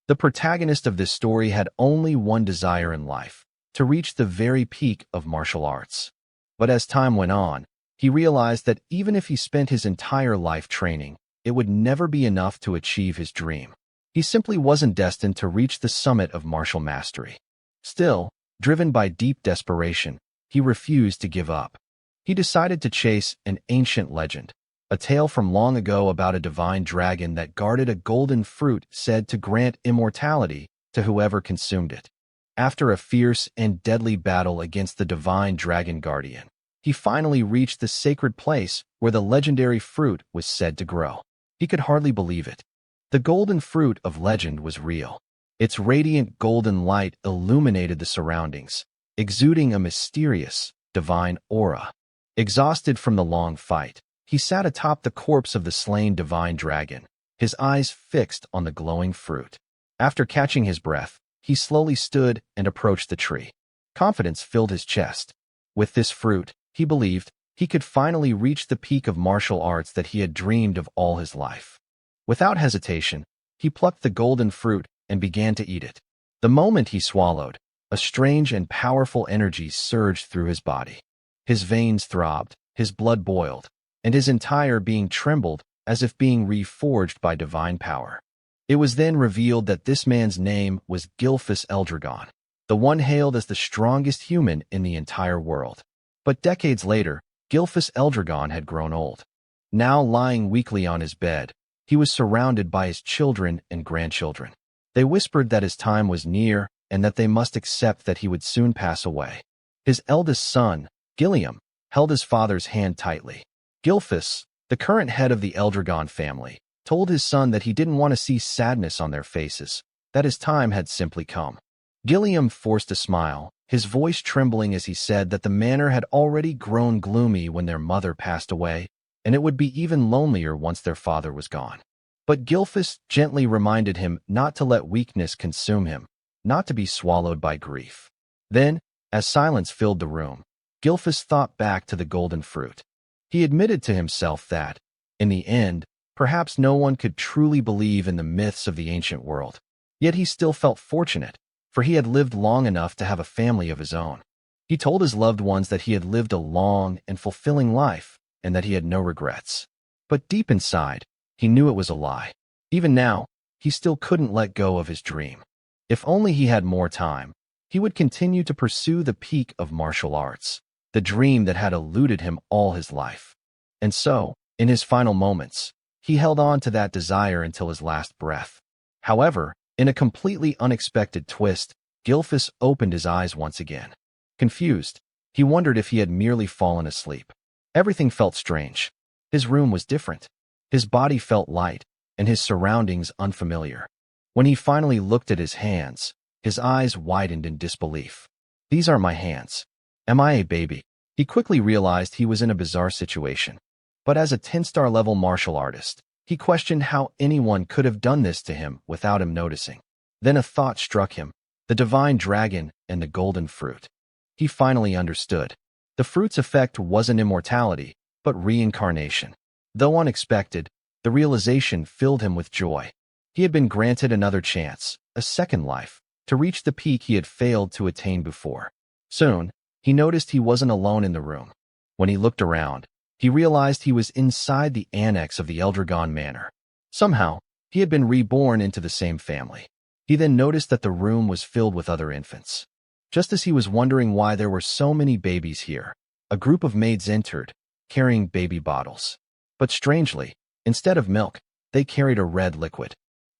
The protagonist of this story had only one desire in life: to reach the very peak of martial arts. But as time went on, he realized that even if he spent his entire life training, it would never be enough to achieve his dream. He simply wasn't destined to reach the summit of martial mastery. Still, driven by deep desperation, he refused to give up. He decided to chase an ancient legend, a tale from long ago about a divine dragon that guarded a golden fruit said to grant immortality to whoever consumed it. After a fierce and deadly battle against the divine dragon guardian, he finally reached the sacred place where the legendary fruit was said to grow. He could hardly believe it. The golden fruit of legend was real. Its radiant golden light illuminated the surroundings, exuding a mysterious, divine aura. Exhausted from the long fight, he sat atop the corpse of the slain divine dragon, his eyes fixed on the glowing fruit. After catching his breath, he slowly stood and approached the tree. Confidence filled his chest. With this fruit, he believed, he could finally reach the peak of martial arts that he had dreamed of all his life. Without hesitation, he plucked the golden fruit and began to eat it. The moment he swallowed, a strange and powerful energy surged through his body. His veins throbbed, his blood boiled, and his entire being trembled as if being reforged by divine power. It was then revealed that this man's name was Gilfus Eldragon, the one hailed as the strongest human in the entire world. But decades later, Gilfus Eldragon had grown old. Now lying weakly on his bed, he was surrounded by his children and grandchildren. They whispered that his time was near and that they must accept that he would soon pass away. His eldest son, Gilliam, held his father's hand tightly. Gilfus, the current head of the Eldragon family, told his son that he didn't want to see sadness on their faces, that his time had simply come. Gilliam forced a smile, his voice trembling as he said that the manor had already grown gloomy when their mother passed away, and it would be even lonelier once their father was gone. But Gilfus gently reminded him not to let weakness consume him, not to be swallowed by grief. Then, as silence filled the room, Gilfus thought back to the golden fruit. He admitted to himself that, in the end, perhaps no one could truly believe in the myths of the ancient world. Yet he still felt fortunate, for he had lived long enough to have a family of his own. He told his loved ones that he had lived a long and fulfilling life and that he had no regrets. But deep inside, he knew it was a lie. Even now, he still couldn't let go of his dream. If only he had more time, he would continue to pursue the peak of martial arts, the dream that had eluded him all his life. And so, in his final moments, he held on to that desire until his last breath. However, in a completely unexpected twist, Gilfus opened his eyes once again. Confused, he wondered if he had merely fallen asleep. Everything felt strange. His room was different. His body felt light, and his surroundings unfamiliar. When he finally looked at his hands, his eyes widened in disbelief. These are my hands. Am I a baby? He quickly realized he was in a bizarre situation. But as a 10-star level martial artist, he questioned how anyone could have done this to him without him noticing. Then a thought struck him: the divine dragon and the golden fruit. He finally understood. The fruit's effect wasn't immortality, but reincarnation. Though unexpected, the realization filled him with joy. He had been granted another chance, a second life, to reach the peak he had failed to attain before. Soon, he noticed he wasn't alone in the room. When he looked around, he realized he was inside the annex of the Eldragon Manor. Somehow, he had been reborn into the same family. He then noticed that the room was filled with other infants. Just as he was wondering why there were so many babies here, a group of maids entered, carrying baby bottles. But strangely, instead of milk, they carried a red liquid.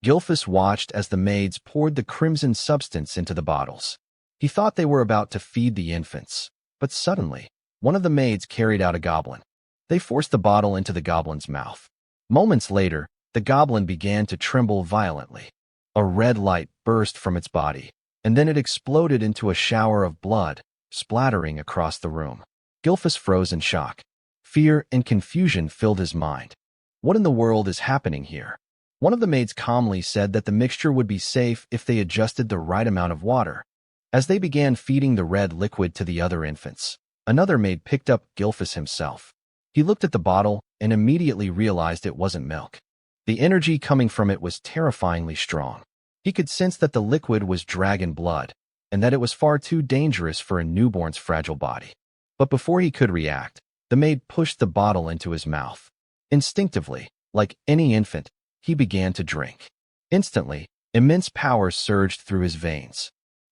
Gilfus watched as the maids poured the crimson substance into the bottles. He thought they were about to feed the infants, but suddenly, one of the maids carried out a goblin. They forced the bottle into the goblin's mouth. Moments later, the goblin began to tremble violently. A red light burst from its body, and then it exploded into a shower of blood, splattering across the room. Gilfus froze in shock. Fear and confusion filled his mind. What in the world is happening here? One of the maids calmly said that the mixture would be safe if they adjusted the right amount of water. As they began feeding the red liquid to the other infants, another maid picked up Gilfus himself. He looked at the bottle and immediately realized it wasn't milk. The energy coming from it was terrifyingly strong. He could sense that the liquid was dragon blood, and that it was far too dangerous for a newborn's fragile body. But before he could react, the maid pushed the bottle into his mouth. Instinctively, like any infant, he began to drink. Instantly, immense power surged through his veins.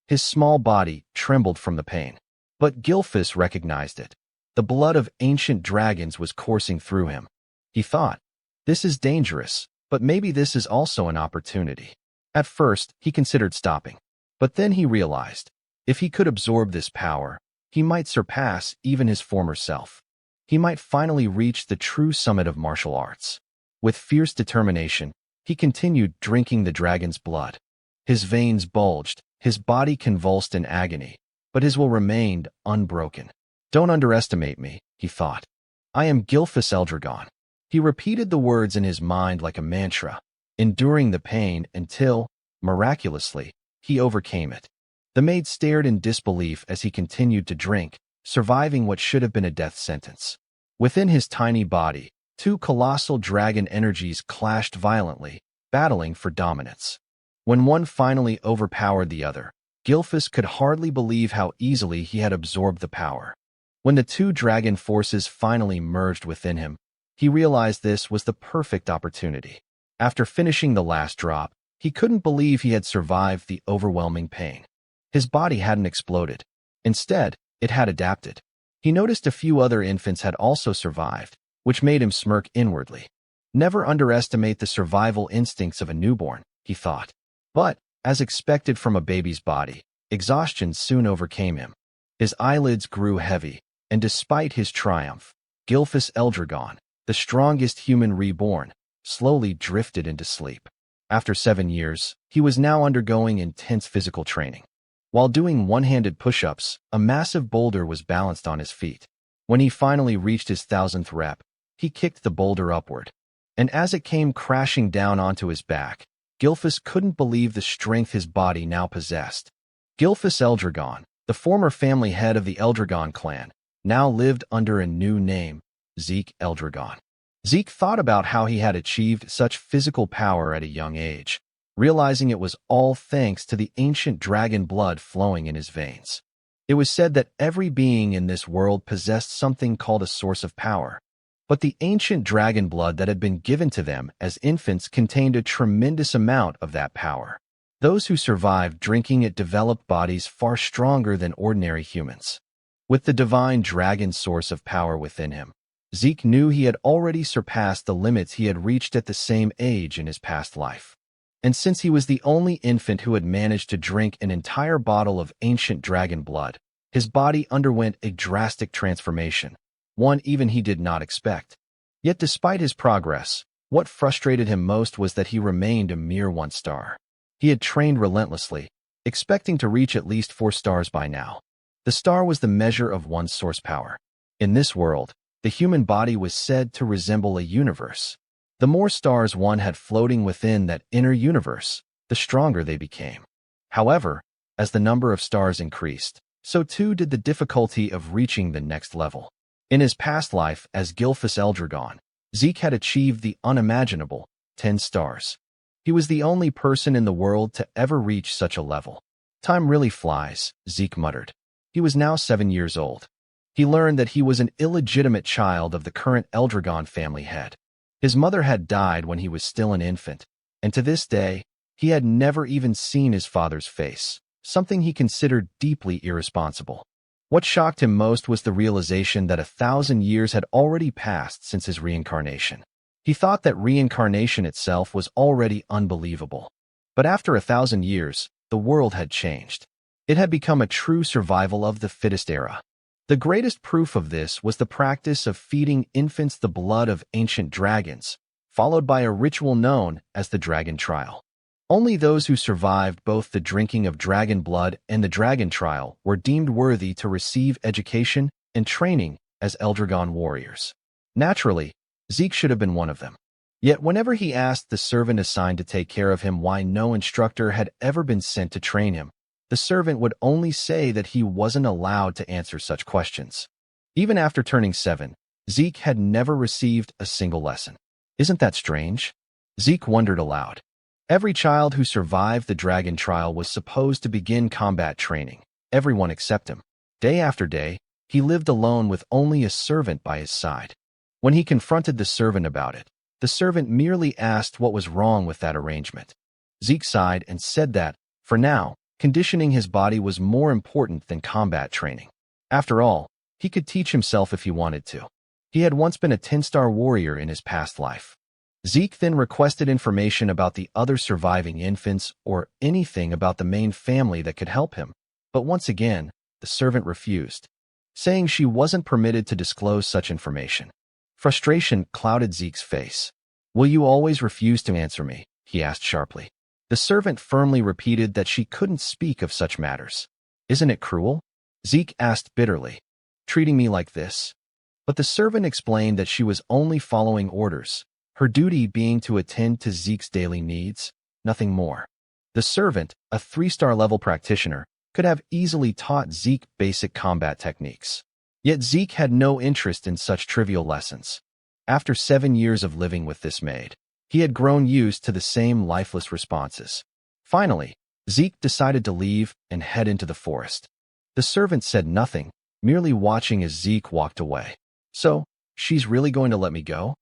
His small body trembled from the pain. But Gilfus recognized it. The blood of ancient dragons was coursing through him. He thought, "This is dangerous, but maybe this is also an opportunity." At first, he considered stopping. But then he realized, if he could absorb this power, he might surpass even his former self. He might finally reach the true summit of martial arts. With fierce determination, he continued drinking the dragon's blood. His veins bulged, his body convulsed in agony, but his will remained unbroken. "Don't underestimate me," he thought. "I am Gilfus Eldragon." He repeated the words in his mind like a mantra, enduring the pain until, miraculously, he overcame it. The maid stared in disbelief as he continued to drink, surviving what should have been a death sentence. Within his tiny body, two colossal dragon energies clashed violently, battling for dominance. When one finally overpowered the other, Gilfus could hardly believe how easily he had absorbed the power. When the two dragon forces finally merged within him, he realized this was the perfect opportunity. After finishing the last drop, he couldn't believe he had survived the overwhelming pain. His body hadn't exploded. Instead, it had adapted. He noticed a few other infants had also survived, which made him smirk inwardly. Never underestimate the survival instincts of a newborn, he thought. But, as expected from a baby's body, exhaustion soon overcame him. His eyelids grew heavy, and despite his triumph, Gilfus Eldragon, the strongest human reborn, slowly drifted into sleep. After 7 years, he was now undergoing intense physical training. While doing one-handed push-ups, a massive boulder was balanced on his feet. When he finally reached his 1000th rep, he kicked the boulder upward. And as it came crashing down onto his back, Gilfus couldn't believe the strength his body now possessed. Gilfus Eldragon, the former family head of the Eldragon clan, now lived under a new name, Zeke Eldragon. Zeke thought about how he had achieved such physical power at a young age, realizing it was all thanks to the ancient dragon blood flowing in his veins. It was said that every being in this world possessed something called a source of power, but the ancient dragon blood that had been given to them as infants contained a tremendous amount of that power. Those who survived drinking it developed bodies far stronger than ordinary humans. With the divine dragon source of power within him, Zeke knew he had already surpassed the limits he had reached at the same age in his past life. And since he was the only infant who had managed to drink an entire bottle of ancient dragon blood, his body underwent a drastic transformation, one even he did not expect. Yet despite his progress, what frustrated him most was that he remained a mere 1 star. He had trained relentlessly, expecting to reach at least 4 stars by now. The star was the measure of one's source power. In this world, the human body was said to resemble a universe. The more stars one had floating within that inner universe, the stronger they became. However, as the number of stars increased, so too did the difficulty of reaching the next level. In his past life as Gilfus Eldragon, Zeke had achieved the unimaginable, 10 stars. He was the only person in the world to ever reach such a level. "Time really flies," Zeke muttered. He was now 7 years old. He learned that he was an illegitimate child of the current Eldragon family head. His mother had died when he was still an infant, and to this day, he had never even seen his father's face, something he considered deeply irresponsible. What shocked him most was the realization that 1,000 years had already passed since his reincarnation. He thought that reincarnation itself was already unbelievable. But after 1,000 years, the world had changed. It had become a true survival of the fittest era. The greatest proof of this was the practice of feeding infants the blood of ancient dragons, followed by a ritual known as the Dragon Trial. Only those who survived both the drinking of dragon blood and the Dragon Trial were deemed worthy to receive education and training as Eldragon warriors. Naturally, Zeke should have been one of them. Yet whenever he asked the servant assigned to take care of him why no instructor had ever been sent to train him, the servant would only say that he wasn't allowed to answer such questions. Even after turning 7, Zeke had never received a single lesson. Isn't that strange? Zeke wondered aloud. Every child who survived the dragon trial was supposed to begin combat training, everyone except him. Day after day, he lived alone with only a servant by his side. When he confronted the servant about it, the servant merely asked what was wrong with that arrangement. Zeke sighed and said that, for now, conditioning his body was more important than combat training. After all, he could teach himself if he wanted to. He had once been a 10-star warrior in his past life. Zeke then requested information about the other surviving infants or anything about the main family that could help him. But once again, the servant refused, saying she wasn't permitted to disclose such information. Frustration clouded Zeke's face. "Will you always refuse to answer me?" he asked sharply. The servant firmly repeated that she couldn't speak of such matters. "Isn't it cruel?" Zeke asked bitterly. "Treating me like this?" But the servant explained that she was only following orders, her duty being to attend to Zeke's daily needs, nothing more. The servant, a 3-star level practitioner, could have easily taught Zeke basic combat techniques. Yet Zeke had no interest in such trivial lessons. After 7 years of living with this maid, he had grown used to the same lifeless responses. Finally, Zeke decided to leave and head into the forest. The servant said nothing, merely watching as Zeke walked away. "So, she's really going to let me go?"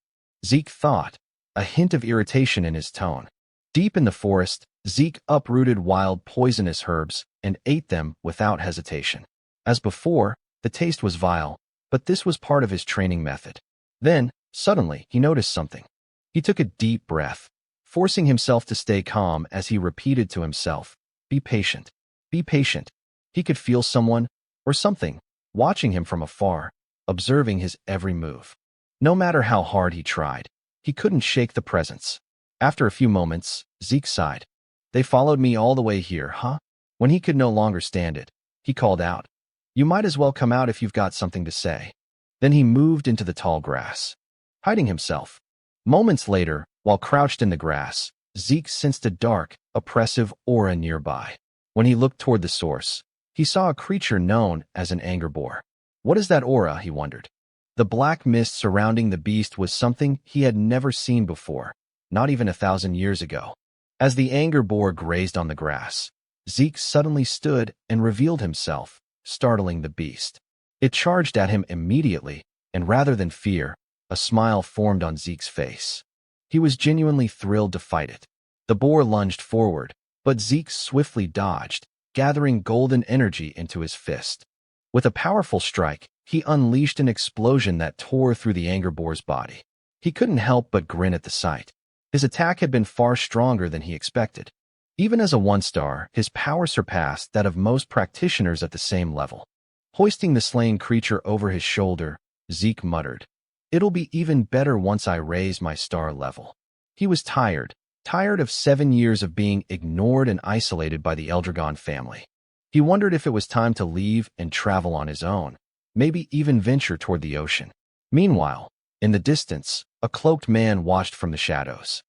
Zeke thought, a hint of irritation in his tone. Deep in the forest, Zeke uprooted wild poisonous herbs and ate them without hesitation. As before, the taste was vile, but this was part of his training method. Then, suddenly, he noticed something. He took a deep breath, forcing himself to stay calm as he repeated to himself, "Be patient. Be patient." He could feel someone, or something, watching him from afar, observing his every move. No matter how hard he tried, he couldn't shake the presence. After a few moments, Zeke sighed. "They followed me all the way here, huh?" When he could no longer stand it, he called out, "You might as well come out if you've got something to say." Then he moved into the tall grass, hiding himself. Moments later, while crouched in the grass, Zeke sensed a dark, oppressive aura nearby. When he looked toward the source, he saw a creature known as an anger boar. What is that aura, he wondered. The black mist surrounding the beast was something he had never seen before, not even 1,000 years ago. As the anger boar grazed on the grass, Zeke suddenly stood and revealed himself, startling the beast. It charged at him immediately, and rather than fear, a smile formed on Zeke's face. He was genuinely thrilled to fight it. The boar lunged forward, but Zeke swiftly dodged, gathering golden energy into his fist. With a powerful strike, he unleashed an explosion that tore through the anger boar's body. He couldn't help but grin at the sight. His attack had been far stronger than he expected. Even as a 1-star, his power surpassed that of most practitioners at the same level. Hoisting the slain creature over his shoulder, Zeke muttered, "It'll be even better once I raise my star level." He was tired of 7 years of being ignored and isolated by the Eldragon family. He wondered if it was time to leave and travel on his own, maybe even venture toward the ocean. Meanwhile, in the distance, a cloaked man watched from the shadows.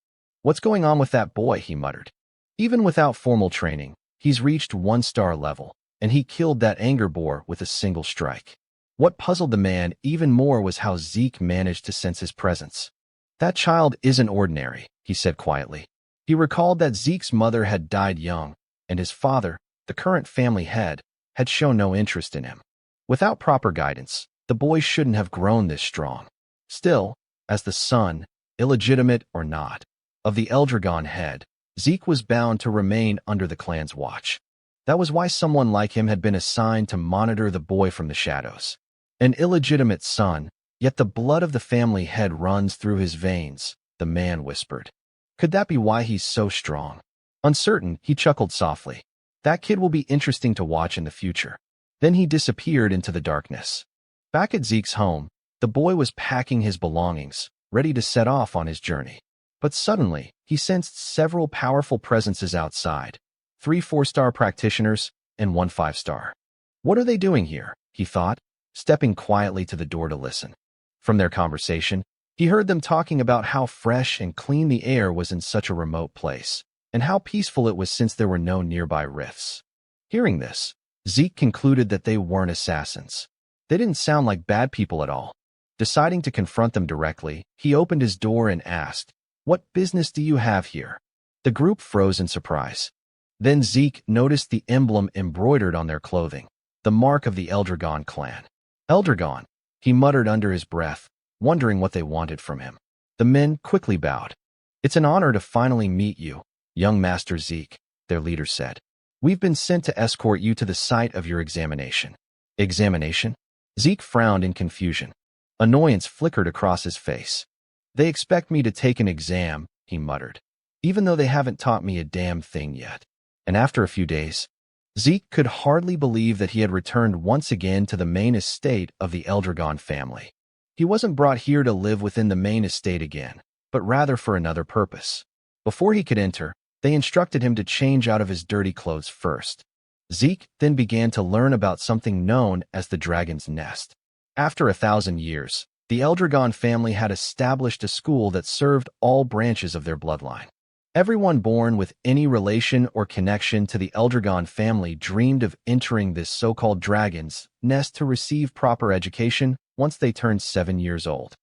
"What's going on with that boy?" he muttered. Even without formal training, he's reached 1-star level, and he killed that anger boar with a single strike. What puzzled the man even more was how Zeke managed to sense his presence. "That child isn't ordinary," he said quietly. He recalled that Zeke's mother had died young, and his father, the current family head, had shown no interest in him. Without proper guidance, the boy shouldn't have grown this strong. Still, as the son, illegitimate or not, of the Eldragon head, Zeke was bound to remain under the clan's watch. That was why someone like him had been assigned to monitor the boy from the shadows. An illegitimate son, yet the blood of the family head runs through his veins, the man whispered. Could that be why he's so strong? Uncertain, he chuckled softly. That kid will be interesting to watch in the future. Then he disappeared into the darkness. Back at Zeke's home, the boy was packing his belongings, ready to set off on his journey. But suddenly, he sensed several powerful presences outside. 3 4-star practitioners and 1 5-star. What are they doing here? He thought, stepping quietly to the door to listen. From their conversation, he heard them talking about how fresh and clean the air was in such a remote place, and how peaceful it was since there were no nearby rifts. Hearing this, Zeke concluded that they weren't assassins. They didn't sound like bad people at all. Deciding to confront them directly, he opened his door and asked, "What business do you have here?" The group froze in surprise. Then Zeke noticed the emblem embroidered on their clothing, the mark of the Eldragon clan. Eldragon, he muttered under his breath, wondering what they wanted from him. The men quickly bowed. It's an honor to finally meet you, young Master Zeke, their leader said. We've been sent to escort you to the site of your examination. Examination? Zeke frowned in confusion. Annoyance flickered across his face. They expect me to take an exam, he muttered, even though they haven't taught me a damn thing yet. And after a few days, Zeke could hardly believe that he had returned once again to the main estate of the Eldragon family. He wasn't brought here to live within the main estate again, but rather for another purpose. Before he could enter, they instructed him to change out of his dirty clothes first. Zeke then began to learn about something known as the Dragon's Nest. After 1,000 years, the Eldragon family had established a school that served all branches of their bloodline. Everyone born with any relation or connection to the Eldragon family dreamed of entering this so-called Dragon's Nest to receive proper education once they turned 7 years old.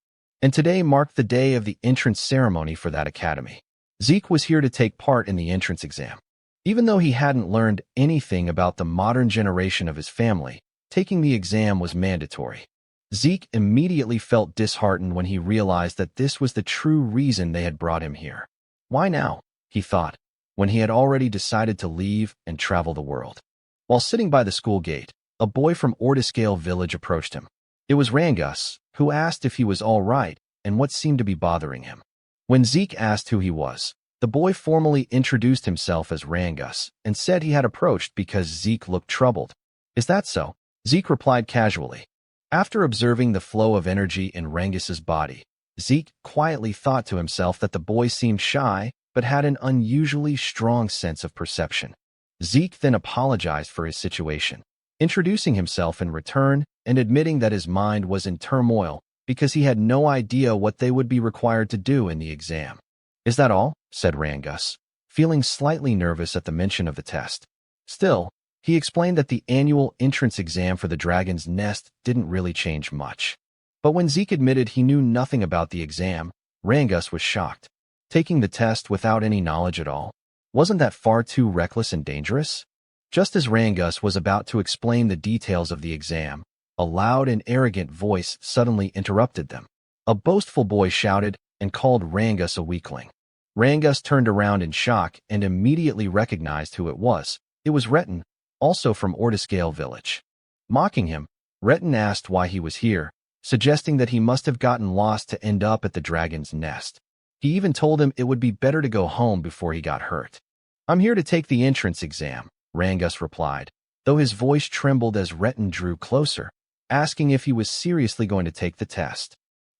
And today marked the day of the entrance ceremony for that academy. Zeke was here to take part in the entrance exam. Even though he hadn't learned anything about the modern generation of his family, taking the exam was mandatory. Zeke immediately felt disheartened when he realized that this was the true reason they had brought him here. Why now, he thought, when he had already decided to leave and travel the world. While sitting by the school gate, a boy from Ordiscale village approached him. It was Rangus, who asked if he was all right and what seemed to be bothering him. When Zeke asked who he was, the boy formally introduced himself as Rangus and said he had approached because Zeke looked troubled. Is that so? Zeke replied casually. After observing the flow of energy in Rangus's body, Zeke quietly thought to himself that the boy seemed shy but had an unusually strong sense of perception. Zeke then apologized for his situation, introducing himself in return and admitting that his mind was in turmoil because he had no idea what they would be required to do in the exam. Is that all? Said Rangus, feeling slightly nervous at the mention of the test. Still, he explained that the annual entrance exam for the Dragon's Nest didn't really change much. But when Zeke admitted he knew nothing about the exam, Rangus was shocked. Taking the test without any knowledge at all? Wasn't that far too reckless and dangerous? Just as Rangus was about to explain the details of the exam, a loud and arrogant voice suddenly interrupted them. A boastful boy shouted and called Rangus a weakling. Rangus turned around in shock and immediately recognized who it was. It was Retin, also from Ordiscale village. Mocking him, Retin asked why he was here, suggesting that he must have gotten lost to end up at the Dragon's Nest. He even told him it would be better to go home before he got hurt. I'm here to take the entrance exam, Rangus replied, though his voice trembled as Retin drew closer, asking if he was seriously going to take the test.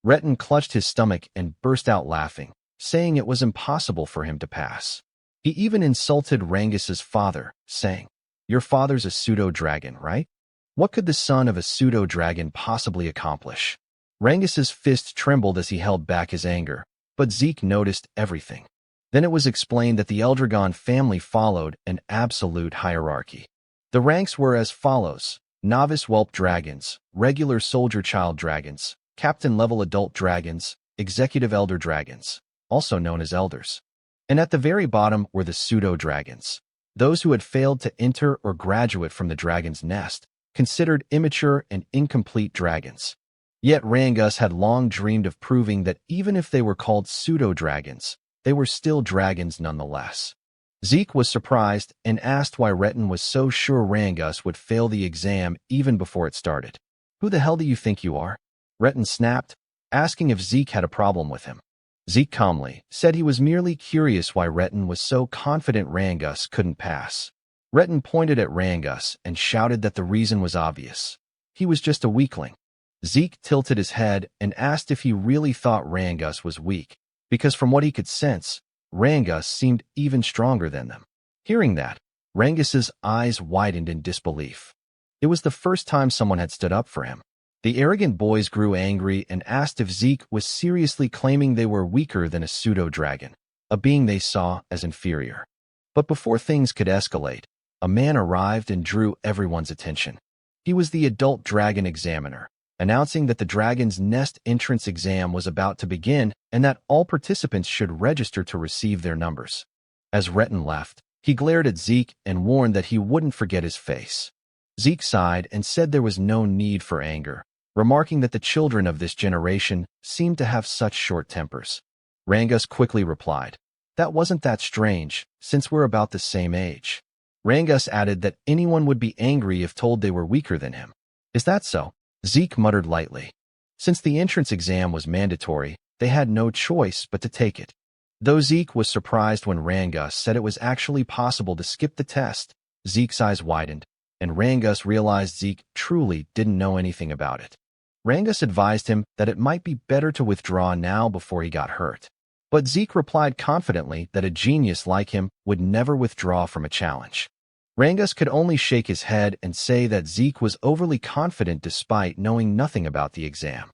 Retin clutched his stomach and burst out laughing, saying it was impossible for him to pass. He even insulted Rangus's father, saying, "Your father's a pseudo-dragon, right? What could the son of a pseudo-dragon possibly accomplish?" Rangus's fist trembled as he held back his anger, but Zeke noticed everything. Then it was explained that the Eldragon family followed an absolute hierarchy. The ranks were as follows: novice whelp dragons, regular soldier child dragons, captain-level adult dragons, executive elder dragons, also known as elders. And at the very bottom were the pseudo-dragons, those who had failed to enter or graduate from the Dragon's Nest, considered immature and incomplete dragons. Yet Rangus had long dreamed of proving that even if they were called pseudo-dragons, they were still dragons nonetheless. Zeke was surprised and asked why Retin was so sure Rangus would fail the exam even before it started. "Who the hell do you think you are?" Retin snapped, asking if Zeke had a problem with him. Zeke calmly said he was merely curious why Retin was so confident Rangus couldn't pass. Retin pointed at Rangus and shouted that the reason was obvious. He was just a weakling. Zeke tilted his head and asked if he really thought Rangus was weak, because from what he could sense, Rangus seemed even stronger than them. Hearing that, Rangus's eyes widened in disbelief. It was the first time someone had stood up for him. The arrogant boys grew angry and asked if Zeke was seriously claiming they were weaker than a pseudo-dragon, a being they saw as inferior. But before things could escalate, a man arrived and drew everyone's attention. He was the adult dragon examiner, announcing that the Dragon's Nest entrance exam was about to begin and that all participants should register to receive their numbers. As Retin left, he glared at Zeke and warned that he wouldn't forget his face. Zeke sighed and said there was no need for anger, remarking that the children of this generation seemed to have such short tempers. Rangus quickly replied, "That wasn't that strange, since we're about the same age." Rangus added that anyone would be angry if told they were weaker than him. "Is that so?" Zeke muttered lightly. Since the entrance exam was mandatory, they had no choice but to take it. Though Zeke was surprised when Rangus said it was actually possible to skip the test, Zeke's eyes widened, and Rangus realized Zeke truly didn't know anything about it. Rangus advised him that it might be better to withdraw now before he got hurt. But Zeke replied confidently that a genius like him would never withdraw from a challenge. Rangus could only shake his head and say that Zeke was overly confident despite knowing nothing about the exam.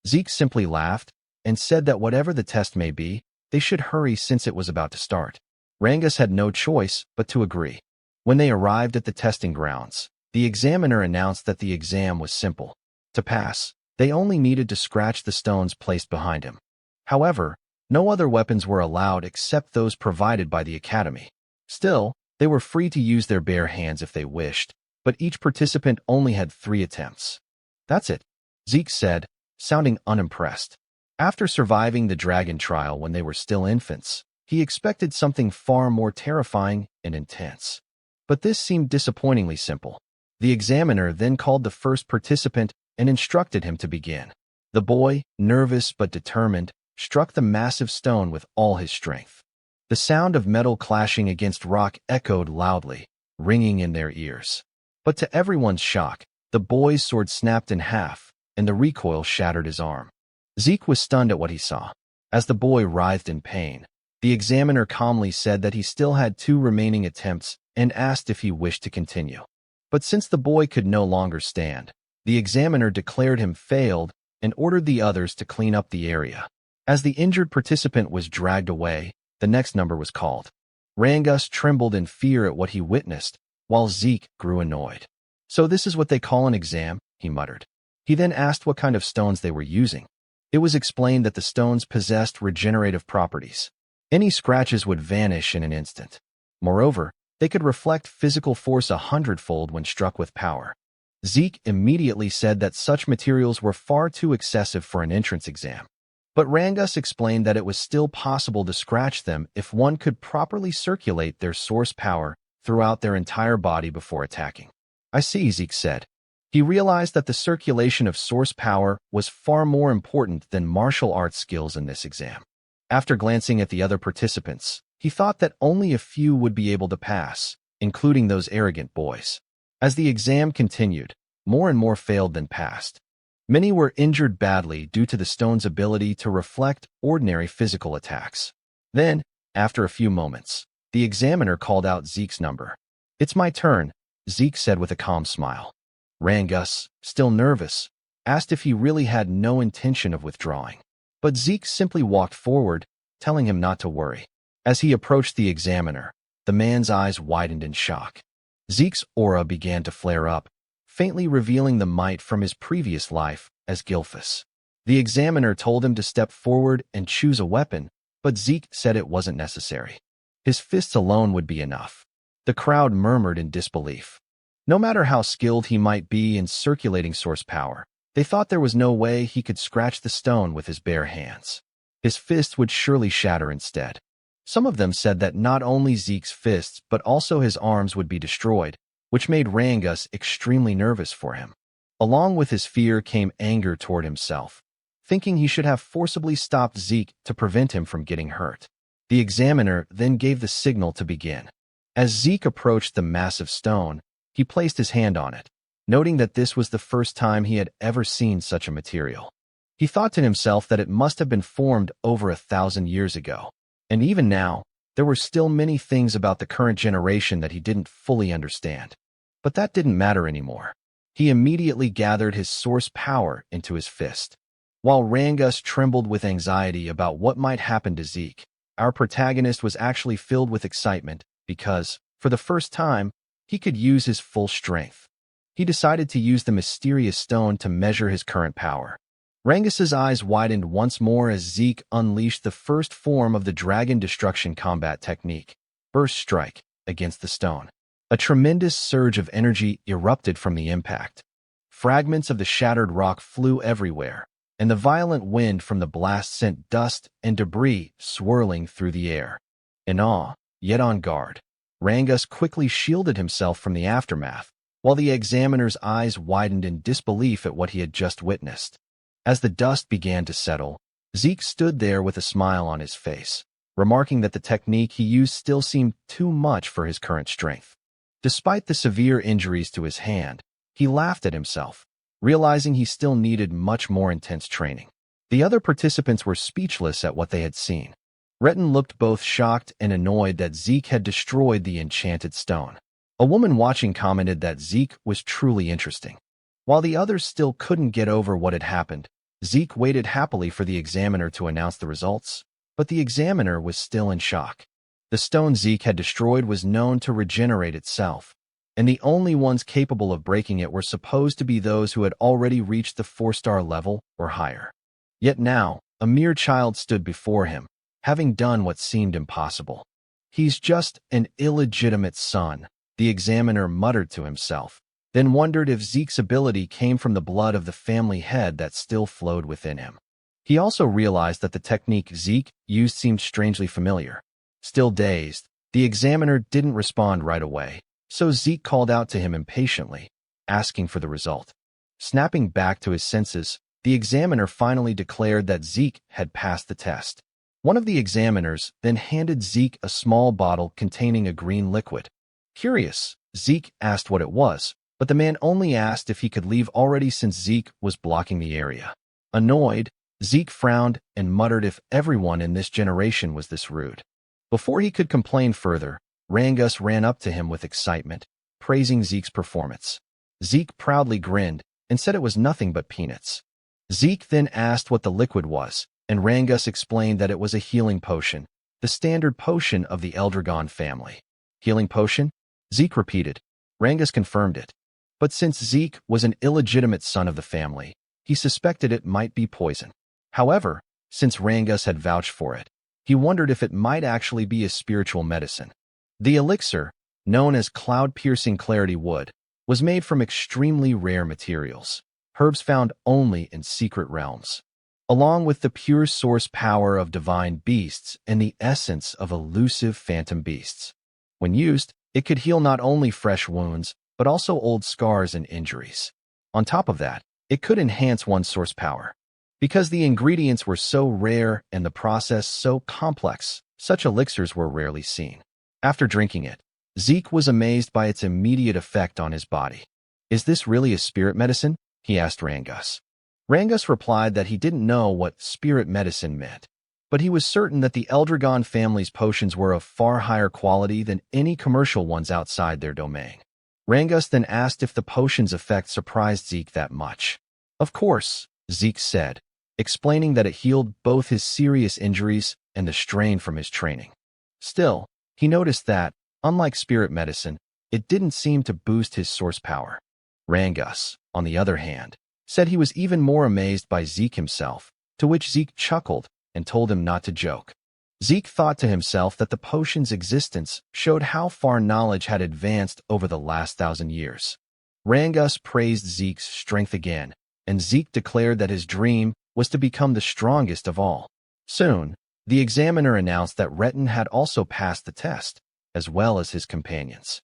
Zeke simply laughed and said that whatever the test may be, they should hurry since it was about to start. Rangus had no choice but to agree. When they arrived at the testing grounds, the examiner announced that the exam was simple. To pass, they only needed to scratch the stones placed behind him. However, no other weapons were allowed except those provided by the academy. Still, they were free to use their bare hands if they wished, but each participant only had 3 attempts. "That's it," Zeke said, sounding unimpressed. After surviving the dragon trial when they were still infants, he expected something far more terrifying and intense. But this seemed disappointingly simple. The examiner then called the first participant and instructed him to begin. The boy, nervous but determined, struck the massive stone with all his strength. The sound of metal clashing against rock echoed loudly, ringing in their ears. But to everyone's shock, the boy's sword snapped in half, and the recoil shattered his arm. Zeke was stunned at what he saw. As the boy writhed in pain, the examiner calmly said that he still had 2 remaining attempts and asked if he wished to continue. But since the boy could no longer stand, the examiner declared him failed and ordered the others to clean up the area. As the injured participant was dragged away, the next number was called. Rangus trembled in fear at what he witnessed, while Zeke grew annoyed. "So this is what they call an exam," he muttered. He then asked what kind of stones they were using. It was explained that the stones possessed regenerative properties. Any scratches would vanish in an instant. Moreover, they could reflect physical force 100-fold when struck with power. Zeke immediately said that such materials were far too excessive for an entrance exam. But Rangus explained that it was still possible to scratch them if one could properly circulate their source power throughout their entire body before attacking. "I see," Zeke said. He realized that the circulation of source power was far more important than martial arts skills in this exam. After glancing at the other participants, he thought that only a few would be able to pass, including those arrogant boys. As the exam continued, more and more failed than passed. Many were injured badly due to the stone's ability to reflect ordinary physical attacks. Then, after a few moments, the examiner called out Zeke's number. "It's my turn," Zeke said with a calm smile. Rangus, still nervous, asked if he really had no intention of withdrawing. But Zeke simply walked forward, telling him not to worry. As he approached the examiner, the man's eyes widened in shock. Zeke's aura began to flare up, faintly revealing the might from his previous life as Gilfus. The examiner told him to step forward and choose a weapon, but Zeke said it wasn't necessary. His fists alone would be enough. The crowd murmured in disbelief. No matter how skilled he might be in circulating source power, they thought there was no way he could scratch the stone with his bare hands. His fists would surely shatter instead. Some of them said that not only Zeke's fists but also his arms would be destroyed, which made Rangus extremely nervous for him. Along with his fear came anger toward himself, thinking he should have forcibly stopped Zeke to prevent him from getting hurt. The examiner then gave the signal to begin. As Zeke approached the massive stone, he placed his hand on it, noting that this was the first time he had ever seen such a material. He thought to himself that it must have been formed over 1,000 years ago. And even now, there were still many things about the current generation that he didn't fully understand. But that didn't matter anymore. He immediately gathered his source power into his fist. While Rangus trembled with anxiety about what might happen to Zeke, our protagonist was actually filled with excitement because, for the first time, he could use his full strength. He decided to use the mysterious stone to measure his current power. Rangus's eyes widened once more as Zeke unleashed the first form of the dragon destruction combat technique. burst strike against the stone. A tremendous surge of energy erupted from the impact. Fragments of the shattered rock flew everywhere, and the violent wind from the blast sent dust and debris swirling through the air. In awe, yet on guard, Rangus quickly shielded himself from the aftermath, while the examiner's eyes widened in disbelief at what he had just witnessed. As the dust began to settle, Zeke stood there with a smile on his face, remarking that the technique he used still seemed too much for his current strength. Despite the severe injuries to his hand, he laughed at himself, realizing he still needed much more intense training. The other participants were speechless at what they had seen. Retin looked both shocked and annoyed that Zeke had destroyed the enchanted stone. A woman watching commented that Zeke was truly interesting. While the others still couldn't get over what had happened, Zeke waited happily for the examiner to announce the results, but the examiner was still in shock. The stone Zeke had destroyed was known to regenerate itself, and the only ones capable of breaking it were supposed to be those who had already reached the 4-star level or higher. Yet now, a mere child stood before him, having done what seemed impossible. "He's just an illegitimate son," the examiner muttered to himself, then wondered if Zeke's ability came from the blood of the family head that still flowed within him. He also realized that the technique Zeke used seemed strangely familiar. Still dazed, the examiner didn't respond right away, so Zeke called out to him impatiently, asking for the result. Snapping back to his senses, the examiner finally declared that Zeke had passed the test. One of the examiners then handed Zeke a small bottle containing a green liquid. Curious, Zeke asked what it was, but the man only asked if he could leave already since Zeke was blocking the area. Annoyed, Zeke frowned and muttered if everyone in this generation was this rude. Before he could complain further, Rangus ran up to him with excitement, praising Zeke's performance. Zeke proudly grinned and said it was nothing but peanuts. Zeke then asked what the liquid was, and Rangus explained that it was a healing potion, the standard potion of the Eldragon family. Healing potion? Zeke repeated. Rangus confirmed it. But since Zeke was an illegitimate son of the family, he suspected it might be poison. However, since Rangus had vouched for it, he wondered if it might actually be a spiritual medicine. The elixir, known as cloud-piercing clarity wood, was made from extremely rare materials, herbs found only in secret realms, along with the pure source power of divine beasts and the essence of elusive phantom beasts. When used, it could heal not only fresh wounds, but also old scars and injuries. On top of that, it could enhance one's source power. Because the ingredients were so rare and the process so complex, such elixirs were rarely seen. After drinking it, Zeke was amazed by its immediate effect on his body. "Is this really a spirit medicine?" he asked Rangus. Rangus replied that he didn't know what spirit medicine meant, but he was certain that the Eldragon family's potions were of far higher quality than any commercial ones outside their domain. Rangus then asked if the potion's effect surprised Zeke that much. "Of course," Zeke said, explaining that it healed both his serious injuries and the strain from his training. Still, he noticed that, unlike spirit medicine, it didn't seem to boost his source power. Rangus, on the other hand, said he was even more amazed by Zeke himself, to which Zeke chuckled and told him not to joke. Zeke thought to himself that the potion's existence showed how far knowledge had advanced over the last 1,000 years. Rangus praised Zeke's strength again, and Zeke declared that his dream was to become the strongest of all. Soon, the examiner announced that Retin had also passed the test, as well as his companions.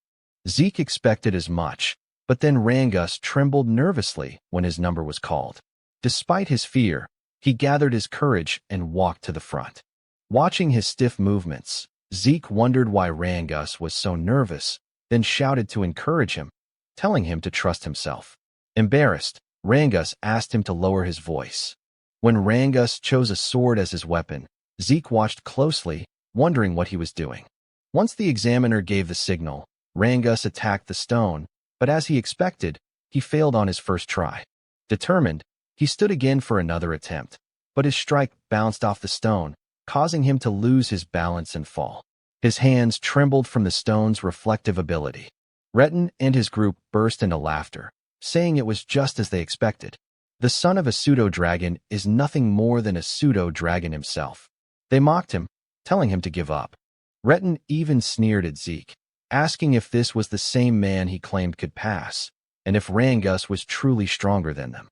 Zeke expected as much, but then Rangus trembled nervously when his number was called. Despite his fear, he gathered his courage and walked to the front. Watching his stiff movements, Zeke wondered why Rangus was so nervous, then shouted to encourage him, telling him to trust himself. Embarrassed, Rangus asked him to lower his voice. When Rangus chose a sword as his weapon, Zeke watched closely, wondering what he was doing. Once the examiner gave the signal, Rangus attacked the stone, but as he expected, he failed on his first try. Determined, he stood again for another attempt, but his strike bounced off the stone, causing him to lose his balance and fall. His hands trembled from the stone's reflective ability. Retin and his group burst into laughter, saying it was just as they expected. The son of a pseudo-dragon is nothing more than a pseudo-dragon himself. They mocked him, telling him to give up. Retin even sneered at Zeke, asking if this was the same man he claimed could pass, and if Rangus was truly stronger than them.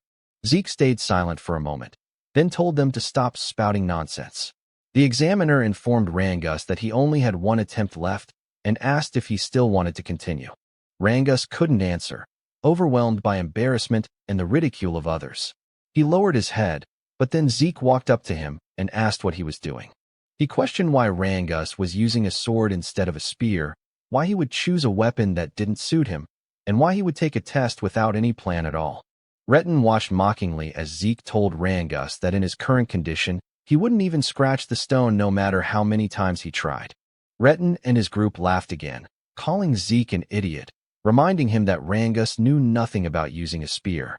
Zeke stayed silent for a moment, then told them to stop spouting nonsense. The examiner informed Rangus that he only had one attempt left and asked if he still wanted to continue. Rangus couldn't answer, overwhelmed by embarrassment and the ridicule of others. He lowered his head, but then Zeke walked up to him and asked what he was doing. He questioned why Rangus was using a sword instead of a spear, why he would choose a weapon that didn't suit him, and why he would take a test without any plan at all. Retin watched mockingly as Zeke told Rangus that in his current condition, he wouldn't even scratch the stone no matter how many times he tried. Retin and his group laughed again, calling Zeke an idiot, reminding him that Rangus knew nothing about using a spear.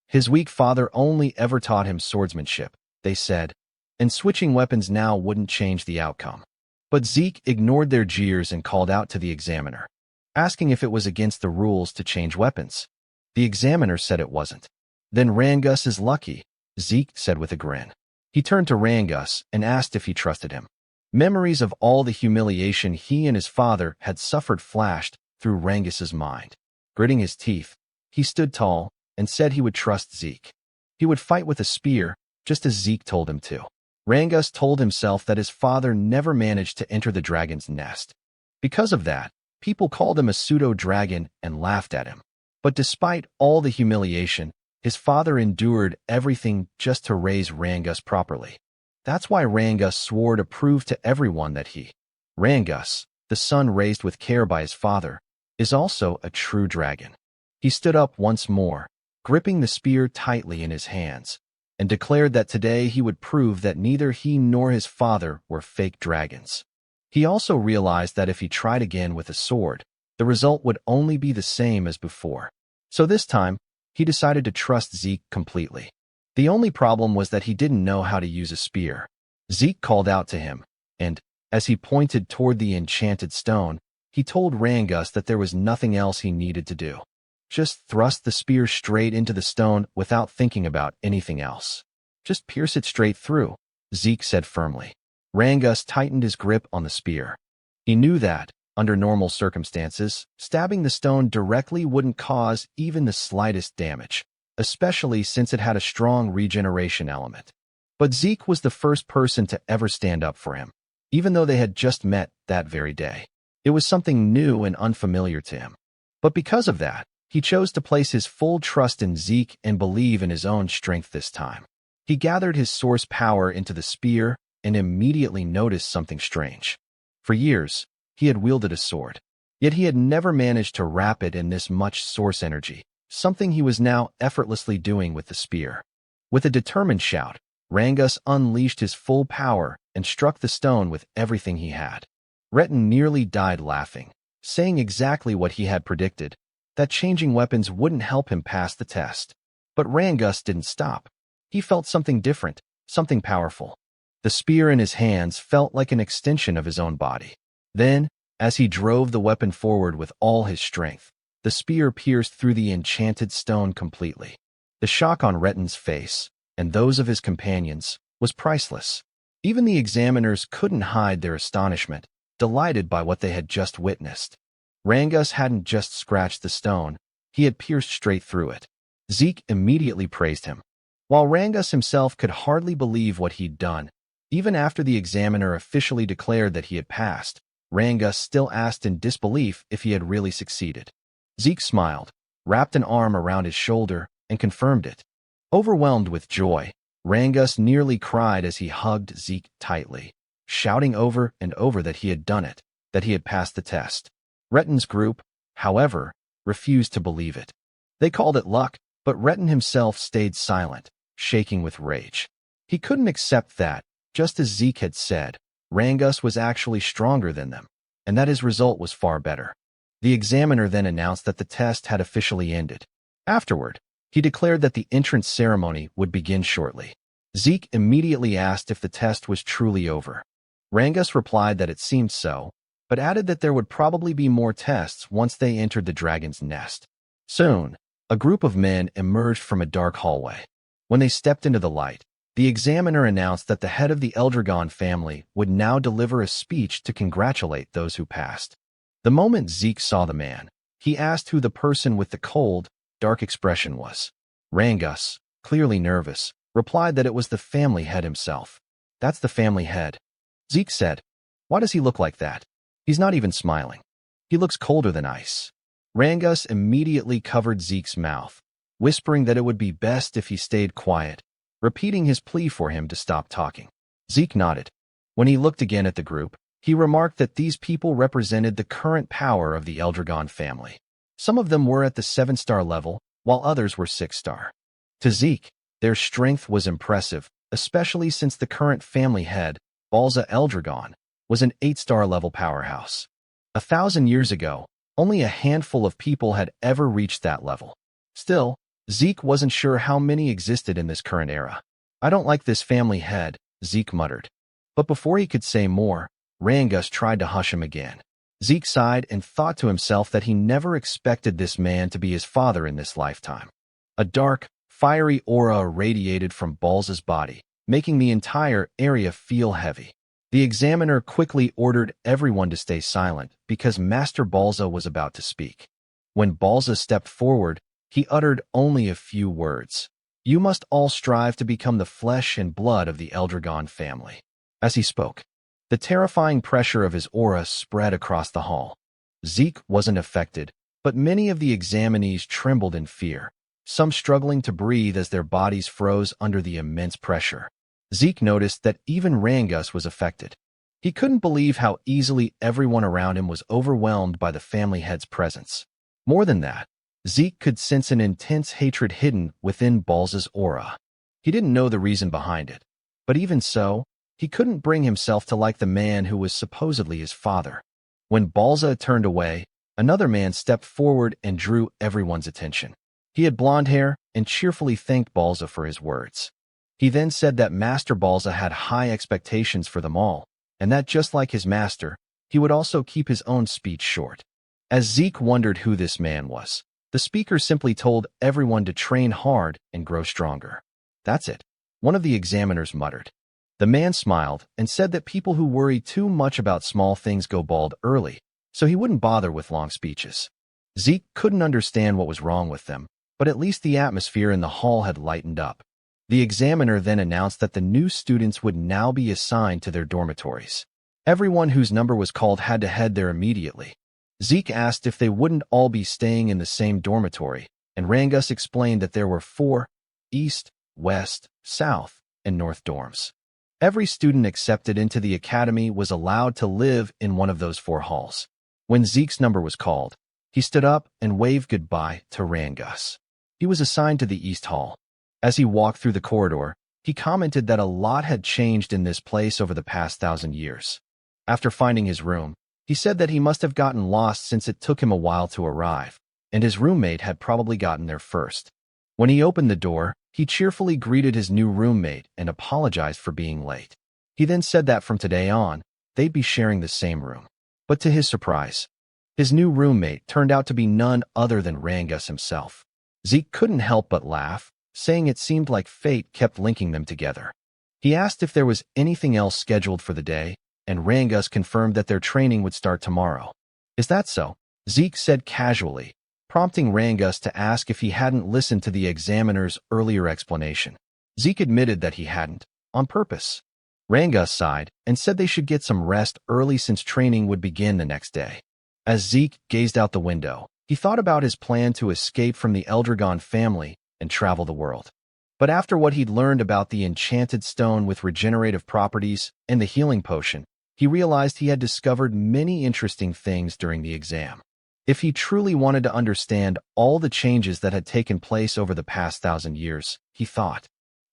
His weak father only ever taught him swordsmanship, they said, and switching weapons now wouldn't change the outcome. But Zeke ignored their jeers and called out to the examiner, asking if it was against the rules to change weapons. The examiner said it wasn't. Then Rangus is lucky, Zeke said with a grin. He turned to Rangus and asked if he trusted him. Memories of all the humiliation he and his father had suffered flashed through Rangus's mind. Gritting his teeth, he stood tall and said he would trust Zeke. He would fight with a spear, just as Zeke told him to. Rangus told himself that his father never managed to enter the dragon's nest. Because of that, people called him a pseudo-dragon and laughed at him. But despite all the humiliation, his father endured everything just to raise Rangus properly. That's why Rangus swore to prove to everyone that he, Rangus, the son raised with care by his father, is also a true dragon. He stood up once more, gripping the spear tightly in his hands, and declared that today he would prove that neither he nor his father were fake dragons. He also realized that if he tried again with a sword, the result would only be the same as before. So this time, he decided to trust Zeke completely. The only problem was that he didn't know how to use a spear. Zeke called out to him, and, as he pointed toward the enchanted stone, he told Rangus that there was nothing else he needed to do. Just thrust the spear straight into the stone without thinking about anything else. Just pierce it straight through, Zeke said firmly. Rangus tightened his grip on the spear. He knew that, under normal circumstances, stabbing the stone directly wouldn't cause even the slightest damage, especially since it had a strong regeneration element. But Zeke was the first person to ever stand up for him, even though they had just met that very day. It was something new and unfamiliar to him. But because of that, he chose to place his full trust in Zeke and believe in his own strength this time. He gathered his source power into the spear and immediately noticed something strange. For years, he had wielded a sword, yet he had never managed to wrap it in this much source energy, something he was now effortlessly doing with the spear. With a determined shout, Rangus unleashed his full power and struck the stone with everything he had. Retin nearly died laughing, saying exactly what he had predicted, that changing weapons wouldn't help him pass the test. But Rangus didn't stop. He felt something different, something powerful. The spear in his hands felt like an extension of his own body. Then, as he drove the weapon forward with all his strength, the spear pierced through the enchanted stone completely. The shock on Retin's face, and those of his companions, was priceless. Even the examiners couldn't hide their astonishment, delighted by what they had just witnessed. Rangus hadn't just scratched the stone, he had pierced straight through it. Zeke immediately praised him. While Rangus himself could hardly believe what he'd done, even after the examiner officially declared that he had passed, Rangus still asked in disbelief if he had really succeeded. Zeke smiled, wrapped an arm around his shoulder, and confirmed it. Overwhelmed with joy, Rangus nearly cried as he hugged Zeke tightly, shouting over and over that he had done it, that he had passed the test. Retin's group, however, refused to believe it. They called it luck, but Retin himself stayed silent, shaking with rage. He couldn't accept that, just as Zeke had said, Rangus was actually stronger than them, and that his result was far better. The examiner then announced that the test had officially ended. Afterward, he declared that the entrance ceremony would begin shortly. Zeke immediately asked if the test was truly over. Rangus replied that it seemed so, but added that there would probably be more tests once they entered the dragon's nest. Soon, a group of men emerged from a dark hallway. When they stepped into the light, the The examiner announced that the head of the Eldragon family would now deliver a speech to congratulate those who passed. The moment Zeke saw the man, he asked who the person with the cold, dark expression was. Rangus, clearly nervous, replied that it was the family head himself. That's the family head. Zeke said, "Why does he look like that? He's not even smiling. He looks colder than ice." Rangus immediately covered Zeke's mouth, whispering that it would be best if he stayed quiet, repeating his plea for him to stop talking. Zeke nodded. When he looked again at the group, he remarked that these people represented the current power of the Eldragon family. Some of them were at the 7-star level, while others were 6-star. To Zeke, their strength was impressive, especially since the current family head, Zeke Eldragon, was an 8-star level powerhouse. 1,000 years ago, only a handful of people had ever reached that level. Still, Zeke wasn't sure how many existed in this current era. "I don't like this family head," Zeke muttered. But before he could say more, Rangus tried to hush him again. Zeke sighed and thought to himself that he never expected this man to be his father in this lifetime. A dark, fiery aura radiated from Balza's body, making the entire area feel heavy. The examiner quickly ordered everyone to stay silent because Master Balza was about to speak. When Balza stepped forward, he uttered only a few words. "You must all strive to become the flesh and blood of the Eldragon family." As he spoke, the terrifying pressure of his aura spread across the hall. Zeke wasn't affected, but many of the examinees trembled in fear, some struggling to breathe as their bodies froze under the immense pressure. Zeke noticed that even Rangus was affected. He couldn't believe how easily everyone around him was overwhelmed by the family head's presence. More than that, Zeke could sense an intense hatred hidden within Balza's aura. He didn't know the reason behind it, but even so, he couldn't bring himself to like the man who was supposedly his father. When Balza turned away, another man stepped forward and drew everyone's attention. He had blonde hair and cheerfully thanked Balza for his words. He then said that Master Balza had high expectations for them all, and that just like his master, he would also keep his own speech short. As Zeke wondered who this man was, the speaker simply told everyone to train hard and grow stronger. "That's it," one of the examiners muttered. The man smiled and said that people who worry too much about small things go bald early, so he wouldn't bother with long speeches. Zeke couldn't understand what was wrong with them, but at least the atmosphere in the hall had lightened up. The examiner then announced that the new students would now be assigned to their dormitories. Everyone whose number was called had to head there immediately. Zeke asked if they wouldn't all be staying in the same dormitory, and Rangus explained that there were 4 East, West, South, and North dorms. Every student accepted into the academy was allowed to live in one of those 4 halls. When Zeke's number was called, he stood up and waved goodbye to Rangus. He was assigned to the East Hall. As he walked through the corridor, he commented that a lot had changed in this place over the past 1,000 years. After finding his room, he said that he must have gotten lost since it took him a while to arrive, and his roommate had probably gotten there first. When he opened the door, he cheerfully greeted his new roommate and apologized for being late. He then said that from today on, they'd be sharing the same room. But to his surprise, his new roommate turned out to be none other than Rangus himself. Zeke couldn't help but laugh, saying it seemed like fate kept linking them together. He asked if there was anything else scheduled for the day, and Rangus confirmed that their training would start tomorrow. "Is that so?" Zeke said casually, prompting Rangus to ask if he hadn't listened to the examiner's earlier explanation. Zeke admitted that he hadn't, on purpose. Rangus sighed and said they should get some rest early since training would begin the next day. As Zeke gazed out the window, he thought about his plan to escape from the Eldragon family and travel the world. But after what he'd learned about the enchanted stone with regenerative properties and the healing potion, he realized he had discovered many interesting things during the exam. If he truly wanted to understand all the changes that had taken place over the past 1,000 years, he thought,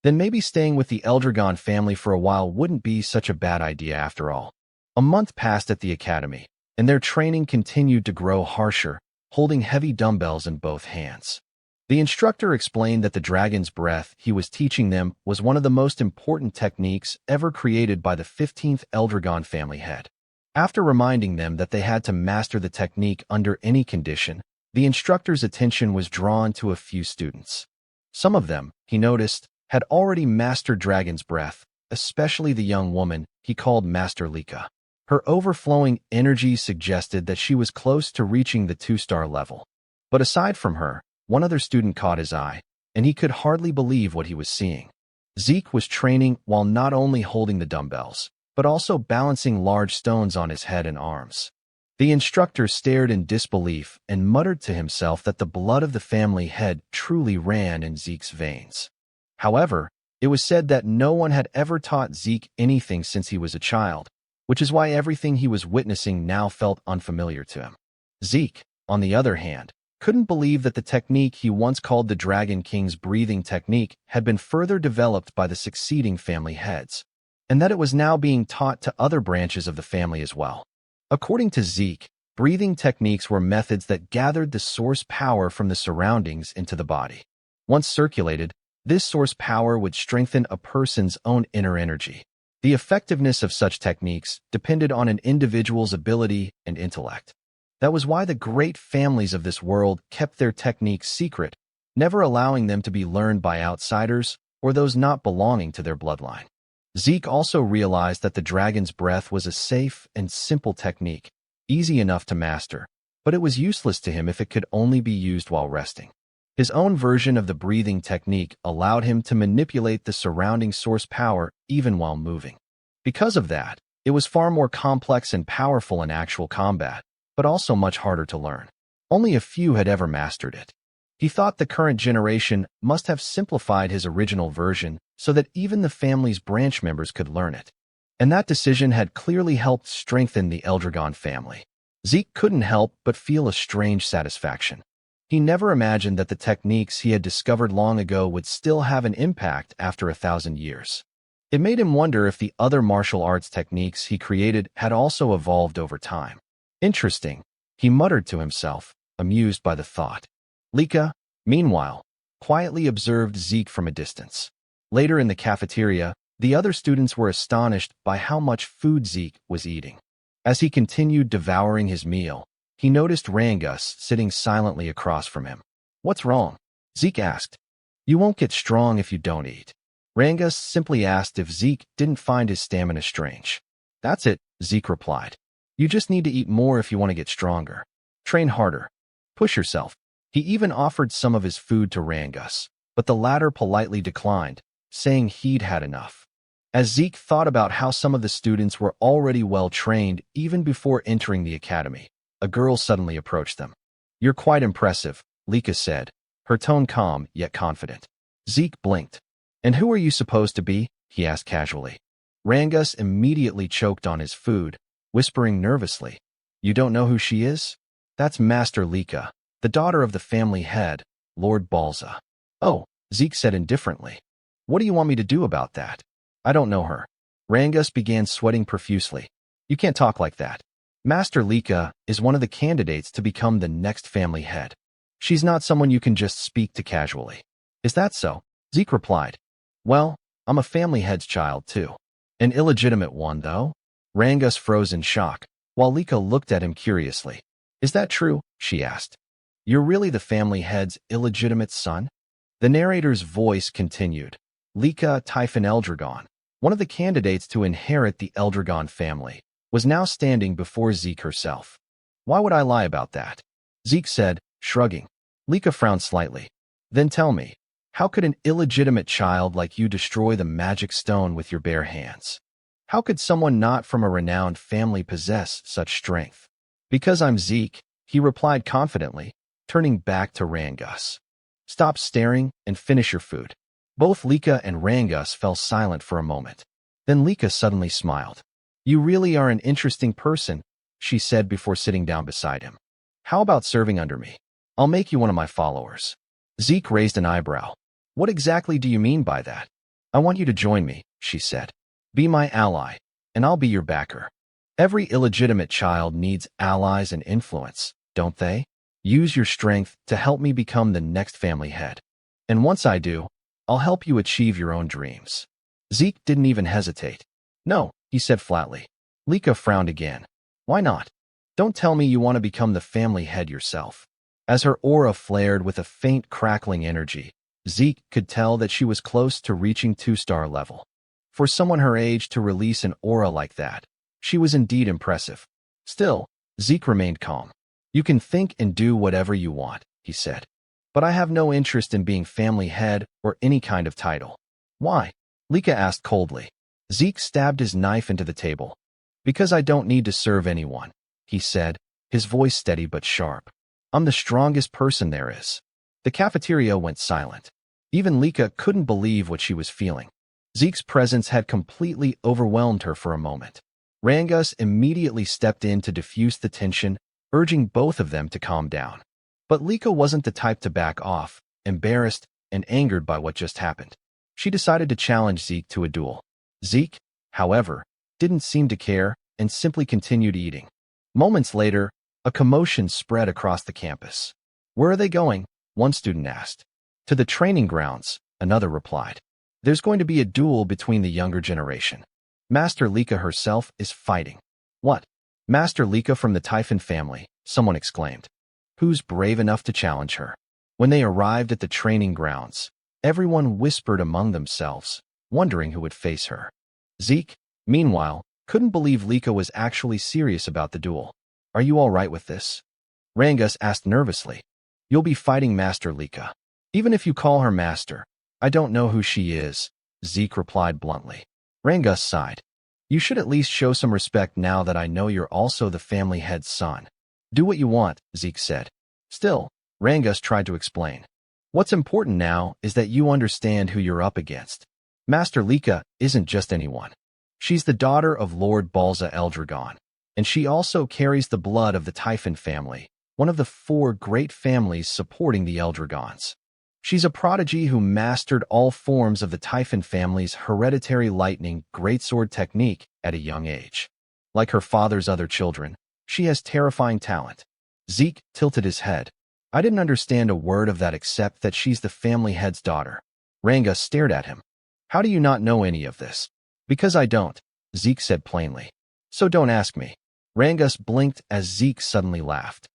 then maybe staying with the Eldragon family for a while wouldn't be such a bad idea after all. A month passed at the academy, and their training continued to grow harsher, holding heavy dumbbells in both hands. The instructor explained that the dragon's breath he was teaching them was one of the most important techniques ever created by the 15th Eldragon family head. After reminding them that they had to master the technique under any condition, the instructor's attention was drawn to a few students. Some of them, he noticed, had already mastered Dragon's Breath, especially the young woman he called Master Lika. Her overflowing energy suggested that she was close to reaching the 2-star level. But aside from her, one other student caught his eye, and he could hardly believe what he was seeing. Zeke was training while not only holding the dumbbells, but also balancing large stones on his head and arms. The instructor stared in disbelief and muttered to himself that the blood of the family head truly ran in Zeke's veins. However, it was said that no one had ever taught Zeke anything since he was a child, which is why everything he was witnessing now felt unfamiliar to him. Zeke, on the other hand, couldn't believe that the technique he once called the Dragon King's breathing technique had been further developed by the succeeding family heads, and that it was now being taught to other branches of the family as well. According to Zeke, breathing techniques were methods that gathered the source power from the surroundings into the body. Once circulated, this source power would strengthen a person's own inner energy. The effectiveness of such techniques depended on an individual's ability and intellect. That was why the great families of this world kept their techniques secret, never allowing them to be learned by outsiders or those not belonging to their bloodline. Zeke also realized that the Dragon's Breath was a safe and simple technique, easy enough to master, but it was useless to him if it could only be used while resting. His own version of the breathing technique allowed him to manipulate the surrounding source power even while moving. Because of that, it was far more complex and powerful in actual combat, but also much harder to learn. Only a few had ever mastered it. He thought the current generation must have simplified his original version so that even the family's branch members could learn it. And that decision had clearly helped strengthen the Eldragon family. Zeke couldn't help but feel a strange satisfaction. He never imagined that the techniques he had discovered long ago would still have an impact after 1,000 years. It made him wonder if the other martial arts techniques he created had also evolved over time. Interesting, he muttered to himself, amused by the thought. Lika, meanwhile, quietly observed Zeke from a distance. Later in the cafeteria, the other students were astonished by how much food Zeke was eating. As he continued devouring his meal, he noticed Rangus sitting silently across from him. "What's wrong?" Zeke asked. "You won't get strong if you don't eat." Rangus simply asked if Zeke didn't find his stamina strange. "That's it," Zeke replied. "You just need to eat more if you want to get stronger. Train harder. Push yourself." He even offered some of his food to Rangus, but the latter politely declined, saying he'd had enough. As Zeke thought about how some of the students were already well trained even before entering the academy, a girl suddenly approached them. "You're quite impressive," Lika said, her tone calm yet confident. Zeke blinked. "And who are you supposed to be?" he asked casually. Rangus immediately choked on his food, whispering nervously, "You don't know who she is? That's Master Lika, the daughter of the family head, Lord Balza." "Oh," Zeke said indifferently. "What do you want me to do about that?" "I don't know her." Rangus began sweating profusely. "You can't talk like that. Master Lika is one of the candidates to become the next family head. She's not someone you can just speak to casually." "Is that so?" Zeke replied. "Well, I'm a family head's child too. An illegitimate one, though." Rangus froze in shock, while Lika looked at him curiously. "Is that true?" she asked. "You're really the family head's illegitimate son?" The narrator's voice continued. Lika Typhon Eldragon, one of the candidates to inherit the Eldragon family, was now standing before Zeke herself. "Why would I lie about that?" Zeke said, shrugging. Lika frowned slightly. "Then tell me, how could an illegitimate child like you destroy the magic stone with your bare hands? How could someone not from a renowned family possess such strength?" "Because I'm Zeke," he replied confidently, turning back to Rangus. "Stop staring and finish your food." Both Lika and Rangus fell silent for a moment. Then Lika suddenly smiled. "You really are an interesting person," she said before sitting down beside him. "How about serving under me? I'll make you one of my followers." Zeke raised an eyebrow. "What exactly do you mean by that?" "I want you to join me," she said. "Be my ally, and I'll be your backer. Every illegitimate child needs allies and influence, don't they? Use your strength to help me become the next family head. And once I do, I'll help you achieve your own dreams." Zeke didn't even hesitate. "No," he said flatly. Lika frowned again. "Why not? Don't tell me you want to become the family head yourself." As her aura flared with a faint crackling energy, Zeke could tell that she was close to reaching 2-star level. For someone her age to release an aura like that, she was indeed impressive. Still, Zeke remained calm. "You can think and do whatever you want," he said. "But I have no interest in being family head or any kind of title." "Why?" Lika asked coldly. Zeke stabbed his knife into the table. "Because I don't need to serve anyone," he said, his voice steady but sharp. "I'm the strongest person there is." The cafeteria went silent. Even Lika couldn't believe what she was feeling. Zeke's presence had completely overwhelmed her for a moment. Rangus immediately stepped in to diffuse the tension, urging both of them to calm down. But Lika wasn't the type to back off, embarrassed and angered by what just happened. She decided to challenge Zeke to a duel. Zeke, however, didn't seem to care and simply continued eating. Moments later, a commotion spread across the campus. "Where are they going?" one student asked. "To the training grounds," another replied. "There's going to be a duel between the younger generation. Master Lika herself is fighting." "What? Master Lika from the Typhon family," someone exclaimed. "Who's brave enough to challenge her?" When they arrived at the training grounds, everyone whispered among themselves, wondering who would face her. Zeke, meanwhile, couldn't believe Lika was actually serious about the duel. "Are you all right with this?" Rangus asked nervously. "You'll be fighting Master Lika. Even if you call her master, I don't know who she is," Zeke replied bluntly. Rangus sighed. "You should at least show some respect now that I know you're also the family head's son." "Do what you want," Zeke said. Still, Rangus tried to explain. "What's important now is that you understand who you're up against. Master Lika isn't just anyone. She's the daughter of Lord Balza Eldragon, and she also carries the blood of the Typhon family, one of the 4 great families supporting the Eldragons. She's a prodigy who mastered all forms of the Typhon family's hereditary lightning greatsword technique at a young age. Like her father's other children, she has terrifying talent." Zeke tilted his head. "I didn't understand a word of that except that she's the family head's daughter." Rangus stared at him. "How do you not know any of this?" "Because I don't," Zeke said plainly. "So don't ask me." Rangus blinked as Zeke suddenly laughed.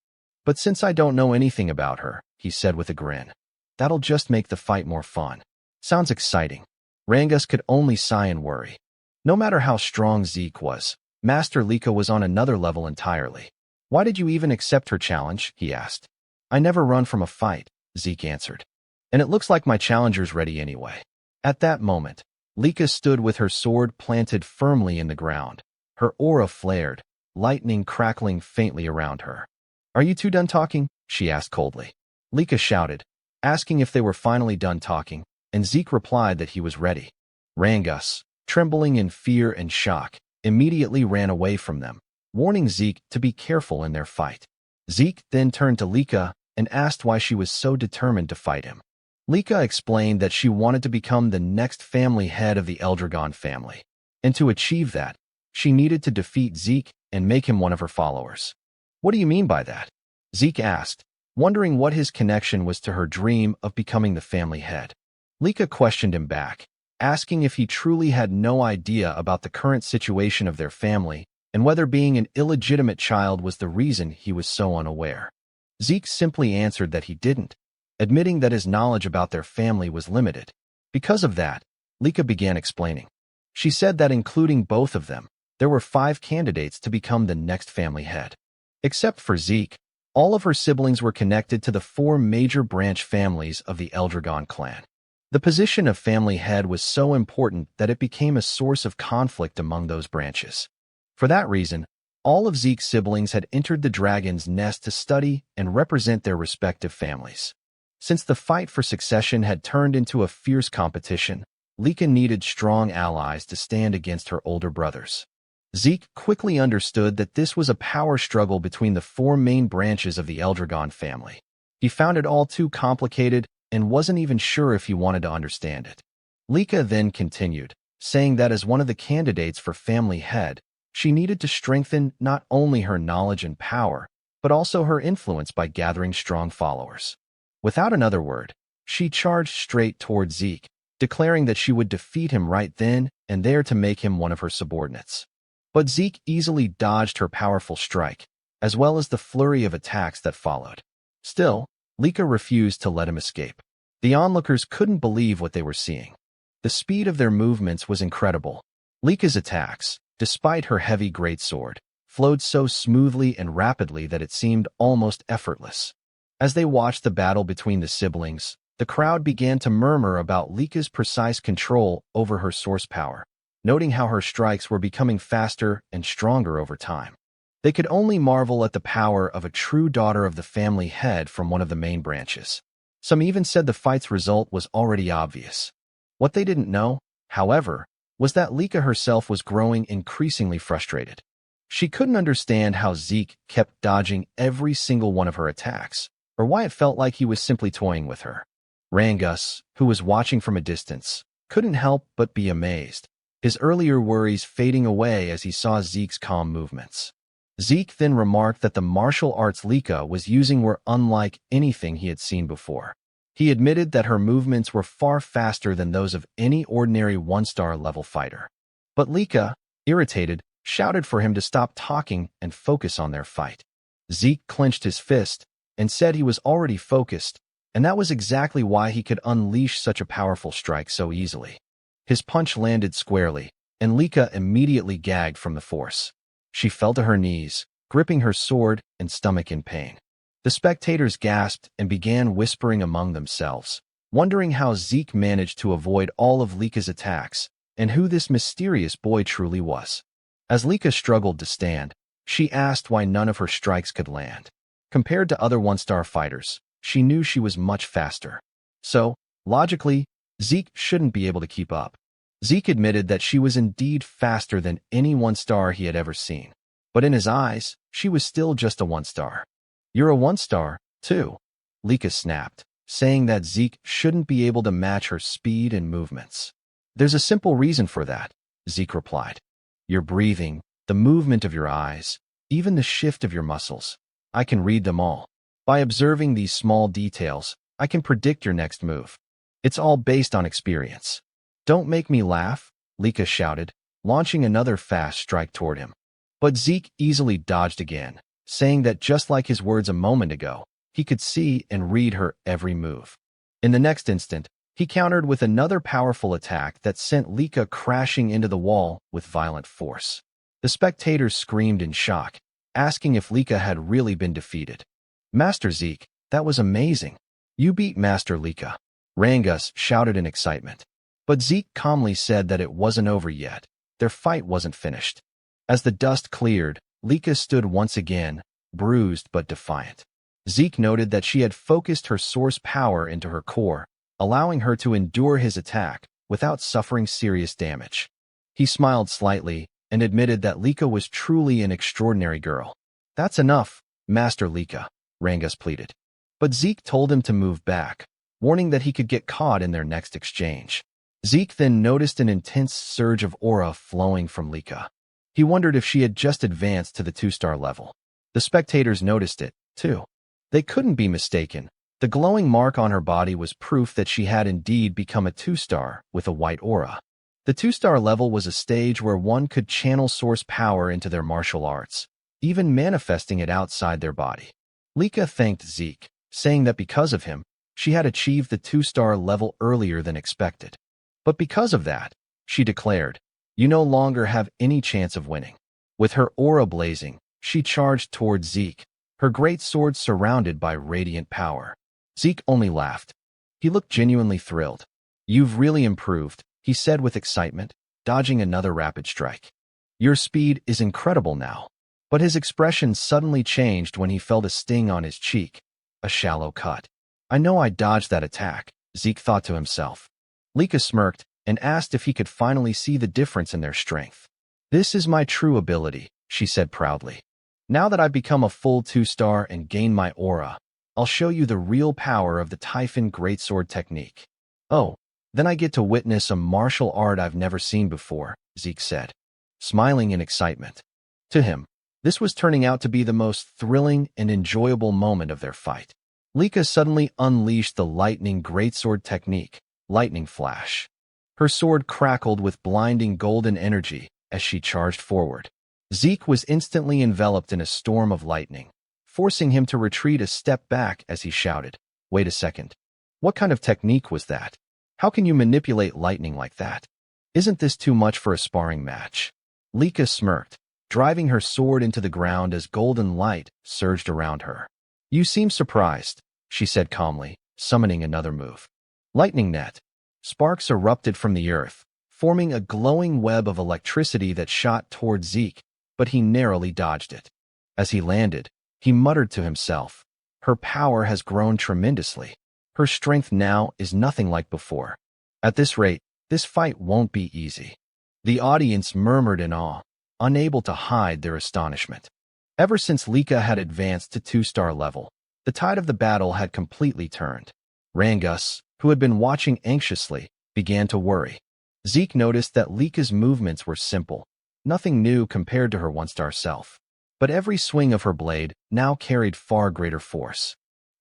"But since I don't know anything about her," he said with a grin, "that'll just make the fight more fun." "Sounds exciting." Rangus could only sigh and worry. No matter how strong Zeke was, Master Lika was on another level entirely. "Why did you even accept her challenge?" he asked. "I never run from a fight," Zeke answered. "And it looks like my challenger's ready anyway." At that moment, Lika stood with her sword planted firmly in the ground. Her aura flared, lightning crackling faintly around her. "Are you two done talking?" she asked coldly. Lika shouted, asking if they were finally done talking, and Zeke replied that he was ready. Rangus, trembling in fear and shock, immediately ran away from them, warning Zeke to be careful in their fight. Zeke then turned to Lika and asked why she was so determined to fight him. Lika explained that she wanted to become the next family head of the Eldragon family, and to achieve that, she needed to defeat Zeke and make him one of her followers. "What do you mean by that?" Zeke asked, wondering what his connection was to her dream of becoming the family head. Lika questioned him back, asking if he truly had no idea about the current situation of their family and whether being an illegitimate child was the reason he was so unaware. Zeke simply answered that he didn't, admitting that his knowledge about their family was limited. Because of that, Lika began explaining. She said that including both of them, there were 5 candidates to become the next family head. Except for Zeke, all of her siblings were connected to the 4 major branch families of the Eldragon clan. The position of family head was so important that it became a source of conflict among those branches. For that reason, all of Zeke's siblings had entered the dragon's nest to study and represent their respective families. Since the fight for succession had turned into a fierce competition, Lika needed strong allies to stand against her older brothers. Zeke quickly understood that this was a power struggle between the 4 main branches of the Eldragon family. He found it all too complicated and wasn't even sure if he wanted to understand it. Lika then continued, saying that as one of the candidates for family head, she needed to strengthen not only her knowledge and power, but also her influence by gathering strong followers. Without another word, she charged straight toward Zeke, declaring that she would defeat him right then and there to make him one of her subordinates. But Zeke easily dodged her powerful strike, as well as the flurry of attacks that followed. Still, Lika refused to let him escape. The onlookers couldn't believe what they were seeing. The speed of their movements was incredible. Lika's attacks, despite her heavy greatsword, flowed so smoothly and rapidly that it seemed almost effortless. As they watched the battle between the siblings, the crowd began to murmur about Lika's precise control over her source power, noting how her strikes were becoming faster and stronger over time. They could only marvel at the power of a true daughter of the family head from one of the main branches. Some even said the fight's result was already obvious. What they didn't know, however, was that Lika herself was growing increasingly frustrated. She couldn't understand how Zeke kept dodging every single one of her attacks, or why it felt like he was simply toying with her. Rangus, who was watching from a distance, couldn't help but be amazed, his earlier worries fading away as he saw Zeke's calm movements. Zeke then remarked that the martial arts Lika was using were unlike anything he had seen before. He admitted that her movements were far faster than those of any ordinary one-star level fighter. But Lika, irritated, shouted for him to stop talking and focus on their fight. Zeke clenched his fist and said he was already focused, and that was exactly why he could unleash such a powerful strike so easily. His punch landed squarely, and Lika immediately gagged from the force. She fell to her knees, gripping her sword and stomach in pain. The spectators gasped and began whispering among themselves, wondering how Zeke managed to avoid all of Lika's attacks and who this mysterious boy truly was. As Lika struggled to stand, she asked why none of her strikes could land. Compared to other one-star fighters, she knew she was much faster. So, logically, Zeke shouldn't be able to keep up. Zeke admitted that she was indeed faster than any one-star he had ever seen. But in his eyes, she was still just a one-star. "You're a one-star, too," Lika snapped, saying that Zeke shouldn't be able to match her speed and movements. "There's a simple reason for that," Zeke replied. "Your breathing, the movement of your eyes, even the shift of your muscles. I can read them all. By observing these small details, I can predict your next move. It's all based on experience." "Don't make me laugh," Lika shouted, launching another fast strike toward him. But Zeke easily dodged again, saying that just like his words a moment ago, he could see and read her every move. In the next instant, he countered with another powerful attack that sent Lika crashing into the wall with violent force. The spectators screamed in shock, asking if Lika had really been defeated. "Master Zeke, that was amazing. You beat Master Lika," Rangus shouted in excitement. But Zeke calmly said that it wasn't over yet. Their fight wasn't finished. As the dust cleared, Lika stood once again, bruised but defiant. Zeke noted that she had focused her source power into her core, allowing her to endure his attack without suffering serious damage. He smiled slightly and admitted that Lika was truly an extraordinary girl. "That's enough, Master Lika," Rangus pleaded. But Zeke told him to move back, warning that he could get caught in their next exchange. Zeke then noticed an intense surge of aura flowing from Lika. He wondered if she had just advanced to the 2-star level. The spectators noticed it, too. They couldn't be mistaken. The glowing mark on her body was proof that she had indeed become a 2-star with a white aura. The 2-star level was a stage where one could channel source power into their martial arts, even manifesting it outside their body. Lika thanked Zeke, saying that because of him, she had achieved the 2-star level earlier than expected. But because of that, she declared, "You no longer have any chance of winning." With her aura blazing, she charged toward Zeke, her great sword surrounded by radiant power. Zeke only laughed. He looked genuinely thrilled. "You've really improved," he said with excitement, dodging another rapid strike. "Your speed is incredible now." But his expression suddenly changed when he felt a sting on his cheek, a shallow cut. "I know I dodged that attack," Zeke thought to himself. Lika smirked and asked if he could finally see the difference in their strength. "This is my true ability," she said proudly. "Now that I've become a full 2-star and gained my aura, I'll show you the real power of the Typhon Greatsword technique." "Oh, then I get to witness a martial art I've never seen before," Zeke said, smiling in excitement. To him, this was turning out to be the most thrilling and enjoyable moment of their fight. Lika suddenly unleashed the lightning greatsword technique, Lightning Flash. Her sword crackled with blinding golden energy as she charged forward. Zeke was instantly enveloped in a storm of lightning, forcing him to retreat a step back as he shouted, "Wait a second. What kind of technique was that? How can you manipulate lightning like that? Isn't this too much for a sparring match? Lika smirked, driving her sword into the ground as golden light surged around her. You seem surprised, she said calmly, summoning another move. Lightning net. Sparks erupted from the earth, forming a glowing web of electricity that shot toward Zeke, but he narrowly dodged it. As he landed, he muttered to himself, her power has grown tremendously. Her strength now is nothing like before. At this rate, this fight won't be easy. The audience murmured in awe, unable to hide their astonishment. Ever since Lika had advanced to 2-star level, the tide of the battle had completely turned. Rangus, who had been watching anxiously, began to worry. Zeke noticed that Lika's movements were simple, nothing new compared to her 1-star self. But every swing of her blade now carried far greater force.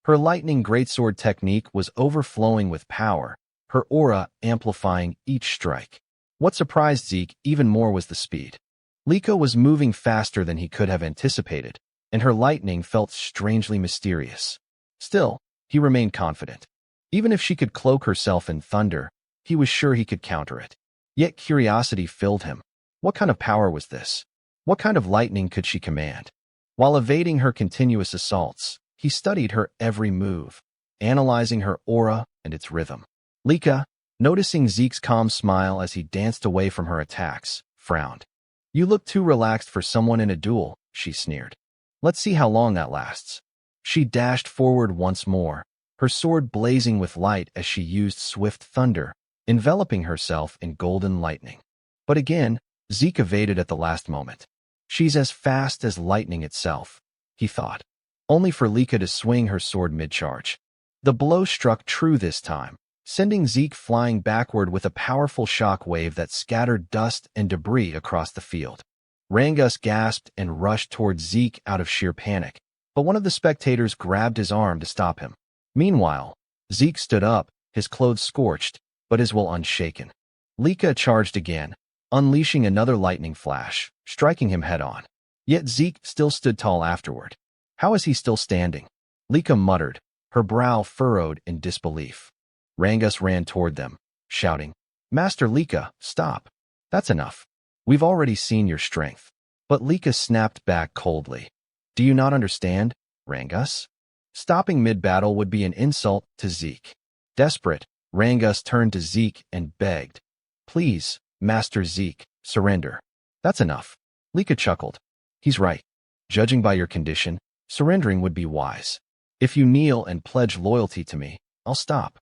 Her lightning greatsword technique was overflowing with power, her aura amplifying each strike. What surprised Zeke even more was the speed. Lika was moving faster than he could have anticipated, and her lightning felt strangely mysterious. Still, he remained confident. Even if she could cloak herself in thunder, he was sure he could counter it. Yet curiosity filled him. What kind of power was this? What kind of lightning could she command? While evading her continuous assaults, he studied her every move, analyzing her aura and its rhythm. Lika, noticing Zeke's calm smile as he danced away from her attacks, frowned. You look too relaxed for someone in a duel, she sneered. Let's see how long that lasts. She dashed forward once more, her sword blazing with light as she used swift thunder, enveloping herself in golden lightning. But again, Zeke evaded at the last moment. She's as fast as lightning itself, he thought, only for Lika to swing her sword mid-charge. The blow struck true this time, sending Zeke flying backward with a powerful shock wave that scattered dust and debris across the field. Rangus gasped and rushed towards Zeke out of sheer panic, but one of the spectators grabbed his arm to stop him. Meanwhile, Zeke stood up, his clothes scorched, but his will unshaken. Lika charged again, unleashing another lightning flash, striking him head-on. Yet Zeke still stood tall afterward. How is he still standing? Lika muttered, her brow furrowed in disbelief. Rangus ran toward them, shouting, Master Lika, stop. That's enough. We've already seen your strength. But Lika snapped back coldly. Do you not understand, Rangus? Stopping mid-battle would be an insult to Zeke. Desperate, Rangus turned to Zeke and begged, Please, Master Zeke, surrender. That's enough. Lika chuckled. He's right. Judging by your condition, surrendering would be wise. If you kneel and pledge loyalty to me, I'll stop.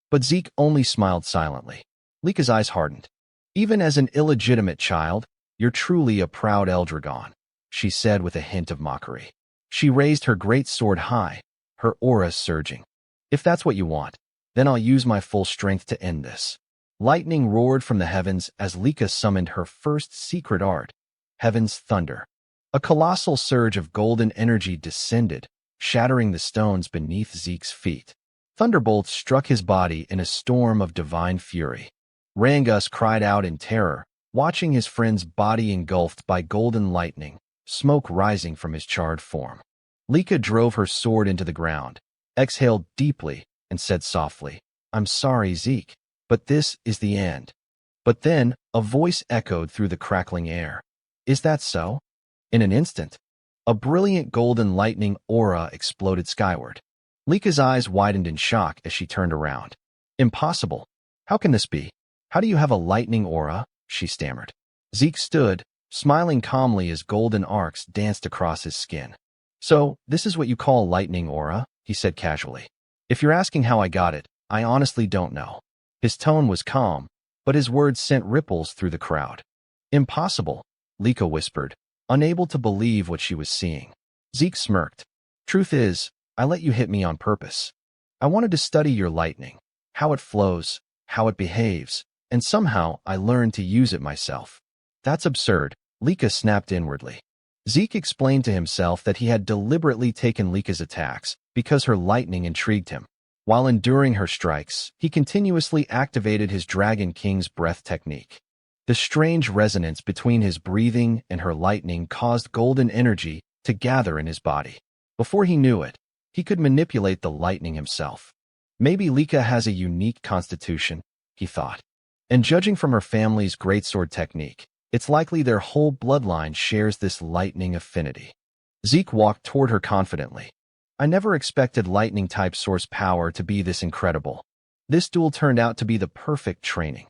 But Zeke only smiled silently. Lika's eyes hardened. Even as an illegitimate child, you're truly a proud Eldragon, she said with a hint of mockery. She raised her great sword high, her aura surging. If that's what you want, then I'll use my full strength to end this. Lightning roared from the heavens as Lika summoned her first secret art, Heaven's Thunder. A colossal surge of golden energy descended, shattering the stones beneath Zeke's feet. Thunderbolts struck his body in a storm of divine fury. Rangus cried out in terror, watching his friend's body engulfed by golden lightning, smoke rising from his charred form. Lika drove her sword into the ground, exhaled deeply, and said softly, I'm sorry, Zeke, but this is the end. But then, a voice echoed through the crackling air. Is that so? In an instant, a brilliant golden lightning aura exploded skyward. Lika's eyes widened in shock as she turned around. Impossible. How can this be? How do you have a lightning aura? She stammered. Zeke stood, smiling calmly as golden arcs danced across his skin. So, this is what you call lightning aura? He said casually. If you're asking how I got it, I honestly don't know. His tone was calm, but his words sent ripples through the crowd. Impossible, Lika whispered, unable to believe what she was seeing. Zeke smirked. Truth is, I let you hit me on purpose. I wanted to study your lightning, how it flows, how it behaves, and somehow I learned to use it myself. That's absurd, Lika snapped inwardly. Zeke explained to himself that he had deliberately taken Lika's attacks because her lightning intrigued him. While enduring her strikes, he continuously activated his Dragon King's breath technique. The strange resonance between his breathing and her lightning caused golden energy to gather in his body. Before he knew it, he could manipulate the lightning himself. Maybe Lika has a unique constitution, he thought. And judging from her family's greatsword technique, it's likely their whole bloodline shares this lightning affinity. Zeke walked toward her confidently. I never expected lightning-type source power to be this incredible. This duel turned out to be the perfect training.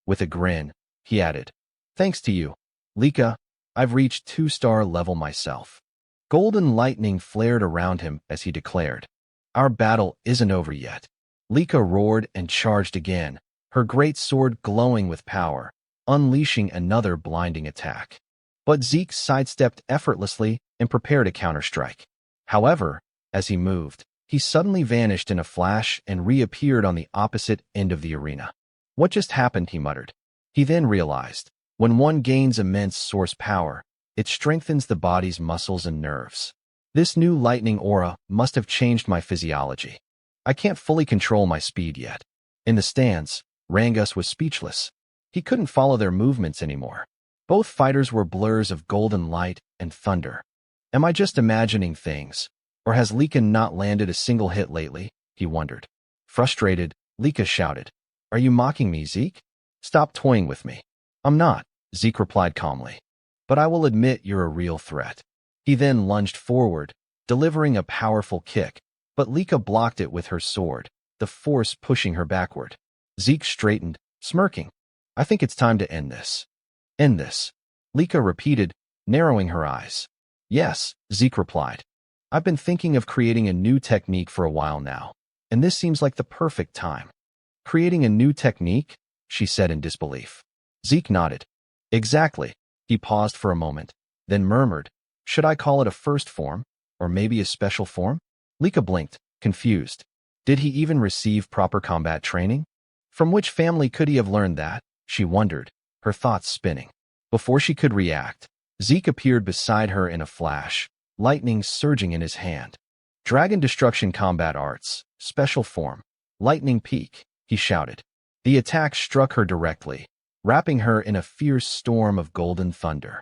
With a grin, he added, thanks to you, Lika, I've reached 2-star level myself. Golden lightning flared around him as he declared, our battle isn't over yet. Lika roared and charged again, her great sword glowing with power, unleashing another blinding attack. But Zeke sidestepped effortlessly and prepared a counterstrike. However, as he moved, he suddenly vanished in a flash and reappeared on the opposite end of the arena. What just happened, he muttered. He then realized, when one gains immense source power, it strengthens the body's muscles and nerves. This new lightning aura must have changed my physiology. I can't fully control my speed yet. In the stands, Rangus was speechless. He couldn't follow their movements anymore. Both fighters were blurs of golden light and thunder. Am I just imagining things? Or has Lika not landed a single hit lately? He wondered. Frustrated, Lika shouted, are you mocking me, Zeke? Stop toying with me. I'm not, Zeke replied calmly. But I will admit you're a real threat. He then lunged forward, delivering a powerful kick, but Lika blocked it with her sword, the force pushing her backward. Zeke straightened, smirking. I think it's time to end this. End this, Lika repeated, narrowing her eyes. Yes, Zeke replied. I've been thinking of creating a new technique for a while now, and this seems like the perfect time. Creating a new technique? She said in disbelief. Zeke nodded. Exactly. He paused for a moment, then murmured, should I call it a first form, or maybe a special form? Lika blinked, confused. Did he even receive proper combat training? From which family could he have learned that? She wondered, her thoughts spinning. Before she could react, Zeke appeared beside her in a flash, lightning surging in his hand. Dragon Destruction Combat Arts, Special Form, Lightning Peak, he shouted. The attack struck her directly, wrapping her in a fierce storm of golden thunder.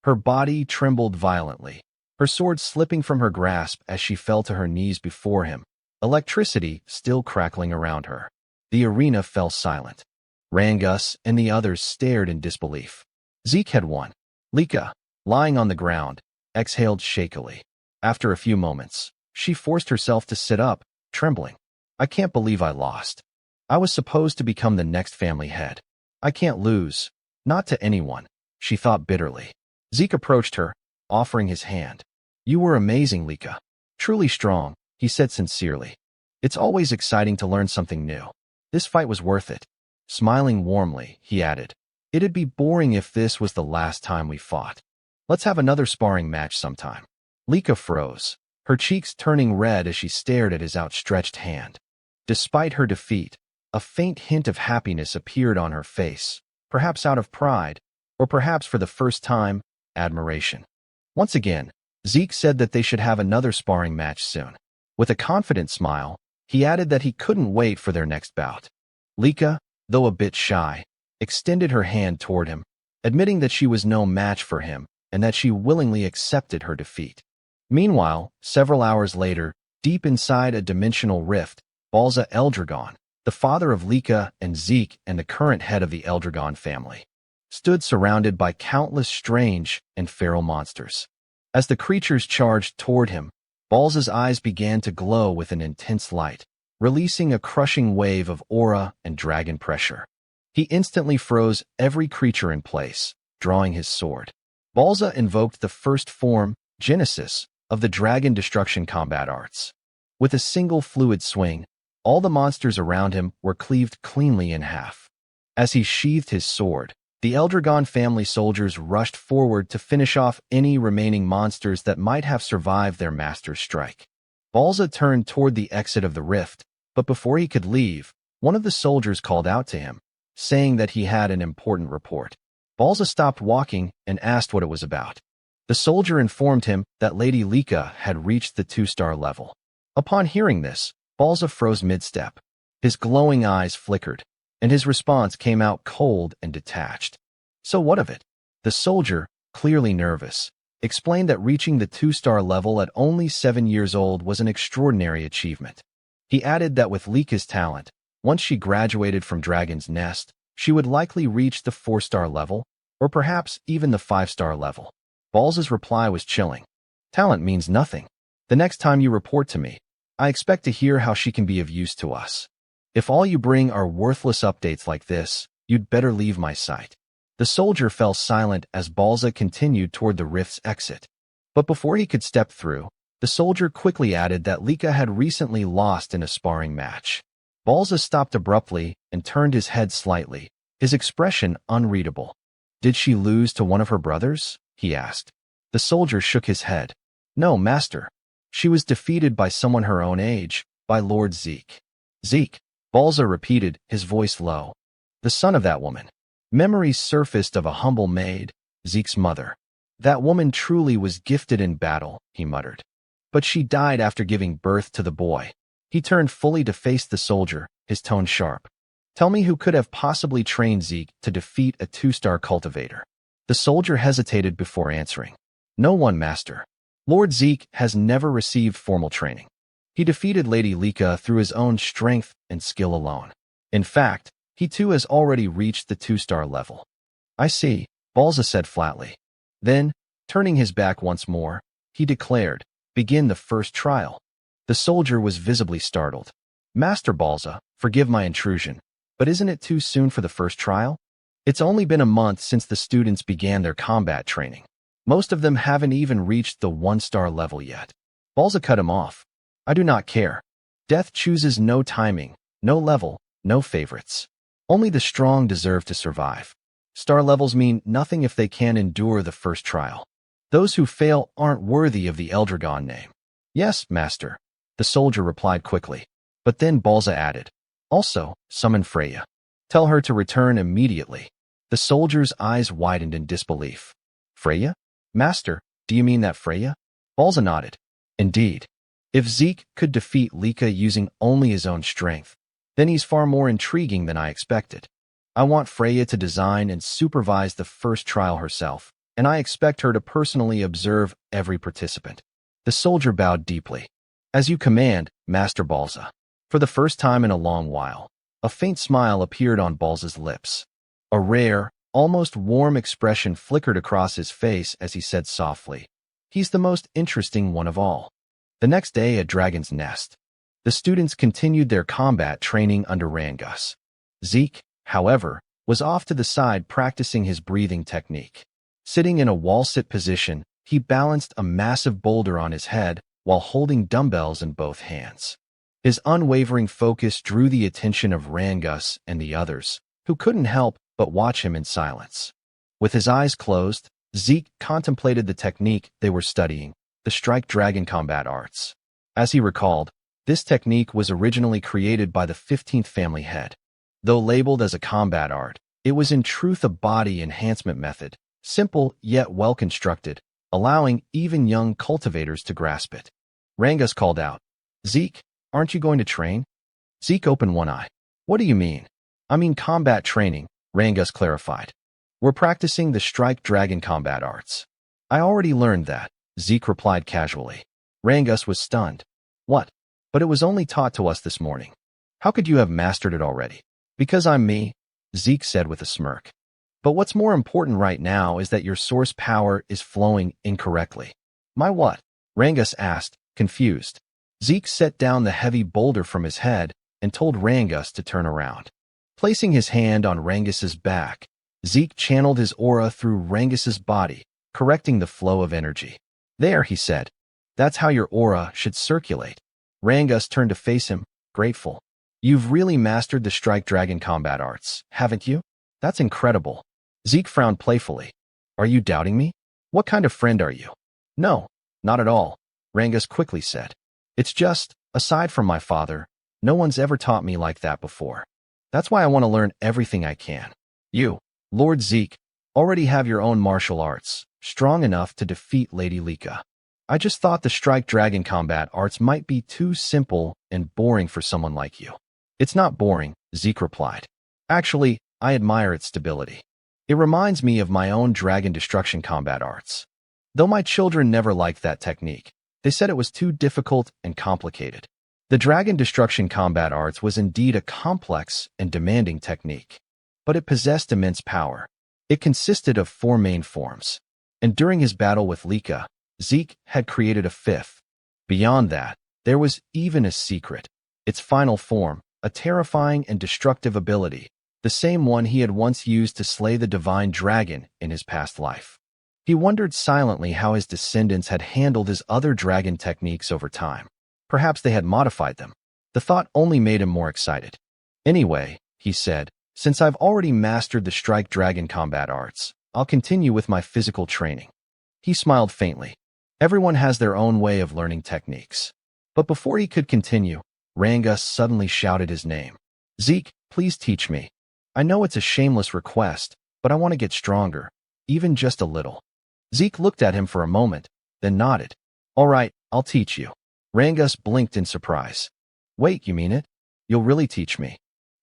Her body trembled violently, her sword slipping from her grasp as she fell to her knees before him, electricity still crackling around her. The arena fell silent. Rangus and the others stared in disbelief. Zeke had won. Lika, lying on the ground, exhaled shakily. After a few moments, she forced herself to sit up, trembling. I can't believe I lost. I was supposed to become the next family head. I can't lose. Not to anyone, she thought bitterly. Zeke approached her, offering his hand. You were amazing, Lika. Truly strong, he said sincerely. It's always exciting to learn something new. This fight was worth it. Smiling warmly, he added, it'd be boring if this was the last time we fought. Let's have another sparring match sometime. Lika froze, her cheeks turning red as she stared at his outstretched hand. Despite her defeat, a faint hint of happiness appeared on her face, perhaps out of pride, or perhaps for the first time, admiration. Once again, Zeke said that they should have another sparring match soon. With a confident smile, he added that he couldn't wait for their next bout. Lika, though a bit shy, extended her hand toward him, admitting that she was no match for him and that she willingly accepted her defeat. Meanwhile, several hours later, deep inside a dimensional rift, Zeke Eldragon, the father of Lika and Zeke and the current head of the Eldragon family, stood surrounded by countless strange and feral monsters. As the creatures charged toward him, Balza's eyes began to glow with an intense light, releasing a crushing wave of aura and dragon pressure. He instantly froze every creature in place, drawing his sword. Balza invoked the first form, Genesis, of the Dragon Destruction Combat Arts. With a single fluid swing, all the monsters around him were cleaved cleanly in half. As he sheathed his sword, the Eldragon family soldiers rushed forward to finish off any remaining monsters that might have survived their master's strike. Balza turned toward the exit of the rift, but before he could leave, one of the soldiers called out to him, saying that he had an important report. Balza stopped walking and asked what it was about. The soldier informed him that Lady Lika had reached the 2-star level. Upon hearing this, Balza froze mid-step. His glowing eyes flickered, and his response came out cold and detached. So what of it? The soldier, clearly nervous, explained that reaching the 2-star level at only 7 years old was an extraordinary achievement. He added that with Lika's talent, once she graduated from Dragon's Nest, she would likely reach the 4-star level, or perhaps even the 5-star level. Balza's reply was chilling. Talent means nothing. The next time you report to me, I expect to hear how she can be of use to us. If all you bring are worthless updates like this, you'd better leave my sight. The soldier fell silent as Balza continued toward the rift's exit. But before he could step through, the soldier quickly added that Lika had recently lost in a sparring match. Balza stopped abruptly and turned his head slightly, his expression unreadable. Did she lose to one of her brothers? He asked. The soldier shook his head. No, master. She was defeated by someone her own age, by Lord Zeke. Zeke, Balza repeated, his voice low. The son of that woman. Memories surfaced of a humble maid, Zeke's mother. That woman truly was gifted in battle, he muttered. But she died after giving birth to the boy. He turned fully to face the soldier, his tone sharp. Tell me who could have possibly trained Zeke to defeat a 2-star cultivator. The soldier hesitated before answering. No one, master. Lord Zeke has never received formal training. He defeated Lady Lika through his own strength and skill alone. In fact, he too has already reached the 2-star level. I see, Balza said flatly. Then, turning his back once more, he declared, begin the first trial. The soldier was visibly startled. Master Balza, forgive my intrusion, but isn't it too soon for the first trial? It's only been a month since the students began their combat training. Most of them haven't even reached the 1-star level yet. Balza cut him off. I do not care. Death chooses no timing, no level, no favorites. Only the strong deserve to survive. Star levels mean nothing if they can't endure the first trial. Those who fail aren't worthy of the Eldragon name. Yes, master, the soldier replied quickly. But then Balza added, also, summon Freya. Tell her to return immediately. The soldier's eyes widened in disbelief. Freya? Master, do you mean that Freya? Balza nodded. Indeed. If Zeke could defeat Lika using only his own strength, then he's far more intriguing than I expected. I want Freya to design and supervise the first trial herself, and I expect her to personally observe every participant. The soldier bowed deeply. As you command, Master Balza. For the first time in a long while, a faint smile appeared on Balza's lips. A rare, almost warm expression flickered across his face as he said softly, he's the most interesting one of all. The next day at Dragon's Nest, the students continued their combat training under Rangus. Zeke, however, was off to the side practicing his breathing technique. Sitting in a wall-sit position, he balanced a massive boulder on his head while holding dumbbells in both hands. His unwavering focus drew the attention of Rangus and the others, who couldn't help but watch him in silence. With his eyes closed, Zeke contemplated the technique they were studying, the Strike Dragon combat arts. As he recalled, this technique was originally created by the 15th family head. Though labeled as a combat art, it was in truth a body enhancement method, simple yet well-constructed, allowing even young cultivators to grasp it. Rangus called out, Zeke, aren't you going to train? Zeke opened one eye. What do you mean? I mean combat training, Rangus clarified. We're practicing the Strike Dragon combat arts. I already learned that, Zeke replied casually. Rangus was stunned. What? But it was only taught to us this morning. How could you have mastered it already? Because I'm me, Zeke said with a smirk. But what's more important right now is that your source power is flowing incorrectly. My what? Rangus asked, confused. Zeke set down the heavy boulder from his head and told Rangus to turn around. Placing his hand on Rangus's back, Zeke channeled his aura through Rangus's body, correcting the flow of energy. There, he said. That's how your aura should circulate. Rangus turned to face him, grateful. You've really mastered the Strike Dragon combat arts, haven't you? That's incredible. Zeke frowned playfully. Are you doubting me? What kind of friend are you? No, not at all, Rangus quickly said. It's just, aside from my father, no one's ever taught me like that before. That's why I want to learn everything I can. You, Lord Zeke, already have your own martial arts, strong enough to defeat Lady Lika. I just thought the Strike Dragon combat arts might be too simple and boring for someone like you. It's not boring, Zeke replied. Actually, I admire its stability. It reminds me of my own dragon destruction combat arts. Though my children never liked that technique, they said it was too difficult and complicated. The dragon destruction combat arts was indeed a complex and demanding technique, but it possessed immense power. It consisted of 4 main forms, and during his battle with Lika, Zeke had created a 5th. Beyond that, there was even a secret, its final form, a terrifying and destructive ability, the same one he had once used to slay the divine dragon in his past life. He wondered silently how his descendants had handled his other dragon techniques over time. Perhaps they had modified them. The thought only made him more excited. Anyway, he said, since I've already mastered the strike dragon combat arts, I'll continue with my physical training. He smiled faintly. Everyone has their own way of learning techniques. But before he could continue, Rangus suddenly shouted his name. Zeke, please teach me. I know it's a shameless request, but I want to get stronger, even just a little. Zeke looked at him for a moment, then nodded. All right, I'll teach you. Rangus blinked in surprise. Wait, you mean it? You'll really teach me?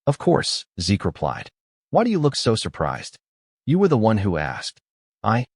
Of course, Zeke replied. Why do you look so surprised? You were the one who asked. I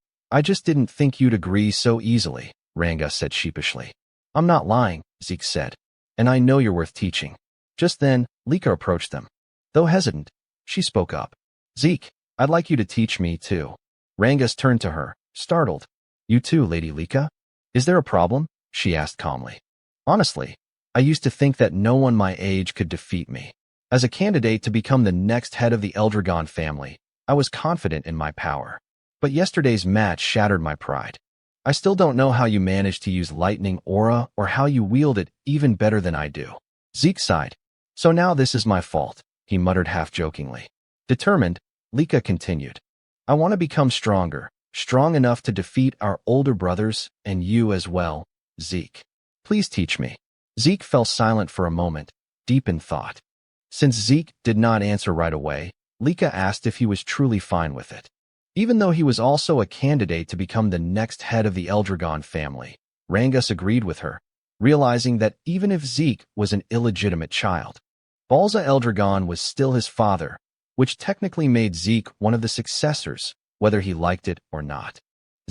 just didn't think you'd agree so easily, Rangus said sheepishly. I'm not lying, Zeke said. And I know you're worth teaching. Just then, Lika approached them. Though hesitant, she spoke up. Zeke, I'd like you to teach me too. Rangus turned to her, startled. You too, Lady Lika? Is there a problem? She asked calmly. Honestly, I used to think that no one my age could defeat me. As a candidate to become the next head of the Eldragon family, I was confident in my power. But yesterday's match shattered my pride. I still don't know how you managed to use lightning aura or how you wield it even better than I do. Zeke sighed. So now this is my fault, he muttered half-jokingly. Determined, Lika continued. I want to become stronger, strong enough to defeat our older brothers and you as well, Zeke. Please teach me. Zeke fell silent for a moment, deep in thought. Since Zeke did not answer right away, Lika asked if he was truly fine with it. Even though he was also a candidate to become the next head of the Eldragon family, Rangus agreed with her, realizing that even if Zeke was an illegitimate child, Balza Eldragon was still his father, which technically made Zeke one of the successors, whether he liked it or not.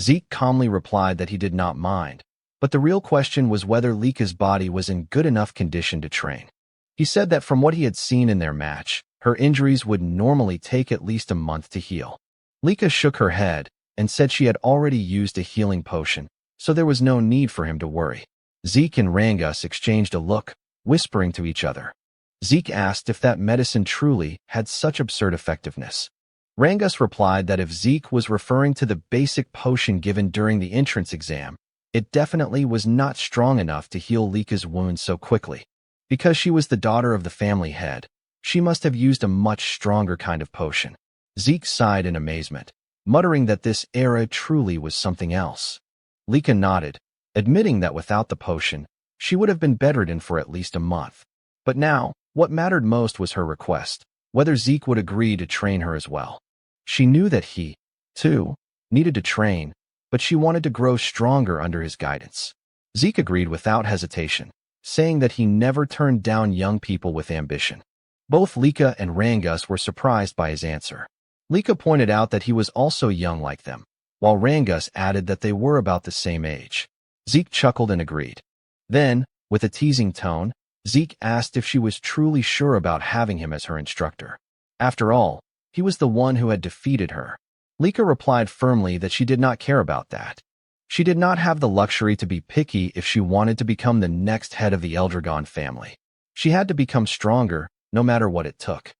Zeke calmly replied that he did not mind, but the real question was whether Lika's body was in good enough condition to train. He said that from what he had seen in their match, her injuries would normally take at least a month to heal. Lika shook her head and said she had already used a healing potion, so there was no need for him to worry. Zeke and Rangus exchanged a look, whispering to each other. Zeke asked if that medicine truly had such absurd effectiveness. Rangus replied that if Zeke was referring to the basic potion given during the entrance exam, it definitely was not strong enough to heal Lika's wounds so quickly. Because she was the daughter of the family head, she must have used a much stronger kind of potion. Zeke sighed in amazement, muttering that this era truly was something else. Lika nodded, admitting that without the potion, she would have been bedridden for at least a month. But now, what mattered most was her request, whether Zeke would agree to train her as well. She knew that he, too, needed to train, but she wanted to grow stronger under his guidance. Zeke agreed without hesitation, saying that he never turned down young people with ambition. Both Lika and Rangus were surprised by his answer. Lika pointed out that he was also young like them, while Rangus added that they were about the same age. Zeke chuckled and agreed. Then, with a teasing tone, Zeke asked if she was truly sure about having him as her instructor. After all, he was the one who had defeated her. Lika replied firmly that she did not care about that. She did not have the luxury to be picky if she wanted to become the next head of the Eldragon family. She had to become stronger, no matter what it took.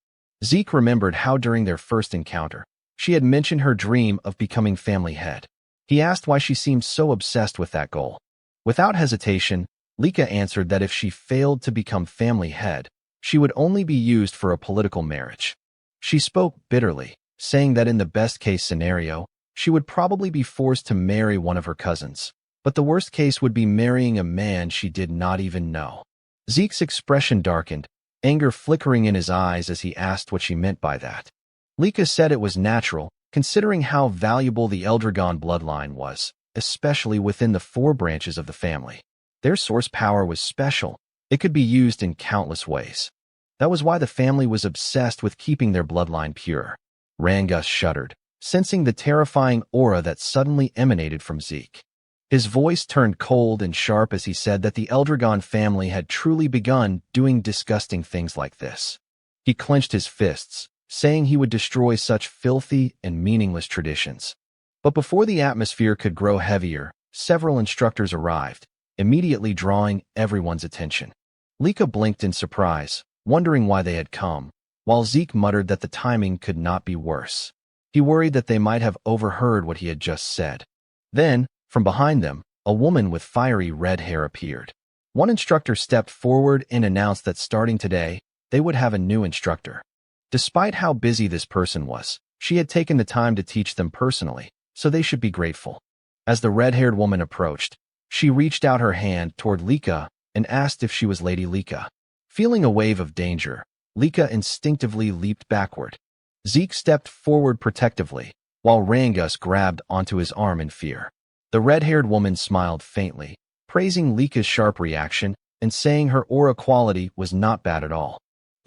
Zeke remembered how during their first encounter, she had mentioned her dream of becoming family head. He asked why she seemed so obsessed with that goal. Without hesitation, Lika answered that if she failed to become family head, she would only be used for a political marriage. She spoke bitterly, saying that in the best-case scenario, she would probably be forced to marry one of her cousins, but the worst case would be marrying a man she did not even know. Zeke's expression darkened, anger flickering in his eyes as he asked what she meant by that. Lika said it was natural, considering how valuable the Eldragon bloodline was, especially within the 4 branches of the family. Their source power was special. It could be used in countless ways. That was why the family was obsessed with keeping their bloodline pure. Rangus shuddered, sensing the terrifying aura that suddenly emanated from Zeke. His voice turned cold and sharp as he said that the Eldragon family had truly begun doing disgusting things like this. He clenched his fists, saying he would destroy such filthy and meaningless traditions. But before the atmosphere could grow heavier, several instructors arrived, immediately drawing everyone's attention. Lika blinked in surprise, wondering why they had come, while Zeke muttered that the timing could not be worse. He worried that they might have overheard what he had just said. Then, from behind them, a woman with fiery red hair appeared. One instructor stepped forward and announced that starting today, they would have a new instructor. Despite how busy this person was, she had taken the time to teach them personally, so they should be grateful. As the red-haired woman approached, she reached out her hand toward Lika and asked if she was Lady Lika. Feeling a wave of danger, Lika instinctively leaped backward. Zeke stepped forward protectively, while Rangus grabbed onto his arm in fear. The red-haired woman smiled faintly, praising Lika's sharp reaction and saying her aura quality was not bad at all.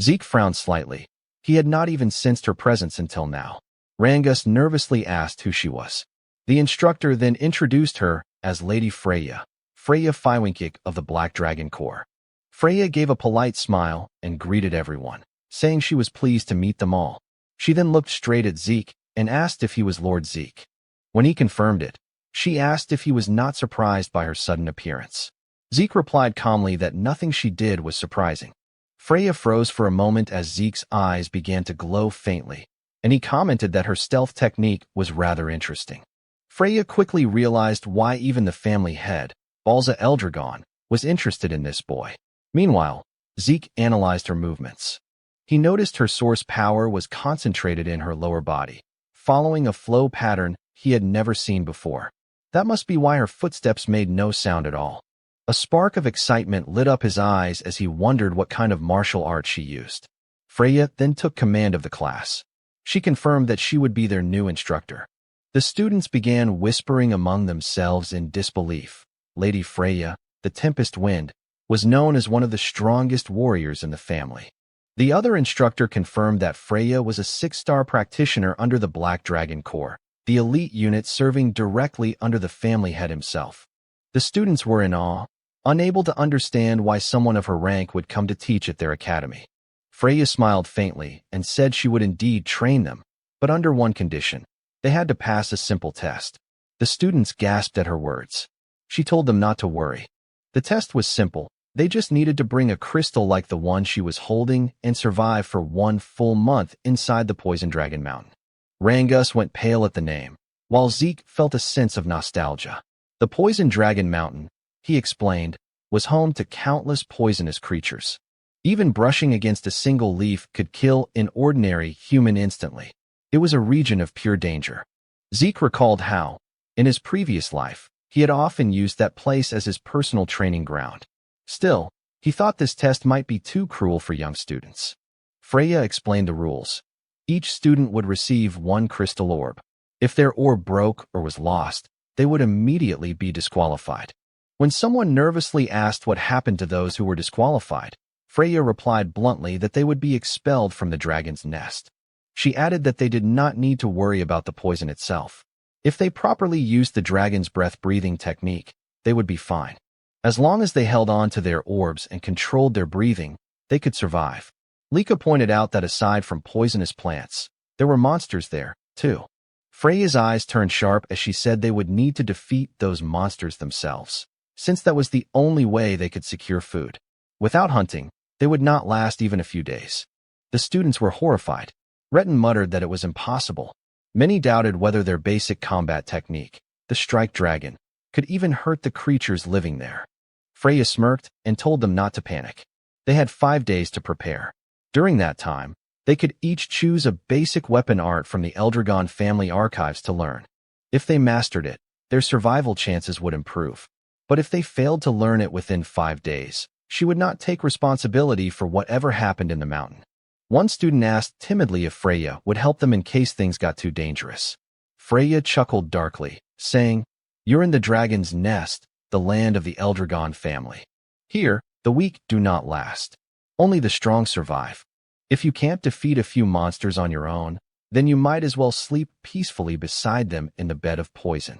Zeke frowned slightly. He had not even sensed her presence until now. Rangus nervously asked who she was. The instructor then introduced her as Lady Freya Fywinkick of the Black Dragon Corps. Freya gave a polite smile and greeted everyone, saying she was pleased to meet them all. She then looked straight at Zeke and asked if he was Lord Zeke. When he confirmed it, she asked if he was not surprised by her sudden appearance. Zeke replied calmly that nothing she did was surprising. Freya froze for a moment as Zeke's eyes began to glow faintly, and he commented that her stealth technique was rather interesting. Freya quickly realized why even the family head, Balza Eldragon, was interested in this boy. Meanwhile, Zeke analyzed her movements. He noticed her source power was concentrated in her lower body, following a flow pattern he had never seen before. That must be why her footsteps made no sound at all. A spark of excitement lit up his eyes as he wondered what kind of martial art she used. Freya then took command of the class. She confirmed that she would be their new instructor. The students began whispering among themselves in disbelief. Lady Freya, the Tempest Wind, was known as one of the strongest warriors in the family. The other instructor confirmed that Freya was a 6-star practitioner under the Black Dragon Corps, the elite unit serving directly under the family head himself. The students were in awe, unable to understand why someone of her rank would come to teach at their academy. Freya smiled faintly and said she would indeed train them, but under one condition. They had to pass a simple test. The students gasped at her words. She told them not to worry. The test was simple. They just needed to bring a crystal like the one she was holding and survive for 1 full month inside the Poison Dragon Mountain. Rangus went pale at the name, while Zeke felt a sense of nostalgia. The Poison Dragon Mountain, he explained, was home to countless poisonous creatures. Even brushing against a single leaf could kill an ordinary human instantly. It was a region of pure danger. Zeke recalled how, in his previous life, he had often used that place as his personal training ground. Still, he thought this test might be too cruel for young students. Freya explained the rules. Each student would receive 1 crystal orb. If their orb broke or was lost, they would immediately be disqualified. When someone nervously asked what happened to those who were disqualified, Freya replied bluntly that they would be expelled from the dragon's nest. She added that they did not need to worry about the poison itself. If they properly used the dragon's breath-breathing technique, they would be fine. As long as they held on to their orbs and controlled their breathing, they could survive. Lika pointed out that aside from poisonous plants, there were monsters there, too. Freya's eyes turned sharp as she said they would need to defeat those monsters themselves, since that was the only way they could secure food. Without hunting, they would not last even a few days. The students were horrified. Retin muttered that it was impossible. Many doubted whether their basic combat technique, the strike dragon, could even hurt the creatures living there. Freya smirked and told them not to panic. They had 5 days to prepare. During that time, they could each choose a basic weapon art from the Eldragon family archives to learn. If they mastered it, their survival chances would improve. But if they failed to learn it within 5 days, she would not take responsibility for whatever happened in the mountain. One student asked timidly if Freya would help them in case things got too dangerous. Freya chuckled darkly, saying, "You're in the dragon's nest, the land of the Eldragon family. Here, the weak do not last. Only the strong survive. If you can't defeat a few monsters on your own, then you might as well sleep peacefully beside them in the bed of poison."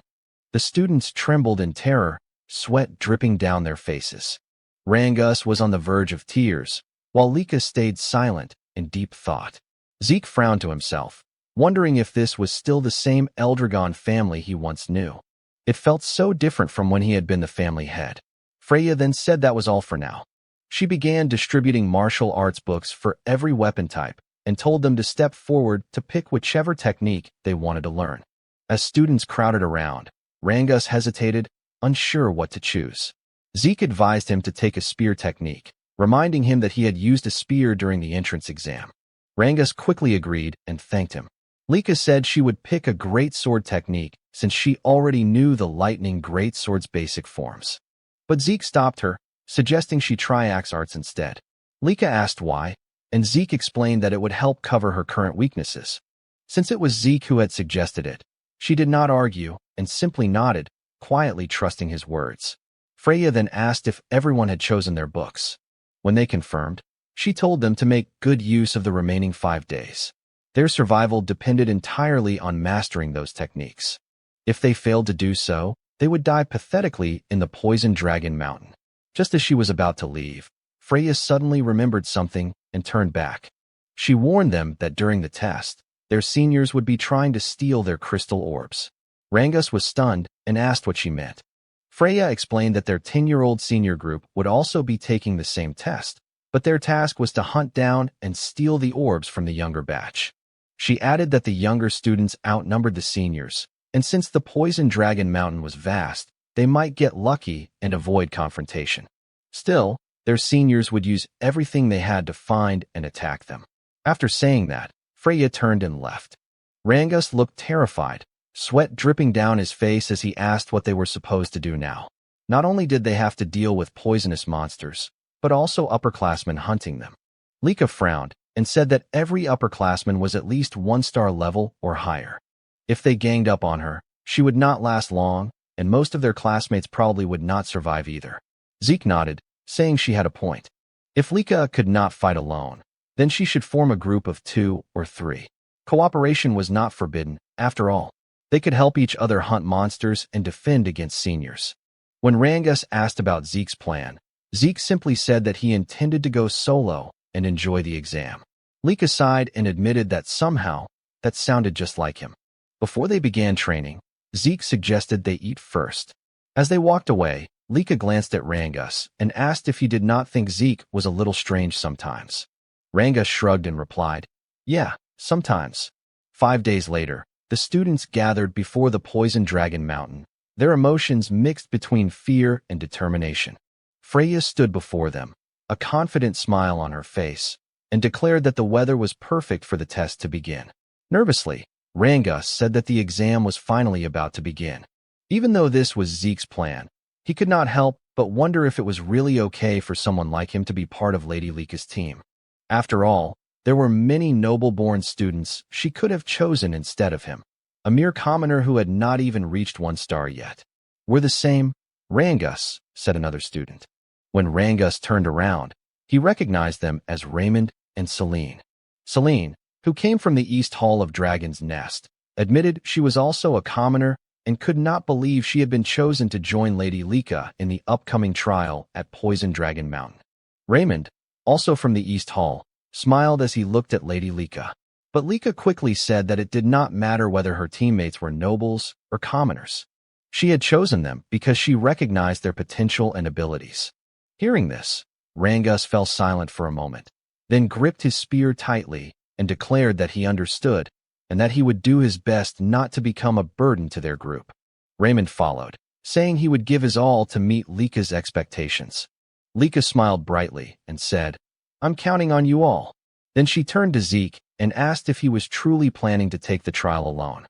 The The students trembled in terror, sweat dripping down their faces. Rangus was on the verge of tears, while Lika stayed silent in deep thought. Zeke frowned to himself, wondering if this was still the same Eldragon family he once knew. It felt so different from when he had been the family head. Freya then said that was all for now. She began distributing martial arts books for every weapon type and told them to step forward to pick whichever technique they wanted to learn. As students crowded around, Rangus hesitated, unsure what to choose. Zeke advised him to take a spear technique, reminding him that he had used a spear during the entrance exam. Rangus quickly agreed and thanked him. Lika said she would pick a greatsword technique since she already knew the lightning greatsword's basic forms. But Zeke stopped her, suggesting she try axe arts instead. Lika asked why, and Zeke explained that it would help cover her current weaknesses. Since it was Zeke who had suggested it, she did not argue and simply nodded, quietly trusting his words. Freya then asked if everyone had chosen their books. When they confirmed, she told them to make good use of the remaining 5 days. Their survival depended entirely on mastering those techniques. If they failed to do so, they would die pathetically in the Poison Dragon Mountain. Just as she was about to leave, Freya suddenly remembered something and turned back. She warned them that during the test, their seniors would be trying to steal their crystal orbs. Rangus was stunned and asked what she meant. Freya explained that their 10-year-old senior group would also be taking the same test, but their task was to hunt down and steal the orbs from the younger batch. She added that the younger students outnumbered the seniors, and since the Poison Dragon Mountain was vast, they might get lucky and avoid confrontation. Still, their seniors would use everything they had to find and attack them. After saying that, Freya turned and left. Rangus looked terrified, sweat dripping down his face as he asked what they were supposed to do now. Not only did they have to deal with poisonous monsters, but also upperclassmen hunting them. Lika frowned and said that every upperclassman was at least 1-star level or higher. If they ganged up on her, she would not last long, and most of their classmates probably would not survive either. Zeke nodded, saying she had a point. If Lika could not fight alone, then she should form a group of 2 or 3. Cooperation was not forbidden, after all. They could help each other hunt monsters and defend against seniors. When Rangus asked about Zeke's plan, Zeke simply said that he intended to go solo and enjoy the exam. Lika sighed and admitted that somehow, that sounded just like him. Before they began training, Zeke suggested they eat first. As they walked away, Lika glanced at Rangus and asked if he did not think Zeke was a little strange sometimes. Rangus shrugged and replied, "Yeah, sometimes." 5 days later, the students gathered before the Poison Dragon Mountain, their emotions mixed between fear and determination. Freya stood before them, a confident smile on her face, and declared that the weather was perfect for the test to begin. Nervously, Rangus said that the exam was finally about to begin. Even though this was Zeke's plan, he could not help but wonder if it was really okay for someone like him to be part of Lady Lika's team. After all, there were many noble-born students she could have chosen instead of him, a mere commoner who had not even reached 1 star yet. "We're the same, Rangus," said another student. When Rangus turned around, he recognized them as Raymond and Celine. Celine, who came from the East Hall of Dragon's Nest, admitted she was also a commoner and could not believe she had been chosen to join Lady Lika in the upcoming trial at Poison Dragon Mountain. Raymond, also from the East Hall, smiled as he looked at Lady Lika. But Lika quickly said that it did not matter whether her teammates were nobles or commoners. She had chosen them because she recognized their potential and abilities. Hearing this, Rangus fell silent for a moment, then gripped his spear tightly and declared that he understood and that he would do his best not to become a burden to their group. Raymond followed, saying he would give his all to meet Lika's expectations. Lika smiled brightly and said, "I'm counting on you all." Then she turned to Zeke and asked if he was truly planning to take the trial alone.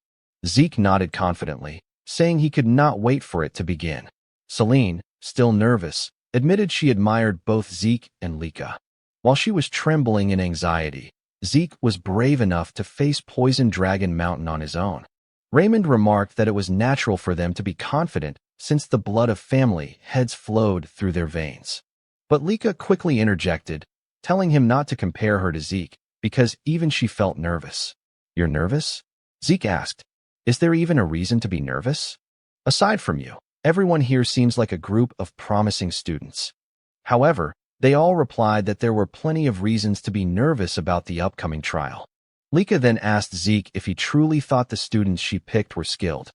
Zeke nodded confidently, saying he could not wait for it to begin. Celine, still nervous, admitted she admired both Zeke and Lika. While she was trembling in anxiety, Zeke was brave enough to face Poison Dragon Mountain on his own. Raymond remarked that it was natural for them to be confident since the blood of family heads flowed through their veins. But Lika quickly interjected, telling him not to compare her to Zeke because even she felt nervous. "You're nervous?" Zeke asked. "Is there even a reason to be nervous?" Aside from you, everyone here seems like a group of promising students. However, they all replied that there were plenty of reasons to be nervous about the upcoming trial. Lika then asked Zeke if he truly thought the students she picked were skilled.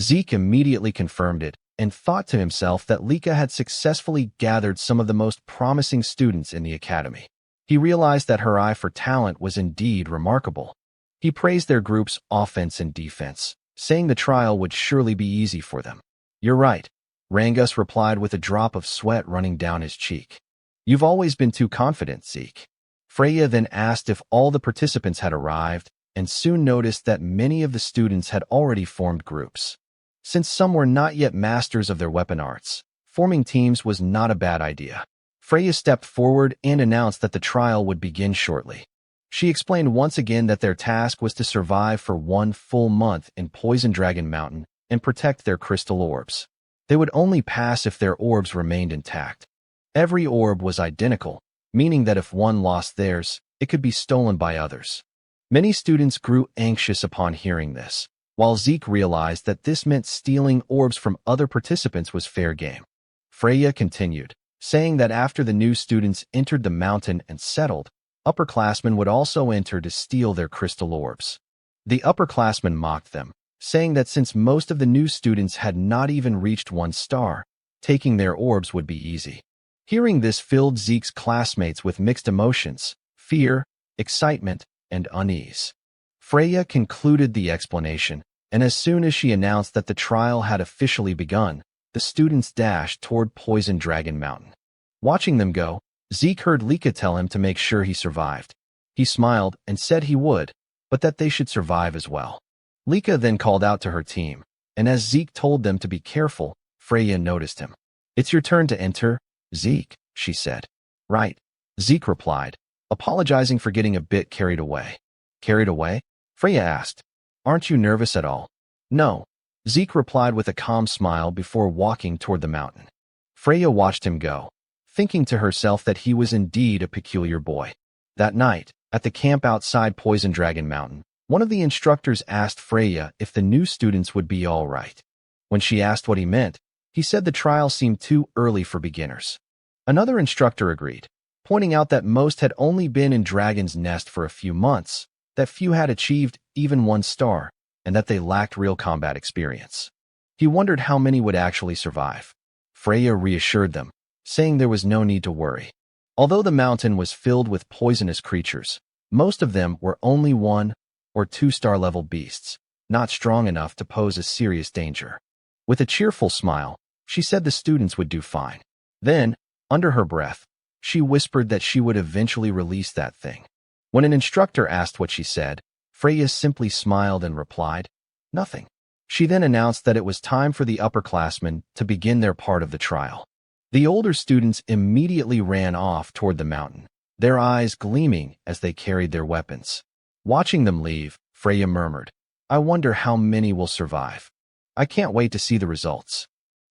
Zeke immediately confirmed it and thought to himself that Lika had successfully gathered some of the most promising students in the academy. He realized that her eye for talent was indeed remarkable. He praised their group's offense and defense, saying the trial would surely be easy for them. "You're right," Rangus replied with a drop of sweat running down his cheek. "You've always been too confident, Zeke." Freya then asked if all the participants had arrived, and soon noticed that many of the students had already formed groups. Since some were not yet masters of their weapon arts, forming teams was not a bad idea. Freya stepped forward and announced that the trial would begin shortly. She explained once again that their task was to survive for 1 full month in Poison Dragon Mountain and protect their crystal orbs. They would only pass if their orbs remained intact. Every orb was identical, meaning that if one lost theirs, it could be stolen by others. Many students grew anxious upon hearing this, while Zeke realized that this meant stealing orbs from other participants was fair game. Freya continued, saying that after the new students entered the mountain and settled, upperclassmen would also enter to steal their crystal orbs. The upperclassmen mocked them, saying that since most of the new students had not even reached 1 star, taking their orbs would be easy. Hearing this filled Zeke's classmates with mixed emotions, fear, excitement, and unease. Freya concluded the explanation, and as soon as she announced that the trial had officially begun, the students dashed toward Poison Dragon Mountain. Watching them go, Zeke heard Lika tell him to make sure he survived. He smiled and said he would, but that they should survive as well. Lika then called out to her team, and as Zeke told them to be careful, Freya noticed him. "It's your turn to enter, Zeke," she said. "Right," Zeke replied, apologizing for getting a bit carried away. "Carried away?" Freya asked. "Aren't you nervous at all?" "No," Zeke replied with a calm smile before walking toward the mountain. Freya watched him go, thinking to herself that he was indeed a peculiar boy. That night, at the camp outside Poison Dragon Mountain, one of the instructors asked Freya if the new students would be all right. When she asked what he meant, he said the trial seemed too early for beginners. Another instructor agreed, pointing out that most had only been in Dragon's Nest for a few months, that few had achieved even 1 star, and that they lacked real combat experience. He wondered how many would actually survive. Freya reassured them, saying there was no need to worry. Although the mountain was filled with poisonous creatures, most of them were only 1 or 2 star level beasts, not strong enough to pose a serious danger. With a cheerful smile, she said the students would do fine. Then, under her breath, she whispered that she would eventually release that thing. When an instructor asked what she said, Freya simply smiled and replied, "Nothing." She then announced that it was time for the upperclassmen to begin their part of the trial. The older students immediately ran off toward the mountain, their eyes gleaming as they carried their weapons. Watching them leave, Freya murmured, "I wonder how many will survive. I can't wait to see the results."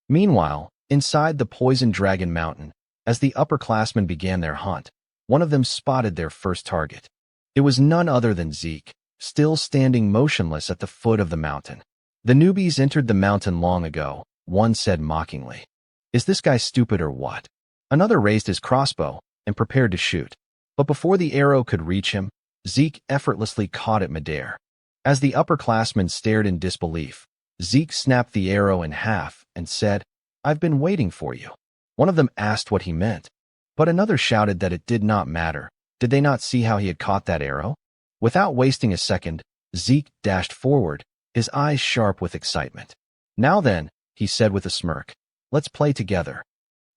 Meanwhile, inside the Poison Dragon Mountain, as the upperclassmen began their hunt, one of them spotted their first target. It was none other than Zeke, still standing motionless at the foot of the mountain. "The newbies entered the mountain long ago," one said mockingly. "Is this guy stupid or what?" Another raised his crossbow and prepared to shoot. But before the arrow could reach him, Zeke effortlessly caught it midair. As the upperclassmen stared in disbelief, Zeke snapped the arrow in half and said, "I've been waiting for you." One of them asked what he meant, but another shouted that it did not matter. Did they not see how he had caught that arrow? Without wasting a second, Zeke dashed forward, his eyes sharp with excitement. "Now then," he said with a smirk, "let's play together."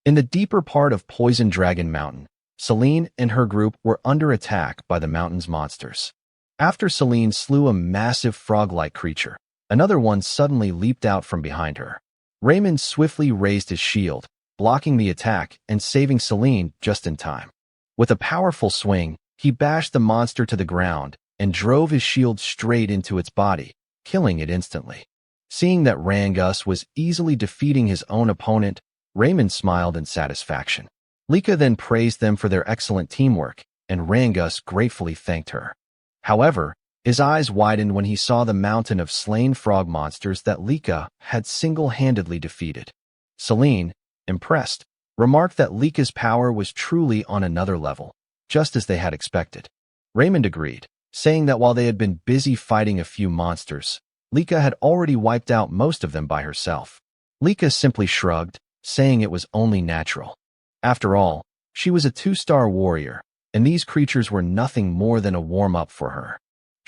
In the deeper part of Poison Dragon Mountain, Celine and her group were under attack by the mountain's monsters. After Celine slew a massive frog-like creature, another one suddenly leaped out from behind her. Raymond swiftly raised his shield, blocking the attack and saving Celine just in time. With a powerful swing, he bashed the monster to the ground and drove his shield straight into its body, killing it instantly. Seeing that Rangus was easily defeating his own opponent, Raymond smiled in satisfaction. Lika then praised them for their excellent teamwork, and Rangus gratefully thanked her. However, His eyes widened when he saw the mountain of slain frog monsters that Lika had single-handedly defeated. Celine, impressed, remarked that Lika's power was truly on another level, just as they had expected. Raymond agreed, saying that while they had been busy fighting a few monsters, Lika had already wiped out most of them by herself. Lika simply shrugged, saying it was only natural. After all, she was a 2-star warrior, and these creatures were nothing more than a warm-up for her.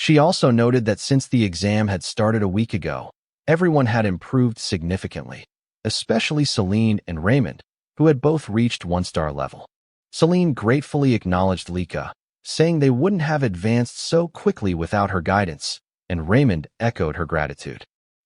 She also noted that since the exam had started a week ago, everyone had improved significantly, especially Celine and Raymond, who had both reached 1-star level. Celine gratefully acknowledged Lika, saying they wouldn't have advanced so quickly without her guidance, and Raymond echoed her gratitude.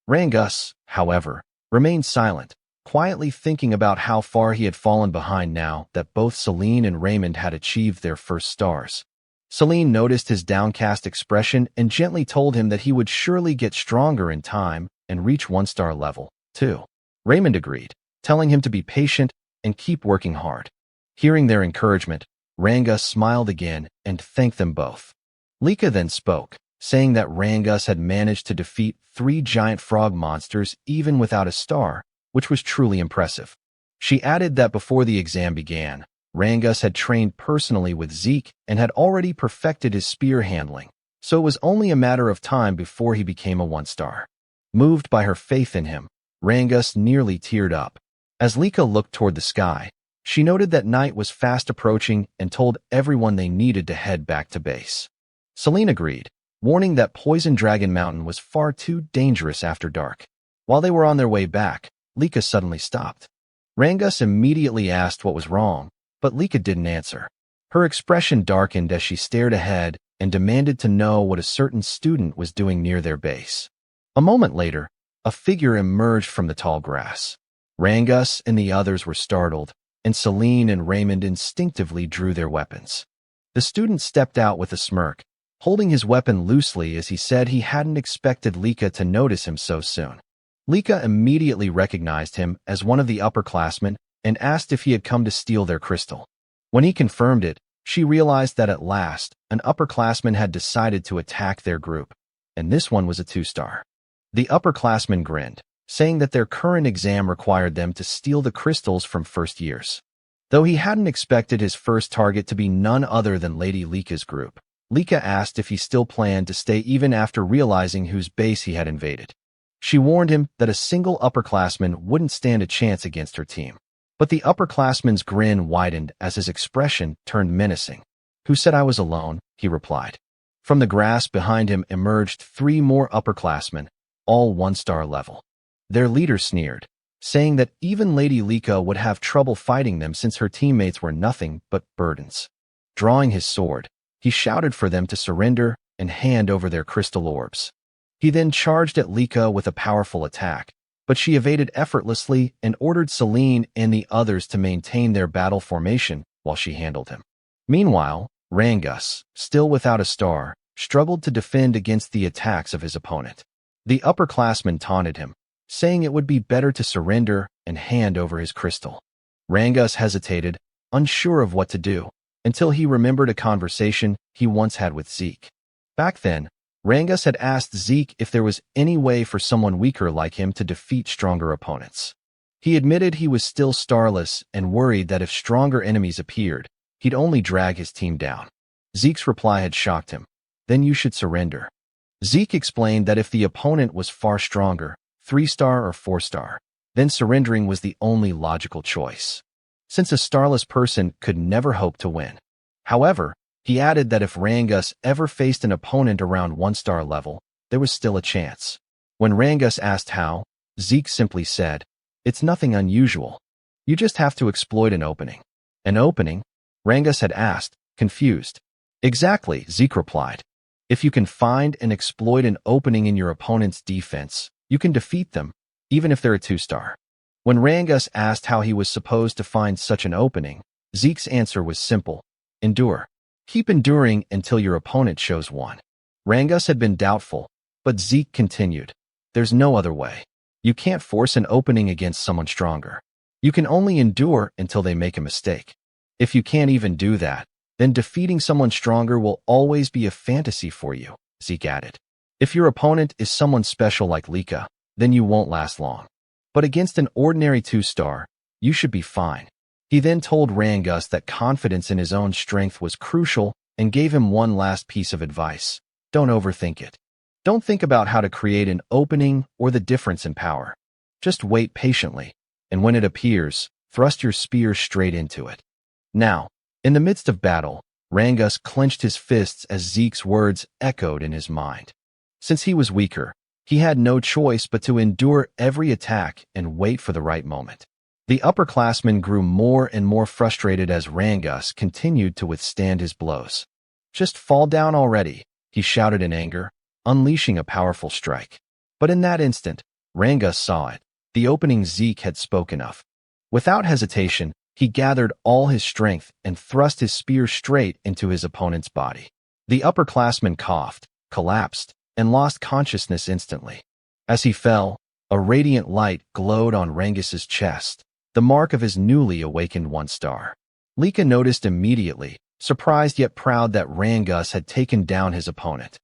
Rangus, however, remained silent, quietly thinking about how far he had fallen behind now that both Celine and Raymond had achieved their first stars. Celine noticed his downcast expression and gently told him that he would surely get stronger in time and reach 1-star level, too. Raymond agreed, telling him to be patient and keep working hard. Hearing their encouragement, Rangus smiled again and thanked them both. Lika then spoke, saying that Rangus had managed to defeat 3 giant frog monsters even without a star, which was truly impressive. She added that before the exam began, Rangus had trained personally with Zeke and had already perfected his spear handling, so it was only a matter of time before he became a 1-star. Moved by her faith in him, Rangus nearly teared up. As Lika looked toward the sky, she noted that night was fast approaching and told everyone they needed to head back to base. Celine agreed, warning that Poison Dragon Mountain was far too dangerous after dark. While they were on their way back, Lika suddenly stopped. Rangus immediately asked what was wrong, but Lika didn't answer. Her expression darkened as she stared ahead and demanded to know what a certain student was doing near their base. A moment later, a figure emerged from the tall grass. Rangus and the others were startled, and Celine and Raymond instinctively drew their weapons. The student stepped out with a smirk, holding his weapon loosely as he said he hadn't expected Lika to notice him so soon. Lika immediately recognized him as one of the upperclassmen and asked if he had come to steal their crystal. When he confirmed it, she realized that at last, an upperclassman had decided to attack their group, and this one was a 2-star. The upperclassman grinned, saying that their current exam required them to steal the crystals from first years. Though he hadn't expected his first target to be none other than Lady Lika's group, Lika asked if he still planned to stay even after realizing whose base he had invaded. She warned him that a single upperclassman wouldn't stand a chance against her team. But the upperclassman's grin widened as his expression turned menacing. "Who said I was alone?" he replied. From the grass behind him emerged 3 more upperclassmen, all 1-star level. Their leader sneered, saying that even Lady Lika would have trouble fighting them since her teammates were nothing but burdens. Drawing his sword, he shouted for them to surrender and hand over their crystal orbs. He then charged at Lika with a powerful attack, but she evaded effortlessly and ordered Celine and the others to maintain their battle formation while she handled him. Meanwhile, Rangus, still without a star, struggled to defend against the attacks of his opponent. The upperclassman taunted him, saying it would be better to surrender and hand over his crystal. Rangus hesitated, unsure of what to do, until he remembered a conversation he once had with Zeke. Back then, Rangus had asked Zeke if there was any way for someone weaker like him to defeat stronger opponents. He admitted he was still starless and worried that if stronger enemies appeared, he'd only drag his team down. Zeke's reply had shocked him. "Then you should surrender." Zeke explained that if the opponent was far stronger, 3-star or 4-star, then surrendering was the only logical choice, since a starless person could never hope to win. However, he added that if Rangus ever faced an opponent around 1-star level, there was still a chance. When Rangus asked how, Zeke simply said, "It's nothing unusual. You just have to exploit an opening." "An opening?" Rangus had asked, confused. "Exactly," Zeke replied. "If you can find and exploit an opening in your opponent's defense, you can defeat them, even if they're a 2-star. When Rangus asked how he was supposed to find such an opening, Zeke's answer was simple: endure. Keep enduring until your opponent shows one. Rangus had been doubtful, but Zeke continued, "There's no other way. You can't force an opening against someone stronger. You can only endure until they make a mistake. If you can't even do that, then defeating someone stronger will always be a fantasy for you." Zeke added. If your opponent is someone special like Lika, then you won't last long. But against an ordinary 2-star, you should be fine. He then told Rangus that confidence in his own strength was crucial and gave him one last piece of advice. Don't overthink it. Don't think about how to create an opening or the difference in power. Just wait patiently, and when it appears, thrust your spear straight into it. Now, in the midst of battle, Rangus clenched his fists as Zeke's words echoed in his mind. Since he was weaker, he had no choice but to endure every attack and wait for the right moment. The upperclassman grew more and more frustrated as Rangus continued to withstand his blows. Just fall down already, he shouted in anger, unleashing a powerful strike. But in that instant, Rangus saw it, the opening Zeke had spoken of. Without hesitation, he gathered all his strength and thrust his spear straight into his opponent's body. The upperclassman coughed, collapsed, and lost consciousness instantly. As he fell, a radiant light glowed on Rangus's chest, the mark of his newly awakened 1-star. Lika noticed immediately, surprised yet proud that Rangus had taken down his opponent.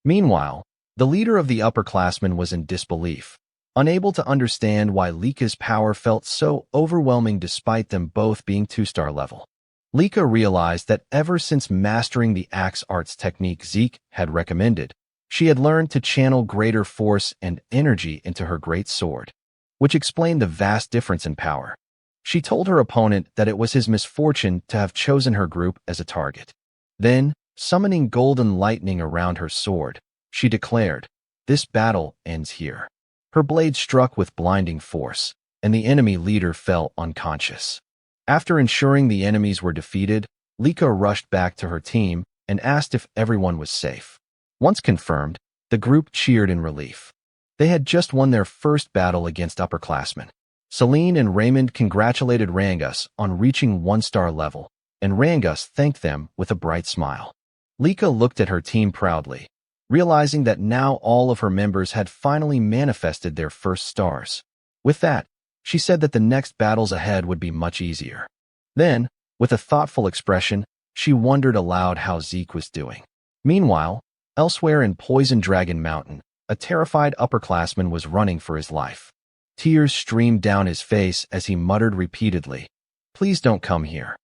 Meanwhile, the leader of the upperclassmen was in disbelief, unable to understand why Lika's power felt so overwhelming despite them both being 2-star level. Lika realized that ever since mastering the axe arts technique Zeke had recommended, she had learned to channel greater force and energy into her great sword, which explained the vast difference in power. She told her opponent that it was his misfortune to have chosen her group as a target. Then, summoning golden lightning around her sword, she declared, "This battle ends here." Her blade struck with blinding force, and the enemy leader fell unconscious. After ensuring the enemies were defeated, Lika rushed back to her team and asked if everyone was safe. Once confirmed, the group cheered in relief. They had just won their first battle against upperclassmen. Celine and Raymond congratulated Rangus on reaching 1-star level, and Rangus thanked them with a bright smile. Lika looked at her team proudly, realizing that now all of her members had finally manifested their first stars. With that, she said that the next battles ahead would be much easier. Then, with a thoughtful expression, she wondered aloud how Zeke was doing. Meanwhile, elsewhere in Poison Dragon Mountain, a terrified upperclassman was running for his life. Tears streamed down his face as he muttered repeatedly, "Please don't come here.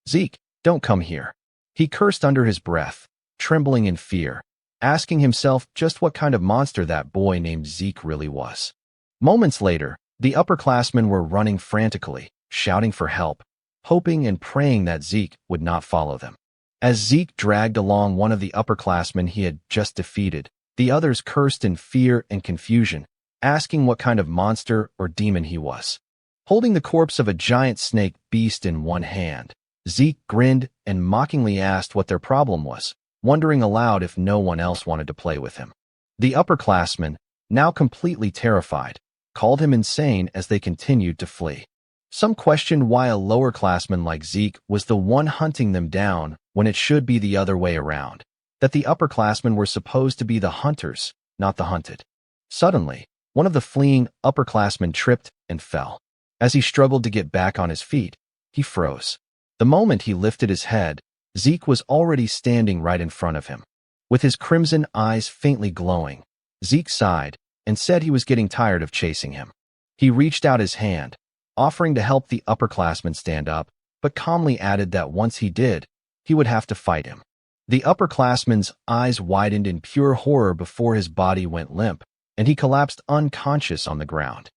Zeke, don't come here." He cursed under his breath, trembling in fear, asking himself just what kind of monster that boy named Zeke really was. Moments later, the upperclassmen were running frantically, shouting for help, hoping and praying that Zeke would not follow them. As Zeke dragged along one of the upperclassmen he had just defeated, the others cursed in fear and confusion, asking what kind of monster or demon he was. Holding the corpse of a giant snake beast in one hand, Zeke grinned and mockingly asked what their problem was, wondering aloud if no one else wanted to play with him. The upperclassmen, now completely terrified, called him insane as they continued to flee. Some questioned why a lowerclassman like Zeke was the one hunting them down when it should be the other way around, that the upperclassmen were supposed to be the hunters, not the hunted. Suddenly, one of the fleeing upperclassmen tripped and fell. As he struggled to get back on his feet, he froze. The moment he lifted his head, Zeke was already standing right in front of him. With his crimson eyes faintly glowing, Zeke sighed and said he was getting tired of chasing him. He reached out his hand, offering to help the upperclassman stand up, but calmly added that once he did, he would have to fight him. The upperclassman's eyes widened in pure horror before his body went limp, and he collapsed unconscious on the ground.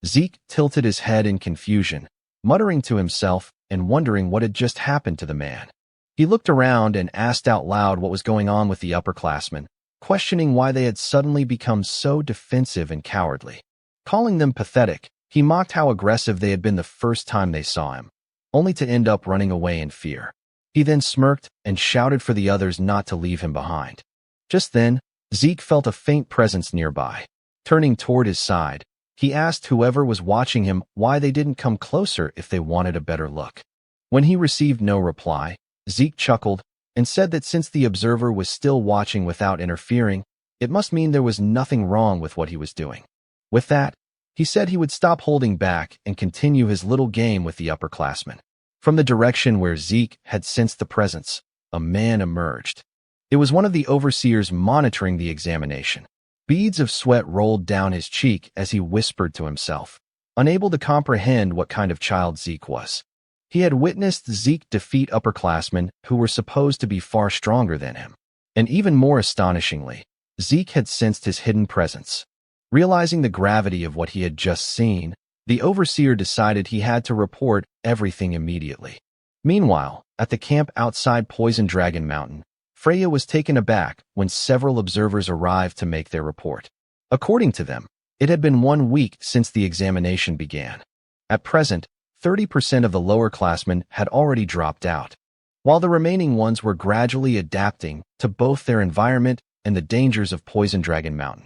Zeke tilted his head in confusion, muttering to himself and wondering what had just happened to the man. He looked around and asked out loud what was going on with the upperclassmen, questioning why they had suddenly become so defensive and cowardly. Calling them pathetic, he mocked how aggressive they had been the first time they saw him, only to end up running away in fear. He then smirked and shouted for the others not to leave him behind. Just then, Zeke felt a faint presence nearby. Turning toward his side, he asked whoever was watching him why they didn't come closer if they wanted a better look. When he received no reply, Zeke chuckled and said that since the observer was still watching without interfering, it must mean there was nothing wrong with what he was doing. With that, he said he would stop holding back and continue his little game with the upperclassmen. From the direction where Zeke had sensed the presence, a man emerged. It was one of the overseers monitoring the examination. Beads of sweat rolled down his cheek as he whispered to himself, unable to comprehend what kind of child Zeke was. He had witnessed Zeke defeat upperclassmen who were supposed to be far stronger than him. And even more astonishingly, Zeke had sensed his hidden presence. Realizing the gravity of what he had just seen, the overseer decided he had to report everything immediately. Meanwhile, at the camp outside Poison Dragon Mountain, Freya was taken aback when several observers arrived to make their report. According to them, it had been 1 week since the examination began. At present, 30% of the lowerclassmen had already dropped out, while the remaining ones were gradually adapting to both their environment and the dangers of Poison Dragon Mountain.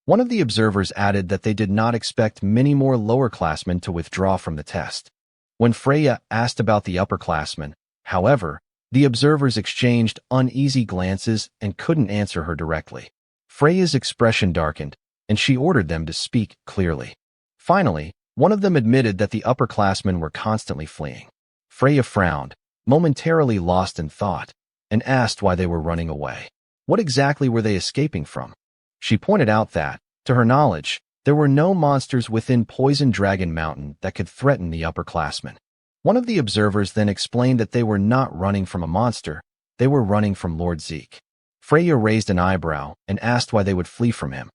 One of the observers added that they did not expect many more lowerclassmen to withdraw from the test. When Freya asked about the upperclassmen, however, the observers exchanged uneasy glances and couldn't answer her directly. Freya's expression darkened, and she ordered them to speak clearly. Finally, one of them admitted that the upperclassmen were constantly fleeing. Freya frowned, momentarily lost in thought, and asked why they were running away. What exactly were they escaping from? She pointed out that, to her knowledge, there were no monsters within Poison Dragon Mountain that could threaten the upperclassmen. One of the observers then explained that they were not running from a monster, they were running from Lord Zeke. Freya raised an eyebrow and asked why they would flee from him.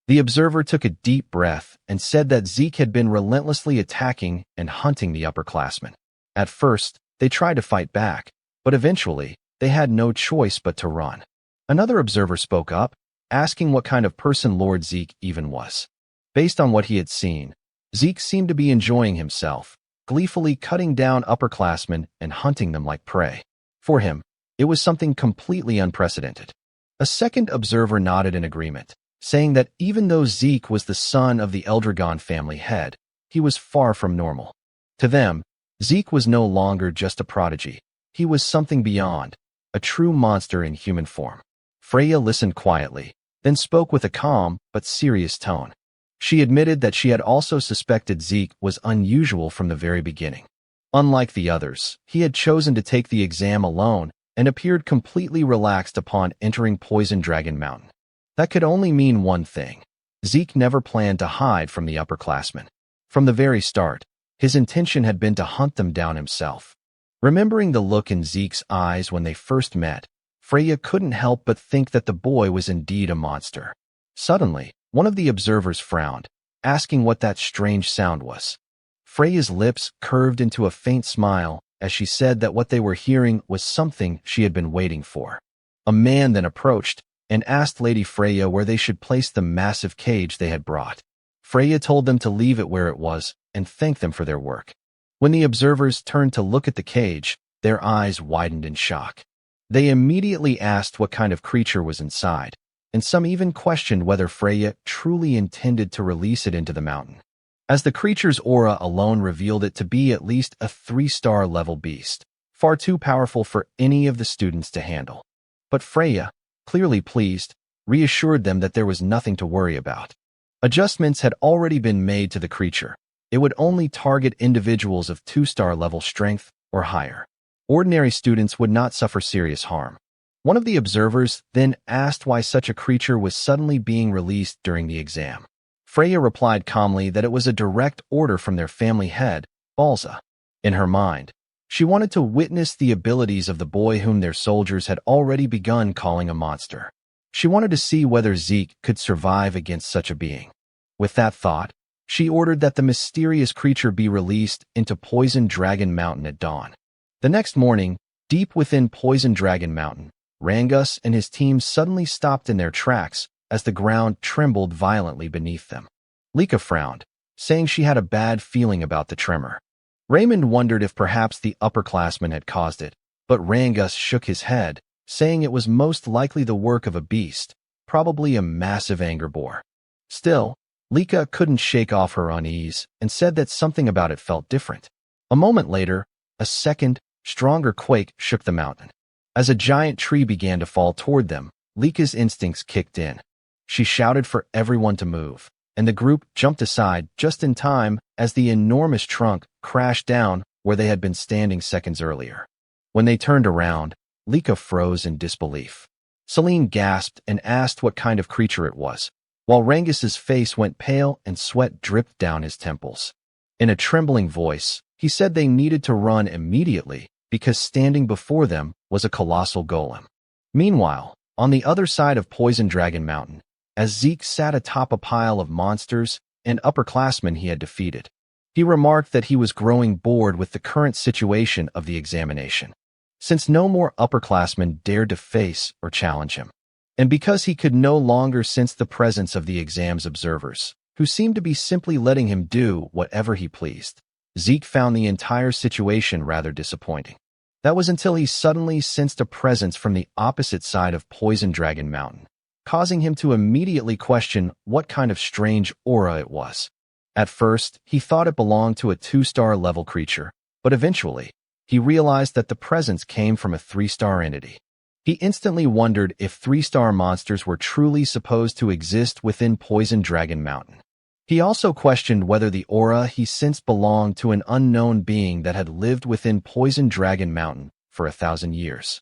The observer took a deep breath and said that Zeke had been relentlessly attacking and hunting the upperclassmen. At first, they tried to fight back, but eventually, they had no choice but to run. Another observer spoke up, asking what kind of person Lord Zeke even was. Based on what he had seen, Zeke seemed to be enjoying himself, gleefully cutting down upperclassmen and hunting them like prey. For him, it was something completely unprecedented. A second observer nodded in agreement, saying that even though Zeke was the son of the Eldragon family head, he was far from normal. To them, Zeke was no longer just a prodigy. He was something beyond, a true monster in human form. Freya listened quietly, then spoke with a calm but serious tone. She admitted that she had also suspected Zeke was unusual from the very beginning. Unlike the others, he had chosen to take the exam alone and appeared completely relaxed upon entering Poison Dragon Mountain. That could only mean one thing. Zeke never planned to hide from the upperclassmen. From the very start, his intention had been to hunt them down himself. Remembering the look in Zeke's eyes when they first met, Freya couldn't help but think that the boy was indeed a monster. Suddenly, one of the observers frowned, asking what that strange sound was. Freya's lips curved into a faint smile as she said that what they were hearing was something she had been waiting for. A man then approached and asked Lady Freya where they should place the massive cage they had brought. Freya told them to leave it where it was and thanked them for their work. When the observers turned to look at the cage, their eyes widened in shock. They immediately asked what kind of creature was inside, and some even questioned whether Freya truly intended to release it into the mountain, as the creature's aura alone revealed it to be at least a 3-star level beast, far too powerful for any of the students to handle. But Freya, clearly pleased, reassured them that there was nothing to worry about. Adjustments had already been made to the creature. It would only target individuals of 2-star level strength or higher. Ordinary students would not suffer serious harm. One of the observers then asked why such a creature was suddenly being released during the exam. Freya replied calmly that it was a direct order from their family head, Balza. In her mind, she wanted to witness the abilities of the boy whom their soldiers had already begun calling a monster. She wanted to see whether Zeke could survive against such a being. With that thought, she ordered that the mysterious creature be released into Poison Dragon Mountain at dawn. The next morning, deep within Poison Dragon Mountain, Rangus and his team suddenly stopped in their tracks as the ground trembled violently beneath them. Lika frowned, saying she had a bad feeling about the tremor. Raymond wondered if perhaps the upperclassmen had caused it, but Rangus shook his head, saying it was most likely the work of a beast, probably a massive anger boar. Still, Lika couldn't shake off her unease and said that something about it felt different. A moment later, a second, stronger quake shook the mountain. As a giant tree began to fall toward them, Lika's instincts kicked in. She shouted for everyone to move, and the group jumped aside just in time as the enormous trunk crashed down where they had been standing seconds earlier. When they turned around, Lika froze in disbelief. Celine gasped and asked what kind of creature it was, while Rangus's face went pale and sweat dripped down his temples. In a trembling voice, he said they needed to run immediately because standing before them was a colossal golem. Meanwhile, on the other side of Poison Dragon Mountain, as Zeke sat atop a pile of monsters and upperclassmen he had defeated, he remarked that he was growing bored with the current situation of the examination, since no more upperclassmen dared to face or challenge him, and because he could no longer sense the presence of the exam's observers, who seemed to be simply letting him do whatever he pleased. Zeke found the entire situation rather disappointing. That was until he suddenly sensed a presence from the opposite side of Poison Dragon Mountain, causing him to immediately question what kind of strange aura it was. At first, he thought it belonged to a 2-star level creature, but eventually, he realized that the presence came from a 3-star entity. He instantly wondered if 3-star monsters were truly supposed to exist within Poison Dragon Mountain. He also questioned whether the aura he sensed belonged to an unknown being that had lived within Poison Dragon Mountain for 1,000 years.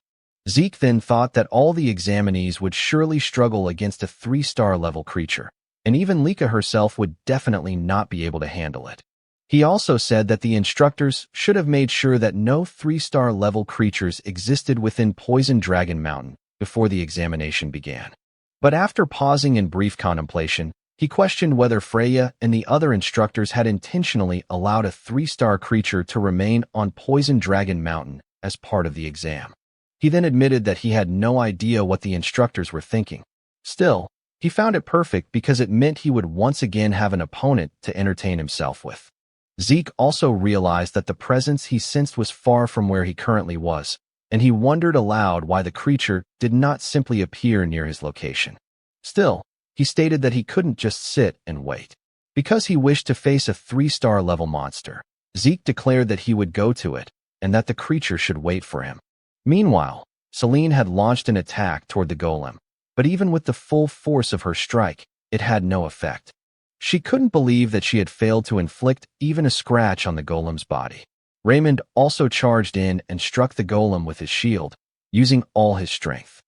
Zeke then thought that all the examinees would surely struggle against a 3-star level creature, and even Lika herself would definitely not be able to handle it. He also said that the instructors should have made sure that no 3-star level creatures existed within Poison Dragon Mountain before the examination began. But after pausing in brief contemplation, he questioned whether Freya and the other instructors had intentionally allowed a 3-star creature to remain on Poison Dragon Mountain as part of the exam. He then admitted that he had no idea what the instructors were thinking. Still, he found it perfect because it meant he would once again have an opponent to entertain himself with. Zeke also realized that the presence he sensed was far from where he currently was, and he wondered aloud why the creature did not simply appear near his location. Still, he stated that he couldn't just sit and wait. Because he wished to face a 3-star level monster, Zeke declared that he would go to it, and that the creature should wait for him. Meanwhile, Celine had launched an attack toward the golem, but even with the full force of her strike, it had no effect. She couldn't believe that she had failed to inflict even a scratch on the golem's body. Raymond also charged in and struck the golem with his shield, using all his strength.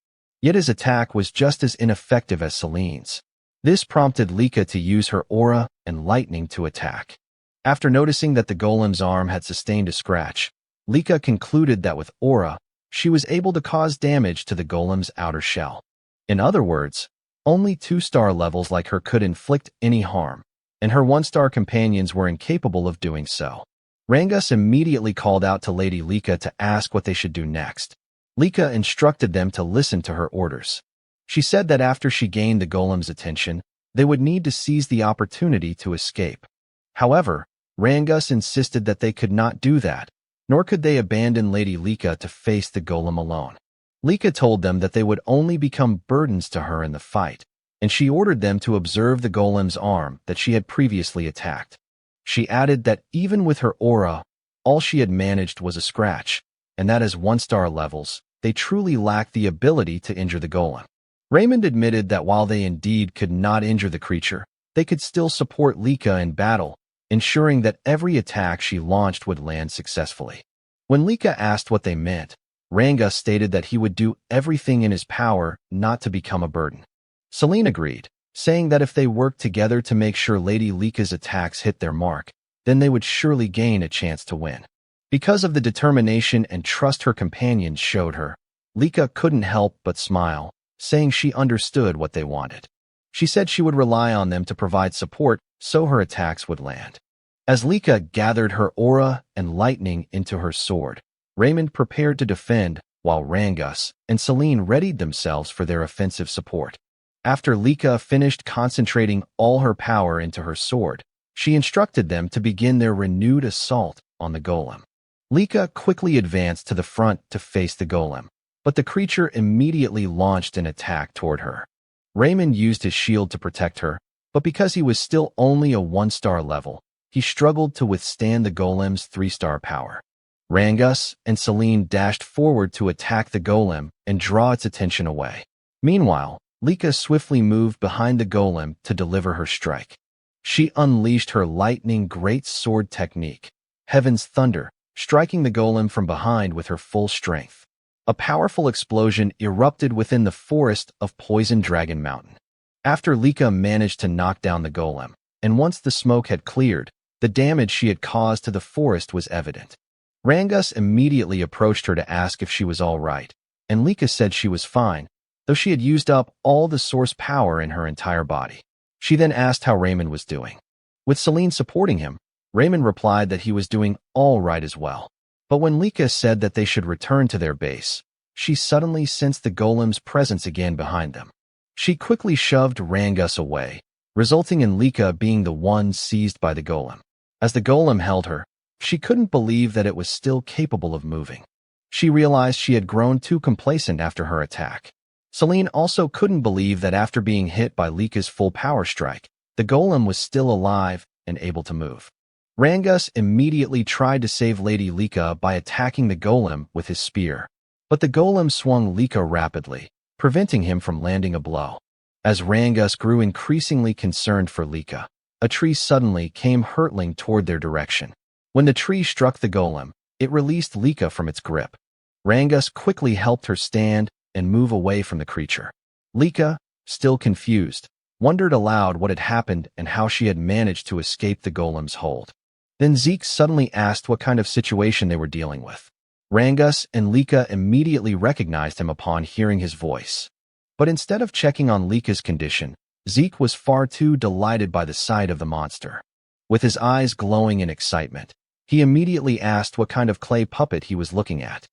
Yet his attack was just as ineffective as Celine's. This prompted Lika to use her aura and lightning to attack. After noticing that the golem's arm had sustained a scratch, Lika concluded that with aura, she was able to cause damage to the golem's outer shell. In other words, only 2-star levels like her could inflict any harm, and her 1-star companions were incapable of doing so. Rangus immediately called out to Lady Lika to ask what they should do next. Lika instructed them to listen to her orders. She said that after she gained the golem's attention, they would need to seize the opportunity to escape. However, Rangus insisted that they could not do that, nor could they abandon Lady Lika to face the golem alone. Lika told them that they would only become burdens to her in the fight, and she ordered them to observe the golem's arm that she had previously attacked. She added that even with her aura, all she had managed was a scratch, and that as 1-star levels, they truly lacked the ability to injure the golem. Raymond admitted that while they indeed could not injure the creature, they could still support Lika in battle, ensuring that every attack she launched would land successfully. When Lika asked what they meant, Rangus stated that he would do everything in his power not to become a burden. Celine agreed, saying that if they worked together to make sure Lady Lika's attacks hit their mark, then they would surely gain a chance to win. Because of the determination and trust her companions showed her, Lika couldn't help but smile, saying she understood what they wanted. She said she would rely on them to provide support so her attacks would land. As Lika gathered her aura and lightning into her sword, Raymond prepared to defend, while Rangus and Celine readied themselves for their offensive support. After Lika finished concentrating all her power into her sword, she instructed them to begin their renewed assault on the golem. Lika quickly advanced to the front to face the golem, but the creature immediately launched an attack toward her. Raymond used his shield to protect her, but because he was still only a 1-star level, he struggled to withstand the golem's 3-star power. Rangus and Celine dashed forward to attack the golem and draw its attention away. Meanwhile, Lika swiftly moved behind the golem to deliver her strike. She unleashed her lightning great sword technique, Heaven's Thunder, striking the golem from behind with her full strength. A powerful explosion erupted within the forest of Poison Dragon Mountain. After Lika managed to knock down the golem, and once the smoke had cleared, the damage she had caused to the forest was evident. Rangus immediately approached her to ask if she was all right, and Lika said she was fine, though she had used up all the source power in her entire body. She then asked how Raymond was doing. With Celine supporting him, Raymond replied that he was doing all right as well. But when Lika said that they should return to their base, she suddenly sensed the golem's presence again behind them. She quickly shoved Rangus away, resulting in Lika being the one seized by the golem. As the golem held her, she couldn't believe that it was still capable of moving. She realized she had grown too complacent after her attack. Celine also couldn't believe that after being hit by Lika's full power strike, the golem was still alive and able to move. Rangus immediately tried to save Lady Lika by attacking the golem with his spear, but the golem swung Lika rapidly, preventing him from landing a blow. As Rangus grew increasingly concerned for Lika, a tree suddenly came hurtling toward their direction. When the tree struck the golem, it released Lika from its grip. Rangus quickly helped her stand and move away from the creature. Lika, still confused, wondered aloud what had happened and how she had managed to escape the golem's hold. Then Zeke suddenly asked what kind of situation they were dealing with. Rangus and Lika immediately recognized him upon hearing his voice. But instead of checking on Lika's condition, Zeke was far too delighted by the sight of the monster. With his eyes glowing in excitement, he immediately asked what kind of clay puppet he was looking at.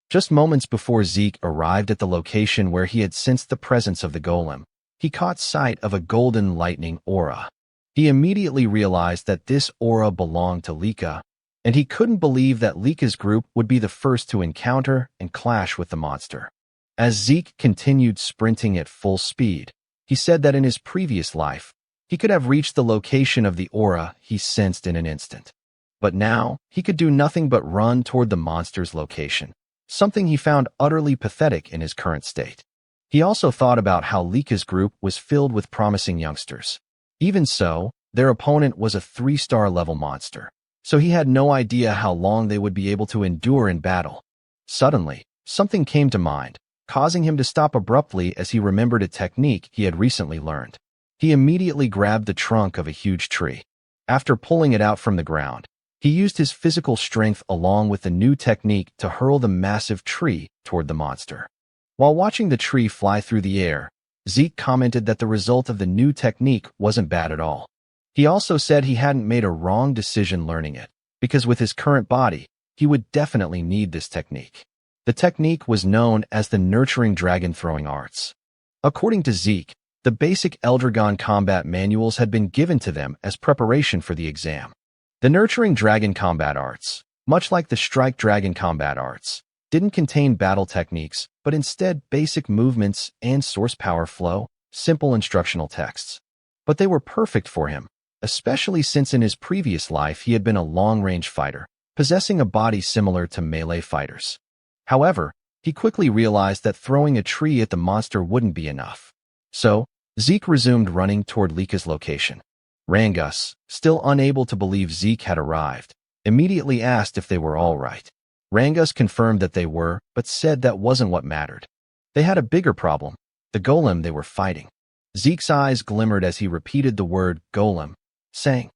Just moments before Zeke arrived at the location where he had sensed the presence of the golem, he caught sight of a golden lightning aura. He immediately realized that this aura belonged to Lika, and he couldn't believe that Lika's group would be the first to encounter and clash with the monster. As Zeke continued sprinting at full speed, he said that in his previous life, he could have reached the location of the aura he sensed in an instant. But now, he could do nothing but run toward the monster's location, something he found utterly pathetic in his current state. He also thought about how Lika's group was filled with promising youngsters. Even so, their opponent was a 3-star level monster, so he had no idea how long they would be able to endure in battle. Suddenly, something came to mind, causing him to stop abruptly as he remembered a technique he had recently learned. He immediately grabbed the trunk of a huge tree. After pulling it out from the ground, he used his physical strength along with the new technique to hurl the massive tree toward the monster. While watching the tree fly through the air, Zeke commented that the result of the new technique wasn't bad at all. He also said he hadn't made a wrong decision learning it, because with his current body, he would definitely need this technique. The technique was known as the Nurturing Dragon Throwing Arts. According to Zeke, the basic Eldragon combat manuals had been given to them as preparation for the exam. The Nurturing Dragon Combat Arts, much like the Strike Dragon Combat Arts, didn't contain battle techniques, but instead basic movements and source power flow, simple instructional texts. But they were perfect for him, especially since in his previous life he had been a long-range fighter, possessing a body similar to melee fighters. However, he quickly realized that throwing a tree at the monster wouldn't be enough. So, Zeke resumed running toward Lika's location. Rangus, still unable to believe Zeke had arrived, immediately asked if they were all right. Rangus confirmed that they were, but said that wasn't what mattered. They had a bigger problem, the golem they were fighting. Zeke's eyes glimmered as he repeated the word golem, saying,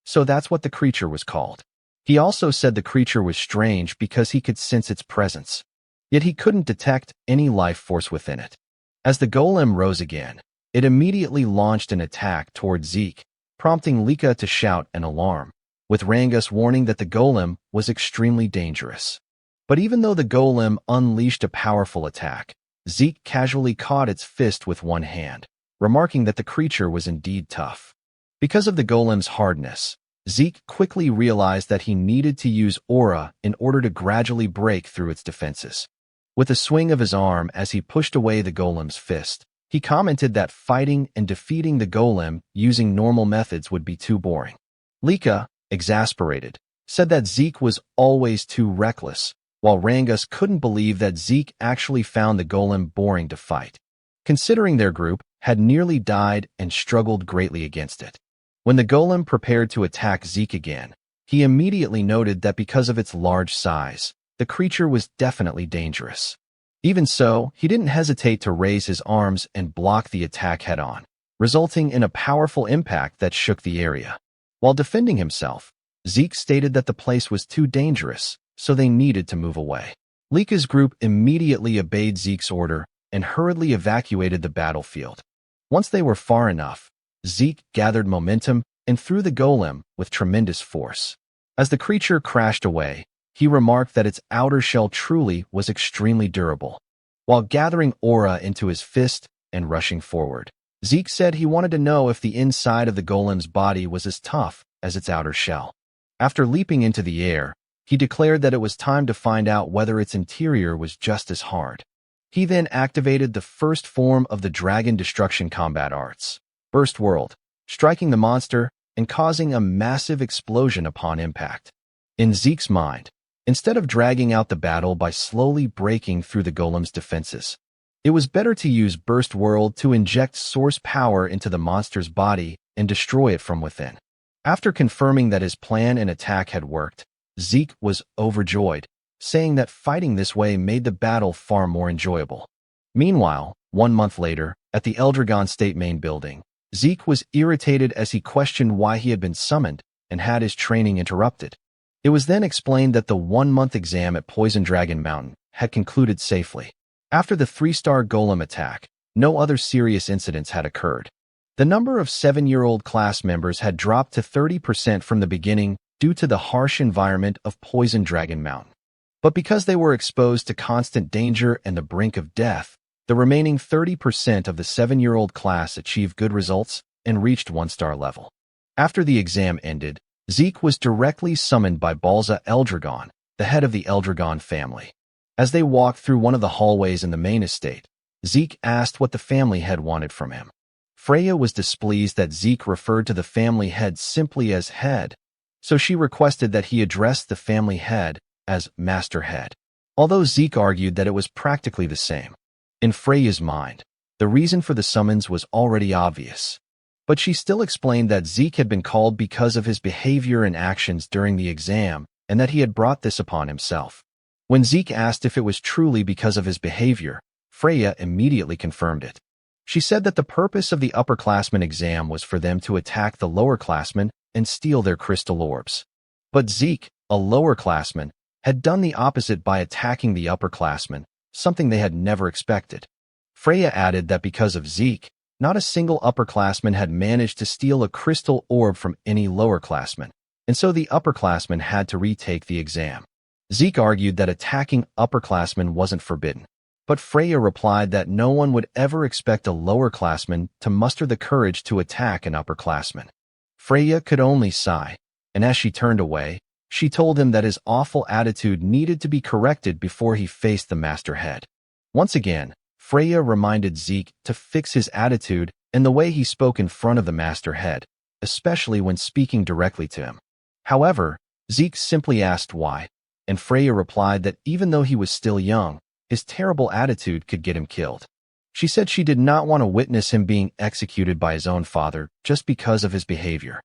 "So that's what the creature was called." He also said the creature was strange because he could sense its presence, yet he couldn't detect any life force within it. As the golem rose again, it immediately launched an attack toward Zeke, prompting Lika to shout an alarm, with Rangus warning that the golem was extremely dangerous. But even though the golem unleashed a powerful attack, Zeke casually caught its fist with one hand, remarking that the creature was indeed tough. Because of the golem's hardness, Zeke quickly realized that he needed to use aura in order to gradually break through its defenses. With a swing of his arm as he pushed away the golem's fist, he commented that fighting and defeating the golem using normal methods would be too boring. Lika, exasperated, said that Zeke was always too reckless, while Rangus couldn't believe that Zeke actually found the golem boring to fight, considering their group had nearly died and struggled greatly against it. When the golem prepared to attack Zeke again, he immediately noted that because of its large size, the creature was definitely dangerous. Even so, he didn't hesitate to raise his arms and block the attack head-on, resulting in a powerful impact that shook the area. While defending himself, Zeke stated that the place was too dangerous, so they needed to move away. Lika's group immediately obeyed Zeke's order and hurriedly evacuated the battlefield. Once they were far enough, Zeke gathered momentum and threw the golem with tremendous force. As the creature crashed away, he remarked that its outer shell truly was extremely durable. While gathering aura into his fist and rushing forward, Zeke said he wanted to know if the inside of the golem's body was as tough as its outer shell. After leaping into the air, he declared that it was time to find out whether its interior was just as hard. He then activated the first form of the Dragon Destruction combat arts, Burst World, striking the monster and causing a massive explosion upon impact. In Zeke's mind, instead of dragging out the battle by slowly breaking through the golem's defenses, it was better to use Burst World to inject source power into the monster's body and destroy it from within. After confirming that his plan and attack had worked, Zeke was overjoyed, saying that fighting this way made the battle far more enjoyable. Meanwhile, 1 month later, at the Eldragon State main building, Zeke was irritated as he questioned why he had been summoned and had his training interrupted. It was then explained that the 1-month exam at Poison Dragon Mountain had concluded safely. After the 3-star golem attack, no other serious incidents had occurred. The number of 7-year-old class members had dropped to 30% from the beginning due to the harsh environment of Poison Dragon Mountain. But because they were exposed to constant danger and the brink of death, the remaining 30% of the 7-year-old class achieved good results and reached 1-star level. After the exam ended, Zeke was directly summoned by Zeke Eldragon, the head of the Eldragon family. As they walked through one of the hallways in the main estate, Zeke asked what the family head wanted from him. Freya was displeased that Zeke referred to the family head simply as head, so she requested that he address the family head as Master Head, although Zeke argued that it was practically the same. In Freya's mind, the reason for the summons was already obvious, but she still explained that Zeke had been called because of his behavior and actions during the exam and that he had brought this upon himself. When Zeke asked if it was truly because of his behavior, Freya immediately confirmed it. She said that the purpose of the upperclassmen exam was for them to attack the lowerclassmen and steal their crystal orbs. But Zeke, a lowerclassman, had done the opposite by attacking the upperclassmen, something they had never expected. Freya added that because of Zeke, not a single upperclassman had managed to steal a crystal orb from any lowerclassman, and so the upperclassmen had to retake the exam. Zeke argued that attacking upperclassmen wasn't forbidden, but Freya replied that no one would ever expect a lowerclassman to muster the courage to attack an upperclassman. Freya could only sigh, and as she turned away, she told him that his awful attitude needed to be corrected before he faced the Master Head. Once again, Freya reminded Zeke to fix his attitude and the way he spoke in front of the Master Head, especially when speaking directly to him. However, Zeke simply asked why, and Freya replied that even though he was still young, his terrible attitude could get him killed. She said she did not want to witness him being executed by his own father just because of his behavior.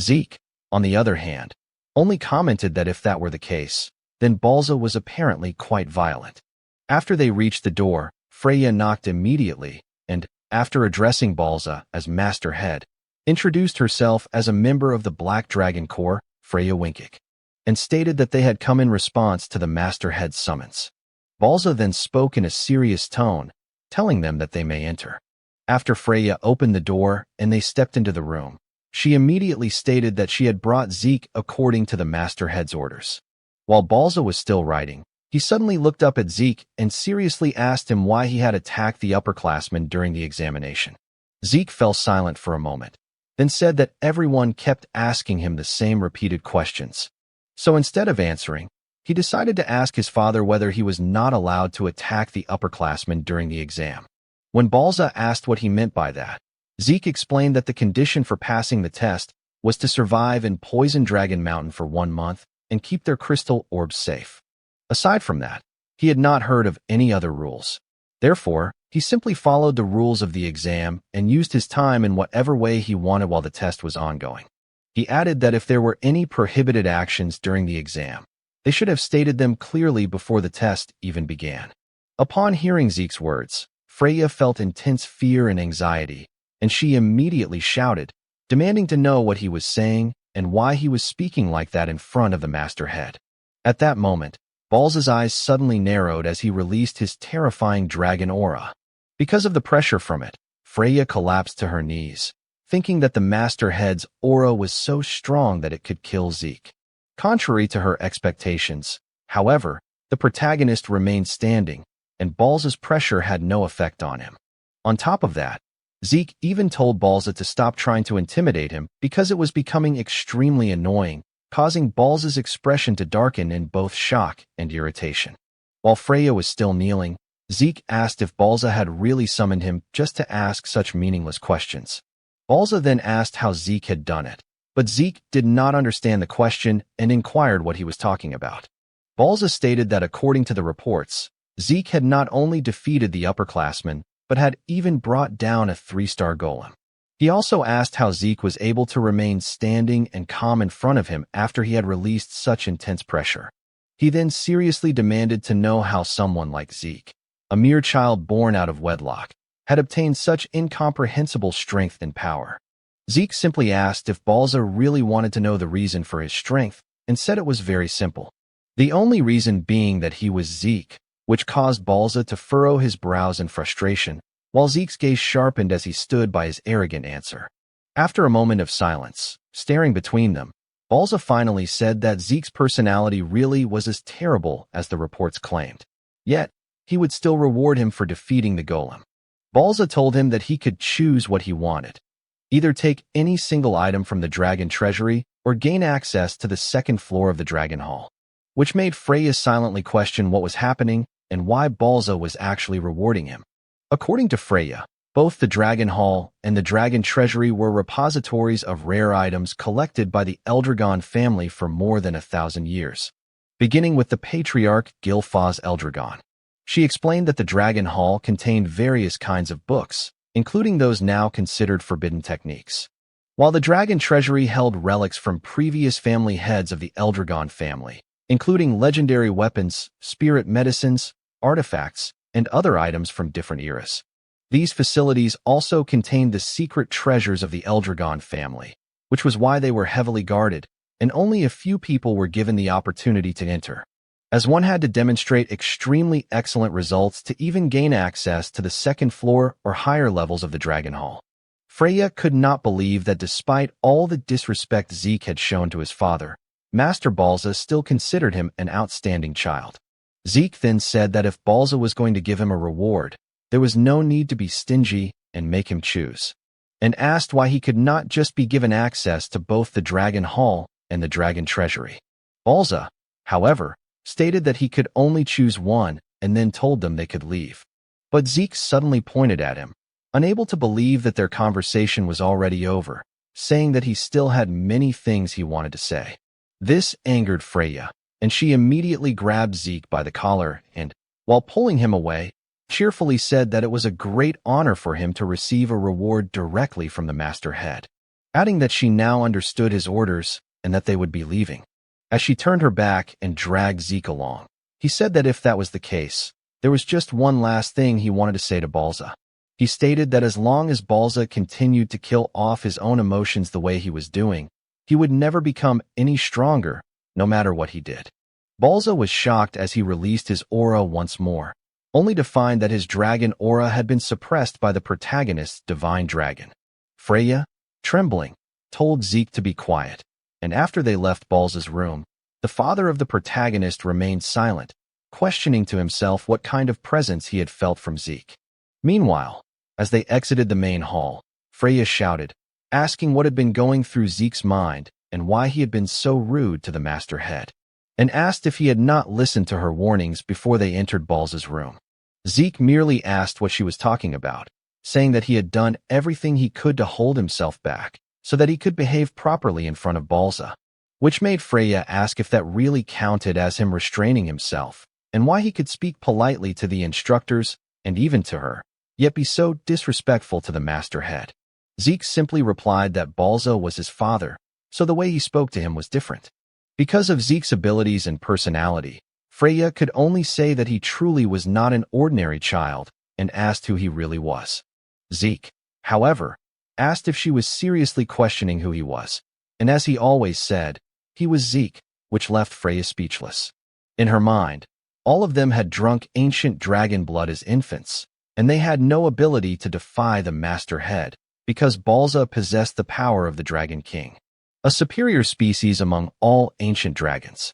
Zeke, on the other hand, only commented that if that were the case, then Balza was apparently quite violent. After they reached the door, Freya knocked immediately and, after addressing Balza as Master Head, introduced herself as a member of the Black Dragon Corps, Freya Winkik, and stated that they had come in response to the Master Head's summons. Balza then spoke in a serious tone, telling them that they may enter. After Freya opened the door and they stepped into the room, she immediately stated that she had brought Zeke according to the Master Head's orders. While Balza was still writing, he suddenly looked up at Zeke and seriously asked him why he had attacked the upperclassmen during the examination. Zeke fell silent for a moment, then said that everyone kept asking him the same repeated questions. So instead of answering, he decided to ask his father whether he was not allowed to attack the upperclassmen during the exam. When Balza asked what he meant by that, Zeke explained that the condition for passing the test was to survive in Poison Dragon Mountain for 1 month and keep their crystal orbs safe. Aside from that, he had not heard of any other rules. Therefore, he simply followed the rules of the exam and used his time in whatever way he wanted while the test was ongoing. He added that if there were any prohibited actions during the exam, they should have stated them clearly before the test even began. Upon hearing Zeke's words, Freya felt intense fear and anxiety, and she immediately shouted, demanding to know what he was saying and why he was speaking like that in front of the master head. At that moment, Balza's eyes suddenly narrowed as he released his terrifying dragon aura. Because of the pressure from it, Freya collapsed to her knees, thinking that the master head's aura was so strong that it could kill Zeke. Contrary to her expectations, however, the protagonist remained standing, and Balza's pressure had no effect on him. On top of that, Zeke even told Balza to stop trying to intimidate him because it was becoming extremely annoying, causing Balza's expression to darken in both shock and irritation. While Freya was still kneeling, Zeke asked if Balza had really summoned him just to ask such meaningless questions. Balza then asked how Zeke had done it, but Zeke did not understand the question and inquired what he was talking about. Balza stated that according to the reports, Zeke had not only defeated the upperclassmen, but had even brought down a 3-star golem. He also asked how Zeke was able to remain standing and calm in front of him after he had released such intense pressure. He then seriously demanded to know how someone like Zeke, a mere child born out of wedlock, had obtained such incomprehensible strength and power. Zeke simply asked if Balza really wanted to know the reason for his strength and said it was very simple. The only reason being that he was Zeke, which caused Balza to furrow his brows in frustration, while Zeke's gaze sharpened as he stood by his arrogant answer. After a moment of silence, staring between them, Balza finally said that Zeke's personality really was as terrible as the reports claimed. Yet, he would still reward him for defeating the golem. Balza told him that he could choose what he wanted. Either take any single item from the dragon treasury or gain access to the second floor of the dragon hall, which made Freya silently question what was happening and why Balza was actually rewarding him. According to Freya, both the Dragon Hall and the Dragon Treasury were repositories of rare items collected by the Eldragon family for more than 1,000 years, beginning with the patriarch Gilfus Eldragon. She explained that the Dragon Hall contained various kinds of books, including those now considered forbidden techniques, while the Dragon Treasury held relics from previous family heads of the Eldragon family, including legendary weapons, spirit medicines, artifacts, and other items from different eras. These facilities also contained the secret treasures of the Eldragon family, which was why they were heavily guarded, and only a few people were given the opportunity to enter, as one had to demonstrate extremely excellent results to even gain access to the second floor or higher levels of the Dragon Hall. Freya could not believe that despite all the disrespect Zeke had shown to his father, Master Balza still considered him an outstanding child. Zeke then said that if Balza was going to give him a reward, there was no need to be stingy and make him choose, and asked why he could not just be given access to both the Dragon Hall and the Dragon Treasury. Balza, however, stated that he could only choose one and then told them they could leave. But Zeke suddenly pointed at him, unable to believe that their conversation was already over, saying that he still had many things he wanted to say. This angered Freya, and she immediately grabbed Zeke by the collar and, while pulling him away, cheerfully said that it was a great honor for him to receive a reward directly from the master head, adding that she now understood his orders and that they would be leaving. As she turned her back and dragged Zeke along, he said that if that was the case, there was just one last thing he wanted to say to Balza. He stated that as long as Balza continued to kill off his own emotions the way he was doing, he would never become any stronger, no matter what he did. Balza was shocked as he released his aura once more, only to find that his dragon aura had been suppressed by the protagonist's divine dragon. Freya, trembling, told Zeke to be quiet, and after they left Balza's room, the father of the protagonist remained silent, questioning to himself what kind of presence he had felt from Zeke. Meanwhile, as they exited the main hall, Freya shouted, asking what had been going through Zeke's mind and why he had been so rude to the master head, and asked if he had not listened to her warnings before they entered Balza's room. Zeke merely asked what she was talking about, saying that he had done everything he could to hold himself back so that he could behave properly in front of Balza, which made Freya ask if that really counted as him restraining himself, and why he could speak politely to the instructors and even to her, yet be so disrespectful to the master head. Zeke simply replied that Balza was his father, so the way he spoke to him was different. Because of Zeke's abilities and personality, Freya could only say that he truly was not an ordinary child and asked who he really was. Zeke, however, asked if she was seriously questioning who he was, and as he always said, he was Zeke, which left Freya speechless. In her mind, all of them had drunk ancient dragon blood as infants, and they had no ability to defy the Master Head, because Balza possessed the power of the Dragon King, a superior species among all ancient dragons.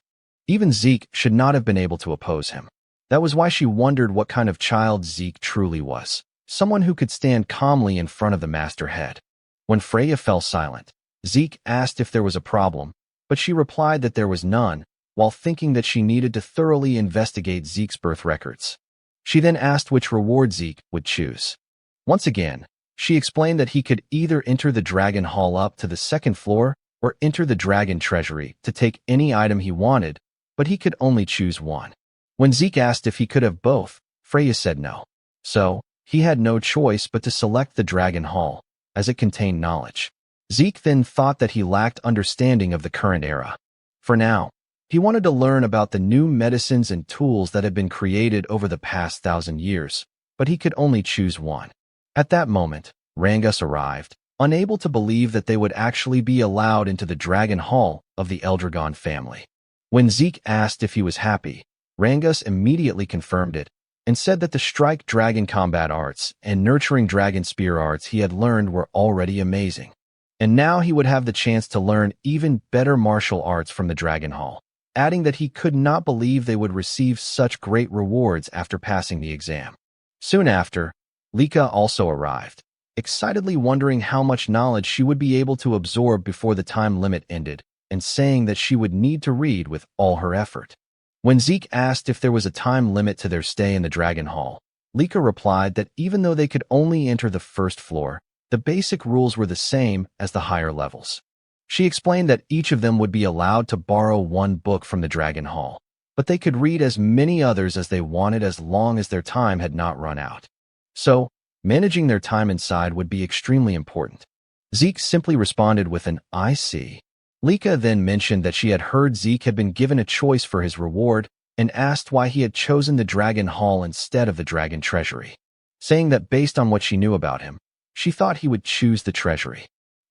Even Zeke should not have been able to oppose him. That was why she wondered what kind of child Zeke truly was, someone who could stand calmly in front of the Master Head. When Freya fell silent, Zeke asked if there was a problem, but she replied that there was none, while thinking that she needed to thoroughly investigate Zeke's birth records. She then asked which reward Zeke would choose. Once again, she explained that he could either enter the Dragon Hall up to the second floor or enter the Dragon Treasury to take any item he wanted, but he could only choose one. When Zeke asked if he could have both, Freya said no. So, he had no choice but to select the Dragon Hall, as it contained knowledge. Zeke then thought that he lacked understanding of the current era. For now, he wanted to learn about the new medicines and tools that had been created over the past 1,000 years, but he could only choose one. At that moment, Rangus arrived, unable to believe that they would actually be allowed into the Dragon Hall of the Eldragon family. When Zeke asked if he was happy, Rangus immediately confirmed it, and said that the Strike Dragon combat arts and Nurturing Dragon spear arts he had learned were already amazing. And now he would have the chance to learn even better martial arts from the Dragon Hall, adding that he could not believe they would receive such great rewards after passing the exam. Soon after, Lika also arrived, excitedly wondering how much knowledge she would be able to absorb before the time limit ended, and saying that she would need to read with all her effort. When Zeke asked if there was a time limit to their stay in the Dragon Hall, Lika replied that even though they could only enter the first floor, the basic rules were the same as the higher levels. She explained that each of them would be allowed to borrow one book from the Dragon Hall, but they could read as many others as they wanted as long as their time had not run out. So, managing their time inside would be extremely important. Zeke simply responded with an "I see." Lika then mentioned that she had heard Zeke had been given a choice for his reward and asked why he had chosen the Dragon Hall instead of the Dragon Treasury, saying that based on what she knew about him, she thought he would choose the Treasury.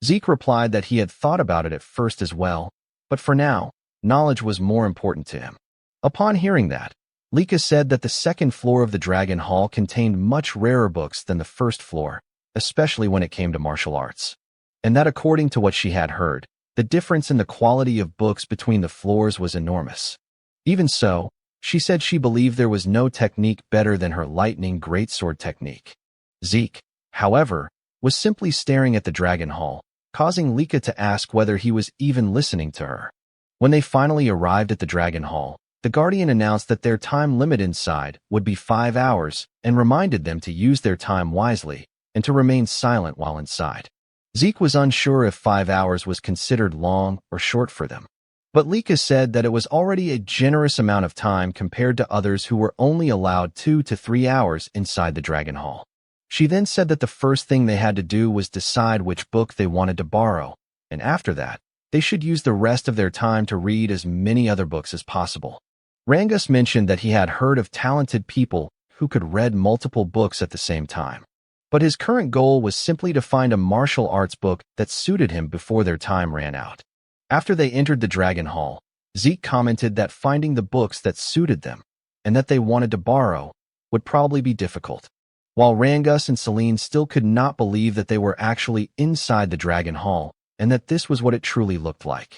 Zeke replied that he had thought about it at first as well, but for now, knowledge was more important to him. Upon hearing that, Lika said that the second floor of the Dragon Hall contained much rarer books than the first floor, especially when it came to martial arts, and that according to what she had heard, the difference in the quality of books between the floors was enormous. Even so, she said she believed there was no technique better than her lightning greatsword technique. Zeke, however, was simply staring at the Dragon Hall, causing Lika to ask whether he was even listening to her. When they finally arrived at the Dragon Hall, the Guardian announced that their time limit inside would be 5 hours and reminded them to use their time wisely and to remain silent while inside. Zeke was unsure if 5 hours was considered long or short for them, but Lika said that it was already a generous amount of time compared to others who were only allowed 2 to 3 hours inside the Dragon Hall. She then said that the first thing they had to do was decide which book they wanted to borrow, and after that, they should use the rest of their time to read as many other books as possible. Rangus mentioned that he had heard of talented people who could read multiple books at the same time, but his current goal was simply to find a martial arts book that suited him before their time ran out. After they entered the Dragon Hall, Zeke commented that finding the books that suited them, and that they wanted to borrow, would probably be difficult. While Rangus and Celine still could not believe that they were actually inside the Dragon Hall, and that this was what it truly looked like.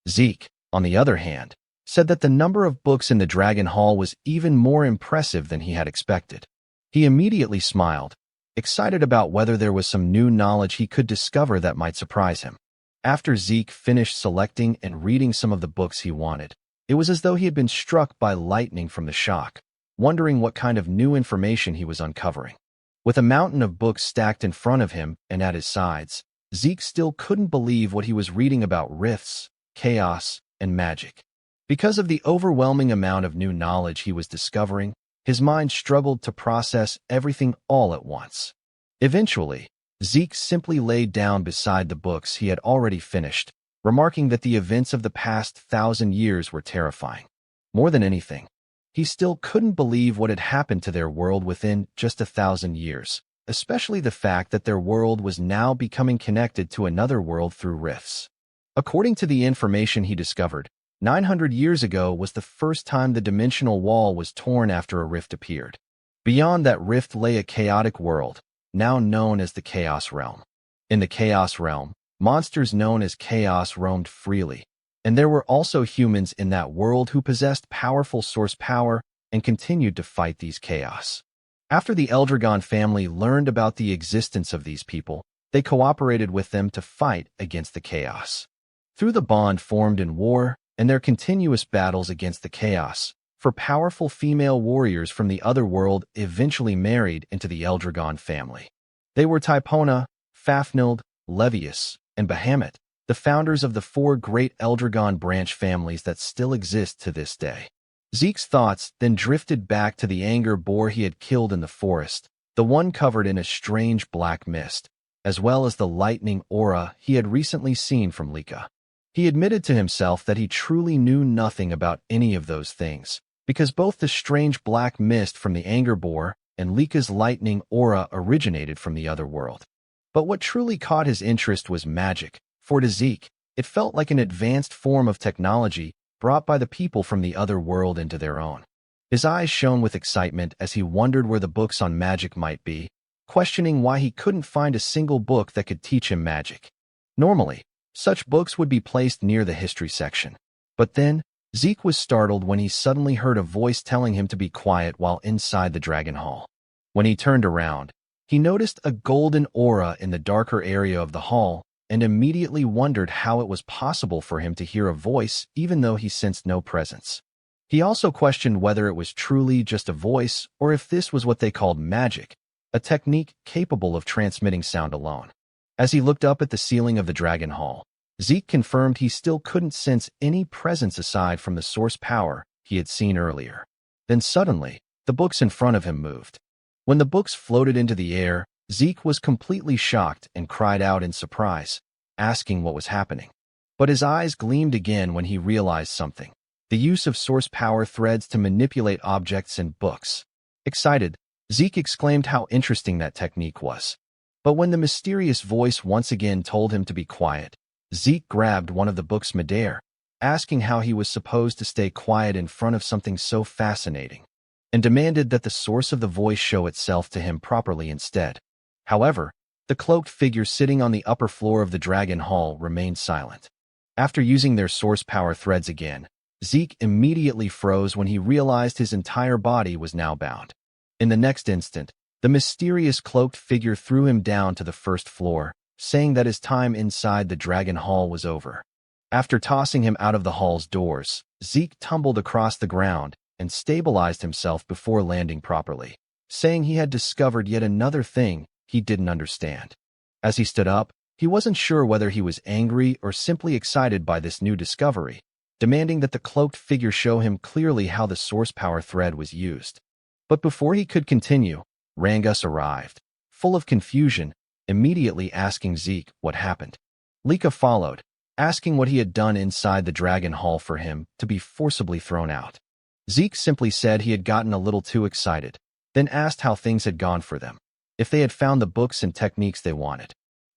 Zeke, on the other hand, said that the number of books in the Dragon Hall was even more impressive than he had expected. He immediately smiled, excited about whether there was some new knowledge he could discover that might surprise him. After Zeke finished selecting and reading some of the books he wanted, it was as though he had been struck by lightning from the shock, wondering what kind of new information he was uncovering. With a mountain of books stacked in front of him and at his sides, Zeke still couldn't believe what he was reading about rifts, chaos, and magic. Because of the overwhelming amount of new knowledge he was discovering, his mind struggled to process everything all at once. Eventually, Zeke simply laid down beside the books he had already finished, remarking that the events of the past 1,000 years were terrifying. More than anything, he still couldn't believe what had happened to their world within just 1,000 years, especially the fact that their world was now becoming connected to another world through rifts. According to the information he discovered, 900 years ago was the first time the dimensional wall was torn after a rift appeared. Beyond that rift lay a chaotic world, now known as the Chaos Realm. In the Chaos Realm, monsters known as Chaos roamed freely, and there were also humans in that world who possessed powerful source power and continued to fight these chaos. After the Eldragon family learned about the existence of these people, they cooperated with them to fight against the chaos. Through the bond formed in war and their continuous battles against the chaos, for powerful female warriors from the other world eventually married into the Eldragon family. They were Typona, Fafnilde, Levius, and Bahamut, the founders of the 4 great Eldragon branch families that still exist to this day. Zeke's thoughts then drifted back to the anger boar he had killed in the forest, the one covered in a strange black mist, as well as the lightning aura he had recently seen from Lika. He admitted to himself that he truly knew nothing about any of those things, because both the strange black mist from the anger boar and Lika's lightning aura originated from the other world. But what truly caught his interest was magic. For to Zeke, it felt like an advanced form of technology brought by the people from the other world into their own. His eyes shone with excitement as he wondered where the books on magic might be, questioning why he couldn't find a single book that could teach him magic. Normally, such books would be placed near the history section. But then, Zeke was startled when he suddenly heard a voice telling him to be quiet while inside the Dragon Hall. When he turned around, he noticed a golden aura in the darker area of the hall, and immediately wondered how it was possible for him to hear a voice even though he sensed no presence. He also questioned whether it was truly just a voice or if this was what they called magic, a technique capable of transmitting sound alone. As he looked up at the ceiling of the Dragon Hall, Zeke confirmed he still couldn't sense any presence aside from the source power he had seen earlier. Then suddenly, the books in front of him moved. When the books floated into the air, Zeke was completely shocked and cried out in surprise, asking what was happening. But his eyes gleamed again when he realized something: the use of source power threads to manipulate objects in books. Excited, Zeke exclaimed how interesting that technique was. But when the mysterious voice once again told him to be quiet, Zeke grabbed one of the books midair, asking how he was supposed to stay quiet in front of something so fascinating, and demanded that the source of the voice show itself to him properly instead. However, the cloaked figure sitting on the upper floor of the Dragon Hall remained silent. After using their source power threads again, Zeke immediately froze when he realized his entire body was now bound. In the next instant, the mysterious cloaked figure threw him down to the first floor, saying that his time inside the Dragon Hall was over. After tossing him out of the hall's doors, Zeke tumbled across the ground and stabilized himself before landing properly, saying he had discovered yet another thing he didn't understand. As he stood up, he wasn't sure whether he was angry or simply excited by this new discovery, demanding that the cloaked figure show him clearly how the source power thread was used. But before he could continue, Rangus arrived, full of confusion, immediately asking Zeke what happened. Lika followed, asking what he had done inside the Dragon Hall for him to be forcibly thrown out. Zeke simply said he had gotten a little too excited, then asked how things had gone for them, if they had found the books and techniques they wanted.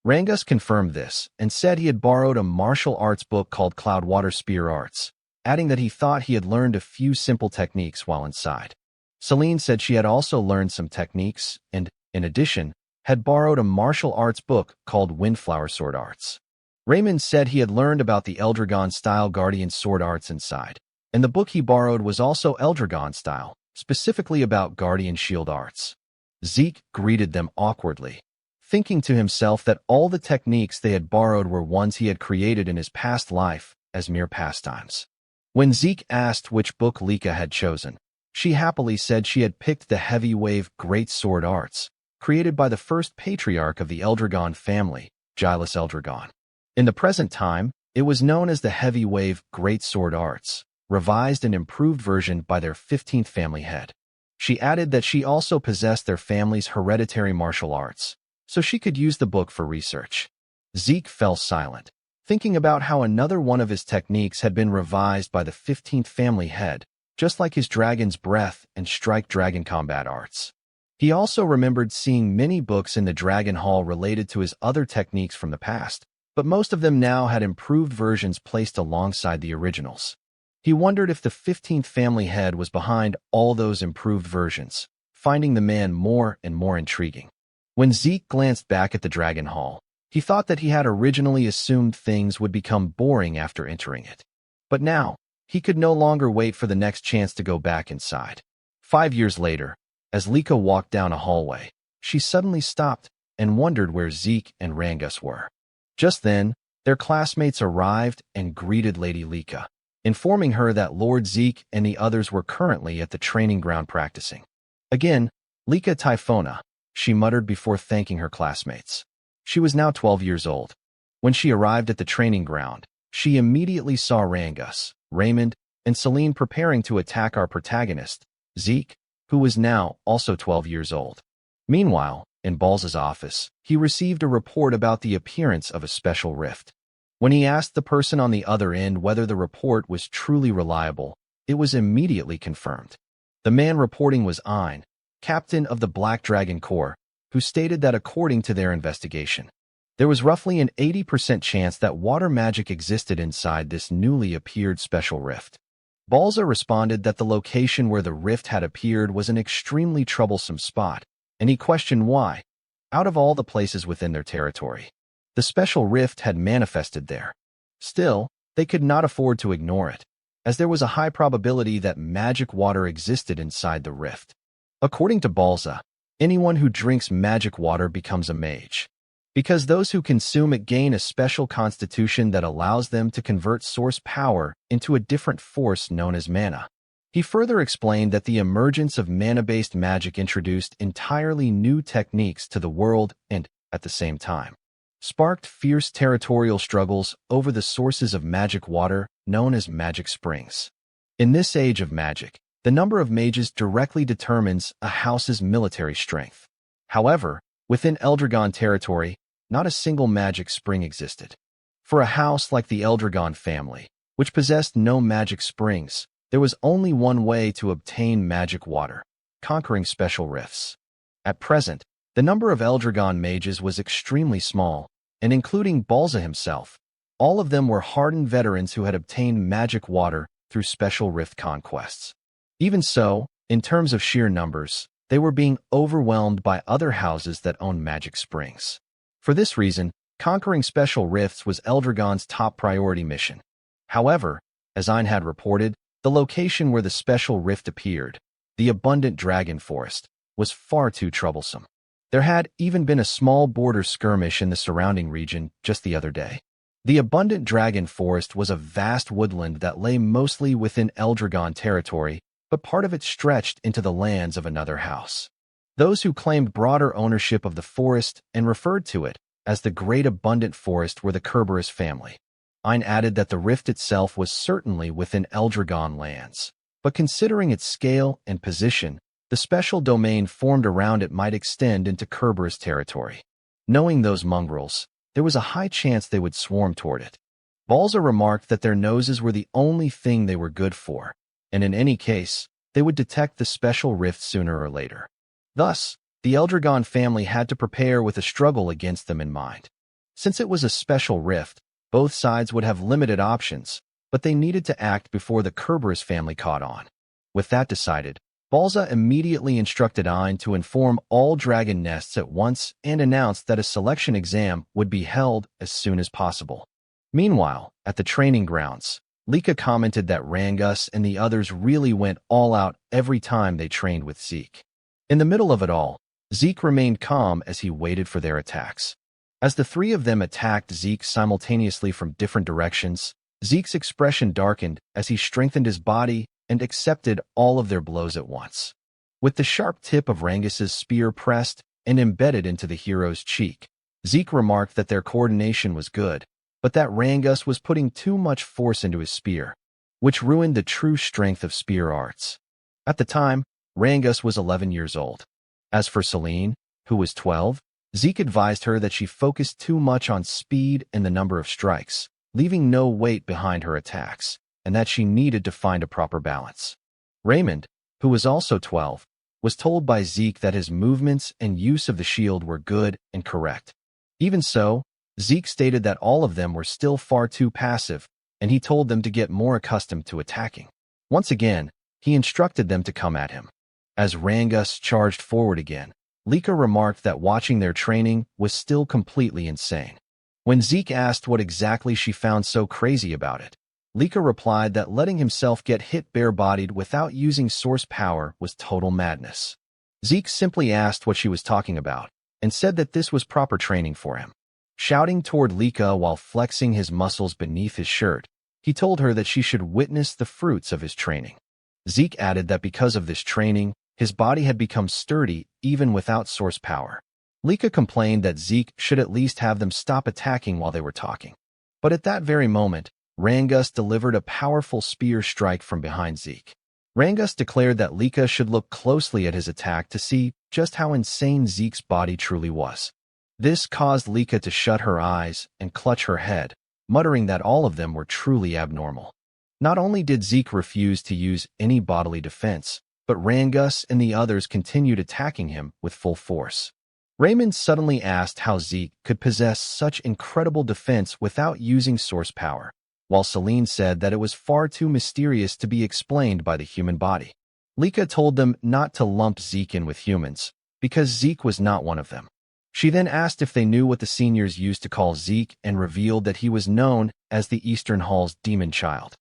Rangus confirmed this and said he had borrowed a martial arts book called Cloudwater Spear Arts, adding that he thought he had learned a few simple techniques while inside. Celine said she had also learned some techniques and, in addition, had borrowed a martial arts book called Windflower Sword Arts. Raymond said he had learned about the Eldragon-style Guardian Sword Arts inside, and the book he borrowed was also Eldragon-style, specifically about Guardian Shield Arts. Zeke greeted them awkwardly, thinking to himself that all the techniques they had borrowed were ones he had created in his past life as mere pastimes. When Zeke asked which book Lika had chosen, she happily said she had picked the Heavy Wave Great Sword Arts, created by the first patriarch of the Eldragon family, Gilfus Eldragon. In the present time, it was known as the Heavy Wave Great Sword Arts, revised and improved version by their 15th family head. She added that she also possessed their family's hereditary martial arts, so she could use the book for research. Zeke fell silent, thinking about how another one of his techniques had been revised by the 15th family head, just like his dragon's breath and strike dragon combat arts. He also remembered seeing many books in the Dragon Hall related to his other techniques from the past, but most of them now had improved versions placed alongside the originals. He wondered if the 15th family head was behind all those improved versions, finding the man more and more intriguing. When Zeke glanced back at the Dragon Hall, he thought that he had originally assumed things would become boring after entering it. But now, he could no longer wait for the next chance to go back inside. 5 years later, as Lika walked down a hallway, she suddenly stopped and wondered where Zeke and Rangus were. Just then, their classmates arrived and greeted Lady Lika, informing her that Lord Zeke and the others were currently at the training ground practicing. Again, Lika Typhona, she muttered before thanking her classmates. She was now 12 years old. When she arrived at the training ground, she immediately saw Rangus, Raymond, and Celine preparing to attack our protagonist, Zeke, who was now also 12 years old. Meanwhile, in Balza's office, he received a report about the appearance of a special rift. When he asked the person on the other end whether the report was truly reliable, it was immediately confirmed. The man reporting was Ein, captain of the Black Dragon Corps, who stated that according to their investigation, there was roughly an 80% chance that water magic existed inside this newly appeared special rift. Balza responded that the location where the rift had appeared was an extremely troublesome spot, and he questioned why, out of all the places within their territory, the special rift had manifested there. Still, they could not afford to ignore it, as there was a high probability that magic water existed inside the rift. According to Balza, anyone who drinks magic water becomes a mage, because those who consume it gain a special constitution that allows them to convert source power into a different force known as mana. He further explained that the emergence of mana-based magic introduced entirely new techniques to the world and, at the same time, sparked fierce territorial struggles over the sources of magic water known as magic springs. In this age of magic, the number of mages directly determines a house's military strength. However, within Eldragon territory, not a single magic spring existed. For a house like the Eldragon family, which possessed no magic springs, there was only one way to obtain magic water: conquering special rifts. At present, the number of Eldragon mages was extremely small, and including Balza himself, all of them were hardened veterans who had obtained magic water through special rift conquests. Even so, in terms of sheer numbers, they were being overwhelmed by other houses that owned magic springs. For this reason, conquering special rifts was Eldragon's top priority mission. However, as Ein had reported, the location where the special rift appeared, the abundant dragon forest, was far too troublesome. There had even been a small border skirmish in the surrounding region just the other day. The abundant dragon forest was a vast woodland that lay mostly within Eldragon territory, but part of it stretched into the lands of another house. Those who claimed broader ownership of the forest and referred to it as the Great Abundant Forest were the Kerberos family. Ein added that the rift itself was certainly within Eldragon lands, but considering its scale and position, the special domain formed around it might extend into Kerberos territory. Knowing those mongrels, there was a high chance they would swarm toward it. Balza remarked that their noses were the only thing they were good for, and in any case, they would detect the special rift sooner or later. Thus, the Eldragon family had to prepare with a struggle against them in mind. Since it was a special rift, both sides would have limited options, but they needed to act before the Kerberos family caught on. With that decided, Balza immediately instructed Ein to inform all dragon nests at once and announced that a selection exam would be held as soon as possible. Meanwhile, at the training grounds, Lika commented that Rangus and the others really went all out every time they trained with Zeke. In the middle of it all, Zeke remained calm as he waited for their attacks. As the three of them attacked Zeke simultaneously from different directions, Zeke's expression darkened as he strengthened his body and accepted all of their blows at once. With the sharp tip of Rangus's spear pressed and embedded into the hero's cheek, Zeke remarked that their coordination was good, but that Rangus was putting too much force into his spear, which ruined the true strength of spear arts. At the time, Rangus was 11 years old. As for Celine, who was 12, Zeke advised her that she focused too much on speed and the number of strikes, leaving no weight behind her attacks, and that she needed to find a proper balance. Raymond, who was also 12, was told by Zeke that his movements and use of the shield were good and correct. Even so, Zeke stated that all of them were still far too passive, and he told them to get more accustomed to attacking. Once again, he instructed them to come at him. As Rangus charged forward again, Lika remarked that watching their training was still completely insane. When Zeke asked what exactly she found so crazy about it, Lika replied that letting himself get hit bare-bodied without using source power was total madness. Zeke simply asked what she was talking about, and said that this was proper training for him. Shouting toward Lika while flexing his muscles beneath his shirt, he told her that she should witness the fruits of his training. Zeke added that because of this training, his body had become sturdy even without source power. Lika complained that Zeke should at least have them stop attacking while they were talking. But at that very moment, Rangus delivered a powerful spear strike from behind Zeke. Rangus declared that Lika should look closely at his attack to see just how insane Zeke's body truly was. This caused Lika to shut her eyes and clutch her head, muttering that all of them were truly abnormal. Not only did Zeke refuse to use any bodily defense, but Rangus and the others continued attacking him with full force. Raymond suddenly asked how Zeke could possess such incredible defense without using source power, while Celine said that it was far too mysterious to be explained by the human body. Lika told them not to lump Zeke in with humans, because Zeke was not one of them. She then asked if they knew what the seniors used to call Zeke and revealed that he was known as the Eastern Hall's demon child.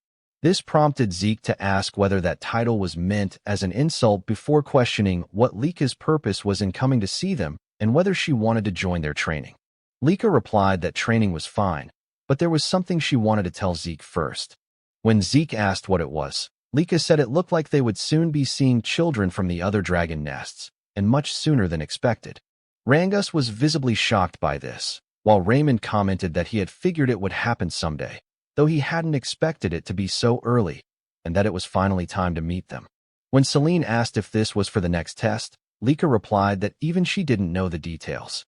This prompted Zeke to ask whether that title was meant as an insult before questioning what Lika's purpose was in coming to see them and whether she wanted to join their training. Lika replied that training was fine, but there was something she wanted to tell Zeke first. When Zeke asked what it was, Lika said it looked like they would soon be seeing children from the other dragon nests, and much sooner than expected. Rangus was visibly shocked by this, while Raymond commented that he had figured it would happen someday, though he hadn't expected it to be so early, and that it was finally time to meet them. When Celine asked if this was for the next test, Lika replied that even she didn't know the details.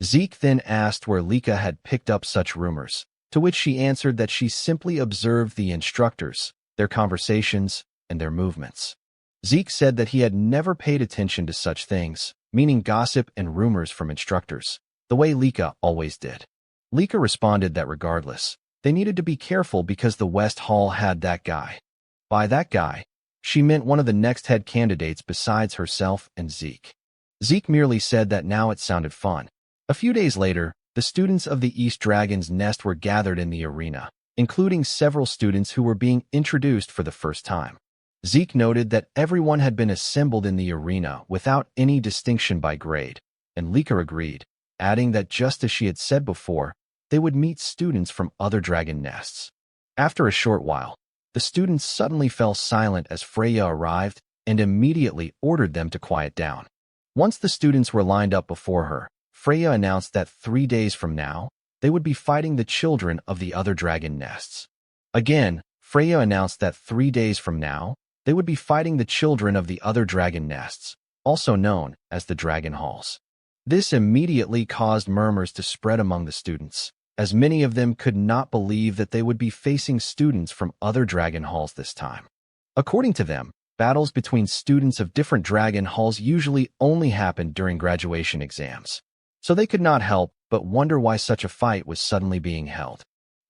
Zeke then asked where Lika had picked up such rumors, to which she answered that she simply observed the instructors, their conversations, and their movements. Zeke said that he had never paid attention to such things, meaning gossip and rumors from instructors, the way Lika always did. Lika responded that regardless, they needed to be careful because the West Hall had that guy. By that guy, she meant one of the next head candidates besides herself and Zeke. Zeke merely said that now it sounded fun. A few days later, the students of the East Dragon's Nest were gathered in the arena, including several students who were being introduced for the first time. Zeke noted that everyone had been assembled in the arena without any distinction by grade, and Lika agreed, adding that just as she had said before, they would meet students from other dragon nests. After a short while, the students suddenly fell silent as Freya arrived and immediately ordered them to quiet down. Once the students were lined up before her, Freya announced that 3 days from now, they would be fighting the children of the other dragon nests. Again, Freya announced that 3 days from now, they would be fighting the children of the other dragon nests, also known as the Dragon Halls. This immediately caused murmurs to spread among the students, as many of them could not believe that they would be facing students from other dragon halls this time. According to them, battles between students of different dragon halls usually only happened during graduation exams, so they could not help but wonder why such a fight was suddenly being held.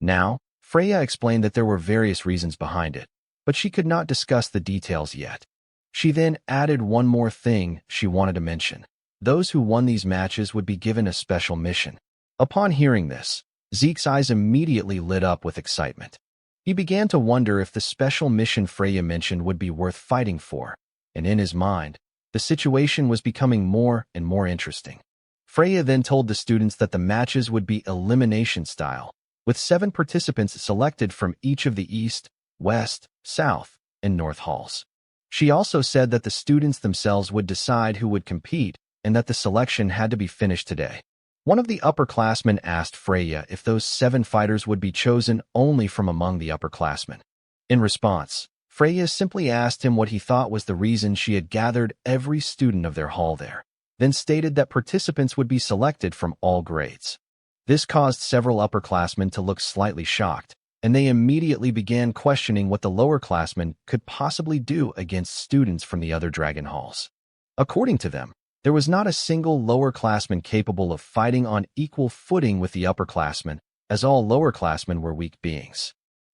Now, Freya explained that there were various reasons behind it, but she could not discuss the details yet. She then added one more thing she wanted to mention. Those who won these matches would be given a special mission. Upon hearing this, Zeke's eyes immediately lit up with excitement. He began to wonder if the special mission Freya mentioned would be worth fighting for, and in his mind, the situation was becoming more and more interesting. Freya then told the students that the matches would be elimination style, with 7 participants selected from each of the East, West, South, and North halls. She also said that the students themselves would decide who would compete and that the selection had to be finished today. One of the upperclassmen asked Freya if those 7 fighters would be chosen only from among the upperclassmen. In response, Freya simply asked him what he thought was the reason she had gathered every student of their hall there, then stated that participants would be selected from all grades. This caused several upperclassmen to look slightly shocked, and they immediately began questioning what the lowerclassmen could possibly do against students from the other dragon halls. According to them, there was not a single lowerclassman capable of fighting on equal footing with the upperclassmen, as all lowerclassmen were weak beings.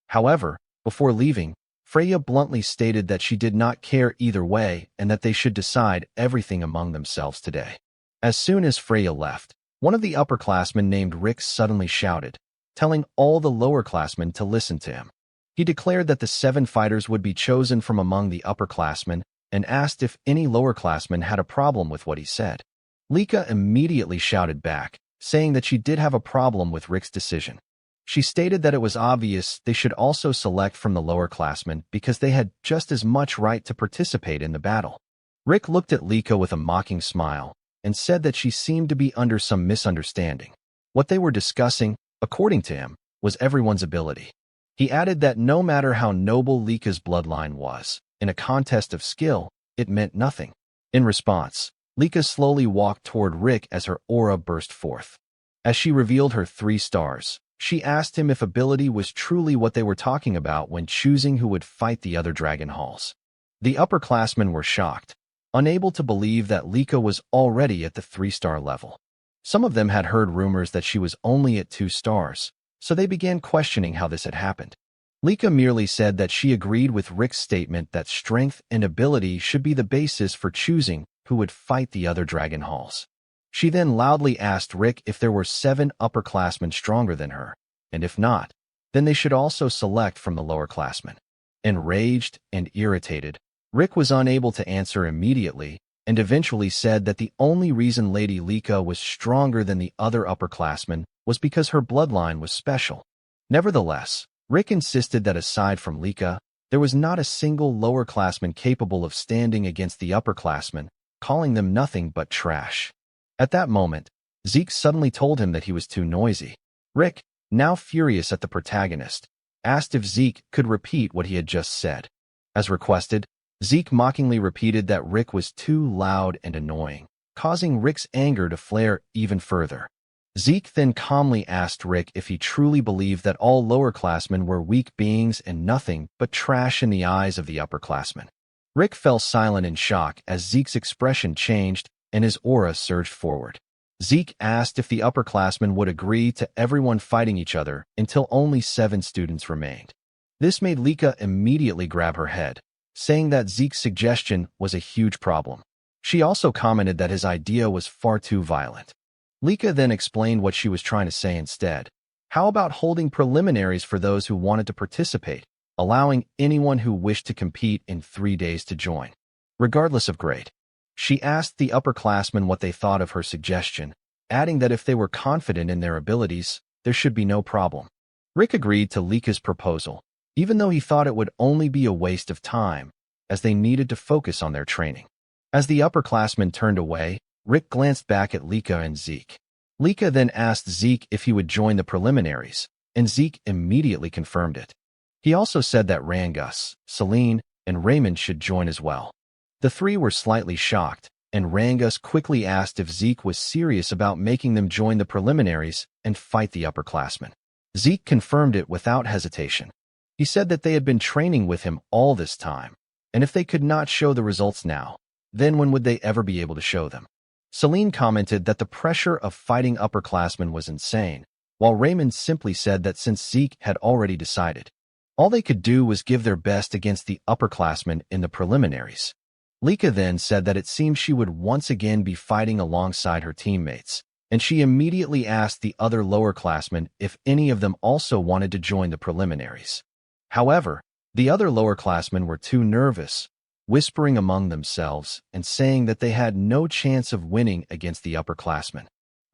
However, before leaving, Freya bluntly stated that she did not care either way and that they should decide everything among themselves today. As soon as Freya left, one of the upperclassmen named Rick suddenly shouted, telling all the lowerclassmen to listen to him. He declared that the 7 fighters would be chosen from among the upperclassmen and asked if any lowerclassmen had a problem with what he said. Lika immediately shouted back, saying that she did have a problem with Rick's decision. She stated that it was obvious they should also select from the lowerclassmen because they had just as much right to participate in the battle. Rick looked at Lika with a mocking smile and said that she seemed to be under some misunderstanding. What they were discussing, according to him, was everyone's ability. He added that no matter how noble Lika's bloodline was, in a contest of skill, it meant nothing. In response, Lika slowly walked toward Rick as her aura burst forth. As she revealed her 3 stars, she asked him if ability was truly what they were talking about when choosing who would fight the other dragon halls. The upperclassmen were shocked, unable to believe that Lika was already at the 3-star level. Some of them had heard rumors that she was only at 2 stars, so they began questioning how this had happened. Lika merely said that she agreed with Rick's statement that strength and ability should be the basis for choosing who would fight the other dragon halls. She then loudly asked Rick if there were 7 upperclassmen stronger than her, and if not, then they should also select from the lowerclassmen. Enraged and irritated, Rick was unable to answer immediately and eventually said that the only reason Lady Lika was stronger than the other upperclassmen was because her bloodline was special. Nevertheless, Rick insisted that aside from Lika, there was not a single lowerclassman capable of standing against the upperclassmen, calling them nothing but trash. At that moment, Zeke suddenly told him that he was too noisy. Rick, now furious at the protagonist, asked if Zeke could repeat what he had just said. As requested, Zeke mockingly repeated that Rick was too loud and annoying, causing Rick's anger to flare even further. Zeke then calmly asked Rick if he truly believed that all lowerclassmen were weak beings and nothing but trash in the eyes of the upperclassmen. Rick fell silent in shock as Zeke's expression changed and his aura surged forward. Zeke asked if the upperclassmen would agree to everyone fighting each other until only 7 students remained. This made Lika immediately grab her head, saying that Zeke's suggestion was a huge problem. She also commented that his idea was far too violent. Lika then explained what she was trying to say instead. How about holding preliminaries for those who wanted to participate, allowing anyone who wished to compete in 3 days to join, regardless of grade? She asked the upperclassmen what they thought of her suggestion, adding that if they were confident in their abilities, there should be no problem. Rick agreed to Lika's proposal, even though he thought it would only be a waste of time, as they needed to focus on their training. As the upperclassmen turned away, Rick glanced back at Lika and Zeke. Lika then asked Zeke if he would join the preliminaries, and Zeke immediately confirmed it. He also said that Rangus, Celine, and Raymond should join as well. The 3 were slightly shocked, and Rangus quickly asked if Zeke was serious about making them join the preliminaries and fight the upperclassmen. Zeke confirmed it without hesitation. He said that they had been training with him all this time, and if they could not show the results now, then when would they ever be able to show them? Celine commented that the pressure of fighting upperclassmen was insane, while Raymond simply said that since Zeke had already decided, all they could do was give their best against the upperclassmen in the preliminaries. Lika then said that it seemed she would once again be fighting alongside her teammates, and she immediately asked the other lowerclassmen if any of them also wanted to join the preliminaries. However, the other lowerclassmen were too nervous, whispering among themselves and saying that they had no chance of winning against the upperclassmen,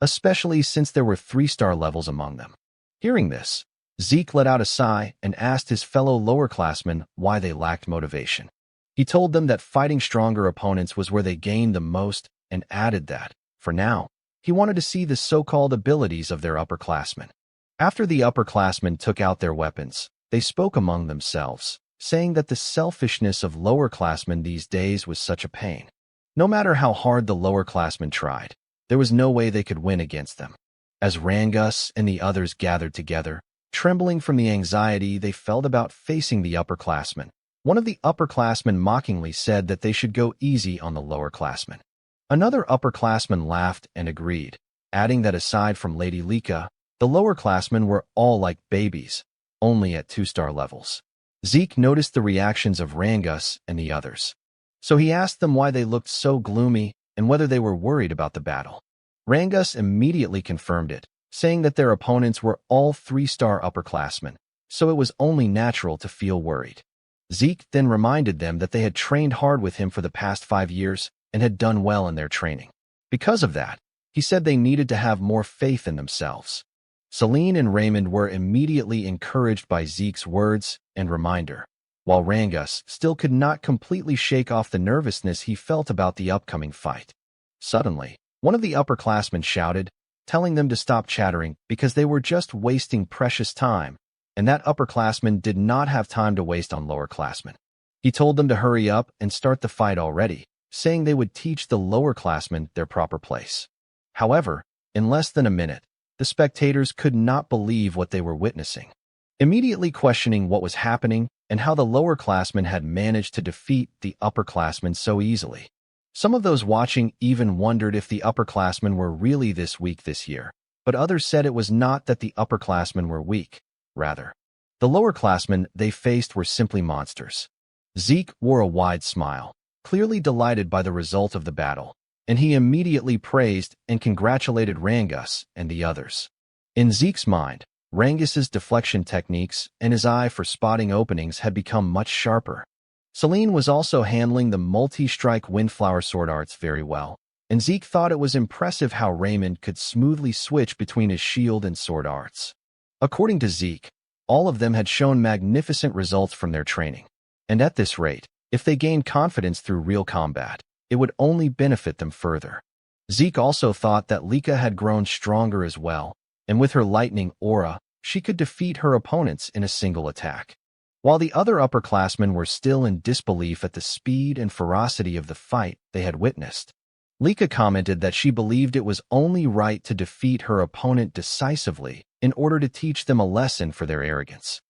especially since there were 3-star levels among them. Hearing this, Zeke let out a sigh and asked his fellow lowerclassmen why they lacked motivation. He told them that fighting stronger opponents was where they gained the most and added that, for now, he wanted to see the so-called abilities of their upperclassmen. After the upperclassmen took out their weapons, they spoke among themselves, saying that the selfishness of lowerclassmen these days was such a pain. No matter how hard the lowerclassmen tried, there was no way they could win against them. As Rangus and the others gathered together, Trembling from the anxiety they felt about facing the upperclassmen, one of the upperclassmen mockingly said that they should go easy on the lowerclassmen. Another upperclassman laughed and agreed, adding that aside from Lady Lika, the lowerclassmen were all like babies, only at 2-star levels. Zeke noticed the reactions of Rangus and the others. So he asked them why they looked so gloomy and whether they were worried about the battle. Rangus immediately confirmed it, saying that their opponents were all 3-star upperclassmen, so it was only natural to feel worried. Zeke then reminded them that they had trained hard with him for the past 5 years and had done well in their training. Because of that, he said they needed to have more faith in themselves. Celine and Raymond were immediately encouraged by Zeke's words and reminder, while Rangus still could not completely shake off the nervousness he felt about the upcoming fight. Suddenly, one of the upperclassmen shouted, telling them to stop chattering because they were just wasting precious time, and that upperclassman did not have time to waste on lowerclassmen. He told them to hurry up and start the fight already, saying they would teach the lowerclassmen their proper place. However, in less than a minute, the spectators could not believe what they were witnessing, immediately questioning what was happening and how the lowerclassmen had managed to defeat the upperclassmen so easily. Some of those watching even wondered if the upperclassmen were really this weak this year, but others said it was not that the upperclassmen were weak. Rather, the lowerclassmen they faced were simply monsters. Zeke wore a wide smile, clearly delighted by the result of the battle, and he immediately praised and congratulated Rangus and the others. In Zeke's mind, Rangus's deflection techniques and his eye for spotting openings had become much sharper. Celine was also handling the multi-strike windflower sword arts very well, and Zeke thought it was impressive how Raymond could smoothly switch between his shield and sword arts. According to Zeke, all of them had shown magnificent results from their training, and at this rate, if they gained confidence through real combat, it would only benefit them further. Zeke also thought that Lika had grown stronger as well, and with her lightning aura, she could defeat her opponents in a single attack. While the other upperclassmen were still in disbelief at the speed and ferocity of the fight they had witnessed, Lika commented that she believed it was only right to defeat her opponent decisively in order to teach them a lesson for their arrogance.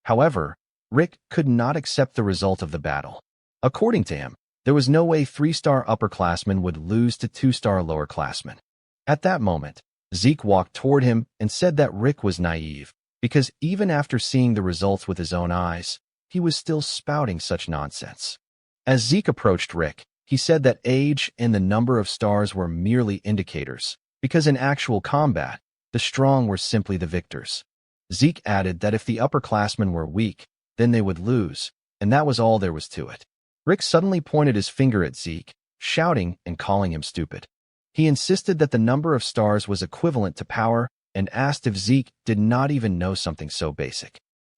However, Rick could not accept the result of the battle. According to him, there was no way 3-star upperclassmen would lose to 2-star lowerclassmen. At that moment, Zeke walked toward him and said that Rick was naive, because even after seeing the results with his own eyes, he was still spouting such nonsense. As Zeke approached Rick, he said that age and the number of stars were merely indicators, because in actual combat, the strong were simply the victors. Zeke added that if the upperclassmen were weak, then they would lose, and that was all there was to it. Rick suddenly pointed his finger at Zeke, shouting and calling him stupid. He insisted that the number of stars was equivalent to power and asked if Zeke did not even know something so basic.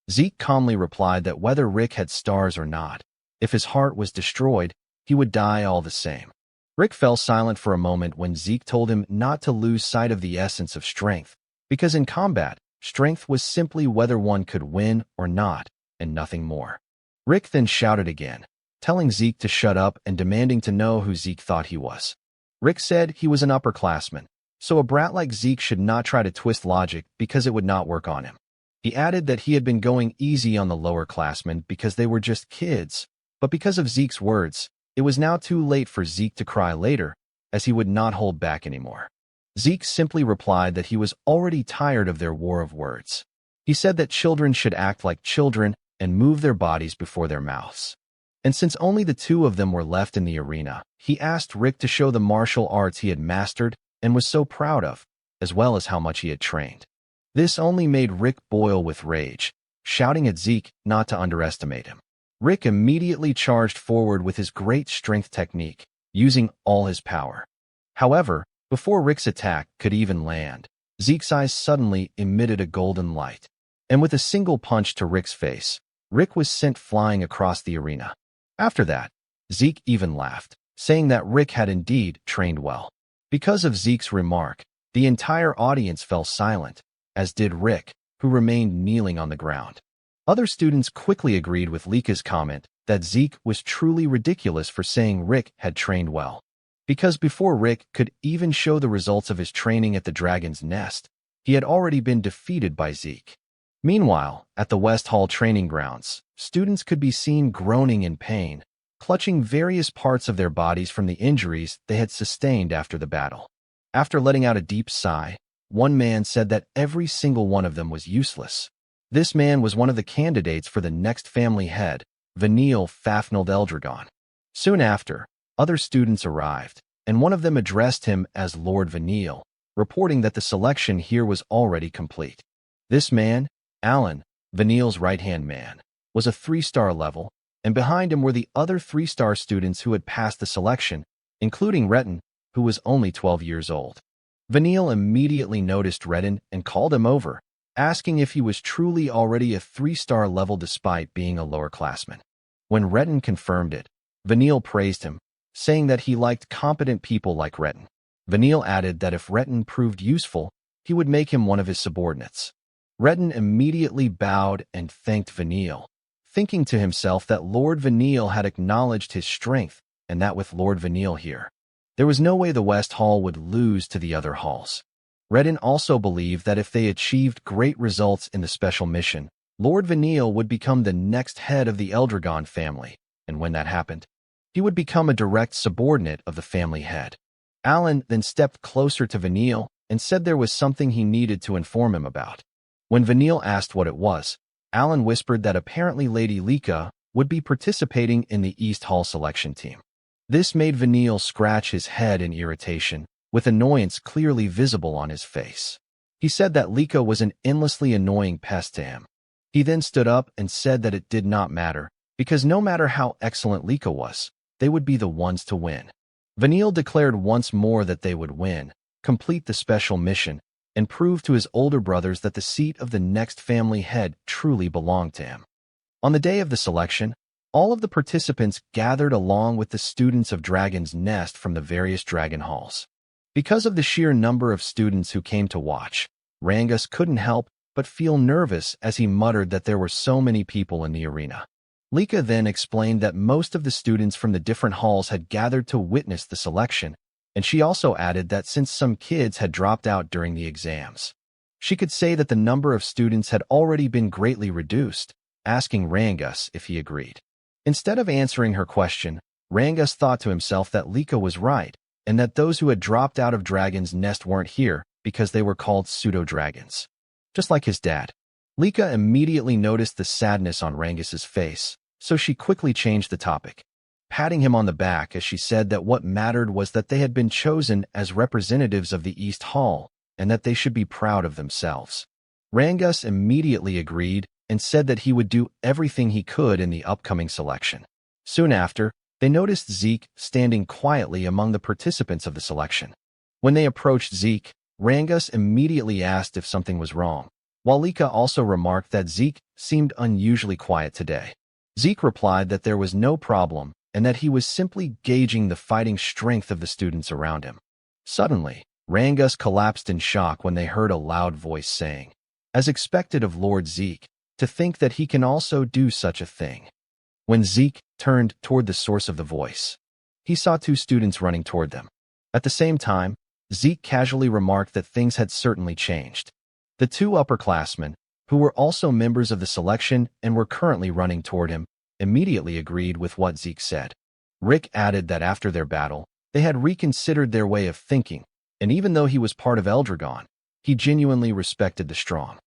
Zeke calmly replied that whether Rick had stars or not, if his heart was destroyed, he would die all the same. Rick fell silent for a moment when Zeke told him not to lose sight of the essence of strength, because in combat, strength was simply whether one could win or not, and nothing more. Rick then shouted again, telling Zeke to shut up and demanding to know who Zeke thought he was. Rick said he was an upperclassman, so a brat like Zeke should not try to twist logic because it would not work on him. He added that he had been going easy on the lowerclassmen because they were just kids, but because of Zeke's words, it was now too late for Zeke to cry later, as he would not hold back anymore. Zeke simply replied that he was already tired of their war of words. He said that children should act like children and move their bodies before their mouths. And since only the two of them were left in the arena, he asked Rick to show the martial arts he had mastered and was so proud of, as well as how much he had trained. This only made Rick boil with rage, shouting at Zeke not to underestimate him. Rick immediately charged forward with his great strength technique, using all his power. However, before Rick's attack could even land, Zeke's eyes suddenly emitted a golden light, and with a single punch to Rick's face, Rick was sent flying across the arena. After that, Zeke even laughed, saying that Rick had indeed trained well. Because of Zeke's remark, the entire audience fell silent, as did Rick, who remained kneeling on the ground. Other students quickly agreed with Lika's comment that Zeke was truly ridiculous for saying Rick had trained well, because before Rick could even show the results of his training at the Dragon's Nest, he had already been defeated by Zeke. Meanwhile, at the West Hall training grounds, students could be seen groaning in pain, clutching various parts of their bodies from the injuries they had sustained after the battle. After letting out a deep sigh, one man said that every single one of them was useless. This man was one of the candidates for the next family head, Untitled Eldragon. Soon after, other students arrived, and one of them addressed him as Lord Vanille, reporting that the selection here was already complete. This man, Alan, Vanille's right-hand man, was a 3-star level, and behind him were the other 3-star students who had passed the selection, including Retin, who was only 12 years old. Vanille immediately noticed Retin and called him over, asking if he was truly already a 3-star level despite being a lowerclassman. When Retin confirmed it, Vanille praised him, saying that he liked competent people like Retin. Vanille added that if Retin proved useful, he would make him one of his subordinates. Retin immediately bowed and thanked Vanille, thinking to himself that Lord Vanille had acknowledged his strength and that with Lord Vanille here, there was no way the West Hall would lose to the other halls. Retin also believed that if they achieved great results in the special mission, Lord Vanille would become the next head of the Eldragon family, and when that happened, he would become a direct subordinate of the family head. Alan then stepped closer to Vanille and said there was something he needed to inform him about. When Vanille asked what it was, Alan whispered that apparently Lady Lika would be participating in the East Hall selection team. This made Vanille scratch his head in irritation, with annoyance clearly visible on his face. He said that Lika was an endlessly annoying pest to him. He then stood up and said that it did not matter, because no matter how excellent Lika was, they would be the ones to win. Vanille declared once more that they would win, complete the special mission, and prove to his older brothers that the seat of the next family head truly belonged to him. On the day of the selection, all of the participants gathered along with the students of Dragon's Nest from the various dragon halls. Because of the sheer number of students who came to watch, Rangus couldn't help but feel nervous as he muttered that there were so many people in the arena. Lika then explained that most of the students from the different halls had gathered to witness the selection, and she also added that since some kids had dropped out during the exams, she could say that the number of students had already been greatly reduced, asking Rangus if he agreed. Instead of answering her question, Rangus thought to himself that Lika was right, and that those who had dropped out of Dragon's Nest weren't here because they were called pseudo-dragons. Just like his dad. Lika immediately noticed the sadness on Rangus's face, so she quickly changed the topic, patting him on the back as she said that what mattered was that they had been chosen as representatives of the East Hall and that they should be proud of themselves. Rangus immediately agreed and said that he would do everything he could in the upcoming selection. Soon after, they noticed Zeke standing quietly among the participants of the selection. When they approached Zeke, Rangus immediately asked if something was wrong, while Lika also remarked that Zeke seemed unusually quiet today. Zeke replied that there was no problem and that he was simply gauging the fighting strength of the students around him. Suddenly, Rangus collapsed in shock when they heard a loud voice saying, as expected of Lord Zeke, to think that he can also do such a thing. When Zeke turned toward the source of the voice, he saw 2 students running toward them. At the same time, Zeke casually remarked that things had certainly changed. The 2 upperclassmen, who were also members of the selection and were currently running toward him, immediately agreed with what Zeke said. Rick added that after their battle, they had reconsidered their way of thinking, and even though he was part of Eldragon, he genuinely respected the strong.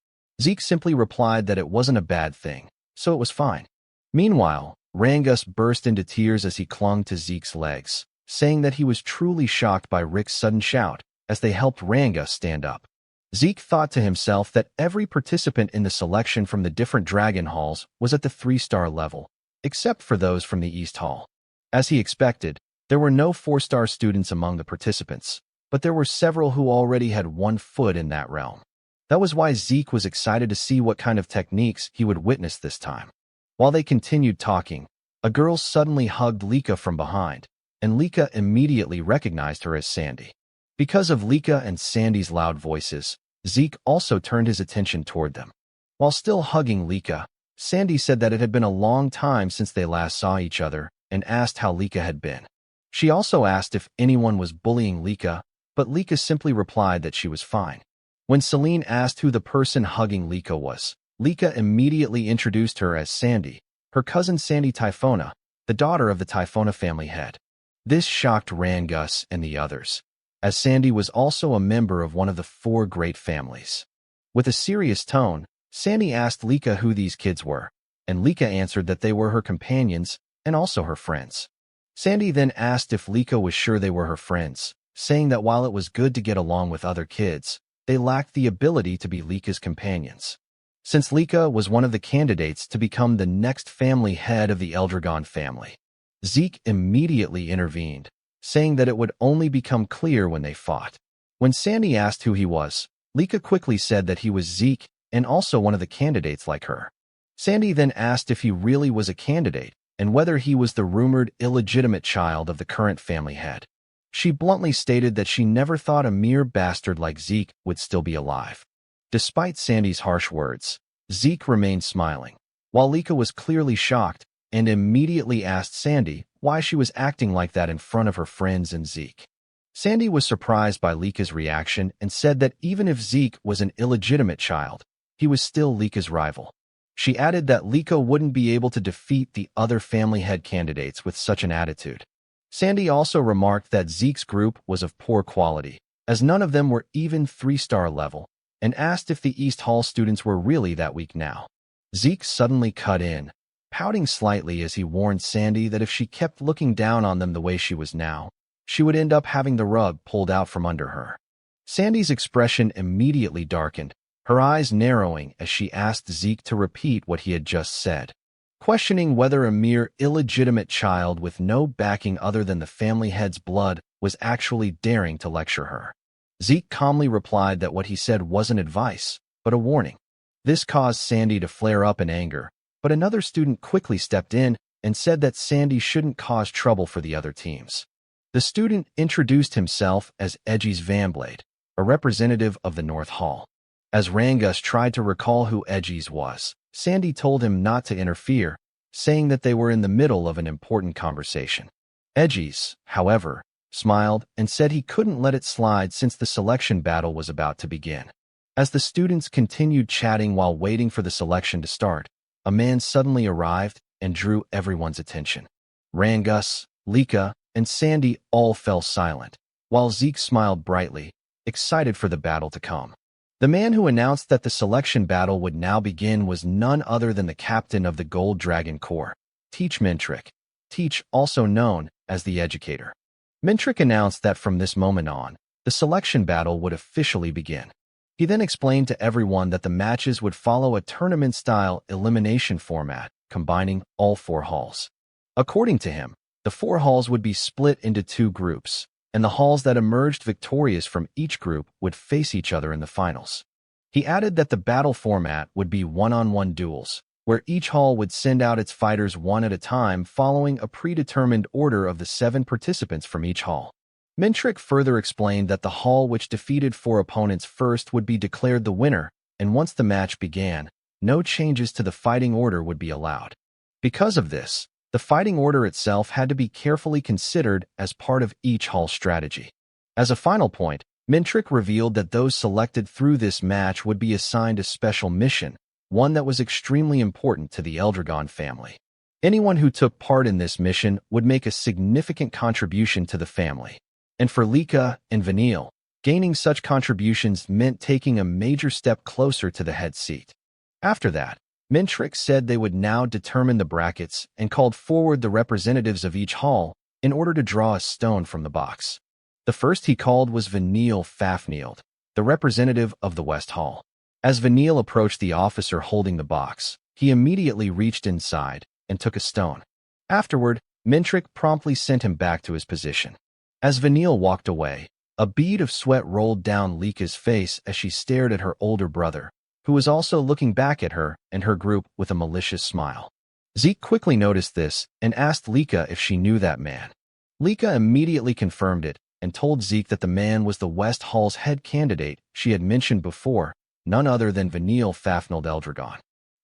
Zeke simply replied that it wasn't a bad thing, so it was fine. Meanwhile, Rangus burst into tears as he clung to Zeke's legs, saying that he was truly shocked by Rick's sudden shout as they helped Rangus stand up. Zeke thought to himself that every participant in the selection from the different dragon halls was at the 3-star level, except for those from the East Hall. As he expected, there were no 4-star students among the participants, but there were several who already had 1 foot in that realm. That was why Zeke was excited to see what kind of techniques he would witness this time. While they continued talking, a girl suddenly hugged Lika from behind, and Lika immediately recognized her as Sandy. Because of Lika and Sandy's loud voices, Zeke also turned his attention toward them. While still hugging Lika, Sandy said that it had been a long time since they last saw each other and asked how Lika had been. She also asked if anyone was bullying Lika, but Lika simply replied that she was fine. When Celine asked who the person hugging Lika was, Lika immediately introduced her as Sandy, her cousin Sandy Typhona, the daughter of the Typhona family head. This shocked Rangus and the others, as Sandy was also a member of one of the 4 great families. With a serious tone, Sandy asked Lika who these kids were, and Lika answered that they were her companions and also her friends. Sandy then asked if Lika was sure they were her friends, saying that while it was good to get along with other kids, they lacked the ability to be Lika's companions. Since Lika was one of the candidates to become the next family head of the Eldragon family, Zeke immediately intervened, saying that it would only become clear when they fought. When Sandy asked who he was, Lika quickly said that he was Zeke and also one of the candidates like her. Sandy then asked if he really was a candidate and whether he was the rumored illegitimate child of the current family head. She bluntly stated that she never thought a mere bastard like Zeke would still be alive. Despite Sandy's harsh words, Zeke remained smiling, while Lika was clearly shocked and immediately asked Sandy why she was acting like that in front of her friends and Zeke. Sandy was surprised by Lika's reaction and said that even if Zeke was an illegitimate child, he was still Lika's rival. She added that Lika wouldn't be able to defeat the other family head candidates with such an attitude. Sandy also remarked that Zeke's group was of poor quality, as none of them were even 3-star level, and asked if the East Hall students were really that weak now. Zeke suddenly cut in, pouting slightly as he warned Sandy that if she kept looking down on them the way she was now, she would end up having the rug pulled out from under her. Sandy's expression immediately darkened, her eyes narrowing as she asked Zeke to repeat what he had just said, questioning whether a mere illegitimate child with no backing other than the family head's blood was actually daring to lecture her. Zeke calmly replied that what he said wasn't advice, but a warning. This caused Sandy to flare up in anger, but another student quickly stepped in and said that Sandy shouldn't cause trouble for the other teams. The student introduced himself as Edgy's Vanblade, a representative of the North Hall. As Rangus tried to recall who Edgy's was, Sandy told him not to interfere, saying that they were in the middle of an important conversation. Edgy's, however, smiled and said he couldn't let it slide since the selection battle was about to begin. As the students continued chatting while waiting for the selection to start, a man suddenly arrived and drew everyone's attention. Rangus, Lika, and Sandy all fell silent, while Zeke smiled brightly, excited for the battle to come. The man who announced that the selection battle would now begin was none other than the captain of the Gold Dragon Corps, Teach Mintrick, Teach also known as the Educator. Mintrick announced that from this moment on, the selection battle would officially begin. He then explained to everyone that the matches would follow a tournament-style elimination format, combining all 4 halls. According to him, the 4 halls would be split into 2 groups, and the halls that emerged victorious from each group would face each other in the finals. He added that the battle format would be one-on-one duels, where each hall would send out its fighters one at a time following a predetermined order of the 7 participants from each hall. Mintrick further explained that the hall which defeated 4 opponents first would be declared the winner, and once the match began, no changes to the fighting order would be allowed. Because of this, the fighting order itself had to be carefully considered as part of each hall's strategy. As a final point, Mintrick revealed that those selected through this match would be assigned a special mission, one that was extremely important to the Eldragon family. Anyone who took part in this mission would make a significant contribution to the family. And for Lika and Vanille, gaining such contributions meant taking a major step closer to the head seat. After that, Mintrick said they would now determine the brackets and called forward the representatives of each hall in order to draw a stone from the box. The first he called was Vanille Fafneild, the representative of the West Hall. As Vanille approached the officer holding the box, he immediately reached inside and took a stone. Afterward, Mintrick promptly sent him back to his position. As Vanille walked away, a bead of sweat rolled down Lika's face as she stared at her older brother, who was also looking back at her and her group with a malicious smile. Zeke quickly noticed this and asked Lika if she knew that man. Lika immediately confirmed it and told Zeke that the man was the West Hall's head candidate she had mentioned before, none other than Vanille Fafneild Eldragon.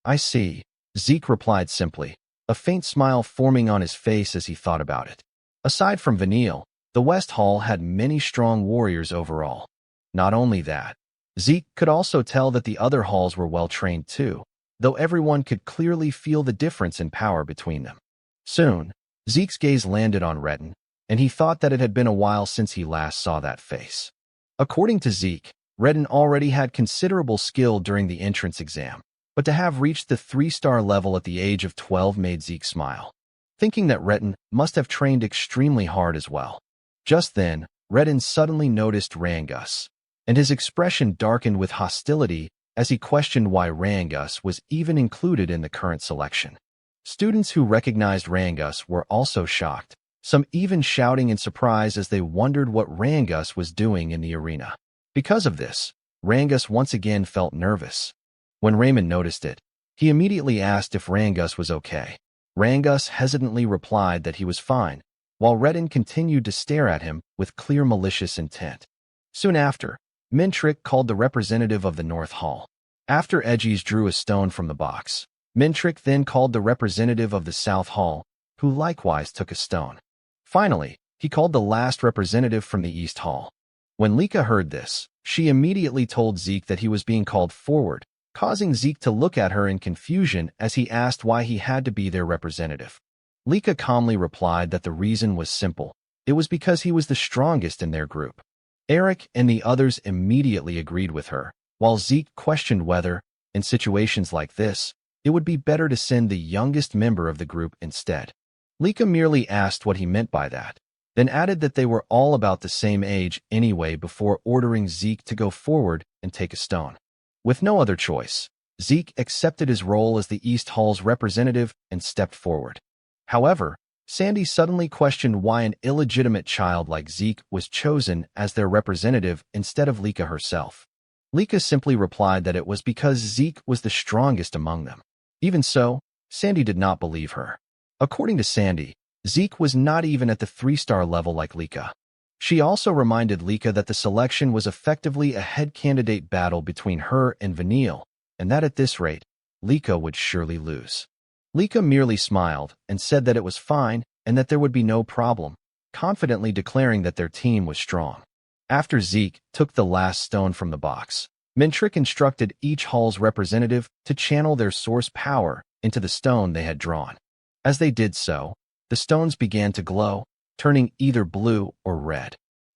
I see, Zeke replied simply, a faint smile forming on his face as he thought about it. Aside from Vanille, the West Hall had many strong warriors overall. Not only that, Zeke could also tell that the other halls were well trained too, though everyone could clearly feel the difference in power between them. Soon, Zeke's gaze landed on Retin, and he thought that it had been a while since he last saw that face. According to Zeke, Retin already had considerable skill during the entrance exam, but to have reached the 3-star level at the age of 12 made Zeke smile, thinking that Retin must have trained extremely hard as well. Just then, Retin suddenly noticed Rangus, and his expression darkened with hostility as he questioned why Rangus was even included in the current selection. Students who recognized Rangus were also shocked, some even shouting in surprise as they wondered what Rangus was doing in the arena. Because of this, Rangus once again felt nervous. When Raymond noticed it, he immediately asked if Rangus was okay. Rangus hesitantly replied that he was fine, while Retin continued to stare at him with clear malicious intent. Soon after, Mintrick called the representative of the North Hall. After Edgies drew a stone from the box, Mintrick then called the representative of the South Hall, who likewise took a stone. Finally, he called the last representative from the East Hall. When Lika heard this, she immediately told Zeke that he was being called forward, causing Zeke to look at her in confusion as he asked why he had to be their representative. Lika calmly replied that the reason was simple. It was because he was the strongest in their group. Eric and the others immediately agreed with her, while Zeke questioned whether, in situations like this, it would be better to send the youngest member of the group instead. Lika merely asked what he meant by that, then added that they were all about the same age anyway before ordering Zeke to go forward and take a stone. With no other choice, Zeke accepted his role as the East Hall's representative and stepped forward. However, Sandy suddenly questioned why an illegitimate child like Zeke was chosen as their representative instead of Lika herself. Lika simply replied that it was because Zeke was the strongest among them. Even so, Sandy did not believe her. According to Sandy, Zeke was not even at the 3-star level like Lika. She also reminded Lika that the selection was effectively a head candidate battle between her and Vanille, and that at this rate, Lika would surely lose. Lika merely smiled and said that it was fine and that there would be no problem, confidently declaring that their team was strong. After Zeke took the last stone from the box, Mintrick instructed each hall's representative to channel their source power into the stone they had drawn. As they did so, the stones began to glow, turning either blue or red.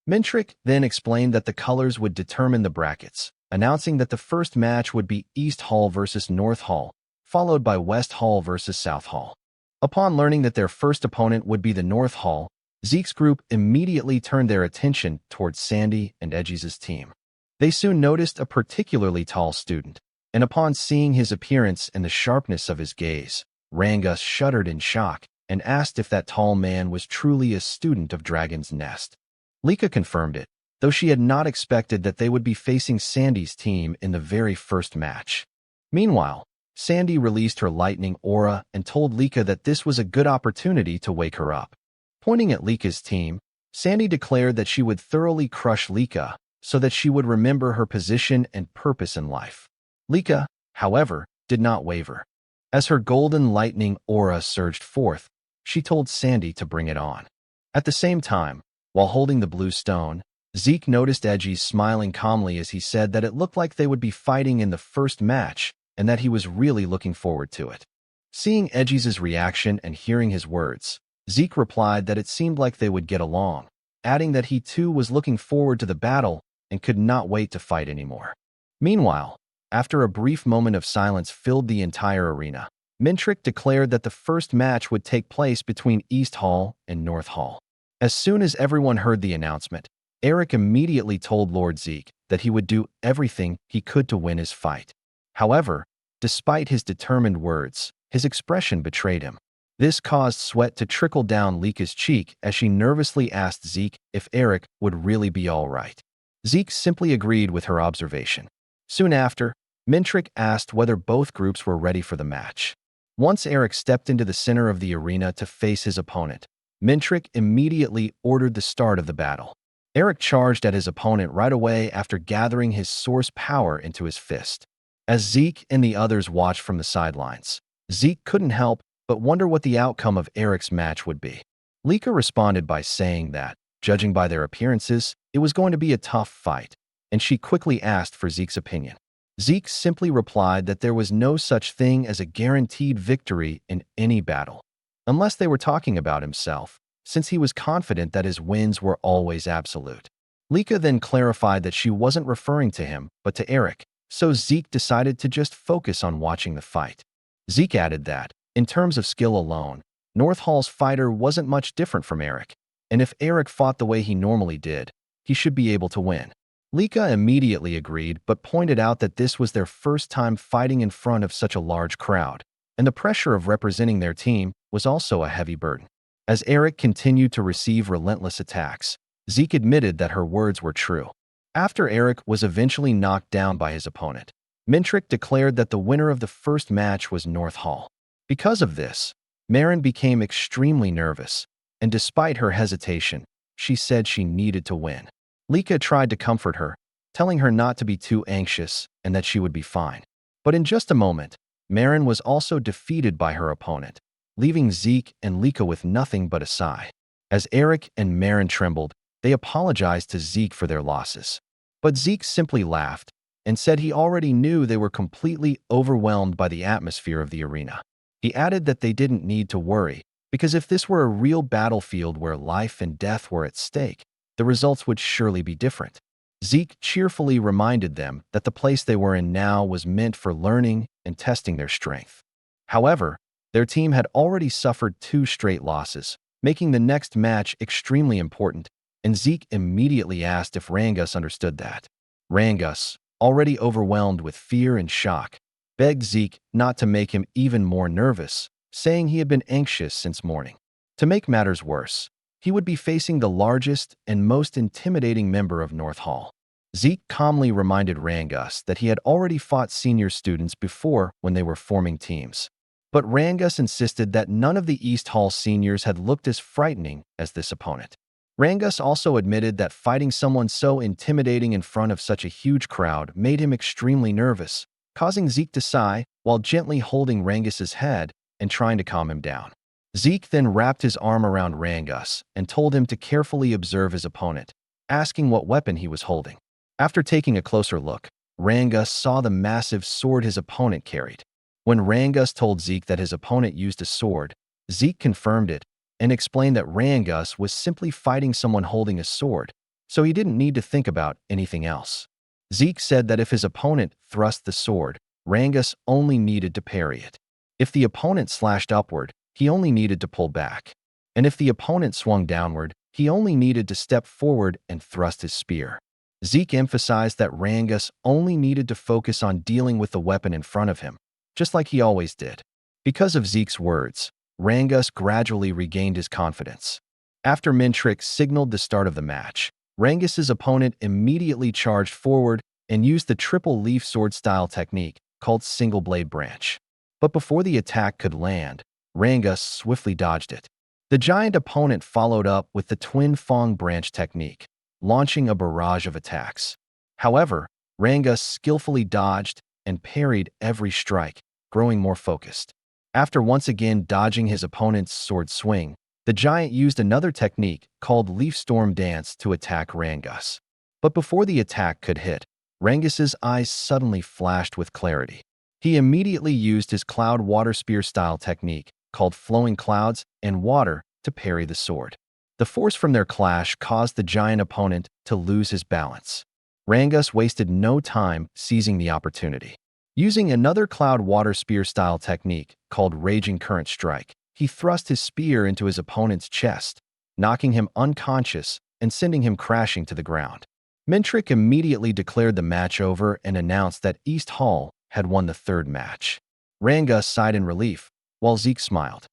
Mintrick then explained that the colors would determine the brackets, announcing that the first match would be East Hall versus North Hall, followed by West Hall versus South Hall. Upon learning that their first opponent would be the North Hall, Zeke's group immediately turned their attention towards Sandy and Edgies' team. They soon noticed a particularly tall student, and upon seeing his appearance and the sharpness of his gaze, Rangus shuddered in shock and asked if that tall man was truly a student of Dragon's Nest. Lika confirmed it, though she had not expected that they would be facing Sandy's team in the very first match. Meanwhile, Sandy released her lightning aura and told Lika that this was a good opportunity to wake her up. Pointing at Lika's team, Sandy declared that she would thoroughly crush Lika so that she would remember her position and purpose in life. Lika, however, did not waver. As her golden lightning aura surged forth, she told Sandy to bring it on. At the same time, while holding the blue stone, Zeke noticed Edgies smiling calmly as he said that it looked like they would be fighting in the first match and that he was really looking forward to it. Seeing Edgies' reaction and hearing his words, Zeke replied that it seemed like they would get along, adding that he too was looking forward to the battle and could not wait to fight anymore. Meanwhile, after a brief moment of silence filled the entire arena, Mintrick declared that the first match would take place between East Hall and North Hall. As soon as everyone heard the announcement, Eric immediately told Lord Zeke that he would do everything he could to win his fight. However, despite his determined words, his expression betrayed him. This caused sweat to trickle down Lika's cheek as she nervously asked Zeke if Eric would really be all right. Zeke simply agreed with her observation. Soon after, Mintrick asked whether both groups were ready for the match. Once Eric stepped into the center of the arena to face his opponent, Mintrick immediately ordered the start of the battle. Eric charged at his opponent right away after gathering his source power into his fist. As Zeke and the others watched from the sidelines, Zeke couldn't help but wonder what the outcome of Eric's match would be. Lika responded by saying that, judging by their appearances, it was going to be a tough fight, and she quickly asked for Zeke's opinion. Zeke simply replied that there was no such thing as a guaranteed victory in any battle, unless they were talking about himself, since he was confident that his wins were always absolute. Lika then clarified that she wasn't referring to him, but to Eric, so Zeke decided to just focus on watching the fight. Zeke added that, in terms of skill alone, North Hall's fighter wasn't much different from Eric, and if Eric fought the way he normally did, he should be able to win. Lika immediately agreed but pointed out that this was their first time fighting in front of such a large crowd, and the pressure of representing their team was also a heavy burden. As Eric continued to receive relentless attacks, Zeke admitted that her words were true. After Eric was eventually knocked down by his opponent, Mintrick declared that the winner of the first match was North Hall. Because of this, Marin became extremely nervous, and despite her hesitation, she said she needed to win. Lika tried to comfort her, telling her not to be too anxious and that she would be fine. But in just a moment, Marin was also defeated by her opponent, leaving Zeke and Lika with nothing but a sigh. As Eric and Marin trembled, they apologized to Zeke for their losses. But Zeke simply laughed and said he already knew they were completely overwhelmed by the atmosphere of the arena. He added that they didn't need to worry, because if this were a real battlefield where life and death were at stake, the results would surely be different. Zeke cheerfully reminded them that the place they were in now was meant for learning and testing their strength. However, their team had already suffered 2 straight losses, making the next match extremely important, and Zeke immediately asked if Rangus understood that. Rangus, already overwhelmed with fear and shock, begged Zeke not to make him even more nervous, saying he had been anxious since morning. To make matters worse, he would be facing the largest and most intimidating member of North Hall. Zeke calmly reminded Rangus that he had already fought senior students before when they were forming teams. But Rangus insisted that none of the East Hall seniors had looked as frightening as this opponent. Rangus also admitted that fighting someone so intimidating in front of such a huge crowd made him extremely nervous, causing Zeke to sigh while gently holding Rangus's head and trying to calm him down. Zeke then wrapped his arm around Rangus and told him to carefully observe his opponent, asking what weapon he was holding. After taking a closer look, Rangus saw the massive sword his opponent carried. When Rangus told Zeke that his opponent used a sword, Zeke confirmed it and explained that Rangus was simply fighting someone holding a sword, so he didn't need to think about anything else. Zeke said that if his opponent thrust the sword, Rangus only needed to parry it. If the opponent slashed upward, he only needed to pull back. And if the opponent swung downward, he only needed to step forward and thrust his spear. Zeke emphasized that Rangus only needed to focus on dealing with the weapon in front of him, just like he always did. Because of Zeke's words, Rangus gradually regained his confidence. After Mintrick signaled the start of the match, Rangus's opponent immediately charged forward and used the triple leaf sword style technique called single blade branch. But before the attack could land, Rangus swiftly dodged it. The giant opponent followed up with the twin fong branch technique, launching a barrage of attacks. However, Rangus skillfully dodged and parried every strike, growing more focused. After once again dodging his opponent's sword swing, the giant used another technique called Leaf Storm Dance to attack Rangus. But before the attack could hit, Rangus's eyes suddenly flashed with clarity. He immediately used his Cloud Water Spear style technique called Flowing Clouds and Water to parry the sword. The force from their clash caused the giant opponent to lose his balance. Rangus wasted no time seizing the opportunity. Using another Cloud Water Spear style technique called Raging Current Strike, he thrust his spear into his opponent's chest, knocking him unconscious and sending him crashing to the ground. Mintrick immediately declared the match over and announced that East Hall had won the 3rd match. Rangus sighed in relief, while Zeke smiled.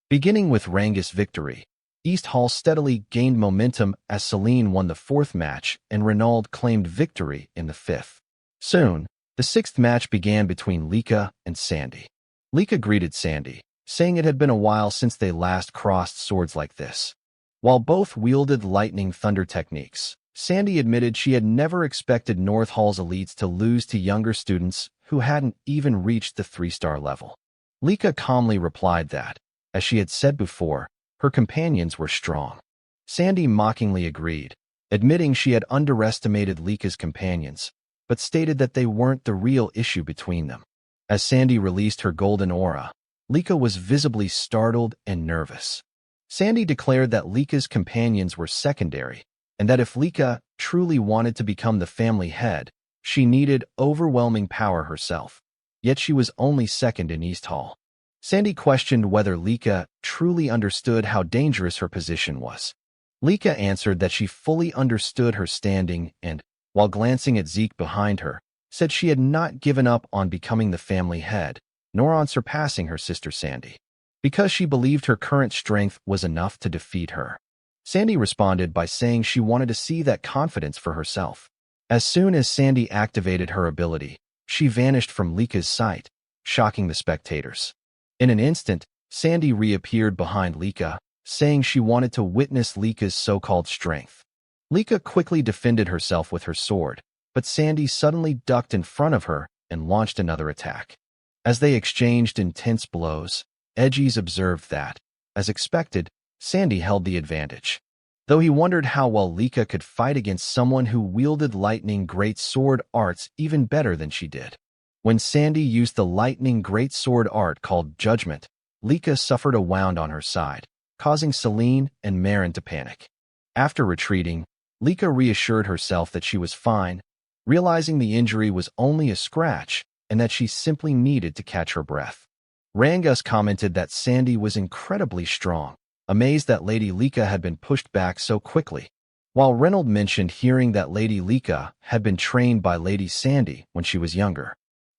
Beginning with Rangus' victory, East Hall steadily gained momentum as Celine won the 4th match and Renauld claimed victory in the 5th. Soon, the 6th match began between Lika and Sandy. Lika greeted Sandy, saying it had been a while since they last crossed swords like this. While both wielded lightning thunder techniques, Sandy admitted she had never expected North Hall's elites to lose to younger students who hadn't even reached the 3-star level. Lika calmly replied that, as she had said before, her companions were strong. Sandy mockingly agreed, admitting she had underestimated Lika's companions, but stated that they weren't the real issue between them. As Sandy released her golden aura, Lika was visibly startled and nervous. Sandy declared that Lika's companions were secondary, and that if Lika truly wanted to become the family head, she needed overwhelming power herself. Yet she was only second in East Hall. Sandy questioned whether Lika truly understood how dangerous her position was. Lika answered that she fully understood her standing and, while glancing at Zeke behind her, said she had not given up on becoming the family head, nor on surpassing her sister Sandy, because she believed her current strength was enough to defeat her. Sandy responded by saying she wanted to see that confidence for herself. As soon as Sandy activated her ability, she vanished from Lika's sight, shocking the spectators. In an instant, Sandy reappeared behind Lika, saying she wanted to witness Lika's so-called strength. Lika quickly defended herself with her sword, but Sandy suddenly ducked in front of her and launched another attack. As they exchanged intense blows, Edgies observed that, as expected, Sandy held the advantage. Though he wondered how well Lika could fight against someone who wielded lightning great sword arts even better than she did. When Sandy used the lightning great sword art called Judgment, Lika suffered a wound on her side, causing Celine and Marin to panic. After retreating, Lika reassured herself that she was fine, realizing the injury was only a scratch and that she simply needed to catch her breath. Rangus commented that Sandy was incredibly strong, amazed that Lady Lika had been pushed back so quickly, while Reynolds mentioned hearing that Lady Lika had been trained by Lady Sandy when she was younger.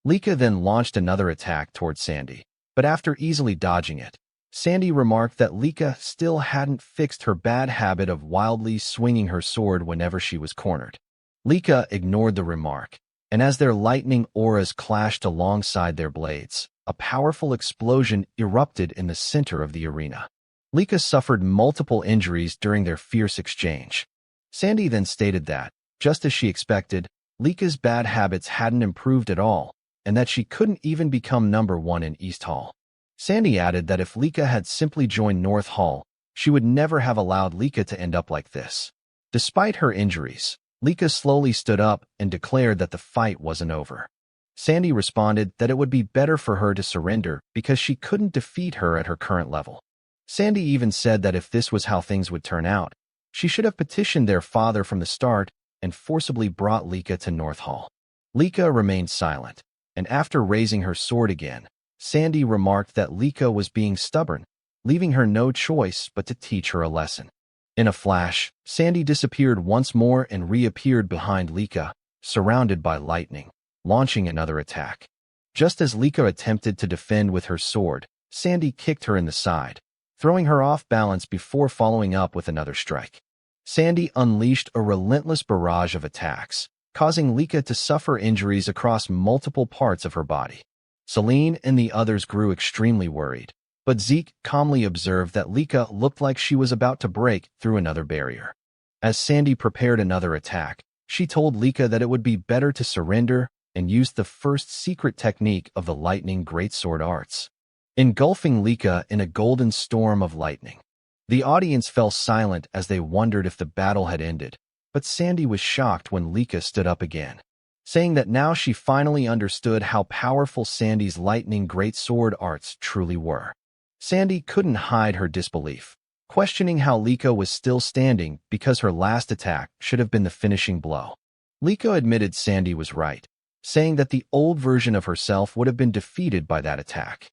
Lika then launched another attack toward Sandy, but after easily dodging it, Sandy remarked that Lika still hadn't fixed her bad habit of wildly swinging her sword whenever she was cornered. Lika ignored the remark, and as their lightning auras clashed alongside their blades, a powerful explosion erupted in the center of the arena. Lika suffered multiple injuries during their fierce exchange. Sandy then stated that, just as she expected, Lika's bad habits hadn't improved at all, and that she couldn't even become number 1 in East Hall. Sandy added that if Lika had simply joined North Hall, she would never have allowed Lika to end up like this. Despite her injuries, Lika slowly stood up and declared that the fight wasn't over. Sandy responded that it would be better for her to surrender because she couldn't defeat her at her current level. Sandy even said that if this was how things would turn out, she should have petitioned their father from the start and forcibly brought Lika to North Hall. Lika remained silent, and after raising her sword again, Sandy remarked that Lika was being stubborn, leaving her no choice but to teach her a lesson. In a flash, Sandy disappeared once more and reappeared behind Lika, surrounded by lightning, launching another attack. Just as Lika attempted to defend with her sword, Sandy kicked her in the side, throwing her off balance before following up with another strike. Sandy unleashed a relentless barrage of attacks, causing Lika to suffer injuries across multiple parts of her body. Celine and the others grew extremely worried, but Zeke calmly observed that Lika looked like she was about to break through another barrier. As Sandy prepared another attack, she told Lika that it would be better to surrender and use the first secret technique of the lightning greatsword arts, engulfing Lika in a golden storm of lightning. The audience fell silent as they wondered if the battle had ended, but Sandy was shocked when Lika stood up again, saying that now she finally understood how powerful Sandy's lightning greatsword arts truly were. Sandy couldn't hide her disbelief, questioning how Lika was still standing because her last attack should have been the finishing blow. Lika admitted Sandy was right, saying that the old version of herself would have been defeated by that attack.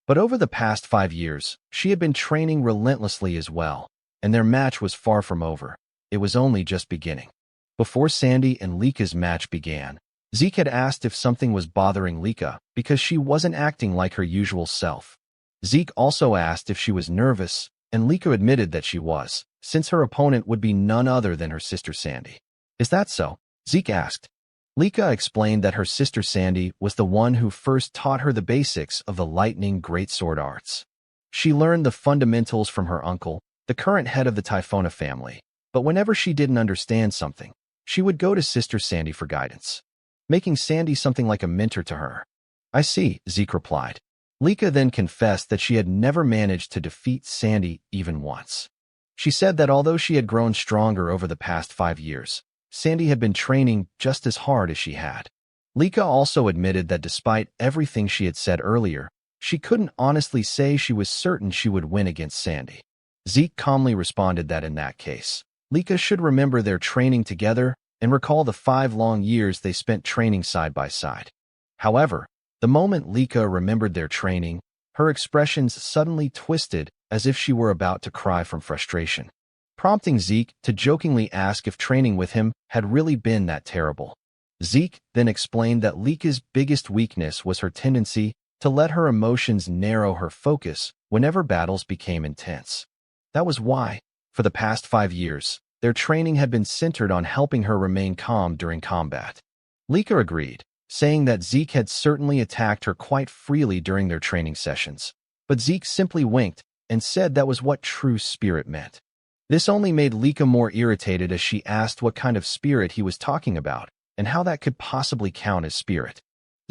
But over the past 5 years, she had been training relentlessly as well, and their match was far from over. It was only just beginning. Before Sandy and Lika's match began, Zeke had asked if something was bothering Lika because she wasn't acting like her usual self. Zeke also asked if she was nervous, and Lika admitted that she was, since her opponent would be none other than her sister Sandy. "Is that so?" Zeke asked. Lika explained that her sister Sandy was the one who first taught her the basics of the lightning greatsword arts. She learned the fundamentals from her uncle, the current head of the Typhona family, but whenever she didn't understand something, she would go to sister Sandy for guidance, making Sandy something like a mentor to her. "I see," Zeke replied. Lika then confessed that she had never managed to defeat Sandy even once. She said that although she had grown stronger over the past 5 years, Sandy had been training just as hard as she had. Lika also admitted that despite everything she had said earlier, she couldn't honestly say she was certain she would win against Sandy. Zeke calmly responded that in that case, Lika should remember their training together and recall the 5 long years they spent training side by side. However, the moment Lika remembered their training, her expressions suddenly twisted as if she were about to cry from frustration, prompting Zeke to jokingly ask if training with him had really been that terrible. Zeke then explained that Lika's biggest weakness was her tendency to let her emotions narrow her focus whenever battles became intense. That was why, for the past 5 years, their training had been centered on helping her remain calm during combat. Lika agreed, saying that Zeke had certainly attacked her quite freely during their training sessions, but Zeke simply winked and said that was what true spirit meant. This only made Lika more irritated as she asked what kind of spirit he was talking about and how that could possibly count as spirit.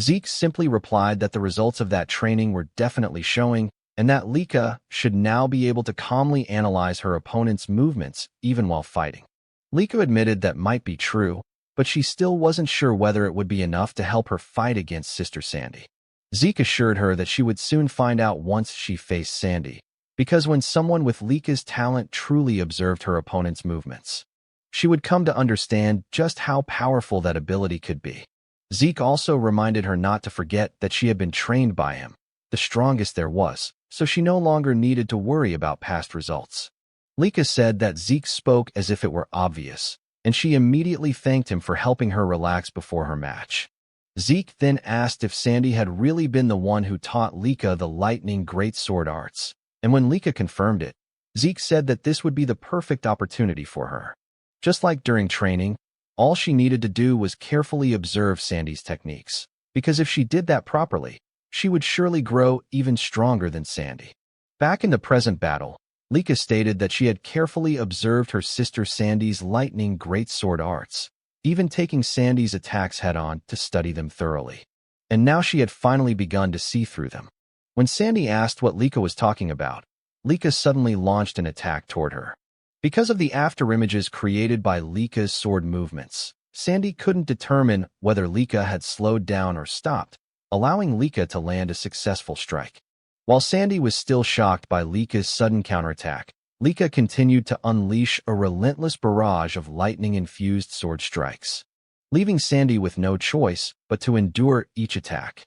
Zeke simply replied that the results of that training were definitely showing and that Lika should now be able to calmly analyze her opponent's movements even while fighting. Lika admitted that might be true, but she still wasn't sure whether it would be enough to help her fight against Sister Sandy. Zeke assured her that she would soon find out once she faced Sandy, because when someone with Lika's talent truly observed her opponent's movements, she would come to understand just how powerful that ability could be. Zeke also reminded her not to forget that she had been trained by him, the strongest there was, so she no longer needed to worry about past results. Lika said that Zeke spoke as if it were obvious, and she immediately thanked him for helping her relax before her match. Zeke then asked if Sandy had really been the one who taught Lika the lightning greatsword arts, and when Lika confirmed it, Zeke said that this would be the perfect opportunity for her. Just like during training, all she needed to do was carefully observe Sandy's techniques, because if she did that properly, she would surely grow even stronger than Sandy. Back in the present battle, Lika stated that she had carefully observed her sister Sandy's lightning greatsword arts, even taking Sandy's attacks head-on to study them thoroughly. And now she had finally begun to see through them. When Sandy asked what Lika was talking about, Lika suddenly launched an attack toward her. Because of the afterimages created by Lika's sword movements, Sandy couldn't determine whether Lika had slowed down or stopped, allowing Lika to land a successful strike. While Sandy was still shocked by Lika's sudden counterattack, Lika continued to unleash a relentless barrage of lightning-infused sword strikes, leaving Sandy with no choice but to endure each attack.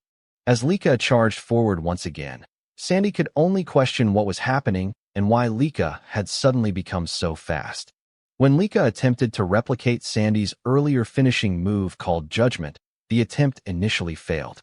As Lika charged forward once again, Sandy could only question what was happening and why Lika had suddenly become so fast. When Lika attempted to replicate Sandy's earlier finishing move called Judgment, the attempt initially failed.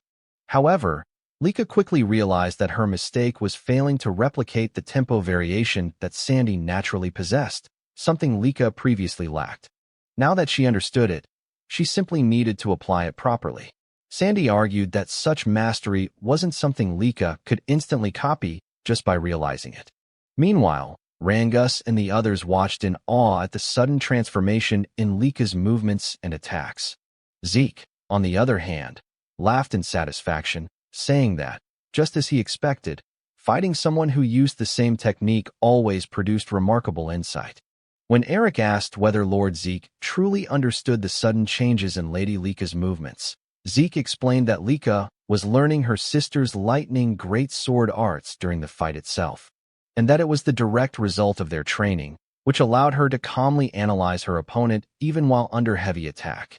However, Lika quickly realized that her mistake was failing to replicate the tempo variation that Sandy naturally possessed, something Lika previously lacked. Now that she understood it, she simply needed to apply it properly. Sandy argued that such mastery wasn't something Lika could instantly copy just by realizing it. Meanwhile, Rangus and the others watched in awe at the sudden transformation in Lika's movements and attacks. Zeke, on the other hand, laughed in satisfaction, saying that, just as he expected, fighting someone who used the same technique always produced remarkable insight. When Eric asked whether Lord Zeke truly understood the sudden changes in Lady Lika's movements, Zeke explained that Lika was learning her sister's lightning greatsword arts during the fight itself, and that it was the direct result of their training, which allowed her to calmly analyze her opponent even while under heavy attack.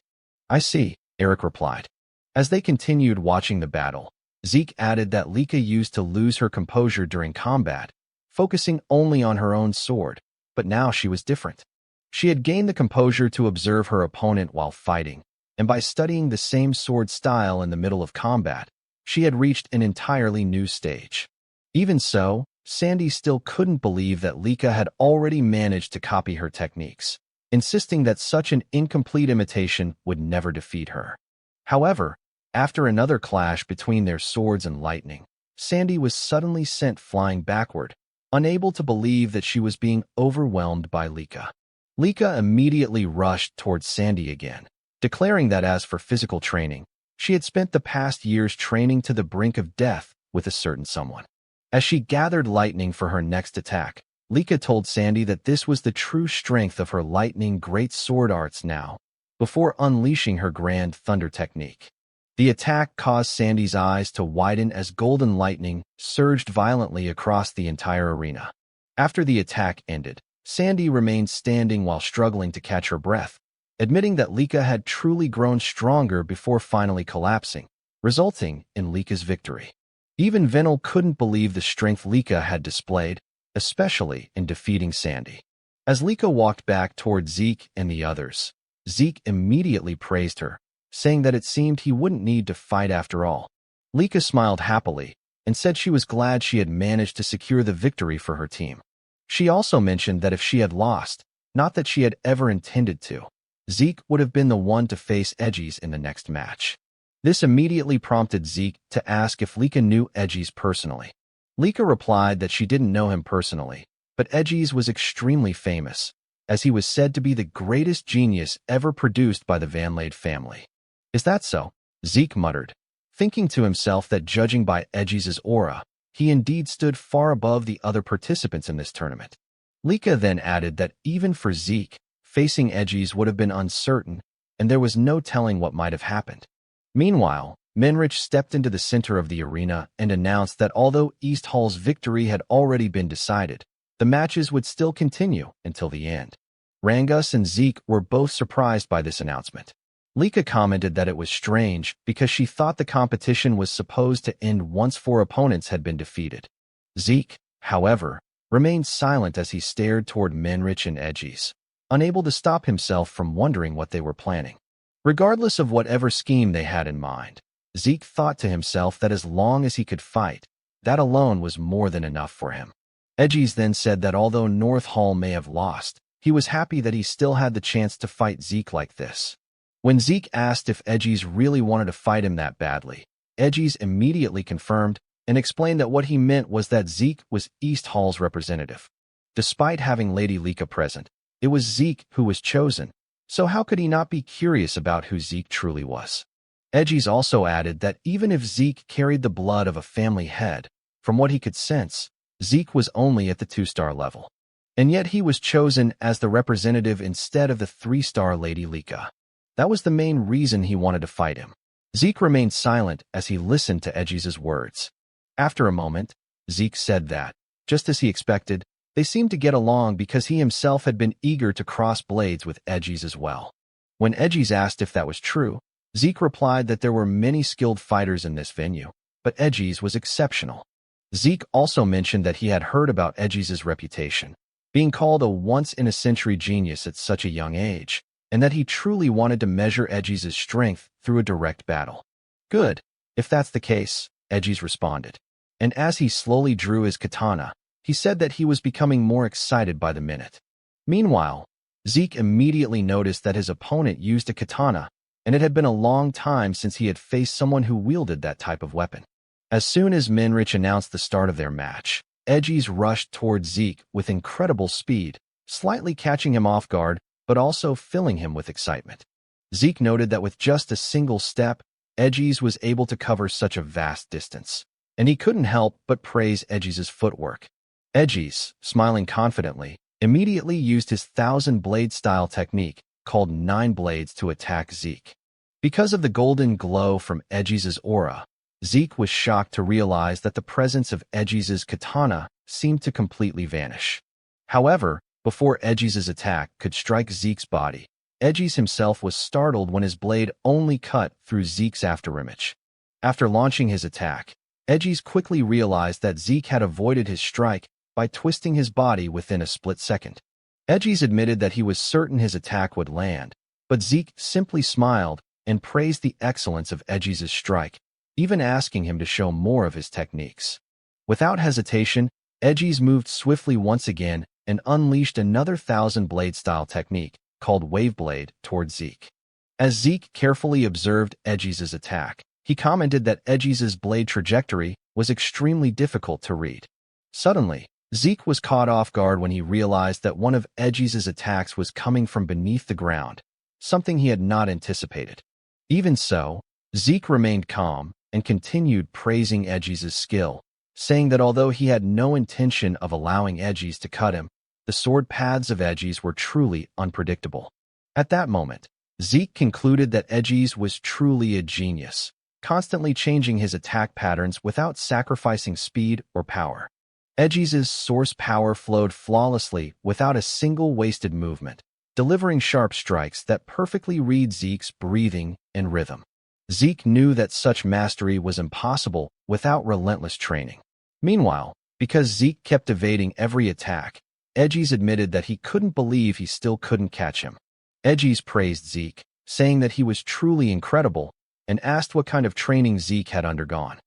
"I see," Eric replied. As they continued watching the battle, Zeke added that Lika used to lose her composure during combat, focusing only on her own sword, but now she was different. She had gained the composure to observe her opponent while fighting, and by studying the same sword style in the middle of combat, she had reached an entirely new stage. Even so, Sandy still couldn't believe that Lika had already managed to copy her techniques, insisting that such an incomplete imitation would never defeat her. However, after another clash between their swords and lightning, Sandy was suddenly sent flying backward, unable to believe that she was being overwhelmed by Lika. Lika immediately rushed towards Sandy again, declaring that as for physical training, she had spent the past years training to the brink of death with a certain someone. As she gathered lightning for her next attack, Lika told Sandy that this was the true strength of her lightning great sword arts now, before unleashing her grand thunder technique. The attack caused Sandy's eyes to widen as golden lightning surged violently across the entire arena. After the attack ended, Sandy remained standing while struggling to catch her breath, admitting that Lika had truly grown stronger before finally collapsing, resulting in Lika's victory. Even Venel couldn't believe the strength Lika had displayed, especially in defeating Sandy. As Lika walked back toward Zeke and the others, Zeke immediately praised her, saying that it seemed he wouldn't need to fight after all. Lika smiled happily and said she was glad she had managed to secure the victory for her team. She also mentioned that if she had lost, not that she had ever intended to, Zeke would have been the one to face Edgies in the next match. This immediately prompted Zeke to ask if Lika knew Edgies personally. Lika replied that she didn't know him personally, but Edgies was extremely famous, as he was said to be the greatest genius ever produced by the Van Lade family. Is that so? Zeke muttered, thinking to himself that judging by Edgies' aura, he indeed stood far above the other participants in this tournament. Lika then added that even for Zeke, facing Edgies would have been uncertain, and there was no telling what might have happened. Meanwhile, Menrich stepped into the center of the arena and announced that although East Hall's victory had already been decided, the matches would still continue until the end. Rangus and Zeke were both surprised by this announcement. Lika commented that it was strange because she thought the competition was supposed to end once 4 opponents had been defeated. Zeke, however, remained silent as he stared toward Menrich and Edgies, unable to stop himself from wondering what they were planning. Regardless of whatever scheme they had in mind, Zeke thought to himself that as long as he could fight, that alone was more than enough for him. Edgies then said that although North Hall may have lost, he was happy that he still had the chance to fight Zeke like this. When Zeke asked if Edgies really wanted to fight him that badly, Edgies immediately confirmed and explained that what he meant was that Zeke was East Hall's representative. Despite having Lady Lika present, it was Zeke who was chosen, so how could he not be curious about who Zeke truly was? Edgies also added that even if Zeke carried the blood of a family head, from what he could sense, Zeke was only at the 2-star level. And yet he was chosen as the representative instead of the 3-star Lady Lika. That was the main reason he wanted to fight him. Zeke remained silent as he listened to Edgies' words. After a moment, Zeke said that, just as he expected, they seemed to get along because he himself had been eager to cross blades with Edgies as well. When Edgies asked if that was true, Zeke replied that there were many skilled fighters in this venue, but Edgies was exceptional. Zeke also mentioned that he had heard about Edgies' reputation, being called a once-in-a-century genius at such a young age, and that he truly wanted to measure Edgies' strength through a direct battle. Good, if that's the case, Edgies responded. And as he slowly drew his katana, he said that he was becoming more excited by the minute. Meanwhile, Zeke immediately noticed that his opponent used a katana, and it had been a long time since he had faced someone who wielded that type of weapon. As soon as Menrich announced the start of their match, Edgies rushed toward Zeke with incredible speed, slightly catching him off guard, but also filling him with excitement. Zeke noted that with just a single step, Edgies was able to cover such a vast distance, and he couldn't help but praise Edgies' footwork. Edgies, smiling confidently, immediately used his 1,000-blade style technique, called 9 blades, to attack Zeke. Because of the golden glow from Edgies' aura, Zeke was shocked to realize that the presence of Edgies' katana seemed to completely vanish. However, before Edgies' attack could strike Zeke's body, Edgies himself was startled when his blade only cut through Zeke's afterimage. After launching his attack, Edgies quickly realized that Zeke had avoided his strike by twisting his body within a split second. Edgies admitted that he was certain his attack would land, but Zeke simply smiled and praised the excellence of Edgies' strike, even asking him to show more of his techniques. Without hesitation, Edgies moved swiftly once again and unleashed another 1,000-blade style technique, called Wave Blade, toward Zeke. As Zeke carefully observed Edgies' attack, he commented that Edgies' blade trajectory was extremely difficult to read. Suddenly, Zeke was caught off guard when he realized that one of Edgies' attacks was coming from beneath the ground, something he had not anticipated. Even so, Zeke remained calm and continued praising Edgies' skill, saying that although he had no intention of allowing Edgies to cut him, the sword paths of Edgies were truly unpredictable. At that moment, Zeke concluded that Edgies was truly a genius, constantly changing his attack patterns without sacrificing speed or power. Edgies' source power flowed flawlessly without a single wasted movement, delivering sharp strikes that perfectly read Zeke's breathing and rhythm. Zeke knew that such mastery was impossible without relentless training. Meanwhile, because Zeke kept evading every attack, Edgies admitted that he couldn't believe he still couldn't catch him. Edgies praised Zeke, saying that he was truly incredible, and asked what kind of training Zeke had undergone.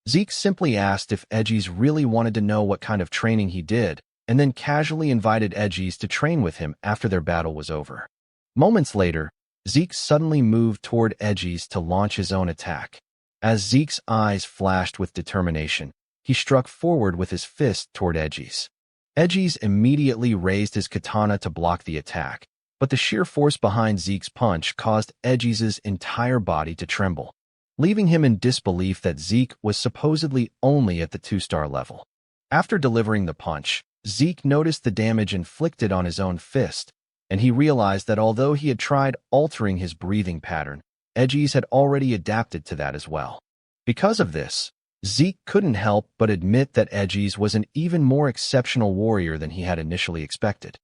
Zeke simply asked if Edgies really wanted to know what kind of training he did, and then casually invited Edgies to train with him after their battle was over. Moments later, Zeke suddenly moved toward Edgies to launch his own attack. As Zeke's eyes flashed with determination, he struck forward with his fist toward Edgies. Edgies immediately raised his katana to block the attack, but the sheer force behind Zeke's punch caused Edgies' entire body to tremble, leaving him in disbelief that Zeke was supposedly only at the 2-star level. After delivering the punch, Zeke noticed the damage inflicted on his own fist, and he realized that although he had tried altering his breathing pattern, Edgies had already adapted to that as well. Because of this, Zeke couldn't help but admit that Edgies was an even more exceptional warrior than he had initially expected.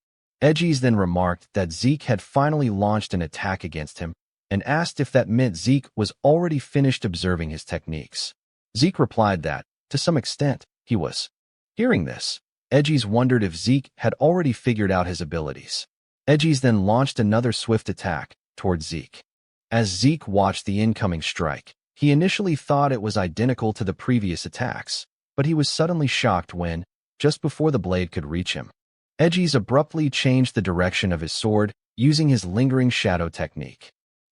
Edgies then remarked that Zeke had finally launched an attack against him, and asked if that meant Zeke was already finished observing his techniques. Zeke replied that, to some extent, he was. Hearing this, Edgies wondered if Zeke had already figured out his abilities. Edgies then launched another swift attack toward Zeke. As Zeke watched the incoming strike, he initially thought it was identical to the previous attacks, but he was suddenly shocked when, just before the blade could reach him, Edgies abruptly changed the direction of his sword using his lingering shadow technique.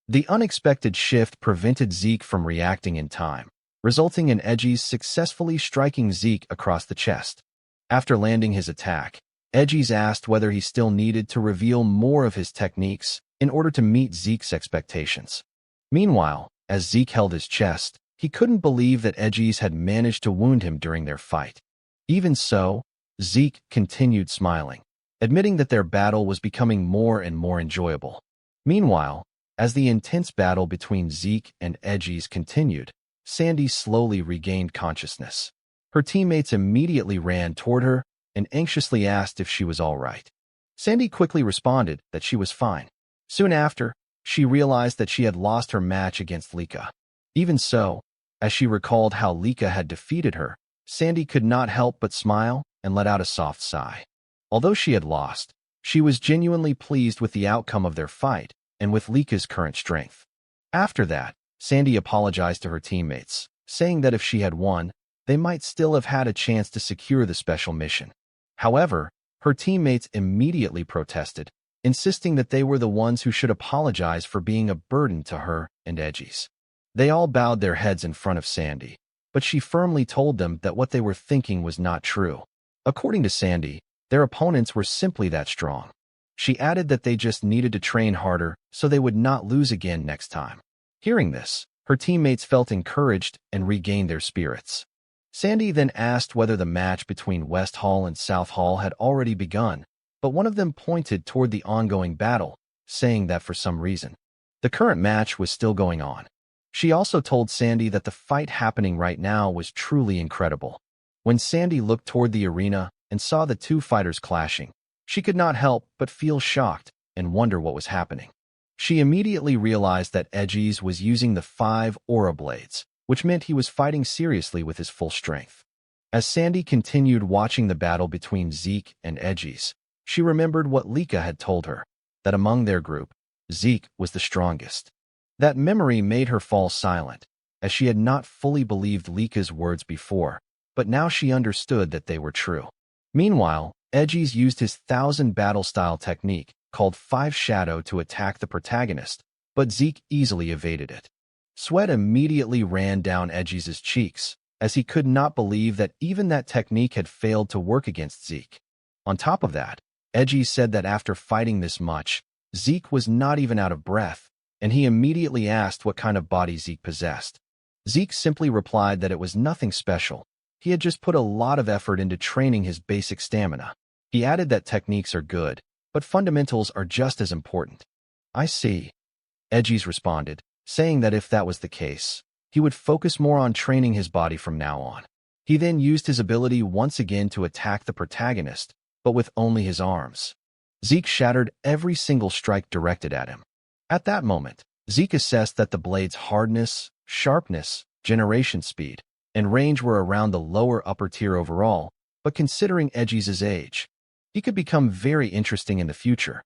The unexpected shift prevented Zeke from reacting in time, resulting in Edgies successfully striking Zeke across the chest. After landing his attack, Edgies asked whether he still needed to reveal more of his techniques in order to meet Zeke's expectations. Meanwhile, as Zeke held his chest, he couldn't believe that Edgies had managed to wound him during their fight. Even so, Zeke continued smiling, admitting that their battle was becoming more and more enjoyable. Meanwhile, as the intense battle between Zeke and Edgies continued, Sandy slowly regained consciousness. Her teammates immediately ran toward her and anxiously asked if she was all right. Sandy quickly responded that she was fine. Soon after, she realized that she had lost her match against Lika. Even so, as she recalled how Lika had defeated her, Sandy could not help but smile and let out a soft sigh. Although she had lost, she was genuinely pleased with the outcome of their fight and with Lika's current strength. After that, Sandy apologized to her teammates, saying that if she had won, they might still have had a chance to secure the special mission. However, her teammates immediately protested, insisting that they were the ones who should apologize for being a burden to her and Edgies. They all bowed their heads in front of Sandy, but she firmly told them that what they were thinking was not true. According to Sandy, their opponents were simply that strong. She added that they just needed to train harder so they would not lose again next time. Hearing this, her teammates felt encouraged and regained their spirits. Sandy then asked whether the match between West Hall and South Hall had already begun, but one of them pointed toward the ongoing battle, saying that for some reason, the current match was still going on. She also told Sandy that the fight happening right now was truly incredible. When Sandy looked toward the arena and saw the two fighters clashing, she could not help but feel shocked and wonder what was happening. She immediately realized that Edgies was using the 5 aura blades, which meant he was fighting seriously with his full strength. As Sandy continued watching the battle between Zeke and Edgies, she remembered what Lika had told her, that among their group, Zeke was the strongest. That memory made her fall silent, as she had not fully believed Lika's words before, but now she understood that they were true. Meanwhile, Edgies used his 1000 battle style technique, called 5 Shadow, to attack the protagonist, but Zeke easily evaded it. Sweat immediately ran down Edgies' cheeks, as he could not believe that even that technique had failed to work against Zeke. On top of that, Edgies said that after fighting this much, Zeke was not even out of breath, and he immediately asked what kind of body Zeke possessed. Zeke simply replied that it was nothing special. He had just put a lot of effort into training his basic stamina. He added that techniques are good, but fundamentals are just as important. I see. Edges responded, saying that if that was the case, he would focus more on training his body from now on. He then used his ability once again to attack the protagonist, but with only his arms. Zeke shattered every single strike directed at him. At that moment, Zeke assessed that the blade's hardness, sharpness, generation speed, and range were around the lower upper tier overall, but considering Edges' age, he could become very interesting in the future.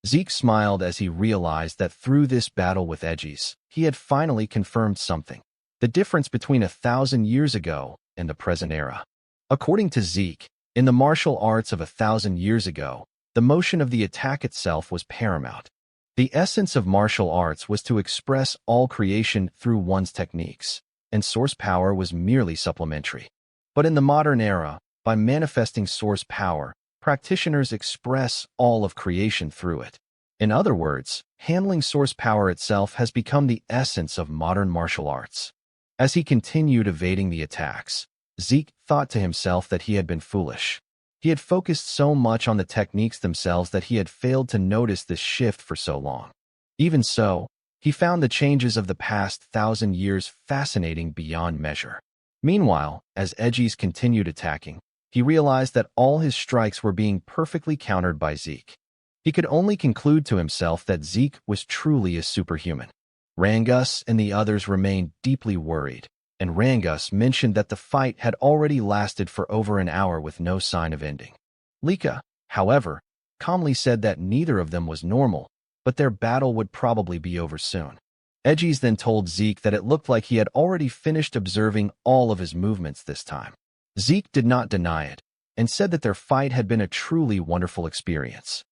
Zeke smiled as he realized that through this battle with Edges, he had finally confirmed something: the difference between 1,000 years ago and the present era. According to Zeke, in the martial arts of 1,000 years ago, the motion of the attack itself was paramount. The essence of martial arts was to express all creation through one's techniques, and source power was merely supplementary. But in the modern era, by manifesting source power, practitioners express all of creation through it. In other words, handling source power itself has become the essence of modern martial arts. As he continued evading the attacks, Zeke thought to himself that he had been foolish. He had focused so much on the techniques themselves that he had failed to notice this shift for so long. Even so, he found the changes of the past 1,000 years fascinating beyond measure. Meanwhile, as Edges continued attacking, he realized that all his strikes were being perfectly countered by Zeke. He could only conclude to himself that Zeke was truly a superhuman. Rangus and the others remained deeply worried, and Rangus mentioned that the fight had already lasted for over an hour with no sign of ending. Lika, however, calmly said that neither of them was normal, but their battle would probably be over soon. Edges then told Zeke that it looked like he had already finished observing all of his movements this time. Zeke did not deny it, and said that their fight had been a truly wonderful experience.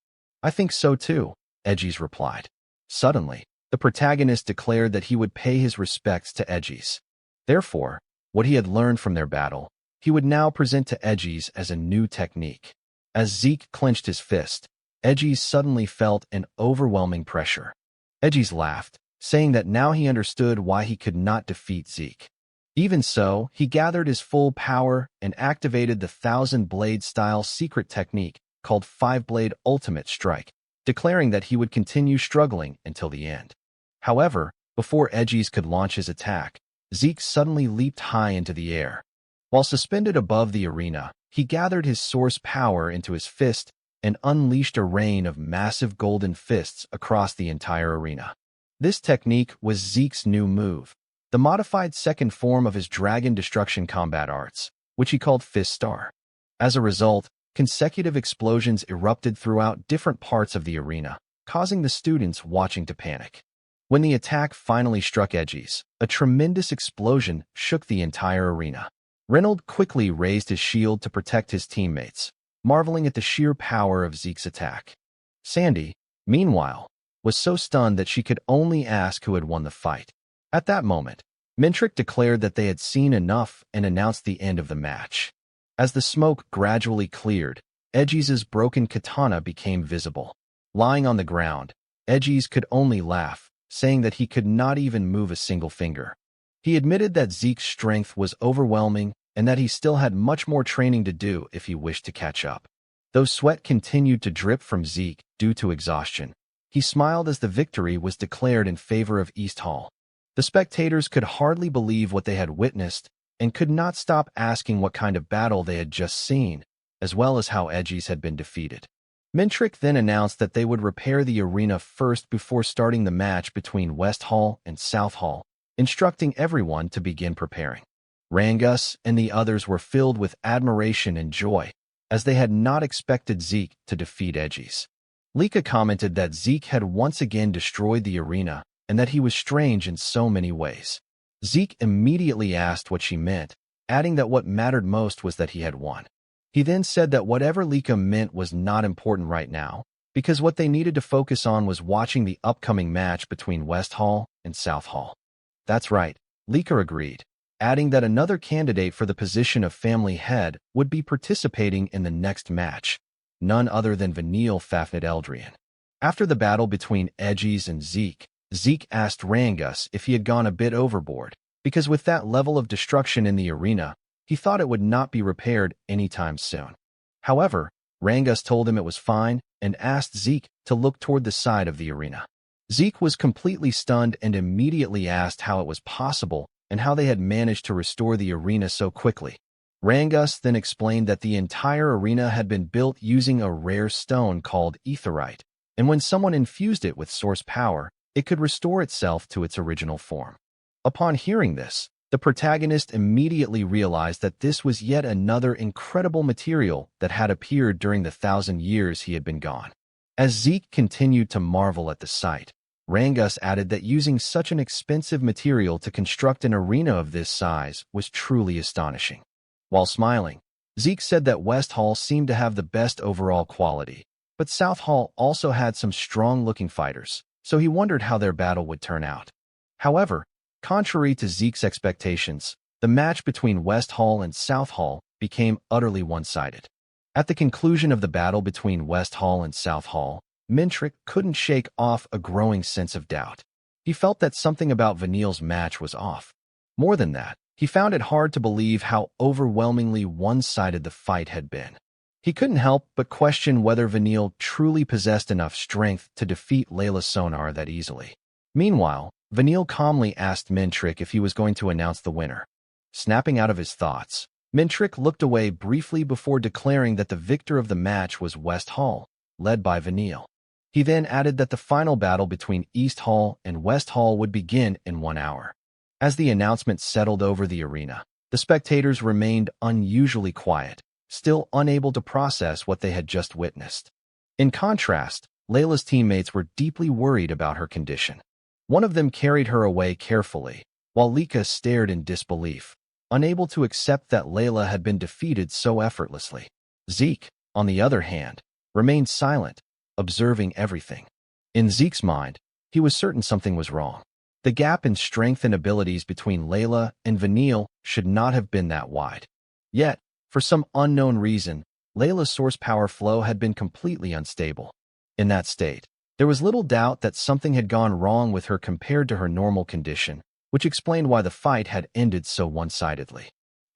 "I think so too," Edges replied. Suddenly, the protagonist declared that he would pay his respects to Edges. Therefore, what he had learned from their battle, he would now present to Edges as a new technique. As Zeke clenched his fist, Edges suddenly felt an overwhelming pressure. Edges laughed, saying that now he understood why he could not defeat Zeke. Even so, he gathered his full power and activated the 1,000-blade-style secret technique called 5-Blade Ultimate Strike, declaring that he would continue struggling until the end. However, before Edges could launch his attack, Zeke suddenly leaped high into the air. While suspended above the arena, he gathered his source power into his fist and unleashed a rain of massive golden fists across the entire arena. This technique was Zeke's new move, the modified second form of his Dragon Destruction combat arts, which he called Fist Star. As a result, consecutive explosions erupted throughout different parts of the arena, causing the students watching to panic. When the attack finally struck Edges, a tremendous explosion shook the entire arena. Reynold quickly raised his shield to protect his teammates, marveling at the sheer power of Zeke's attack. Sandy, meanwhile, was so stunned that she could only ask who had won the fight. At that moment, Mentric declared that they had seen enough and announced the end of the match. As the smoke gradually cleared, Edges' broken katana became visible. Lying on the ground, Edges could only laugh, saying that he could not even move a single finger. He admitted that Zeke's strength was overwhelming and that he still had much more training to do if he wished to catch up. Though sweat continued to drip from Zeke due to exhaustion, he smiled as the victory was declared in favor of East Hall. The spectators could hardly believe what they had witnessed and could not stop asking what kind of battle they had just seen, as well as how Edges had been defeated. Mentric then announced that they would repair the arena first before starting the match between West Hall and South Hall, instructing everyone to begin preparing. Rangus and the others were filled with admiration and joy, as they had not expected Zeke to defeat Edges. Lika commented that Zeke had once again destroyed the arena and that he was strange in so many ways. Zeke immediately asked what she meant, adding that what mattered most was that he had won. He then said that whatever Lika meant was not important right now, because what they needed to focus on was watching the upcoming match between West Hall and South Hall. That's right, Lika agreed, adding that another candidate for the position of family head would be participating in the next match, none other than Vanille Fafnir Eldrian. After the battle between Edges and Zeke, Zeke asked Rangus if he had gone a bit overboard, because with that level of destruction in the arena, he thought it would not be repaired anytime soon. However, Rangus told him it was fine and asked Zeke to look toward the side of the arena. Zeke was completely stunned and immediately asked how it was possible and how they had managed to restore the arena so quickly. Rangus then explained that the entire arena had been built using a rare stone called etherite, and when someone infused it with source power, it could restore itself to its original form. Upon hearing this, the protagonist immediately realized that this was yet another incredible material that had appeared during the 1,000 years he had been gone. As Zeke continued to marvel at the sight, Rangus added that using such an expensive material to construct an arena of this size was truly astonishing. While smiling, Zeke said that West Hall seemed to have the best overall quality, but South Hall also had some strong-looking fighters, so he wondered how their battle would turn out. However, contrary to Zeke's expectations, the match between West Hall and South Hall became utterly one-sided. At the conclusion of the battle between West Hall and South Hall, Mintrick couldn't shake off a growing sense of doubt. He felt that something about Vanille's match was off. More than that, he found it hard to believe how overwhelmingly one-sided the fight had been. He couldn't help but question whether Vanille truly possessed enough strength to defeat Layla Sonar that easily. Meanwhile, Vanille calmly asked Mintrick if he was going to announce the winner. Snapping out of his thoughts, Mintrick looked away briefly before declaring that the victor of the match was West Hall, led by Vanille. He then added that the final battle between East Hall and West Hall would begin in 1 hour. As the announcement settled over the arena, the spectators remained unusually quiet, still unable to process what they had just witnessed. In contrast, Layla's teammates were deeply worried about her condition. One of them carried her away carefully, while Lika stared in disbelief, unable to accept that Layla had been defeated so effortlessly. Zeke, on the other hand, remained silent, observing everything. In Zeke's mind, he was certain something was wrong. The gap in strength and abilities between Layla and Vanille should not have been that wide. Yet, for some unknown reason, Layla's source power flow had been completely unstable. In that state, there was little doubt that something had gone wrong with her compared to her normal condition, which explained why the fight had ended so one-sidedly.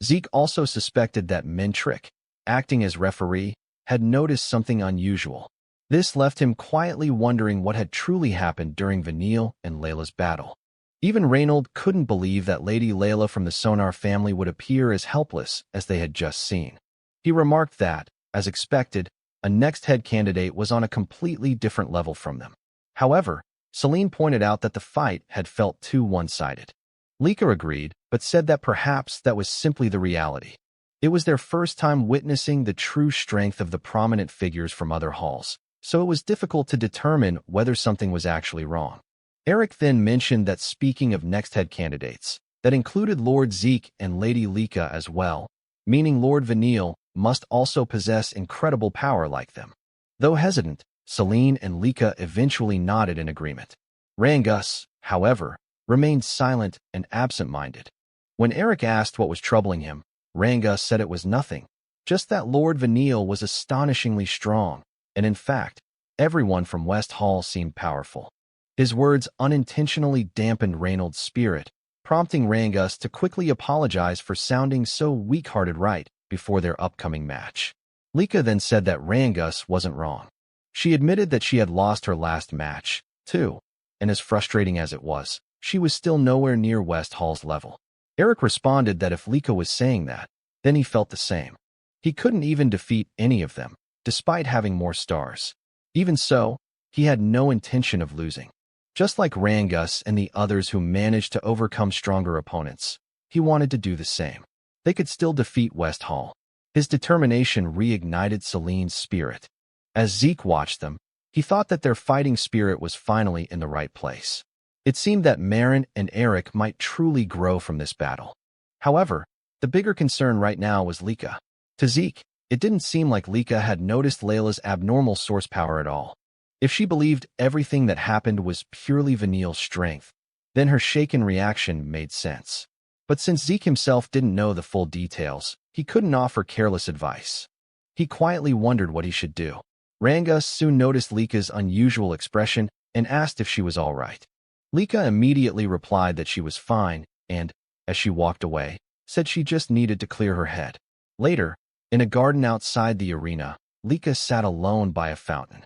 Zeke also suspected that Mintrick, acting as referee, had noticed something unusual. This left him quietly wondering what had truly happened during Vanille and Layla's battle. Even Reynold couldn't believe that Lady Layla from the Sonar family would appear as helpless as they had just seen. He remarked that, as expected, a next head candidate was on a completely different level from them. However, Celine pointed out that the fight had felt too one-sided. Lika agreed, but said that perhaps that was simply the reality. It was their first time witnessing the true strength of the prominent figures from other halls, so it was difficult to determine whether something was actually wrong. Eric then mentioned that speaking of next head candidates, that included Lord Zeke and Lady Lika as well, meaning Lord Vanille must also possess incredible power like them. Though hesitant, Celine and Lika eventually nodded in agreement. Rangus, however, remained silent and absent-minded. When Eric asked what was troubling him, Rangus said it was nothing, just that Lord Vanille was astonishingly strong, and in fact, everyone from West Hall seemed powerful. His words unintentionally dampened Reynold's spirit, prompting Rangus to quickly apologize for sounding so weak-hearted right before their upcoming match. Lika then said that Rangus wasn't wrong. She admitted that she had lost her last match, too, and as frustrating as it was, she was still nowhere near West Hall's level. Eric responded that if Lika was saying that, then he felt the same. He couldn't even defeat any of them, despite having more stars. Even so, he had no intention of losing. Just like Rangus and the others who managed to overcome stronger opponents, he wanted to do the same. They could still defeat West Hall. His determination reignited Celine's spirit. As Zeke watched them, he thought that their fighting spirit was finally in the right place. It seemed that Marin and Eric might truly grow from this battle. However, the bigger concern right now was Lika. To Zeke, it didn't seem like Lika had noticed Layla's abnormal source power at all. If she believed everything that happened was purely Vanille's strength, then her shaken reaction made sense. But since Zeke himself didn't know the full details, he couldn't offer careless advice. He quietly wondered what he should do. Rangus soon noticed Lika's unusual expression and asked if she was all right. Lika immediately replied that she was fine and, as she walked away, said she just needed to clear her head. Later, in a garden outside the arena, Lika sat alone by a fountain.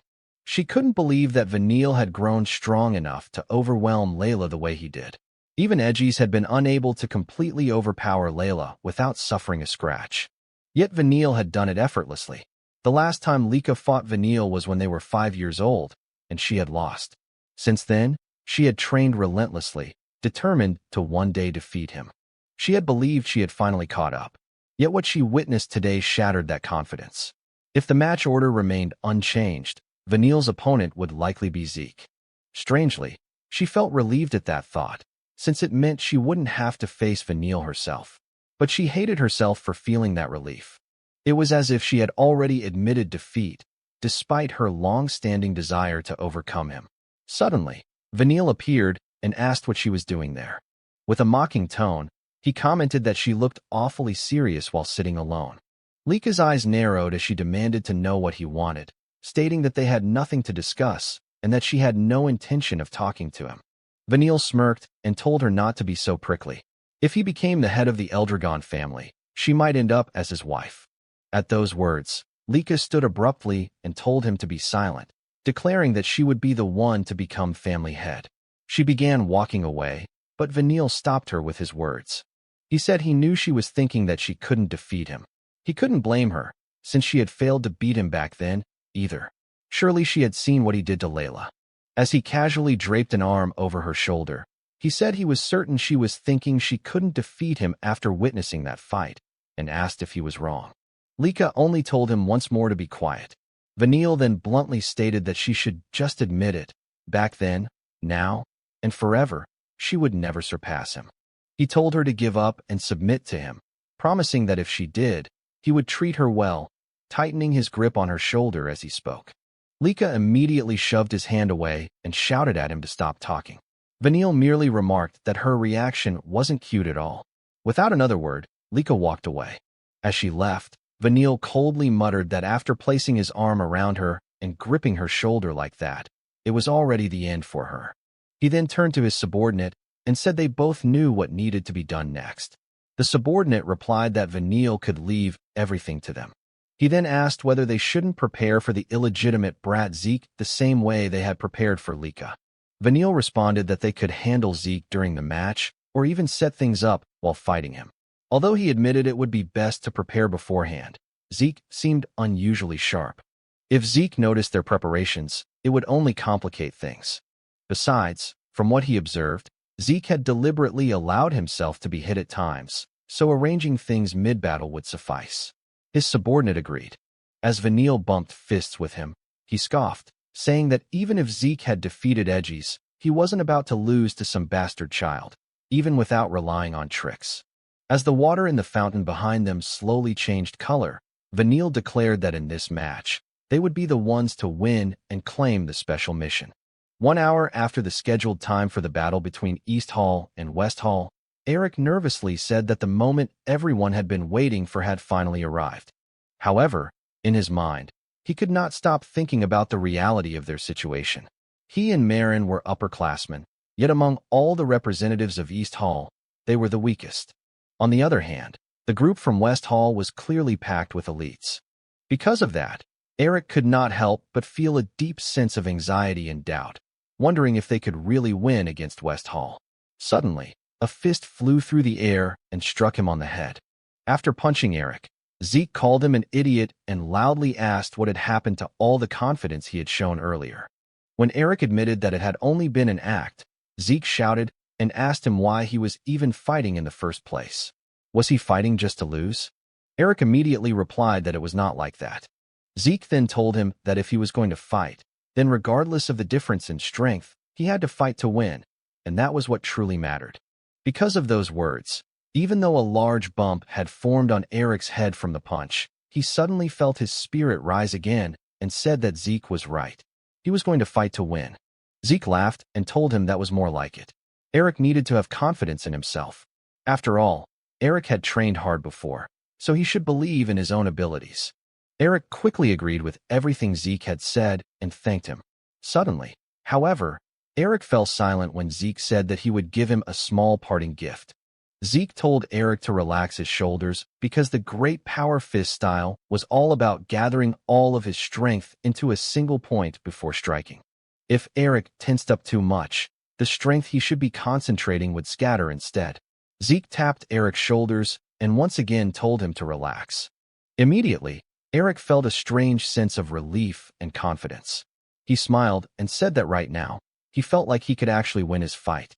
She couldn't believe that Vanille had grown strong enough to overwhelm Layla the way he did. Even Edgies had been unable to completely overpower Layla without suffering a scratch. Yet Vanille had done it effortlessly. The last time Lika fought Vanille was when they were 5 years old, and she had lost. Since then, she had trained relentlessly, determined to one day defeat him. She had believed she had finally caught up. Yet what she witnessed today shattered that confidence. If the match order remained unchanged, Vanille's opponent would likely be Zeke. Strangely, she felt relieved at that thought, since it meant she wouldn't have to face Vanille herself. But she hated herself for feeling that relief. It was as if she had already admitted defeat, despite her long-standing desire to overcome him. Suddenly, Vanille appeared and asked what she was doing there. With a mocking tone, he commented that she looked awfully serious while sitting alone. Lika's eyes narrowed as she demanded to know what he wanted, stating that they had nothing to discuss and that she had no intention of talking to him. Vanille smirked and told her not to be so prickly. If he became the head of the Eldragon family, she might end up as his wife. At those words, Lika stood abruptly and told him to be silent, declaring that she would be the one to become family head. She began walking away, but Vanille stopped her with his words. He said he knew she was thinking that she couldn't defeat him. He couldn't blame her, since she had failed to beat him back then, either. Surely she had seen what he did to Layla. As he casually draped an arm over her shoulder, he said he was certain she was thinking she couldn't defeat him after witnessing that fight, and asked if he was wrong. Lika only told him once more to be quiet. Vanille then bluntly stated that she should just admit it. Back then, now, and forever, she would never surpass him. He told her to give up and submit to him, promising that if she did, he would treat her well, tightening his grip on her shoulder as he spoke. Lika immediately shoved his hand away and shouted at him to stop talking. Vanille merely remarked that her reaction wasn't cute at all. Without another word, Lika walked away. As she left, Vanille coldly muttered that after placing his arm around her and gripping her shoulder like that, it was already the end for her. He then turned to his subordinate and said they both knew what needed to be done next. The subordinate replied that Vanille could leave everything to them. He then asked whether they shouldn't prepare for the illegitimate brat Zeke the same way they had prepared for Lika. Vanille responded that they could handle Zeke during the match or even set things up while fighting him. Although he admitted it would be best to prepare beforehand, Zeke seemed unusually sharp. If Zeke noticed their preparations, it would only complicate things. Besides, from what he observed, Zeke had deliberately allowed himself to be hit at times, so arranging things mid-battle would suffice. His subordinate agreed. As Vanille bumped fists with him, he scoffed, saying that even if Zeke had defeated Edgies, he wasn't about to lose to some bastard child, even without relying on tricks. As the water in the fountain behind them slowly changed color, Vanille declared that in this match, they would be the ones to win and claim the special mission. 1 hour after the scheduled time for the battle between East Hall and West Hall, Eric nervously said that the moment everyone had been waiting for had finally arrived. However, in his mind, he could not stop thinking about the reality of their situation. He and Marin were upperclassmen, yet among all the representatives of East Hall, they were the weakest. On the other hand, the group from West Hall was clearly packed with elites. Because of that, Eric could not help but feel a deep sense of anxiety and doubt, wondering if they could really win against West Hall. Suddenly, a fist flew through the air and struck him on the head. After punching Eric, Zeke called him an idiot and loudly asked what had happened to all the confidence he had shown earlier. When Eric admitted that it had only been an act, Zeke shouted and asked him why he was even fighting in the first place. Was he fighting just to lose? Eric immediately replied that it was not like that. Zeke then told him that if he was going to fight, then regardless of the difference in strength, he had to fight to win, and that was what truly mattered. Because of those words, even though a large bump had formed on Eric's head from the punch, he suddenly felt his spirit rise again and said that Zeke was right. He was going to fight to win. Zeke laughed and told him that was more like it. Eric needed to have confidence in himself. After all, Eric had trained hard before, so he should believe in his own abilities. Eric quickly agreed with everything Zeke had said and thanked him. Suddenly, however, Eric fell silent when Zeke said that he would give him a small parting gift. Zeke told Eric to relax his shoulders because the Great Power Fist style was all about gathering all of his strength into a single point before striking. If Eric tensed up too much, the strength he should be concentrating would scatter instead. Zeke tapped Eric's shoulders and once again told him to relax. Immediately, Eric felt a strange sense of relief and confidence. He smiled and said that right now, he felt like he could actually win his fight.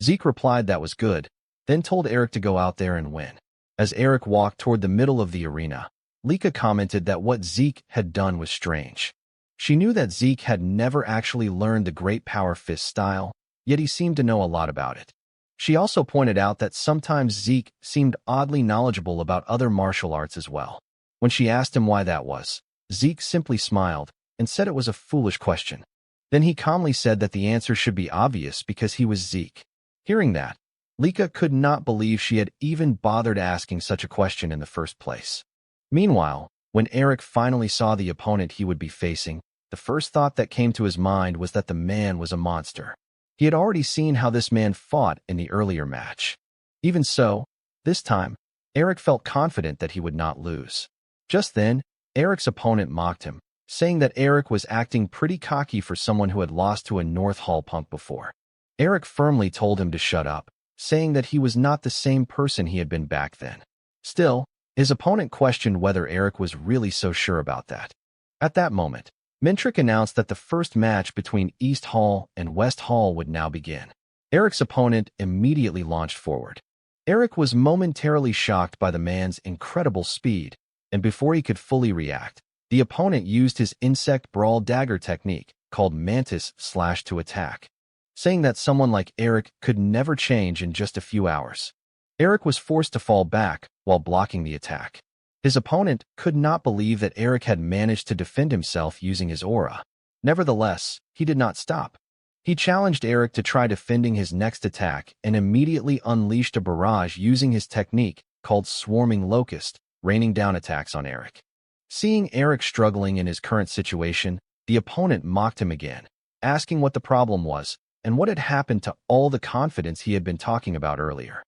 Zeke replied that was good, then told Eric to go out there and win. As Eric walked toward the middle of the arena, Lika commented that what Zeke had done was strange. She knew that Zeke had never actually learned the Great Power Fist style, yet he seemed to know a lot about it. She also pointed out that sometimes Zeke seemed oddly knowledgeable about other martial arts as well. When she asked him why that was, Zeke simply smiled and said it was a foolish question. Then he calmly said that the answer should be obvious because he was Zeke. Hearing that, Lika could not believe she had even bothered asking such a question in the first place. Meanwhile, when Eric finally saw the opponent he would be facing, the first thought that came to his mind was that the man was a monster. He had already seen how this man fought in the earlier match. Even so, this time, Eric felt confident that he would not lose. Just then, Eric's opponent mocked him, saying that Eric was acting pretty cocky for someone who had lost to a North Hall punk before. Eric firmly told him to shut up, saying that he was not the same person he had been back then. Still, his opponent questioned whether Eric was really so sure about that. At that moment, Mintrick announced that the first match between East Hall and West Hall would now begin. Eric's opponent immediately launched forward. Eric was momentarily shocked by the man's incredible speed, and before he could fully react, the opponent used his insect brawl dagger technique called Mantis Slash to attack, saying that someone like Eric could never change in just a few hours. Eric was forced to fall back while blocking the attack. His opponent could not believe that Eric had managed to defend himself using his aura. Nevertheless, he did not stop. He challenged Eric to try defending his next attack and immediately unleashed a barrage using his technique called Swarming Locust, raining down attacks on Eric. Seeing Eric struggling in his current situation, the opponent mocked him again, asking what the problem was and what had happened to all the confidence he had been talking about earlier.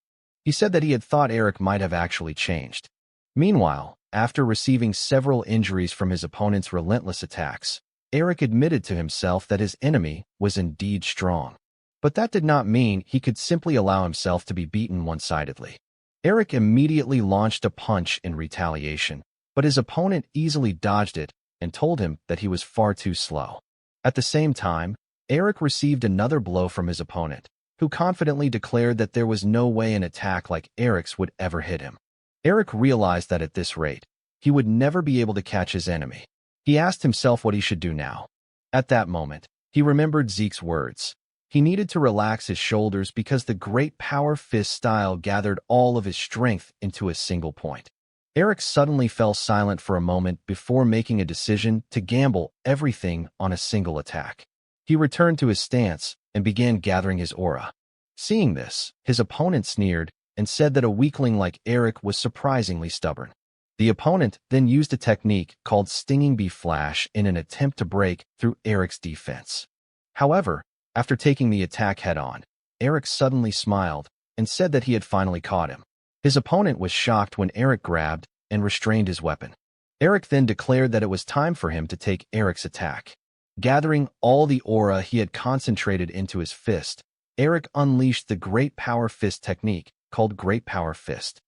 He said that he had thought Eric might have actually changed. Meanwhile, after receiving several injuries from his opponent's relentless attacks, Eric admitted to himself that his enemy was indeed strong. But that did not mean he could simply allow himself to be beaten one-sidedly. Eric immediately launched a punch in retaliation, but his opponent easily dodged it and told him that he was far too slow. At the same time, Eric received another blow from his opponent, who confidently declared that there was no way an attack like Eric's would ever hit him. Eric realized that at this rate, he would never be able to catch his enemy. He asked himself what he should do now. At that moment, he remembered Zeke's words. He needed to relax his shoulders because the Great Power Fist style gathered all of his strength into a single point. Eric suddenly fell silent for a moment before making a decision to gamble everything on a single attack. He returned to his stance and began gathering his aura. Seeing this, his opponent sneered and said that a weakling like Eric was surprisingly stubborn. The opponent then used a technique called Stinging Bee Flash in an attempt to break through Eric's defense. However, after taking the attack head-on, Eric suddenly smiled and said that he had finally caught him. His opponent was shocked when Eric grabbed and restrained his weapon. Eric then declared that it was time for him to take Eric's attack. Gathering all the aura he had concentrated into his fist, Eric unleashed the Great Power Fist technique called Great Power Fist.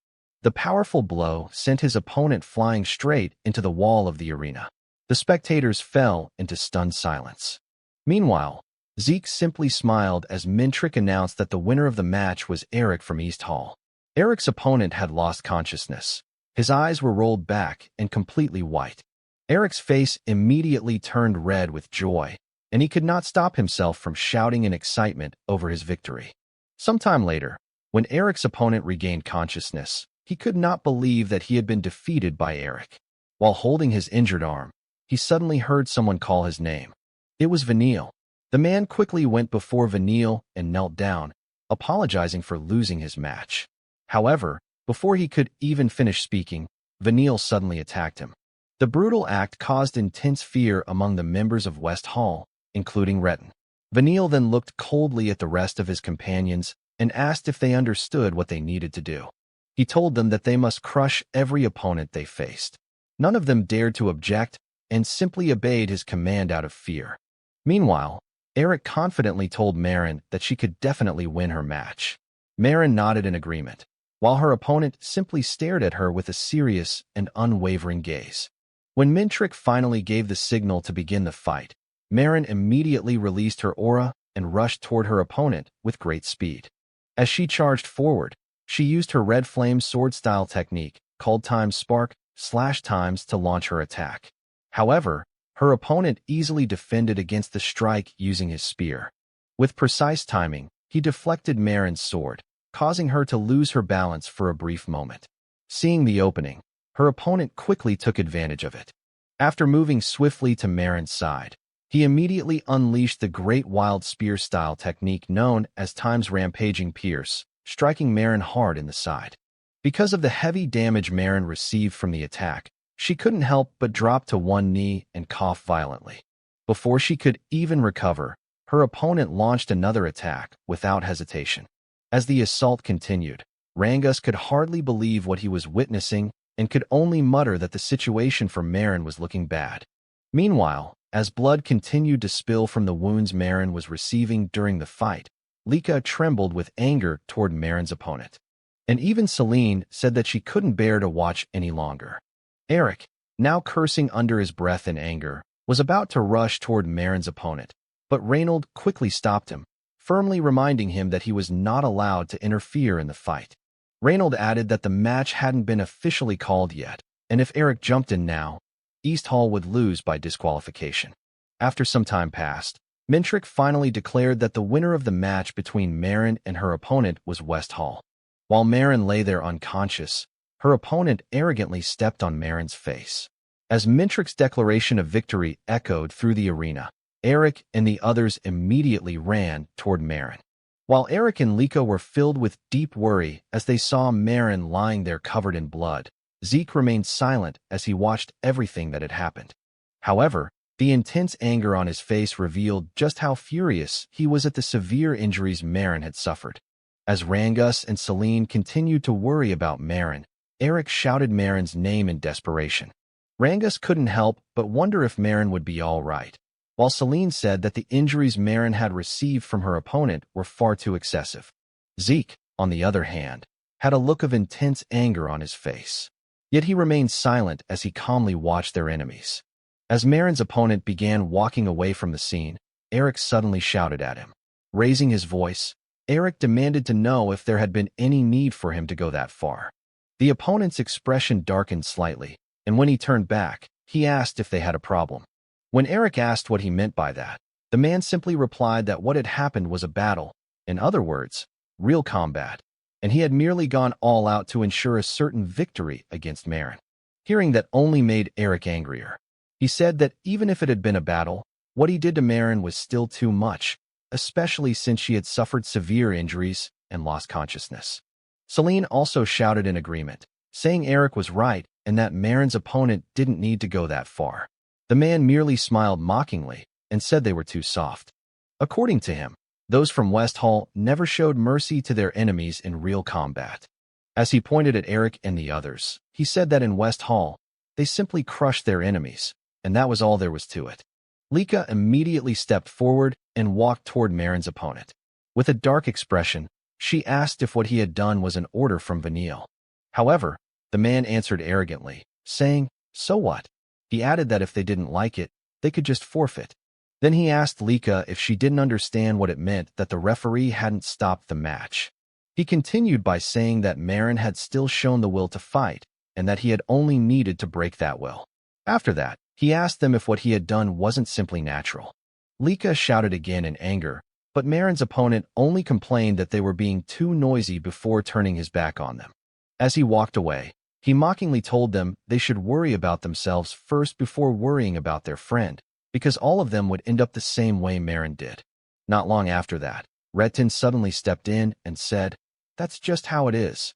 The powerful blow sent his opponent flying straight into the wall of the arena. The spectators fell into stunned silence. Meanwhile, Zeke simply smiled as Mintrick announced that the winner of the match was Eric from East Hall. Eric's opponent had lost consciousness. His eyes were rolled back and completely white. Eric's face immediately turned red with joy, and he could not stop himself from shouting in excitement over his victory. Sometime later, when Eric's opponent regained consciousness, he could not believe that he had been defeated by Eric. While holding his injured arm, he suddenly heard someone call his name. It was Vanille. The man quickly went before Vanille and knelt down, apologizing for losing his match. However, before he could even finish speaking, Vanille suddenly attacked him. The brutal act caused intense fear among the members of West Hall, including Retin. Vanille then looked coldly at the rest of his companions and asked if they understood what they needed to do. He told them that they must crush every opponent they faced. None of them dared to object and simply obeyed his command out of fear. Meanwhile, Eric confidently told Marin that she could definitely win her match. Marin nodded in agreement, while her opponent simply stared at her with a serious and unwavering gaze. When Mintrick finally gave the signal to begin the fight, Marin immediately released her aura and rushed toward her opponent with great speed. As she charged forward, she used her red flame sword-style technique called Times Spark /Times to launch her attack. However, her opponent easily defended against the strike using his spear. With precise timing, he deflected Marin's sword, causing her to lose her balance for a brief moment. Seeing the opening, her opponent quickly took advantage of it. After moving swiftly to Marin's side, he immediately unleashed the Great Wild Spear-style technique known as Times Rampaging Pierce, striking Marin hard in the side. Because of the heavy damage Marin received from the attack, she couldn't help but drop to one knee and cough violently. Before she could even recover, her opponent launched another attack without hesitation. As the assault continued, Rangus could hardly believe what he was witnessing and could only mutter that the situation for Marin was looking bad. Meanwhile, as blood continued to spill from the wounds Marin was receiving during the fight, Lika trembled with anger toward Marin's opponent. And even Celine said that she couldn't bear to watch any longer. Eric, now cursing under his breath in anger, was about to rush toward Marin's opponent, but Reynold quickly stopped him, firmly reminding him that he was not allowed to interfere in the fight. Reynold added that the match hadn't been officially called yet, and if Eric jumped in now, East Hall would lose by disqualification. After some time passed, Mintrick finally declared that the winner of the match between Marin and her opponent was West Hall. While Marin lay there unconscious, her opponent arrogantly stepped on Marin's face. As Mintrick's declaration of victory echoed through the arena, Eric and the others immediately ran toward Marin. While Eric and Lika were filled with deep worry as they saw Marin lying there covered in blood, Zeke remained silent as he watched everything that had happened. However, the intense anger on his face revealed just how furious he was at the severe injuries Marin had suffered. As Rangus and Celine continued to worry about Marin, Eric shouted Marin's name in desperation. Rangus couldn't help but wonder if Marin would be all right, while Celine said that the injuries Marin had received from her opponent were far too excessive. Zeke, on the other hand, had a look of intense anger on his face. Yet he remained silent as he calmly watched their enemies. As Marin's opponent began walking away from the scene, Eric suddenly shouted at him. Raising his voice, Eric demanded to know if there had been any need for him to go that far. The opponent's expression darkened slightly, and when he turned back, he asked if they had a problem. When Eric asked what he meant by that, the man simply replied that what had happened was a battle, in other words, real combat, and he had merely gone all out to ensure a certain victory against Marin. Hearing that only made Eric angrier. He said that even if it had been a battle, what he did to Marin was still too much, especially since she had suffered severe injuries and lost consciousness. Celine also shouted in agreement, saying Eric was right and that Marin's opponent didn't need to go that far. The man merely smiled mockingly and said they were too soft. According to him, those from West Hall never showed mercy to their enemies in real combat. As he pointed at Eric and the others, he said that in West Hall, they simply crushed their enemies, and that was all there was to it. Lika immediately stepped forward and walked toward Marin's opponent. With a dark expression, she asked if what he had done was an order from Vanille. However, the man answered arrogantly, saying, "So what?" He added that if they didn't like it, they could just forfeit. Then he asked Lika if she didn't understand what it meant that the referee hadn't stopped the match. He continued by saying that Marin had still shown the will to fight, and that he had only needed to break that will. After that, he asked them if what he had done wasn't simply natural. Lika shouted again in anger, but Marin's opponent only complained that they were being too noisy before turning his back on them. As he walked away, he mockingly told them they should worry about themselves first before worrying about their friend, because all of them would end up the same way Marin did. Not long after that, Retin suddenly stepped in and said, "That's just how it is."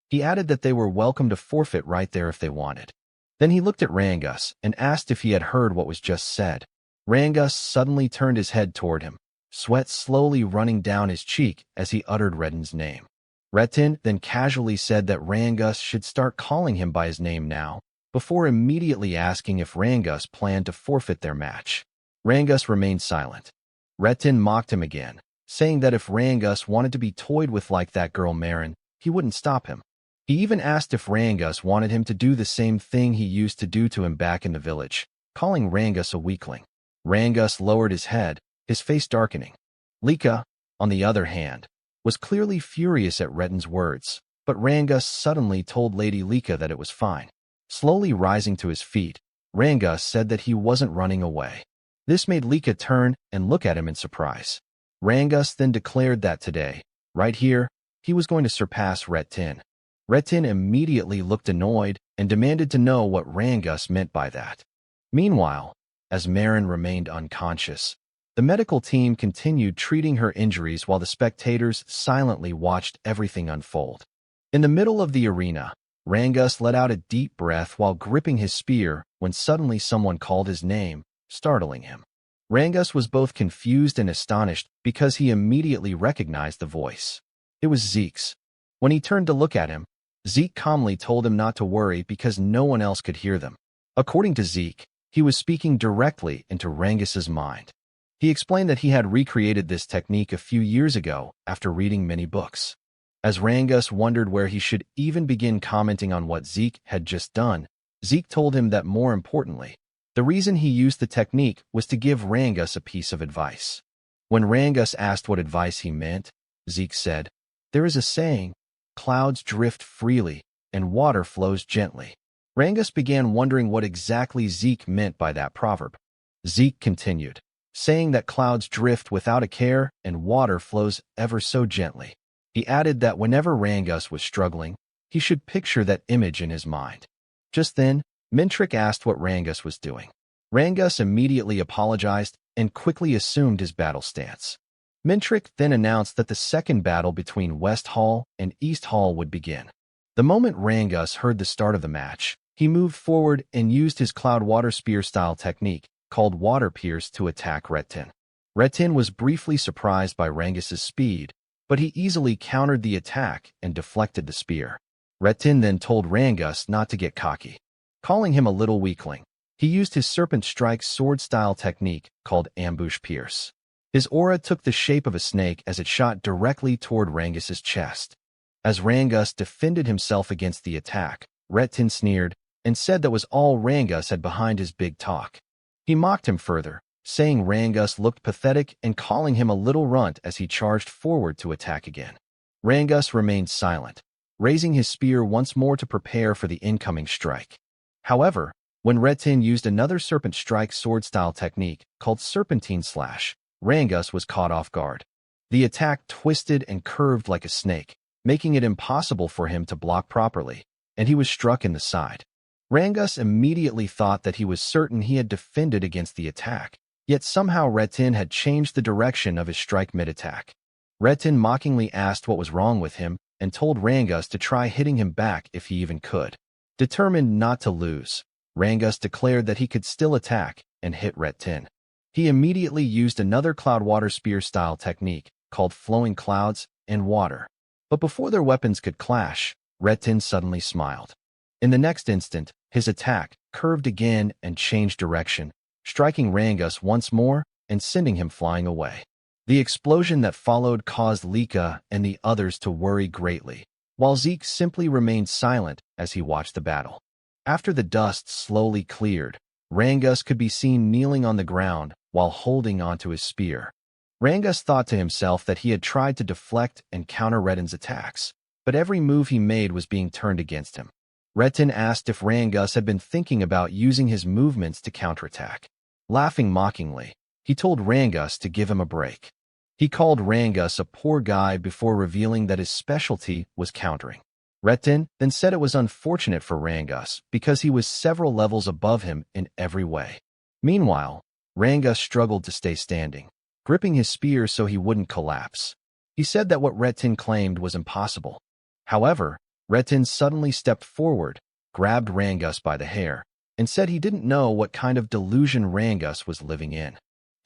He added that they were welcome to forfeit right there if they wanted. Then he looked at Rangus and asked if he had heard what was just said. Rangus suddenly turned his head toward him, sweat slowly running down his cheek as he uttered Retin's name. Retin then casually said that Rangus should start calling him by his name now, before immediately asking if Rangus planned to forfeit their match. Rangus remained silent. Retin mocked him again, saying that if Rangus wanted to be toyed with like that girl Marin, he wouldn't stop him. He even asked if Rangus wanted him to do the same thing he used to do to him back in the village, calling Rangus a weakling. Rangus lowered his head, his face darkening. Lika, on the other hand, was clearly furious at Retin's words, but Rangus suddenly told Lady Lika that it was fine. Slowly rising to his feet, Rangus said that he wasn't running away. This made Lika turn and look at him in surprise. Rangus then declared that today, right here, he was going to surpass Retin. Retin immediately looked annoyed and demanded to know what Rangus meant by that. Meanwhile, as Marin remained unconscious, the medical team continued treating her injuries while the spectators silently watched everything unfold. In the middle of the arena, Rangus let out a deep breath while gripping his spear when suddenly someone called his name, startling him. Rangus was both confused and astonished because he immediately recognized the voice. It was Zeke's. When he turned to look at him, Zeke calmly told him not to worry because no one else could hear them. According to Zeke, he was speaking directly into Rangus's mind. He explained that he had recreated this technique a few years ago after reading many books. As Rangus wondered where he should even begin commenting on what Zeke had just done, Zeke told him that more importantly, the reason he used the technique was to give Rangus a piece of advice. When Rangus asked what advice he meant, Zeke said, "There is a saying, clouds drift freely and water flows gently." Rangus began wondering what exactly Zeke meant by that proverb. Zeke continued, saying that clouds drift without a care and water flows ever so gently. He added that whenever Rangus was struggling, he should picture that image in his mind. Just then, Mintrick asked what Rangus was doing. Rangus immediately apologized and quickly assumed his battle stance. Mintrick then announced that the second battle between West Hall and East Hall would begin. The moment Rangus heard the start of the match, he moved forward and used his Cloud Water Spear style technique, called Water Pierce, to attack Retin. Retin was briefly surprised by Rangus's speed, but he easily countered the attack and deflected the spear. Retin then told Rangus not to get cocky. Calling him a little weakling, he used his Serpent Strike sword-style technique called Ambush Pierce. His aura took the shape of a snake as it shot directly toward Rangus's chest. As Rangus defended himself against the attack, Retin sneered and said that was all Rangus had behind his big talk. He mocked him further, saying Rangus looked pathetic and calling him a little runt as he charged forward to attack again. Rangus remained silent, raising his spear once more to prepare for the incoming strike. However, when Retin used another Serpent Strike sword-style technique called Serpentine Slash, Rangus was caught off guard. The attack twisted and curved like a snake, making it impossible for him to block properly, and he was struck in the side. Rangus immediately thought that he was certain he had defended against the attack, yet somehow Retin had changed the direction of his strike mid-attack. Retin mockingly asked what was wrong with him and told Rangus to try hitting him back if he even could. Determined not to lose, Rangus declared that he could still attack and hit Retin. He immediately used another Cloud Water Spear style technique called Flowing Clouds and Water. But before their weapons could clash, Retin suddenly smiled. In the next instant, his attack curved again and changed direction, striking Rangus once more and sending him flying away. The explosion that followed caused Lika and the others to worry greatly, while Zeke simply remained silent as he watched the battle. After the dust slowly cleared, Rangus could be seen kneeling on the ground while holding onto his spear. Rangus thought to himself that he had tried to deflect and counter Retin's attacks, but every move he made was being turned against him. Retin asked if Rangus had been thinking about using his movements to counterattack. Laughing mockingly, he told Rangus to give him a break. He called Rangus a poor guy before revealing that his specialty was countering. Retin then said it was unfortunate for Rangus because he was several levels above him in every way. Meanwhile, Rangus struggled to stay standing, gripping his spear so he wouldn't collapse. He said that what Retin claimed was impossible. However, Retin suddenly stepped forward, grabbed Rangus by the hair, and said he didn't know what kind of delusion Rangus was living in.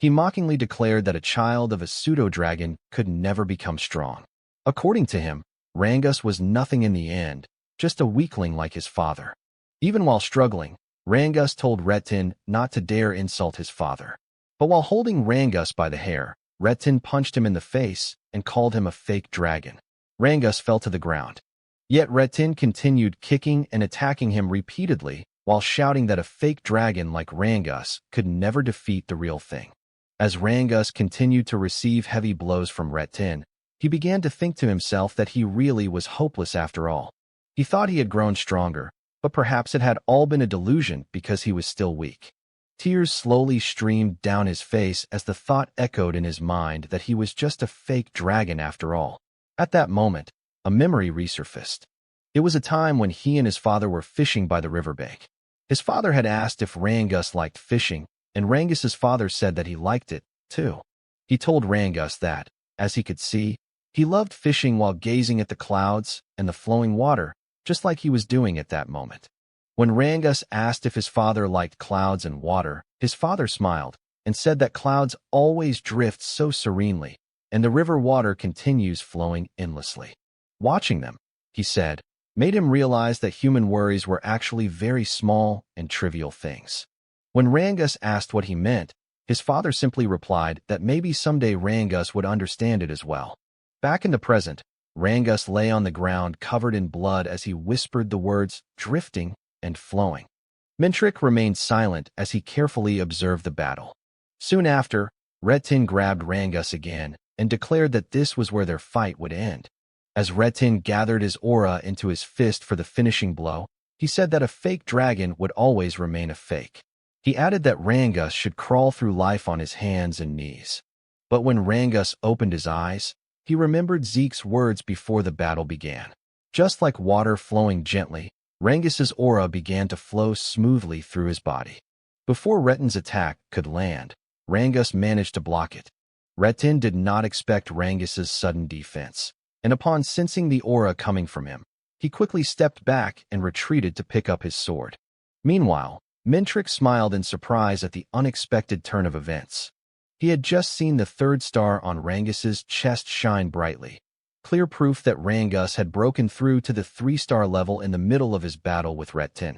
He mockingly declared that a child of a pseudo-dragon could never become strong. According to him, Rangus was nothing in the end, just a weakling like his father. Even while struggling, Rangus told Retin not to dare insult his father. But while holding Rangus by the hair, Retin punched him in the face and called him a fake dragon. Rangus fell to the ground. Yet Retin continued kicking and attacking him repeatedly while shouting that a fake dragon like Rangus could never defeat the real thing. As Rangus continued to receive heavy blows from Retin, he began to think to himself that he really was hopeless after all. He thought he had grown stronger, but perhaps it had all been a delusion because he was still weak. Tears slowly streamed down his face as the thought echoed in his mind that he was just a fake dragon after all. At that moment, a memory resurfaced. It was a time when he and his father were fishing by the riverbank. His father had asked if Rangus liked fishing, and Rangus's father said that he liked it, too. He told Rangus that, as he could see, he loved fishing while gazing at the clouds and the flowing water, just like he was doing at that moment. When Rangus asked if his father liked clouds and water, his father smiled and said that clouds always drift so serenely, and the river water continues flowing endlessly. Watching them, he said, made him realize that human worries were actually very small and trivial things. When Rangus asked what he meant, his father simply replied that maybe someday Rangus would understand it as well. Back in the present, Rangus lay on the ground covered in blood as he whispered the words drifting and flowing. Mintrick remained silent as he carefully observed the battle. Soon after, Retin grabbed Rangus again and declared that this was where their fight would end. As Retin gathered his aura into his fist for the finishing blow, he said that a fake dragon would always remain a fake. He added that Rangus should crawl through life on his hands and knees. But when Rangus opened his eyes, he remembered Zeke's words before the battle began. Just like water flowing gently, Rangus's aura began to flow smoothly through his body. Before Retin's attack could land, Rangus managed to block it. Retin did not expect Rangus's sudden defense, and upon sensing the aura coming from him, he quickly stepped back and retreated to pick up his sword. Meanwhile, Mintrick smiled in surprise at the unexpected turn of events. He had just seen the third star on Rangus's chest shine brightly, clear proof that Rangus had broken through to the 3-star level in the middle of his battle with Retin.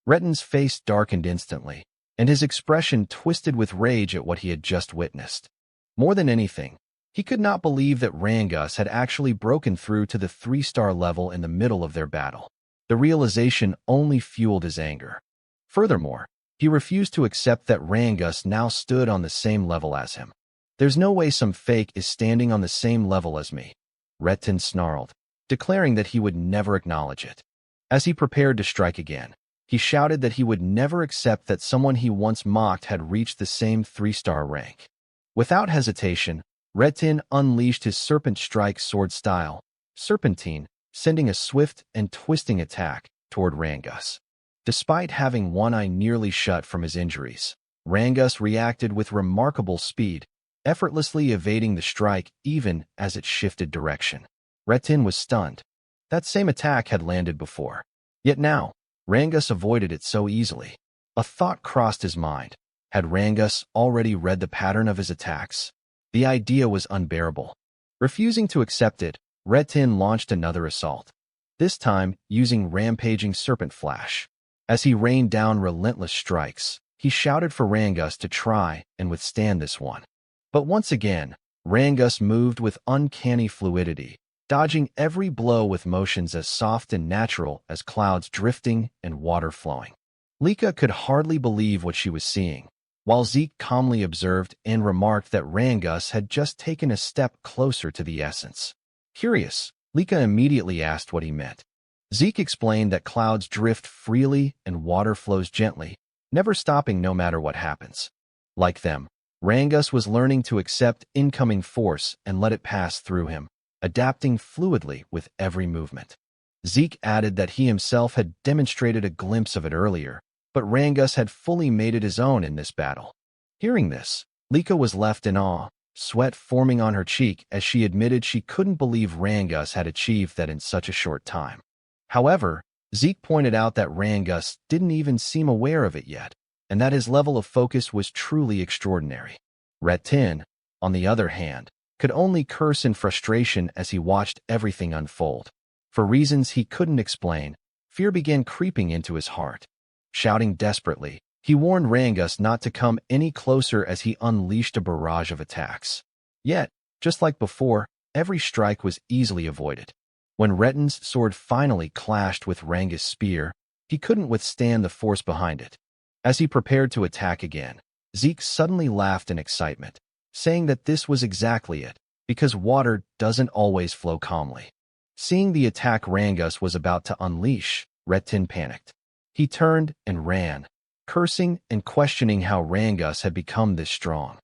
Retin's face darkened instantly, and his expression twisted with rage at what he had just witnessed. More than anything, he could not believe that Rangus had actually broken through to the 3-star level in the middle of their battle. The realization only fueled his anger. Furthermore, he refused to accept that Rangus now stood on the same level as him. There's no way some fake is standing on the same level as me, Retin snarled, declaring that he would never acknowledge it. As he prepared to strike again, he shouted that he would never accept that someone he once mocked had reached the same 3-star rank. Without hesitation, Retin unleashed his Serpent Strike sword style, Serpentine, sending a swift and twisting attack toward Rangus. Despite having one eye nearly shut from his injuries, Rangus reacted with remarkable speed, effortlessly evading the strike even as it shifted direction. Retin was stunned. That same attack had landed before. Yet now, Rangus avoided it so easily. A thought crossed his mind. Had Rangus already read the pattern of his attacks? The idea was unbearable. Refusing to accept it, Retin launched another assault, this time using rampaging Serpent Flash. As he rained down relentless strikes, he shouted for Rangus to try and withstand this one. But once again, Rangus moved with uncanny fluidity, dodging every blow with motions as soft and natural as clouds drifting and water flowing. Lika could hardly believe what she was seeing, while Zeke calmly observed and remarked that Rangus had just taken a step closer to the essence. Curious, Lika immediately asked what he meant. Zeke explained that clouds drift freely and water flows gently, never stopping no matter what happens. Like them, Rangus was learning to accept incoming force and let it pass through him, adapting fluidly with every movement. Zeke added that he himself had demonstrated a glimpse of it earlier, but Rangus had fully made it his own in this battle. Hearing this, Lika was left in awe, sweat forming on her cheek as she admitted she couldn't believe Rangus had achieved that in such a short time. However, Zeke pointed out that Rangus didn't even seem aware of it yet, and that his level of focus was truly extraordinary. Retin, on the other hand, could only curse in frustration as he watched everything unfold. For reasons he couldn't explain, fear began creeping into his heart. Shouting desperately, he warned Rangus not to come any closer as he unleashed a barrage of attacks. Yet, just like before, every strike was easily avoided. When Retin's sword finally clashed with Rangus' spear, he couldn't withstand the force behind it. As he prepared to attack again, Zeke suddenly laughed in excitement, saying that this was exactly it, because water doesn't always flow calmly. Seeing the attack Rangus was about to unleash, Retin panicked. He turned and ran, cursing and questioning how Rangus had become this strong.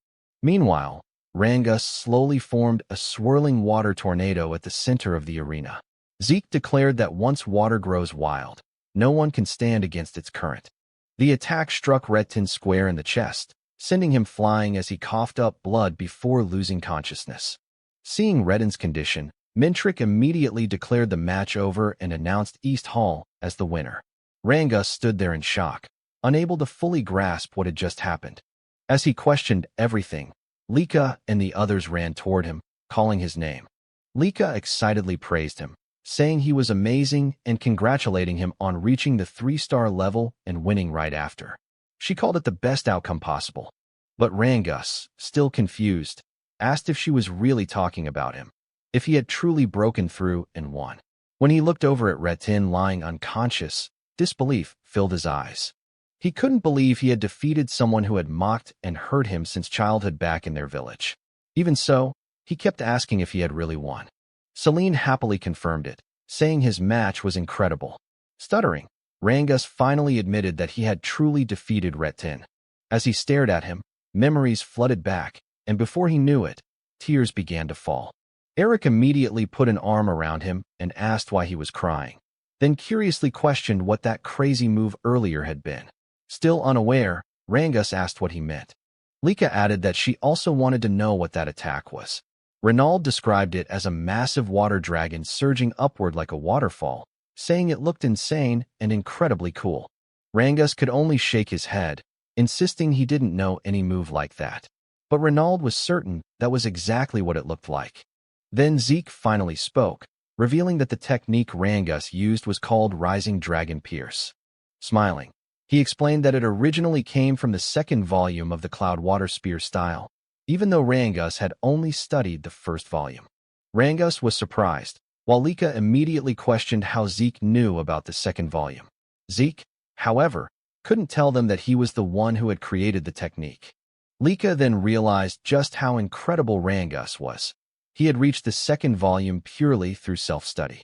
Meanwhile, Rangus slowly formed a swirling water tornado at the center of the arena. Zeke declared that once water grows wild, no one can stand against its current. The attack struck Retin square in the chest, sending him flying as he coughed up blood before losing consciousness. Seeing Retin's condition, Mintrick immediately declared the match over and announced East Hall as the winner. Rangus stood there in shock, unable to fully grasp what had just happened. As he questioned everything, Lika and the others ran toward him, calling his name. Lika excitedly praised him, saying he was amazing and congratulating him on reaching the 3-star level and winning right after. She called it the best outcome possible. But Rangus, still confused, asked if she was really talking about him, if he had truly broken through and won. When he looked over at Retin lying unconscious, disbelief filled his eyes. He couldn't believe he had defeated someone who had mocked and hurt him since childhood back in their village. Even so, he kept asking if he had really won. Celine happily confirmed it, saying his match was incredible. Stuttering, Rangus finally admitted that he had truly defeated Retin. As he stared at him, memories flooded back, and before he knew it, tears began to fall. Eric immediately put an arm around him and asked why he was crying, then curiously questioned what that crazy move earlier had been. Still unaware, Rangus asked what he meant. Lika added that she also wanted to know what that attack was. Renaud described it as a massive water dragon surging upward like a waterfall, saying it looked insane and incredibly cool. Rangus could only shake his head, insisting he didn't know any move like that. But Renaud was certain that was exactly what it looked like. Then Zeke finally spoke, revealing that the technique Rangus used was called Rising Dragon Pierce. Smiling, he explained that it originally came from the second volume of the Cloud Water Spear style, even though Rangus had only studied the first volume. Rangus was surprised, while Lika immediately questioned how Zeke knew about the second volume. Zeke, however, couldn't tell them that he was the one who had created the technique. Lika then realized just how incredible Rangus was. He had reached the second volume purely through self-study.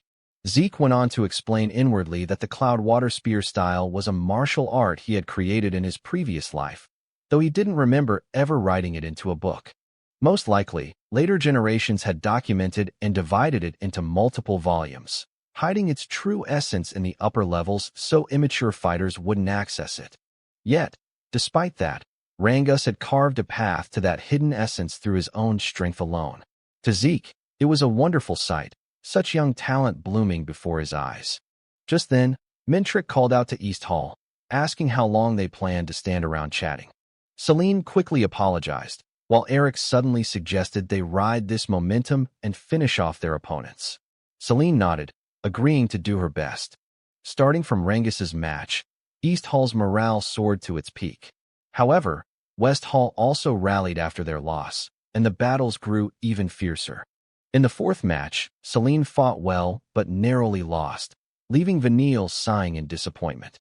Zeke went on to explain inwardly that the Cloud Water Spear style was a martial art he had created in his previous life, though he didn't remember ever writing it into a book. Most likely, later generations had documented and divided it into multiple volumes, hiding its true essence in the upper levels so immature fighters wouldn't access it. Yet, despite that, Rangus had carved a path to that hidden essence through his own strength alone. To Zeke, it was a wonderful sight, such young talent blooming before his eyes. Just then, Mintrick called out to East Hall, asking how long they planned to stand around chatting. Celine quickly apologized, while Eric suddenly suggested they ride this momentum and finish off their opponents. Celine nodded, agreeing to do her best. Starting from Rangus's match, East Hall's morale soared to its peak. However, West Hall also rallied after their loss, and the battles grew even fiercer. In the fourth match, Celine fought well but narrowly lost, leaving Vanille sighing in disappointment.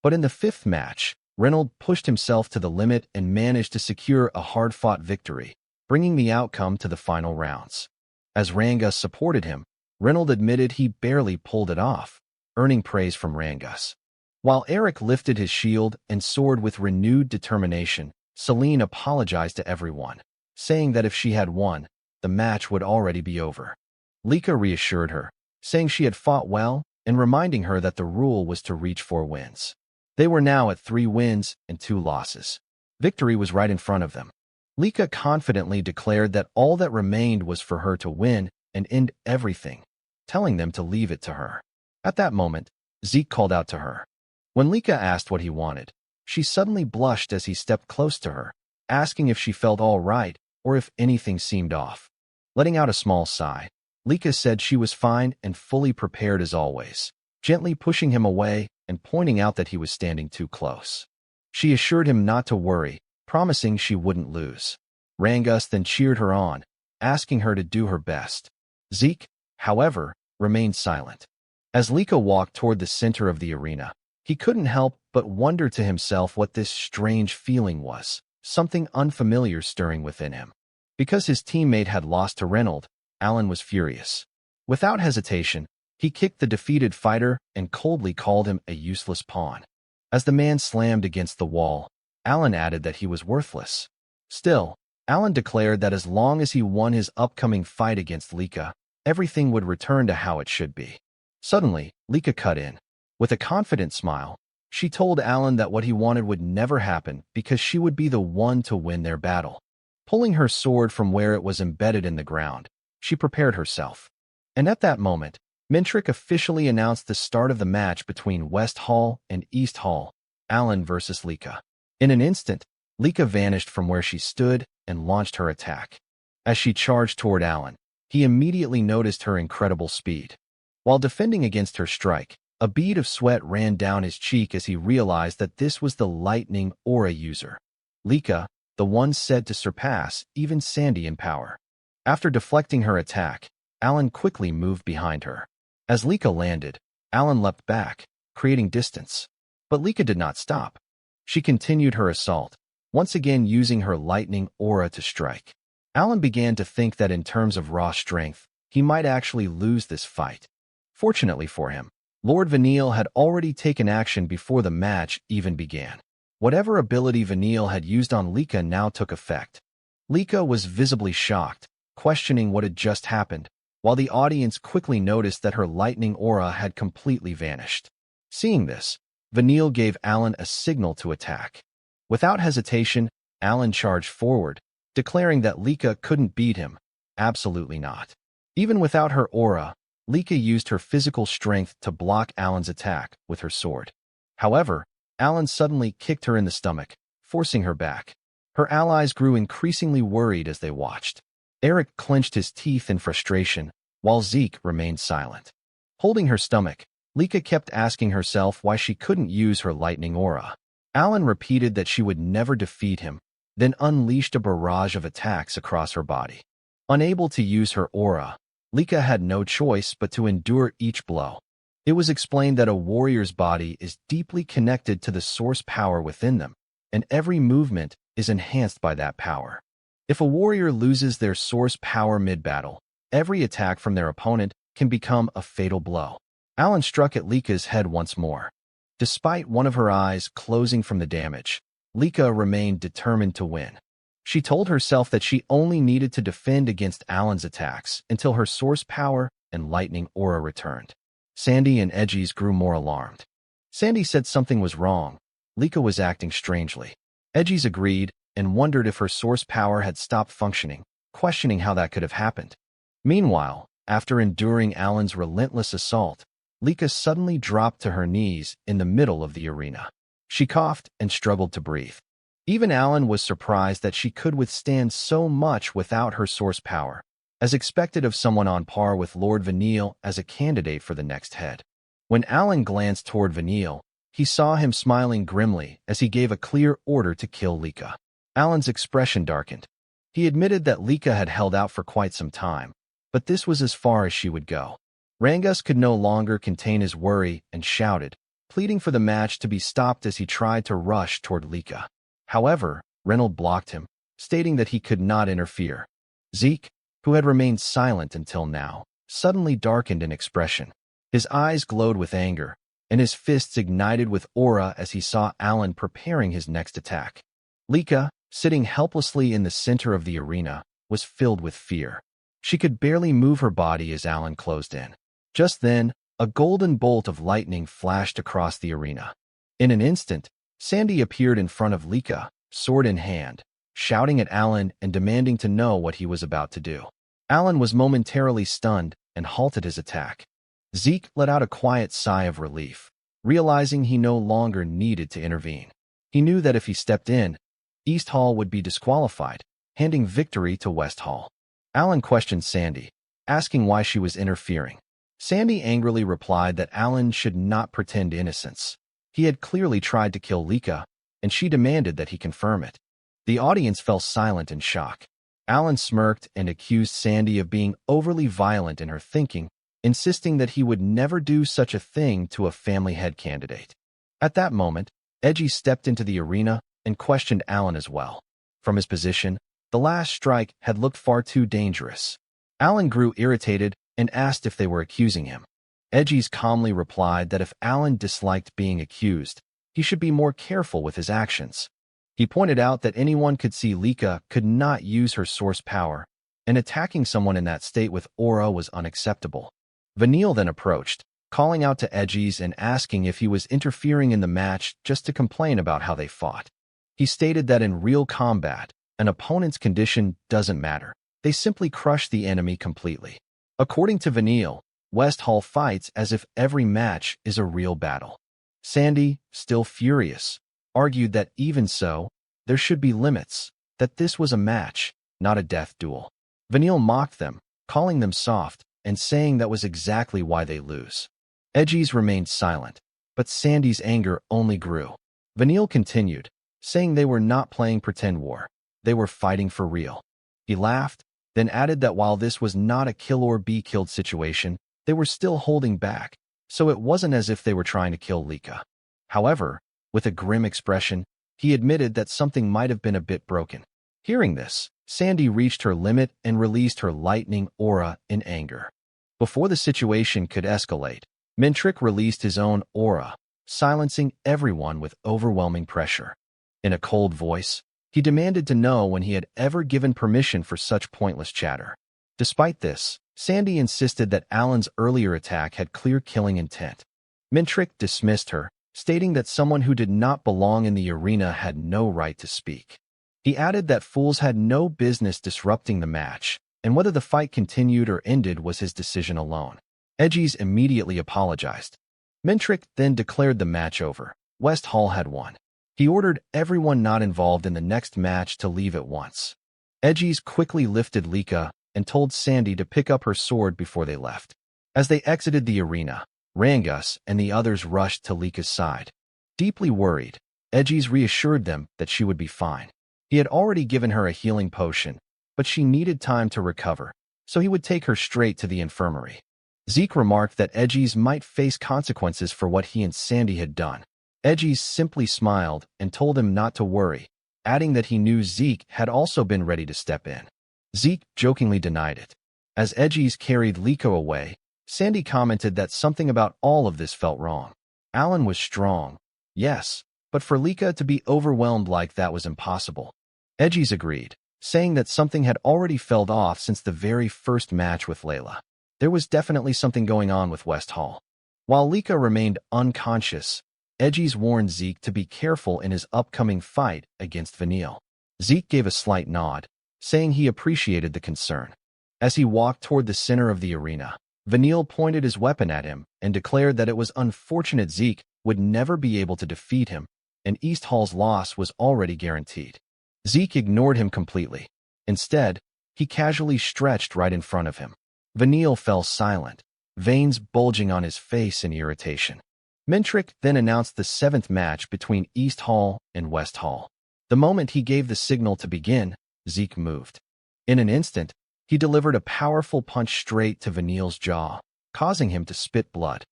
But in the fifth match, Reynolds pushed himself to the limit and managed to secure a hard-fought victory, bringing the outcome to the final rounds. As Rangus supported him, Reynolds admitted he barely pulled it off, earning praise from Rangus. While Eric lifted his shield and sword with renewed determination, Celine apologized to everyone, saying that if she had won, the match would already be over. Lika reassured her, saying she had fought well and reminding her that the rule was to reach 4 wins. They were now at 3 wins and 2 losses. Victory was right in front of them. Lika confidently declared that all that remained was for her to win and end everything, telling them to leave it to her. At that moment, Zeke called out to her. When Lika asked what he wanted, she suddenly blushed as he stepped close to her, asking if she felt all right or if anything seemed off. Letting out a small sigh, Lika said she was fine and fully prepared as always, gently pushing him away and pointing out that he was standing too close. She assured him not to worry, promising she wouldn't lose. Rangus then cheered her on, asking her to do her best. Zeke, however, remained silent. As Lika walked toward the center of the arena, he couldn't help but wonder to himself what this strange feeling was, something unfamiliar stirring within him. Because his teammate had lost to Reynolds, Alan was furious. Without hesitation, he kicked the defeated fighter and coldly called him a useless pawn. As the man slammed against the wall, Alan added that he was worthless. Still, Alan declared that as long as he won his upcoming fight against Lika, everything would return to how it should be. Suddenly, Lika cut in. With a confident smile, she told Alan that what he wanted would never happen because she would be the one to win their battle. Pulling her sword from where it was embedded in the ground, she prepared herself. And at that moment, Mintrick officially announced the start of the match between West Hall and East Hall, Alan versus Lika. In an instant, Lika vanished from where she stood and launched her attack. As she charged toward Alan, he immediately noticed her incredible speed. While defending against her strike, a bead of sweat ran down his cheek as he realized that this was the lightning aura user. Lika, the one said to surpass even Sandy in power. After deflecting her attack, Alan quickly moved behind her. As Lika landed, Alan leapt back, creating distance. But Lika did not stop. She continued her assault, once again using her lightning aura to strike. Alan began to think that in terms of raw strength, he might actually lose this fight. Fortunately for him, Lord Vanille had already taken action before the match even began. Whatever ability Vanille had used on Lika now took effect. Lika was visibly shocked, questioning what had just happened, while the audience quickly noticed that her lightning aura had completely vanished. Seeing this, Vanille gave Alan a signal to attack. Without hesitation, Alan charged forward, declaring that Lika couldn't beat him. Absolutely not. Even without her aura, Lika used her physical strength to block Alan's attack with her sword. However, Alan suddenly kicked her in the stomach, forcing her back. Her allies grew increasingly worried as they watched. Eric clenched his teeth in frustration, while Zeke remained silent. Holding her stomach, Lika kept asking herself why she couldn't use her lightning aura. Alan repeated that she would never defeat him, then unleashed a barrage of attacks across her body. Unable to use her aura, Lika had no choice but to endure each blow. It was explained that a warrior's body is deeply connected to the source power within them, and every movement is enhanced by that power. If a warrior loses their source power mid-battle, every attack from their opponent can become a fatal blow. Alan struck at Lika's head once more. Despite one of her eyes closing from the damage, Lika remained determined to win. She told herself that she only needed to defend against Alan's attacks until her source power and lightning aura returned. Sandy and Edgies grew more alarmed. Sandy said something was wrong. Lika was acting strangely. Edgies agreed and wondered if her source power had stopped functioning, questioning how that could have happened. Meanwhile, after enduring Alan's relentless assault, Lika suddenly dropped to her knees in the middle of the arena. She coughed and struggled to breathe. Even Alan was surprised that she could withstand so much without her source power, as expected of someone on par with Lord Vanille as a candidate for the next head. When Alan glanced toward Vanille, he saw him smiling grimly as he gave a clear order to kill Lika. Alan's expression darkened. He admitted that Lika had held out for quite some time, but this was as far as she would go. Rangus could no longer contain his worry and shouted, pleading for the match to be stopped as he tried to rush toward Lika. However, Reynolds blocked him, stating that he could not interfere. Zeke, who had remained silent until now, suddenly darkened in expression. His eyes glowed with anger, and his fists ignited with aura as he saw Alan preparing his next attack. Lika, sitting helplessly in the center of the arena, was filled with fear. She could barely move her body as Alan closed in. Just then, a golden bolt of lightning flashed across the arena. In an instant, Sandy appeared in front of Lika, sword in hand, shouting at Alan and demanding to know what he was about to do. Alan was momentarily stunned and halted his attack. Zeke let out a quiet sigh of relief, realizing he no longer needed to intervene. He knew that if he stepped in, East Hall would be disqualified, handing victory to West Hall. Alan questioned Sandy, asking why she was interfering. Sandy angrily replied that Alan should not pretend innocence. He had clearly tried to kill Lika, and she demanded that he confirm it. The audience fell silent in shock. Alan smirked and accused Sandy of being overly violent in her thinking, insisting that he would never do such a thing to a family head candidate. At that moment, Edgy stepped into the arena and questioned Alan as well. From his position, the last strike had looked far too dangerous. Alan grew irritated and asked if they were accusing him. Edgy's calmly replied that if Alan disliked being accused, he should be more careful with his actions. He pointed out that anyone could see Lika could not use her source power, and attacking someone in that state with aura was unacceptable. Vanille then approached, calling out to Edgy's and asking if he was interfering in the match just to complain about how they fought. He stated that in real combat, an opponent's condition doesn't matter. They simply crush the enemy completely. According to Vanille, West Hall fights as if every match is a real battle. Sandy, still furious, argued that even so, there should be limits, that this was a match, not a death duel. Vanille mocked them, calling them soft, and saying that was exactly why they lose. Edgy's remained silent, but Sandy's anger only grew. Vanille continued, saying they were not playing pretend war. They were fighting for real. He laughed, then added that while this was not a kill or be killed situation, they were still holding back, so it wasn't as if they were trying to kill Lika. However, with a grim expression, he admitted that something might have been a bit broken. Hearing this, Sandy reached her limit and released her lightning aura in anger. Before the situation could escalate, Mintrick released his own aura, silencing everyone with overwhelming pressure. In a cold voice, he demanded to know when he had ever given permission for such pointless chatter. Despite this, Sandy insisted that Alan's earlier attack had clear killing intent. Mintrick dismissed her, stating that someone who did not belong in the arena had no right to speak. He added that fools had no business disrupting the match, and whether the fight continued or ended was his decision alone. Edgy's immediately apologized. Mintrick then declared the match over. West Hall had won. He ordered everyone not involved in the next match to leave at once. Edgy's quickly lifted Lika and told Sandy to pick up her sword before they left. As they exited the arena, Rangus and the others rushed to Lika's side. Deeply worried, Edgy's reassured them that she would be fine. He had already given her a healing potion, but she needed time to recover, so he would take her straight to the infirmary. Zeke remarked that Edgy's might face consequences for what he and Sandy had done. Edgy's simply smiled and told him not to worry, adding that he knew Zeke had also been ready to step in. Zeke jokingly denied it. As Edgy's carried Lika away, Sandy commented that something about all of this felt wrong. Alan was strong, yes, but for Lika to be overwhelmed like that was impossible. Edgy's agreed, saying that something had already fell off since the very first match with Layla. There was definitely something going on with West Hall. While Lika remained unconscious, Edgy's warned Zeke to be careful in his upcoming fight against Vanille. Zeke gave a slight nod, saying he appreciated the concern. As he walked toward the center of the arena, Vanille pointed his weapon at him and declared that it was unfortunate Zeke would never be able to defeat him, and East Hall's loss was already guaranteed. Zeke ignored him completely. Instead, he casually stretched right in front of him. Vanille fell silent, veins bulging on his face in irritation. Mintrick then announced the 7th match between East Hall and West Hall. The moment he gave the signal to begin, Zeke moved. In an instant, he delivered a powerful punch straight to Vanille's jaw, causing him to spit blood.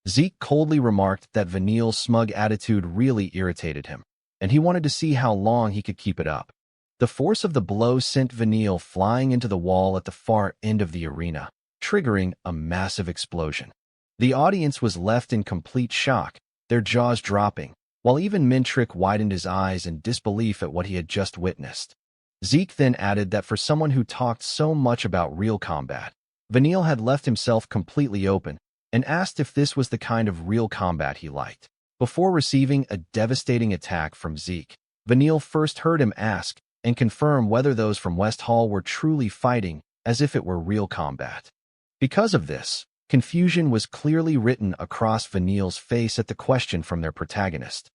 Zeke coldly remarked that Vanille's smug attitude really irritated him, and he wanted to see how long he could keep it up. The force of the blow sent Vanille flying into the wall at the far end of the arena, triggering a massive explosion. The audience was left in complete shock, their jaws dropping, while even Mintrick widened his eyes in disbelief at what he had just witnessed. Zeke then added that for someone who talked so much about real combat, Vanille had left himself completely open and asked if this was the kind of real combat he liked. Before receiving a devastating attack from Zeke, Vanille first heard him ask and confirm whether those from West Hall were truly fighting as if it were real combat. Because of this, confusion was clearly written across Vanille's face at the question from their protagonist.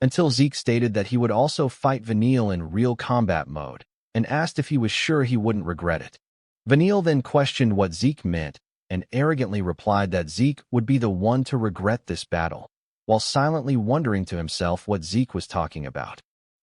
until Zeke stated that he would also fight Vanille in real combat mode and asked if he was sure he wouldn't regret it. Vanille then questioned what Zeke meant and arrogantly replied that Zeke would be the one to regret this battle, while silently wondering to himself what Zeke was talking about.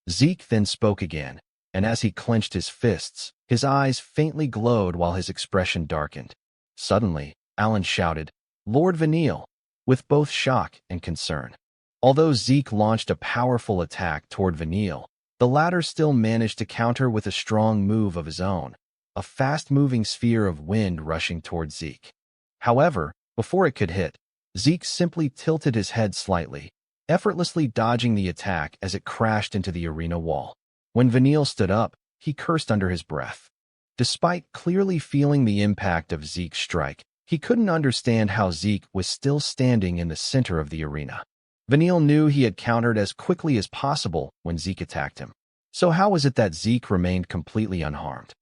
Zeke then spoke again, and as he clenched his fists, his eyes faintly glowed while his expression darkened. Suddenly, Alan shouted, "Lord Vanille," with both shock and concern. Although Zeke launched a powerful attack toward Vanille, the latter still managed to counter with a strong move of his own, a fast-moving sphere of wind rushing toward Zeke. However, before it could hit, Zeke simply tilted his head slightly, effortlessly dodging the attack as it crashed into the arena wall. When Vanille stood up, he cursed under his breath. Despite clearly feeling the impact of Zeke's strike, he couldn't understand how Zeke was still standing in the center of the arena. Vanille knew he had countered as quickly as possible when Zeke attacked him. So how was it that Zeke remained completely unharmed?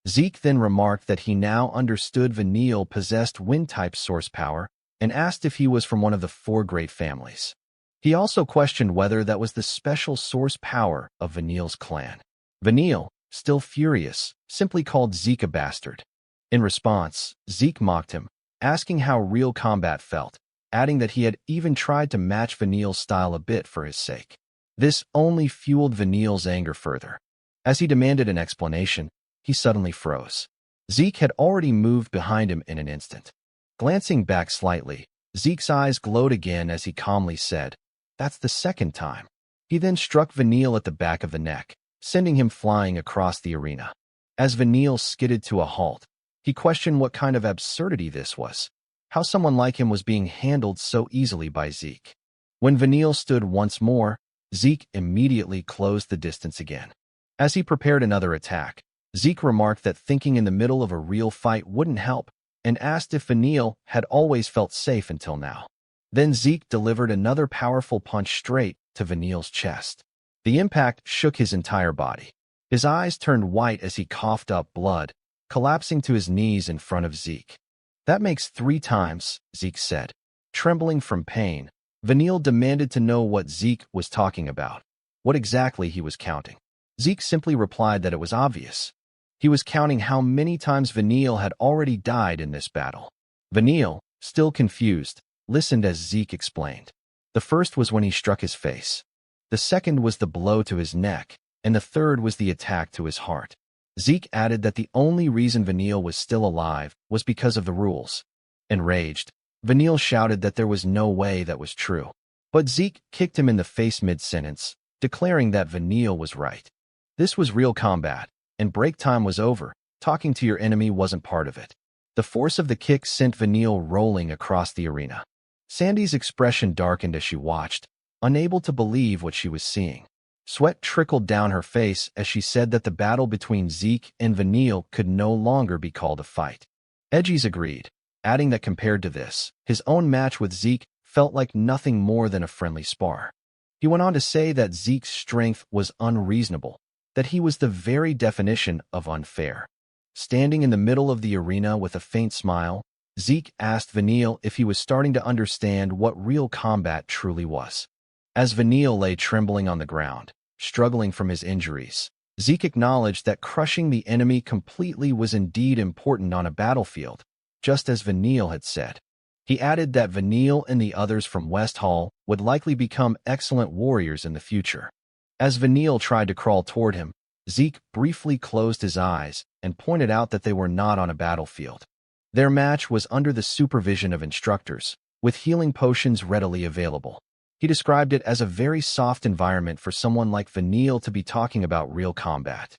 Zeke then remarked that he now understood Vanille possessed wind-type source power and asked if he was from one of the 4 great families. He also questioned whether that was the special source power of Vanille's clan. Vanille, still furious, simply called Zeke a bastard. In response, Zeke mocked him, asking how real combat felt, adding that he had even tried to match Vanille's style a bit for his sake. This only fueled Vanille's anger further. As he demanded an explanation, he suddenly froze. Zeke had already moved behind him in an instant. Glancing back slightly, Zeke's eyes glowed again as he calmly said, "That's the 2nd time." He then struck Vanille at the back of the neck, sending him flying across the arena. As Vanille skidded to a halt, he questioned what kind of absurdity this was, how someone like him was being handled so easily by Zeke. When Vanille stood once more, Zeke immediately closed the distance again. As he prepared another attack, Zeke remarked that thinking in the middle of a real fight wouldn't help and asked if Vanille had always felt safe until now. Then Zeke delivered another powerful punch straight to Vanille's chest. The impact shook his entire body. His eyes turned white as he coughed up blood, collapsing to his knees in front of Zeke. "That makes 3 times, Zeke said. Trembling from pain, Vanille demanded to know what Zeke was talking about, what exactly he was counting. Zeke simply replied that it was obvious. He was counting how many times Vanille had already died in this battle. Vanille, still confused, listened as Zeke explained. The first was when he struck his face. The second was the blow to his neck, and the third was the attack to his heart. Zeke added that the only reason Vanille was still alive was because of the rules. Enraged, Vanille shouted that there was no way that was true. But Zeke kicked him in the face mid-sentence, declaring that Vanille was right. This was real combat, and break time was over. Talking to your enemy wasn't part of it. The force of the kick sent Vanille rolling across the arena. Sandy's expression darkened as she watched, unable to believe what she was seeing. Sweat trickled down her face as she said that the battle between Zeke and Vanille could no longer be called a fight. Edgies agreed, adding that compared to this, his own match with Zeke felt like nothing more than a friendly spar. He went on to say that Zeke's strength was unreasonable, that he was the very definition of unfair. Standing in the middle of the arena with a faint smile, Zeke asked Vanille if he was starting to understand what real combat truly was. As Vanille lay trembling on the ground, struggling from his injuries, Zeke acknowledged that crushing the enemy completely was indeed important on a battlefield, just as Vanille had said. He added that Vanille and the others from West Hall would likely become excellent warriors in the future. As Vanille tried to crawl toward him, Zeke briefly closed his eyes and pointed out that they were not on a battlefield. Their match was under the supervision of instructors, with healing potions readily available. He described it as a very soft environment for someone like Vanille to be talking about real combat.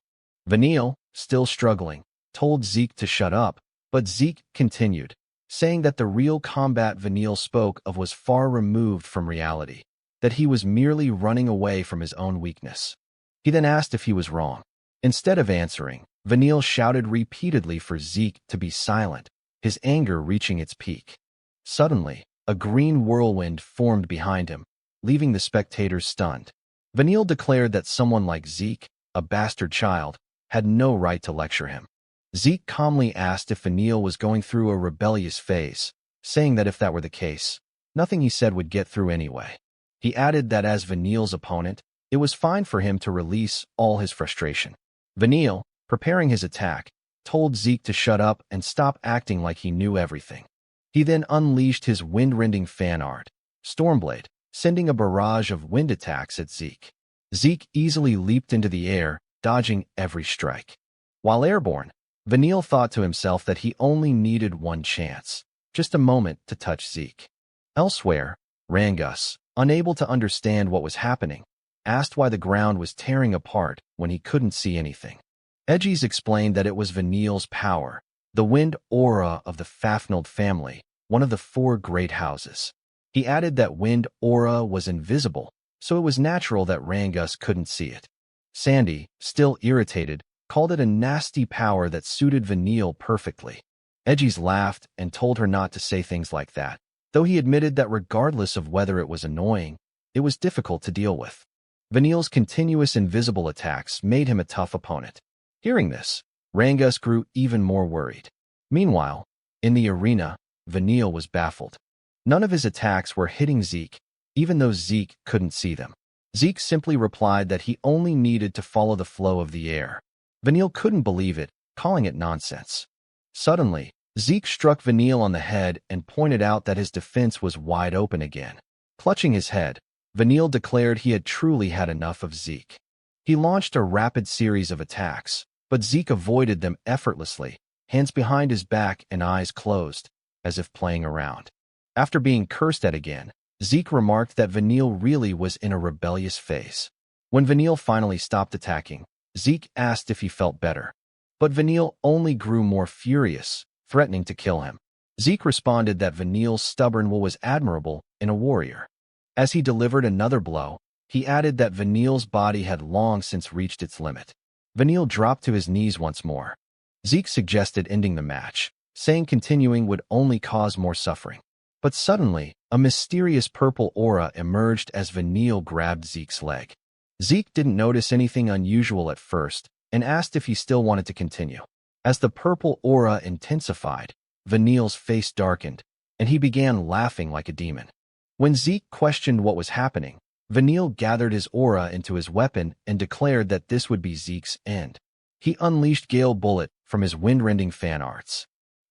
Vanille, still struggling, told Zeke to shut up, but Zeke continued, saying that the real combat Vanille spoke of was far removed from reality, that he was merely running away from his own weakness. He then asked if he was wrong. Instead of answering, Vanille shouted repeatedly for Zeke to be silent, his anger reaching its peak. Suddenly, a green whirlwind formed behind him, leaving the spectators stunned. Vanille declared that someone like Zeke, a bastard child, had no right to lecture him. Zeke calmly asked if Vanille was going through a rebellious phase, saying that if that were the case, nothing he said would get through anyway. He added that as Vanille's opponent, it was fine for him to release all his frustration. Vanille, preparing his attack, told Zeke to shut up and stop acting like he knew everything. He then unleashed his wind-rending fan art, Stormblade, sending a barrage of wind attacks at Zeke. Zeke easily leaped into the air, dodging every strike. While airborne, Vanille thought to himself that he only needed one chance, just a moment to touch Zeke. Elsewhere, Rangus, unable to understand what was happening, asked why the ground was tearing apart when he couldn't see anything. Edgies explained that it was Vanille's power, the wind aura of the Fafnald family, one of the 4 great houses. He added that wind aura was invisible, so it was natural that Rangus couldn't see it. Sandy, still irritated, called it a nasty power that suited Vanille perfectly. Edgies laughed and told her not to say things like that, though he admitted that regardless of whether it was annoying, it was difficult to deal with. Vanille's continuous invisible attacks made him a tough opponent. Hearing this, Rangus grew even more worried. Meanwhile, in the arena, Vanille was baffled. None of his attacks were hitting Zeke, even though Zeke couldn't see them. Zeke simply replied that he only needed to follow the flow of the air. Vanille couldn't believe it, calling it nonsense. Suddenly, Zeke struck Vanille on the head and pointed out that his defense was wide open again. Clutching his head, Vanille declared he had truly had enough of Zeke. He launched a rapid series of attacks, but Zeke avoided them effortlessly, hands behind his back and eyes closed, as if playing around. After being cursed at again, Zeke remarked that Vanille really was in a rebellious phase. When Vanille finally stopped attacking, Zeke asked if he felt better. But Vanille only grew more furious, threatening to kill him. Zeke responded that Vanille's stubborn will was admirable in a warrior. As he delivered another blow, he added that Vanille's body had long since reached its limit. Vanille dropped to his knees once more. Zeke suggested ending the match, saying continuing would only cause more suffering. But suddenly, a mysterious purple aura emerged as Vanille grabbed Zeke's leg. Zeke didn't notice anything unusual at first and asked if he still wanted to continue. As the purple aura intensified, Vanille's face darkened, and he began laughing like a demon. When Zeke questioned what was happening, Vanille gathered his aura into his weapon and declared that this would be Zeke's end. He unleashed Gale Bullet from his wind-rending fan arts.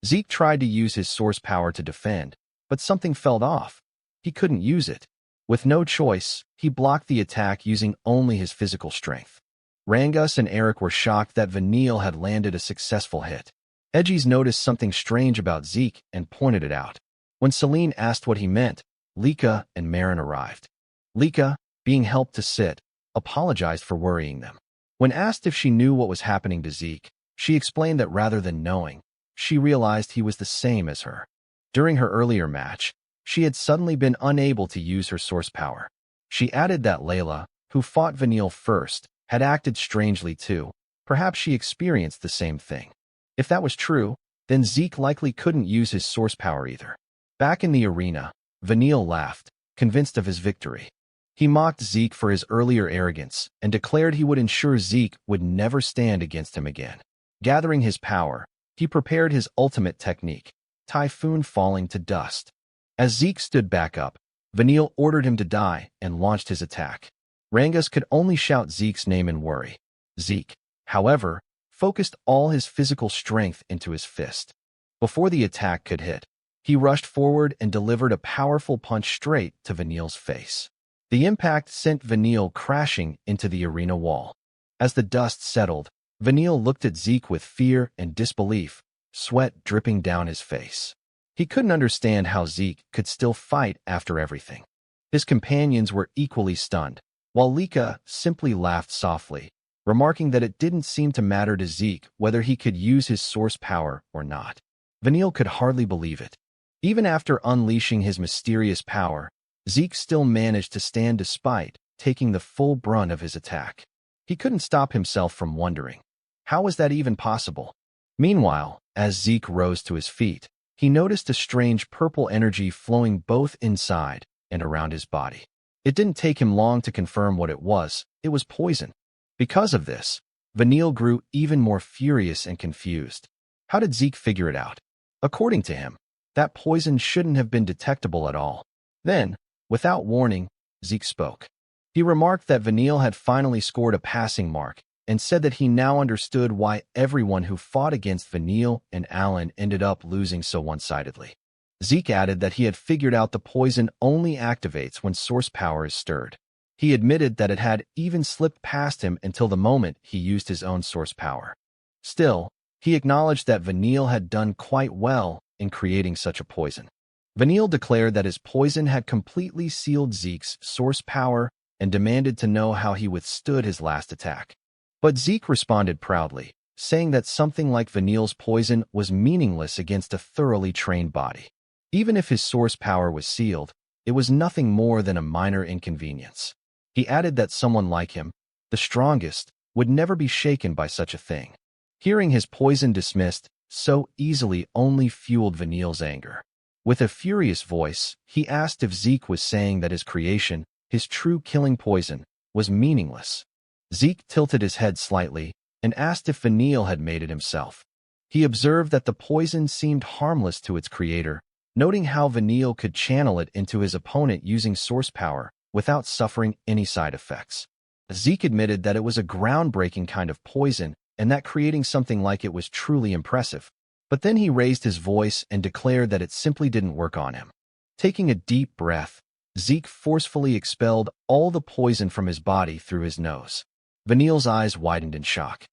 Zeke tried to use his source power to defend, but something fell off. He couldn't use it. With no choice, he blocked the attack using only his physical strength. Rangus and Eric were shocked that Vanille had landed a successful hit. Edgies noticed something strange about Zeke and pointed it out. When Celine asked what he meant, Lika and Marin arrived. Lika, being helped to sit, apologized for worrying them. When asked if she knew what was happening to Zeke, she explained that rather than knowing, she realized he was the same as her. During her earlier match, she had suddenly been unable to use her source power. She added that Layla, who fought Vanille first, had acted strangely too. Perhaps she experienced the same thing. If that was true, then Zeke likely couldn't use his source power either. Back in the arena, Vanille laughed, convinced of his victory. He mocked Zeke for his earlier arrogance and declared he would ensure Zeke would never stand against him again. Gathering his power, he prepared his ultimate technique, Typhoon falling to dust. As Zeke stood back up, Vanille ordered him to die and launched his attack. Rangus could only shout Zeke's name in worry. Zeke, however, focused all his physical strength into his fist. Before the attack could hit, he rushed forward and delivered a powerful punch straight to Vanille's face. The impact sent Vanille crashing into the arena wall. As the dust settled, Vanille looked at Zeke with fear and disbelief, sweat dripping down his face. He couldn't understand how Zeke could still fight after everything. His companions were equally stunned, while Lika simply laughed softly, remarking that it didn't seem to matter to Zeke whether he could use his source power or not. Vanille could hardly believe it. Even after unleashing his mysterious power, Zeke still managed to stand despite taking the full brunt of his attack. He couldn't stop himself from wondering, how was that even possible? Meanwhile, as Zeke rose to his feet, he noticed a strange purple energy flowing both inside and around his body. It didn't take him long to confirm what it was poison. Because of this, Vanille grew even more furious and confused. How did Zeke figure it out? According to him, that poison shouldn't have been detectable at all. Then, without warning, Zeke spoke. He remarked that Vanille had finally scored a passing mark and said that he now understood why everyone who fought against Vanille and Alan ended up losing so one-sidedly. Zeke added that he had figured out the poison only activates when source power is stirred. He admitted that it had even slipped past him until the moment he used his own source power. Still, he acknowledged that Vanille had done quite well in creating such a poison. Vanille declared that his poison had completely sealed Zeke's source power and demanded to know how he withstood his last attack. But Zeke responded proudly, saying that something like Vanille's poison was meaningless against a thoroughly trained body. Even if his source power was sealed, it was nothing more than a minor inconvenience. He added that someone like him, the strongest, would never be shaken by such a thing. Hearing his poison dismissed so easily only fueled Vanille's anger. With a furious voice, he asked if Zeke was saying that his creation, his true killing poison, was meaningless. Zeke tilted his head slightly and asked if Vanille had made it himself. He observed that the poison seemed harmless to its creator, noting how Vanille could channel it into his opponent using source power without suffering any side effects. Zeke admitted that it was a groundbreaking kind of poison and that creating something like it was truly impressive. But then he raised his voice and declared that it simply didn't work on him. Taking a deep breath, Zeke forcefully expelled all the poison from his body through his nose. Vanille's eyes widened in shock.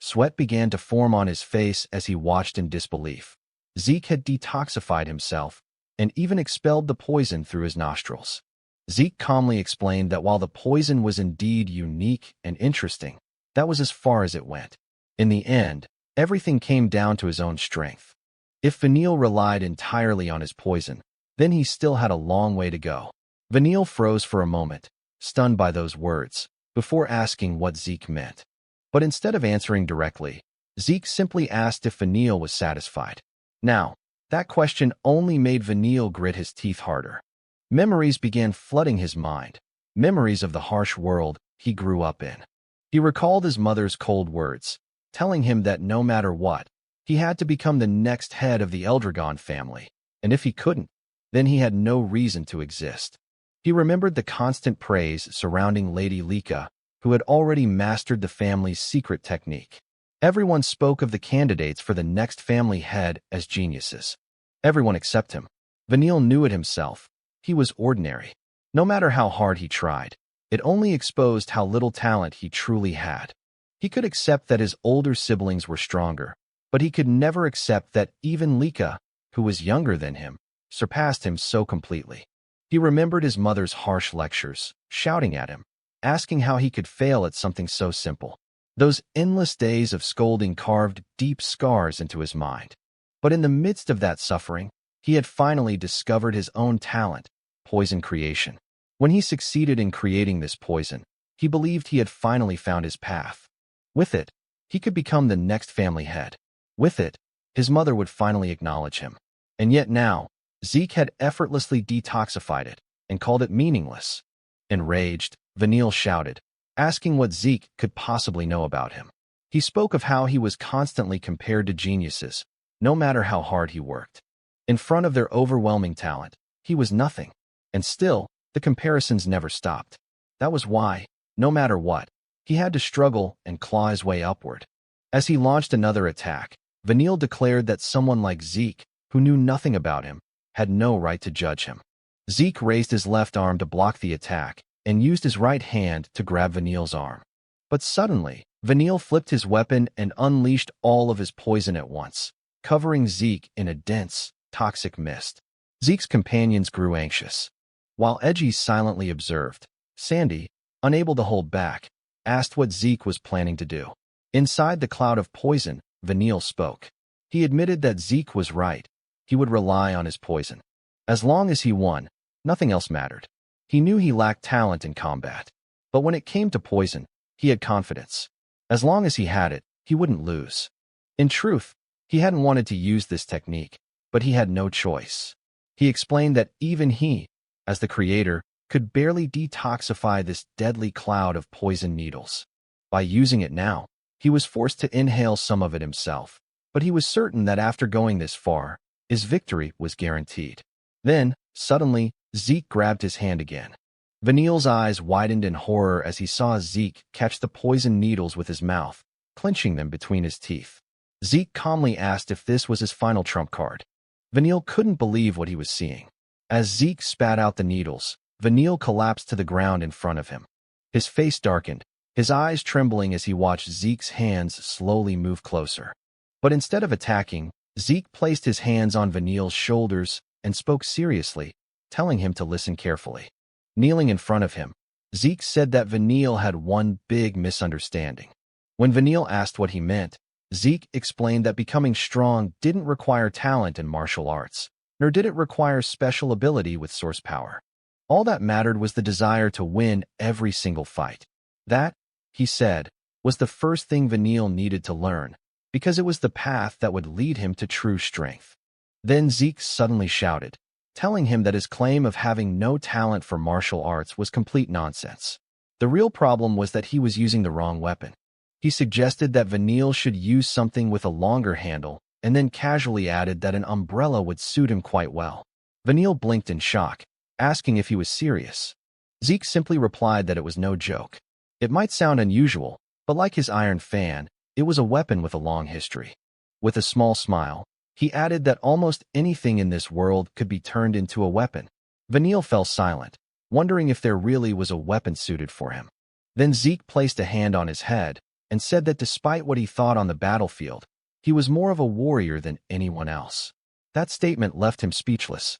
Sweat began to form on his face as he watched in disbelief. Zeke had detoxified himself and even expelled the poison through his nostrils. Zeke calmly explained that while the poison was indeed unique and interesting, that was as far as it went. In the end, everything came down to his own strength. If Vanille relied entirely on his poison, then he still had a long way to go. Vanille froze for a moment, stunned by those words, before asking what Zeke meant. But instead of answering directly, Zeke simply asked if Vanille was satisfied. Now, that question only made Vanille grit his teeth harder. Memories began flooding his mind, memories of the harsh world he grew up in. He recalled his mother's cold words, telling him that no matter what, he had to become the next head of the Eldragon family, and if he couldn't, then he had no reason to exist. He remembered the constant praise surrounding Lady Lika, who had already mastered the family's secret technique. Everyone spoke of the candidates for the next family head as geniuses. Everyone except him. Vanille knew it himself. He was ordinary. No matter how hard he tried, it only exposed how little talent he truly had. He could accept that his older siblings were stronger, but he could never accept that even Lika, who was younger than him, surpassed him so completely. He remembered his mother's harsh lectures, shouting at him, asking how he could fail at something so simple. Those endless days of scolding carved deep scars into his mind. But in the midst of that suffering, he had finally discovered his own talent, poison creation. When he succeeded in creating this poison, he believed he had finally found his path. With it, he could become the next family head. With it, his mother would finally acknowledge him. And yet now, Zeke had effortlessly detoxified it and called it meaningless. Enraged, Vanille shouted, asking what Zeke could possibly know about him. He spoke of how he was constantly compared to geniuses, no matter how hard he worked. In front of their overwhelming talent, he was nothing. And still, the comparisons never stopped. That was why, no matter what, he had to struggle and claw his way upward. As he launched another attack, Vanille declared that someone like Zeke, who knew nothing about him, had no right to judge him. Zeke raised his left arm to block the attack and used his right hand to grab Vanille's arm. But suddenly, Vanille flipped his weapon and unleashed all of his poison at once, covering Zeke in a dense, toxic mist. Zeke's companions grew anxious. While Edgy silently observed, Sandy, unable to hold back, asked what Zeke was planning to do. Inside the cloud of poison, Vanille spoke. He admitted that Zeke was right. He would rely on his poison. As long as he won, nothing else mattered. He knew he lacked talent in combat. But when it came to poison, he had confidence. As long as he had it, he wouldn't lose. In truth, he hadn't wanted to use this technique, but he had no choice. He explained that even he, as the creator, could barely detoxify this deadly cloud of poison needles. By using it now, he was forced to inhale some of it himself, but he was certain that after going this far, his victory was guaranteed. Then, suddenly, Zeke grabbed his hand again. Vanille's eyes widened in horror as he saw Zeke catch the poisoned needles with his mouth, clenching them between his teeth. Zeke calmly asked if this was his final trump card. Vanille couldn't believe what he was seeing. As Zeke spat out the needles, Vanille collapsed to the ground in front of him. His face darkened, his eyes trembling as he watched Zeke's hands slowly move closer. But instead of attacking, Zeke placed his hands on Vanille's shoulders and spoke seriously, telling him to listen carefully. Kneeling in front of him, Zeke said that Vanille had one big misunderstanding. When Vanille asked what he meant, Zeke explained that becoming strong didn't require talent in martial arts, nor did it require special ability with source power. All that mattered was the desire to win every single fight. That, he said, was the first thing Vanille needed to learn, because it was the path that would lead him to true strength. Then Zeke suddenly shouted, telling him that his claim of having no talent for martial arts was complete nonsense. The real problem was that he was using the wrong weapon. He suggested that Vanille should use something with a longer handle, and then casually added that an umbrella would suit him quite well. Vanille blinked in shock, asking if he was serious. Zeke simply replied that it was no joke. It might sound unusual, but like his iron fan, it was a weapon with a long history. With a small smile, he added that almost anything in this world could be turned into a weapon. Vanille fell silent, wondering if there really was a weapon suited for him. Then Zeke placed a hand on his head and said that despite what he thought on the battlefield, he was more of a warrior than anyone else. That statement left him speechless.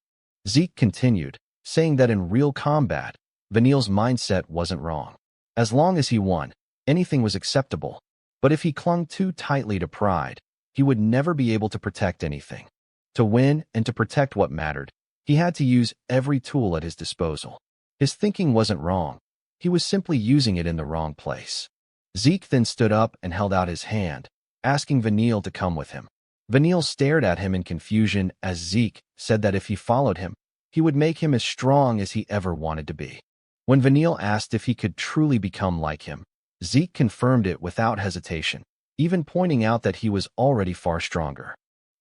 Zeke continued, saying that in real combat, Vanille's mindset wasn't wrong. As long as he won, anything was acceptable. But if he clung too tightly to pride, he would never be able to protect anything. To win and to protect what mattered, he had to use every tool at his disposal. His thinking wasn't wrong. He was simply using it in the wrong place. Zeke then stood up and held out his hand, asking Vanille to come with him. Vanille stared at him in confusion as Zeke said that if he followed him, he would make him as strong as he ever wanted to be. When Vanille asked if he could truly become like him, Zeke confirmed it without hesitation, even pointing out that he was already far stronger.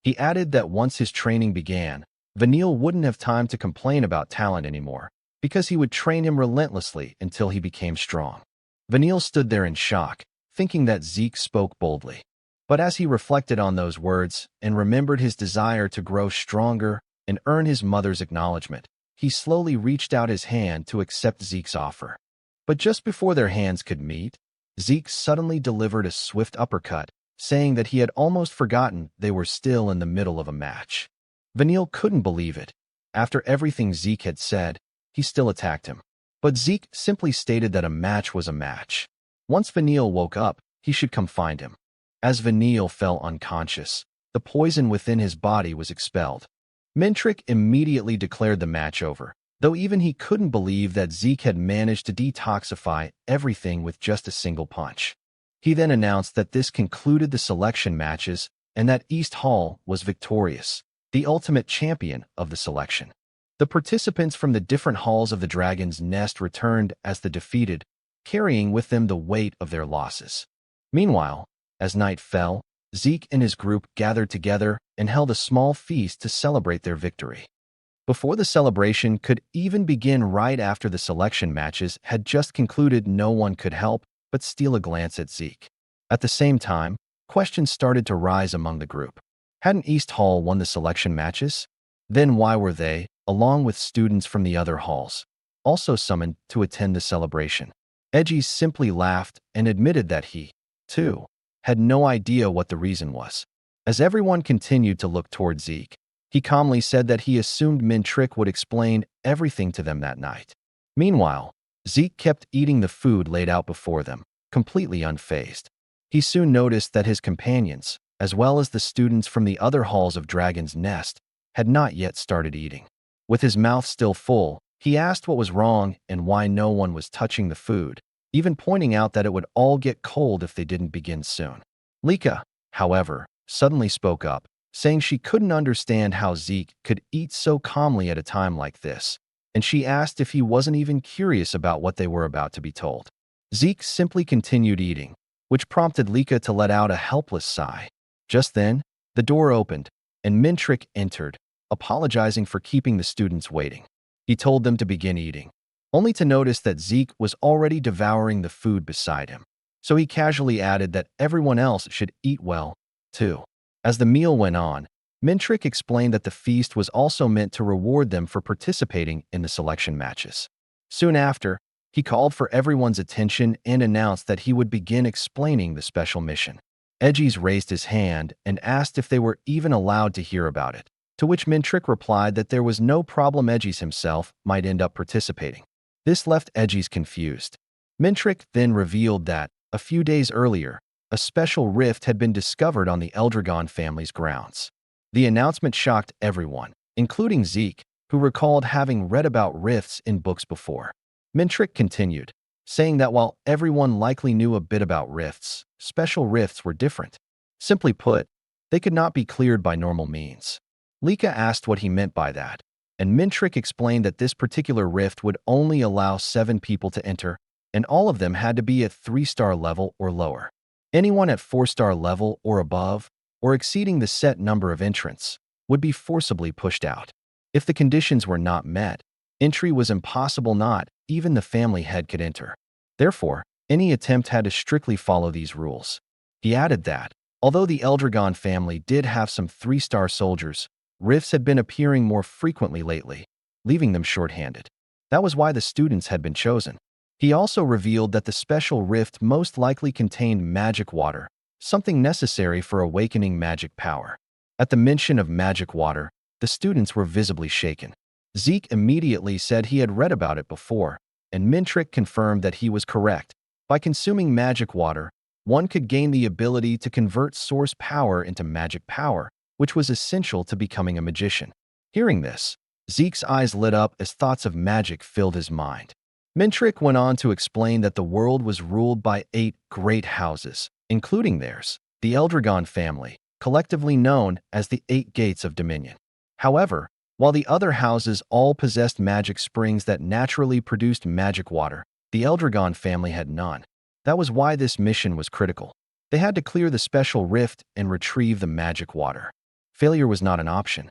He added that once his training began, Vanille wouldn't have time to complain about talent anymore, because he would train him relentlessly until he became strong. Vanille stood there in shock, thinking that Zeke spoke boldly. But as he reflected on those words and remembered his desire to grow stronger and earn his mother's acknowledgement, he slowly reached out his hand to accept Zeke's offer. But just before their hands could meet, Zeke suddenly delivered a swift uppercut, saying that he had almost forgotten they were still in the middle of a match. Vanille couldn't believe it. After everything Zeke had said, he still attacked him. But Zeke simply stated that a match was a match. Once Vanille woke up, he should come find him. As Vanille fell unconscious, the poison within his body was expelled. Mintrick immediately declared the match over, though even he couldn't believe that Zeke had managed to detoxify everything with just a single punch. He then announced that this concluded the selection matches and that East Hall was victorious, the ultimate champion of the selection. The participants from the different halls of the Dragon's Nest returned as the defeated, carrying with them the weight of their losses. Meanwhile, as night fell, Zeke and his group gathered together and held a small feast to celebrate their victory. Before the celebration could even begin, right after the selection matches had just concluded, no one could help but steal a glance at Zeke. At the same time, questions started to rise among the group. Hadn't East Hall won the selection matches? Then why were they, along with students from the other halls, also summoned to attend the celebration? Edgy simply laughed and admitted that he, too, had no idea what the reason was. As everyone continued to look toward Zeke, he calmly said that he assumed Mintrick would explain everything to them that night. Meanwhile, Zeke kept eating the food laid out before them, completely unfazed. He soon noticed that his companions, as well as the students from the other halls of Dragon's Nest, had not yet started eating. With his mouth still full, he asked what was wrong and why no one was touching the food, even pointing out that it would all get cold if they didn't begin soon. Lika, however, suddenly spoke up, saying she couldn't understand how Zeke could eat so calmly at a time like this, and she asked if he wasn't even curious about what they were about to be told. Zeke simply continued eating, which prompted Lika to let out a helpless sigh. Just then, the door opened, and Mintrick entered, apologizing for keeping the students waiting. He told them to begin eating. only to notice that Zeke was already devouring the food beside him. So he casually added that everyone else should eat well, too. As the meal went on, Mintrick explained that the feast was also meant to reward them for participating in the selection matches. Soon after, he called for everyone's attention and announced that he would begin explaining the special mission. Edgies raised his hand and asked if they were even allowed to hear about it, to which Mintrick replied that there was no problem. Edgies himself might end up participating. This left Edgies confused. Mintrick then revealed that, a few days earlier, a special rift had been discovered on the Eldragon family's grounds. The announcement shocked everyone, including Zeke, who recalled having read about rifts in books before. Mintrick continued, saying that while everyone likely knew a bit about rifts, special rifts were different. Simply put, they could not be cleared by normal means. Lika asked what he meant by that, and Mintrick explained that this particular rift would only allow 7 people to enter, and all of them had to be at 3-star level or lower. Anyone at 4-star level or above, or exceeding the set number of entrants, would be forcibly pushed out. If the conditions were not met, entry was impossible. Not even the family head could enter. Therefore, any attempt had to strictly follow these rules. He added that, although the Eldragon family did have some 3-star soldiers, rifts had been appearing more frequently lately, leaving them short-handed. That was why the students had been chosen. He also revealed that the special rift most likely contained magic water, something necessary for awakening magic power. At the mention of magic water, the students were visibly shaken. Zeke immediately said he had read about it before, and Mintrick confirmed that he was correct. By consuming magic water, one could gain the ability to convert source power into magic power, which was essential to becoming a magician. Hearing this, Zeke's eyes lit up as thoughts of magic filled his mind. Mintrick went on to explain that the world was ruled by 8 great houses, including theirs, the Eldragon family, collectively known as the 8 Gates of Dominion. However, while the other houses all possessed magic springs that naturally produced magic water, the Eldragon family had none. That was why this mission was critical. They had to clear the special rift and retrieve the magic water. Failure was not an option.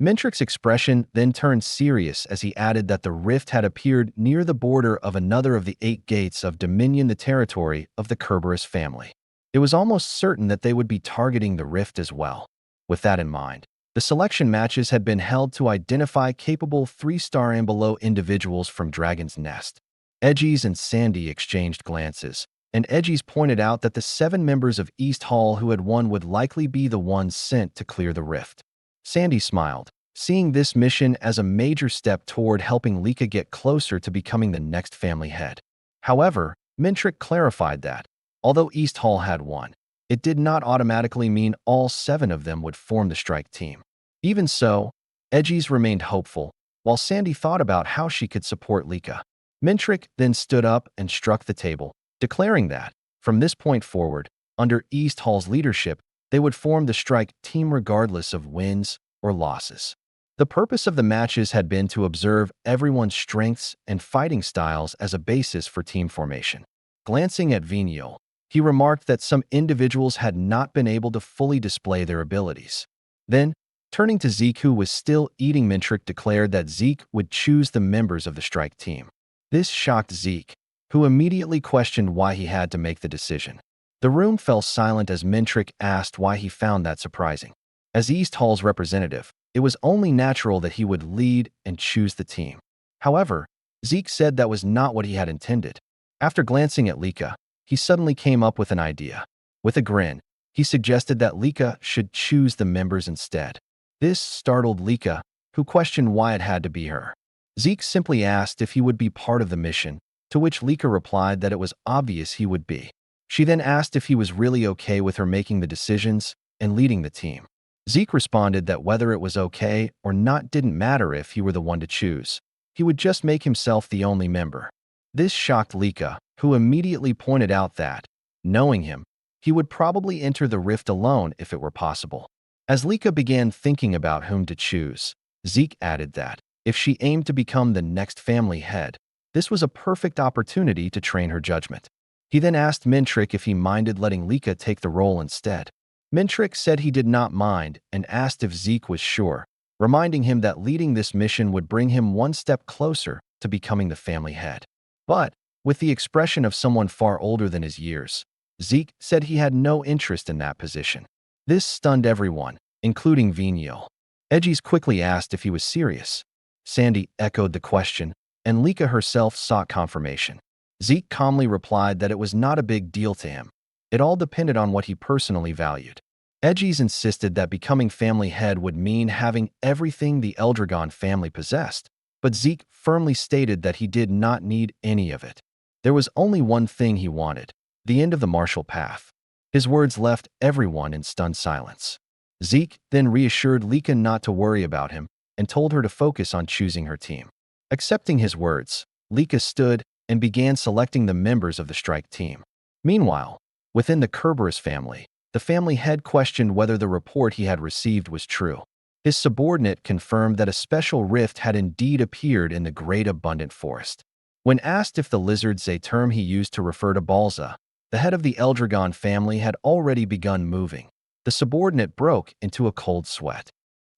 Mintrick's expression then turned serious as he added that the rift had appeared near the border of another of the 8 Gates of Dominion, the territory of the Kerberos family. It was almost certain that they would be targeting the rift as well. With that in mind, the selection matches had been held to identify capable 3-star and below individuals from Dragon's Nest. Edgies and Sandy exchanged glances, and Edgies pointed out that the 7 members of East Hall who had won would likely be the ones sent to clear the rift. Sandy smiled, seeing this mission as a major step toward helping Lika get closer to becoming the next family head. However, Mintrick clarified that, although East Hall had won, it did not automatically mean all 7 of them would form the strike team. Even so, Edgies remained hopeful, while Sandy thought about how she could support Lika. Mintrick then stood up and struck the table, declaring that, from this point forward, under East Hall's leadership, they would form the strike team regardless of wins or losses. The purpose of the matches had been to observe everyone's strengths and fighting styles as a basis for team formation. Glancing at Veniel, he remarked that some individuals had not been able to fully display their abilities. Then, turning to Zeke, who was still eating, Mintrick declared that Zeke would choose the members of the strike team. This shocked Zeke, who immediately questioned why he had to make the decision. The room fell silent as Mintrick asked why he found that surprising. As East Hall's representative, it was only natural that he would lead and choose the team. However, Zeke said that was not what he had intended. After glancing at Lika, he suddenly came up with an idea. With a grin, he suggested that Lika should choose the members instead. This startled Lika, who questioned why it had to be her. Zeke simply asked if he would be part of the mission, to which Lika replied that it was obvious he would be. She then asked if he was really okay with her making the decisions and leading the team. Zeke responded that whether it was okay or not didn't matter if he were the one to choose. He would just make himself the only member. This shocked Lika, who immediately pointed out that, knowing him, he would probably enter the rift alone if it were possible. As Lika began thinking about whom to choose, Zeke added that, if she aimed to become the next family head, this was a perfect opportunity to train her judgment. He then asked Mintrick if he minded letting Lika take the role instead. Mintrick said he did not mind and asked if Zeke was sure, reminding him that leading this mission would bring him one step closer to becoming the family head. But, with the expression of someone far older than his years, Zeke said he had no interest in that position. This stunned everyone, including Veniel. Edgies quickly asked if he was serious. Sandy echoed the question, and Lika herself sought confirmation. Zeke calmly replied that it was not a big deal to him. It all depended on what he personally valued. Edgies insisted that becoming family head would mean having everything the Eldragon family possessed, but Zeke firmly stated that he did not need any of it. There was only one thing he wanted: the end of the martial path. His words left everyone in stunned silence. Zeke then reassured Lika not to worry about him and told her to focus on choosing her team. Accepting his words, Lika stood and began selecting the members of the strike team. Meanwhile, within the Kerberos family, the family head questioned whether the report he had received was true. His subordinate confirmed that a special rift had indeed appeared in the Great Abundant Forest. When asked if the lizard's a term he used to refer to Balza, the head of the Eldragon family had already begun moving. The subordinate broke into a cold sweat.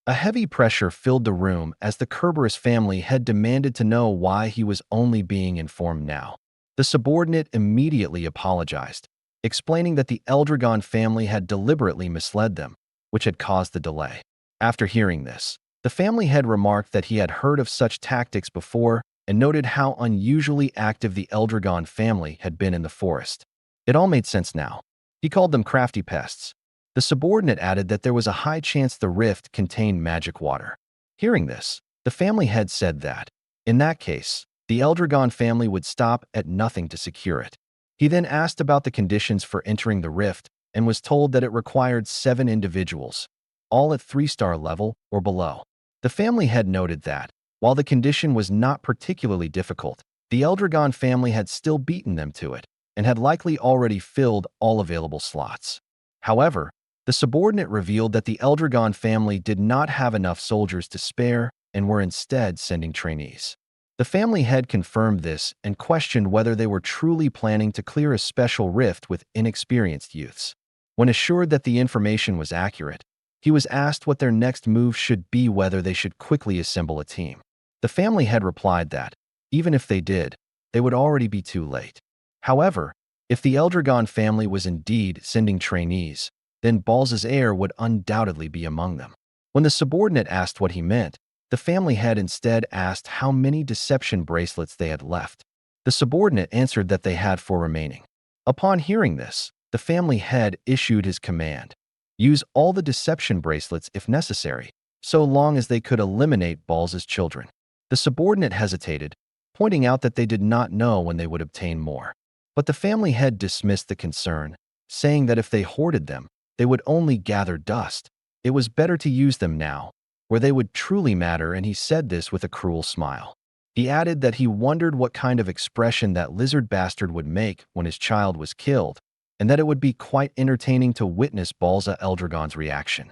A heavy pressure filled the room as the Kerberos family head demanded to know why he was only being informed now. The subordinate immediately apologized, explaining that the Eldragon family had deliberately misled them, which had caused the delay. After hearing this, the family head remarked that he had heard of such tactics before and noted how unusually active the Eldragon family had been in the forest. It all made sense now. He called them crafty pests. The subordinate added that there was a high chance the rift contained magic water. Hearing this, the family head said that, in that case, the Eldragon family would stop at nothing to secure it. He then asked about the conditions for entering the rift and was told that it required 7 individuals, all at 3-star level or below. The family head noted that, while the condition was not particularly difficult, the Eldragon family had still beaten them to it and had likely already filled all available slots. However, the subordinate revealed that the Eldragon family did not have enough soldiers to spare and were instead sending trainees. The family head confirmed this and questioned whether they were truly planning to clear a special rift with inexperienced youths. When assured that the information was accurate, he was asked what their next move should be, whether they should quickly assemble a team. The family head replied that, even if they did, they would already be too late. However, if the Eldragon family was indeed sending trainees, then Balza's heir would undoubtedly be among them. When the subordinate asked what he meant, the family head instead asked how many deception bracelets they had left. The subordinate answered that they had 4 remaining. Upon hearing this, the family head issued his command: use all the deception bracelets if necessary, so long as they could eliminate Balza's children. The subordinate hesitated, pointing out that they did not know when they would obtain more. But the family head dismissed the concern, saying that if they hoarded them, they would only gather dust. It was better to use them now, where they would truly matter, and he said this with a cruel smile. He added that he wondered what kind of expression that lizard bastard would make when his child was killed, and that it would be quite entertaining to witness Balza Eldragon's reaction.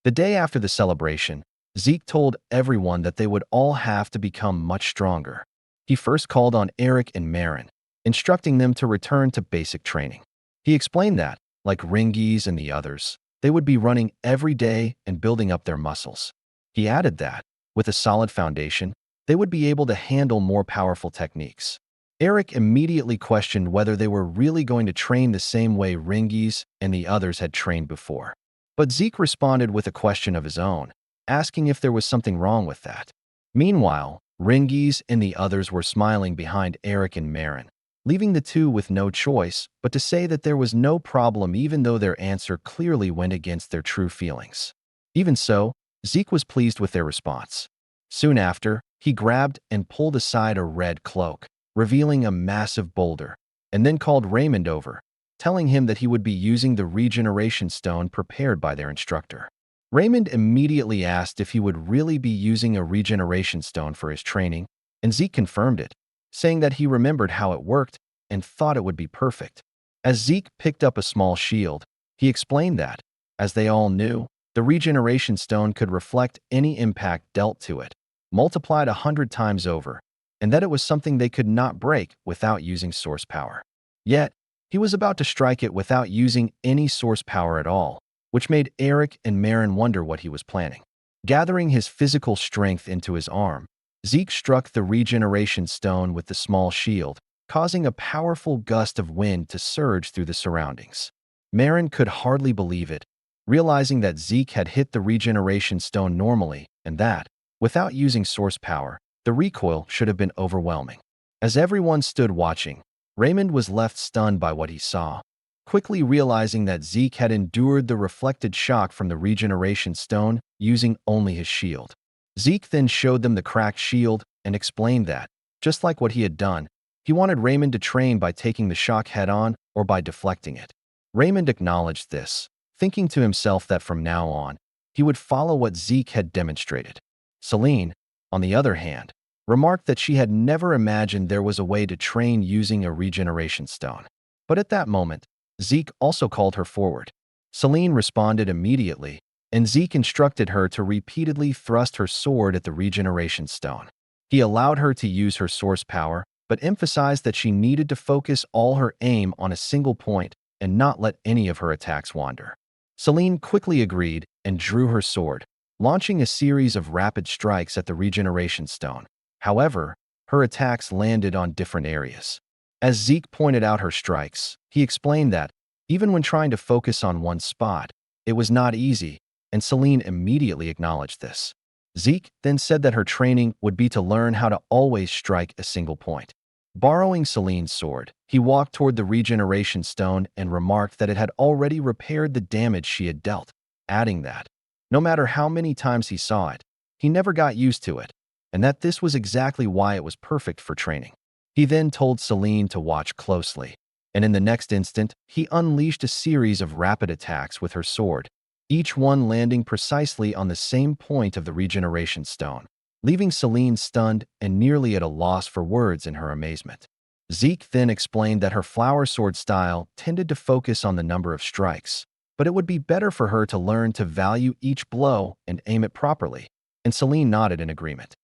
The day after the celebration, Zeke told everyone that they would all have to become much stronger. He first called on Eric and Marin, instructing them to return to basic training. He explained that, like Ringies and the others, they would be running every day and building up their muscles. He added that, with a solid foundation, they would be able to handle more powerful techniques. Eric immediately questioned whether they were really going to train the same way Ringies and the others had trained before. But Zeke responded with a question of his own, asking if there was something wrong with that. Meanwhile, Ringies and the others were smiling behind Eric and Marin, leaving the two with no choice but to say that there was no problem, even though their answer clearly went against their true feelings. Even so, Zeke was pleased with their response. Soon after, he grabbed and pulled aside a red cloak, revealing a massive boulder, and then called Raymond over, telling him that he would be using the regeneration stone prepared by their instructor. Raymond immediately asked if he would really be using a regeneration stone for his training, and Zeke confirmed it, saying that he remembered how it worked and thought it would be perfect. As Zeke picked up a small shield, he explained that, as they all knew, the regeneration stone could reflect any impact dealt to it, multiplied 100 times over, and that it was something they could not break without using source power. Yet, he was about to strike it without using any source power at all, which made Eric and Marin wonder what he was planning. Gathering his physical strength into his arm, Zeke struck the regeneration stone with the small shield, causing a powerful gust of wind to surge through the surroundings. Marin could hardly believe it, realizing that Zeke had hit the regeneration stone normally and that, without using source power, the recoil should have been overwhelming. As everyone stood watching, Raymond was left stunned by what he saw, quickly realizing that Zeke had endured the reflected shock from the regeneration stone using only his shield. Zeke then showed them the cracked shield and explained that, just like what he had done, he wanted Raymond to train by taking the shock head-on or by deflecting it. Raymond acknowledged this, thinking to himself that from now on, he would follow what Zeke had demonstrated. Celine, on the other hand, remarked that she had never imagined there was a way to train using a regeneration stone. But at that moment, Zeke also called her forward. Celine responded immediately, and Zeke instructed her to repeatedly thrust her sword at the regeneration stone. He allowed her to use her source power, but emphasized that she needed to focus all her aim on a single point and not let any of her attacks wander. Celine quickly agreed and drew her sword, launching a series of rapid strikes at the regeneration stone. However, her attacks landed on different areas. As Zeke pointed out her strikes, he explained that, even when trying to focus on one spot, it was not easy, and Celine immediately acknowledged this. Zeke then said that her training would be to learn how to always strike a single point. Borrowing Celine's sword, he walked toward the regeneration stone and remarked that it had already repaired the damage she had dealt, adding that, no matter how many times he saw it, he never got used to it, and that this was exactly why it was perfect for training. He then told Celine to watch closely, and in the next instant, he unleashed a series of rapid attacks with her sword, each one landing precisely on the same point of the regeneration stone, leaving Celine stunned and nearly at a loss for words in her amazement. Zeke then explained that her flower sword style tended to focus on the number of strikes, but it would be better for her to learn to value each blow and aim it properly, and Celine nodded in agreement.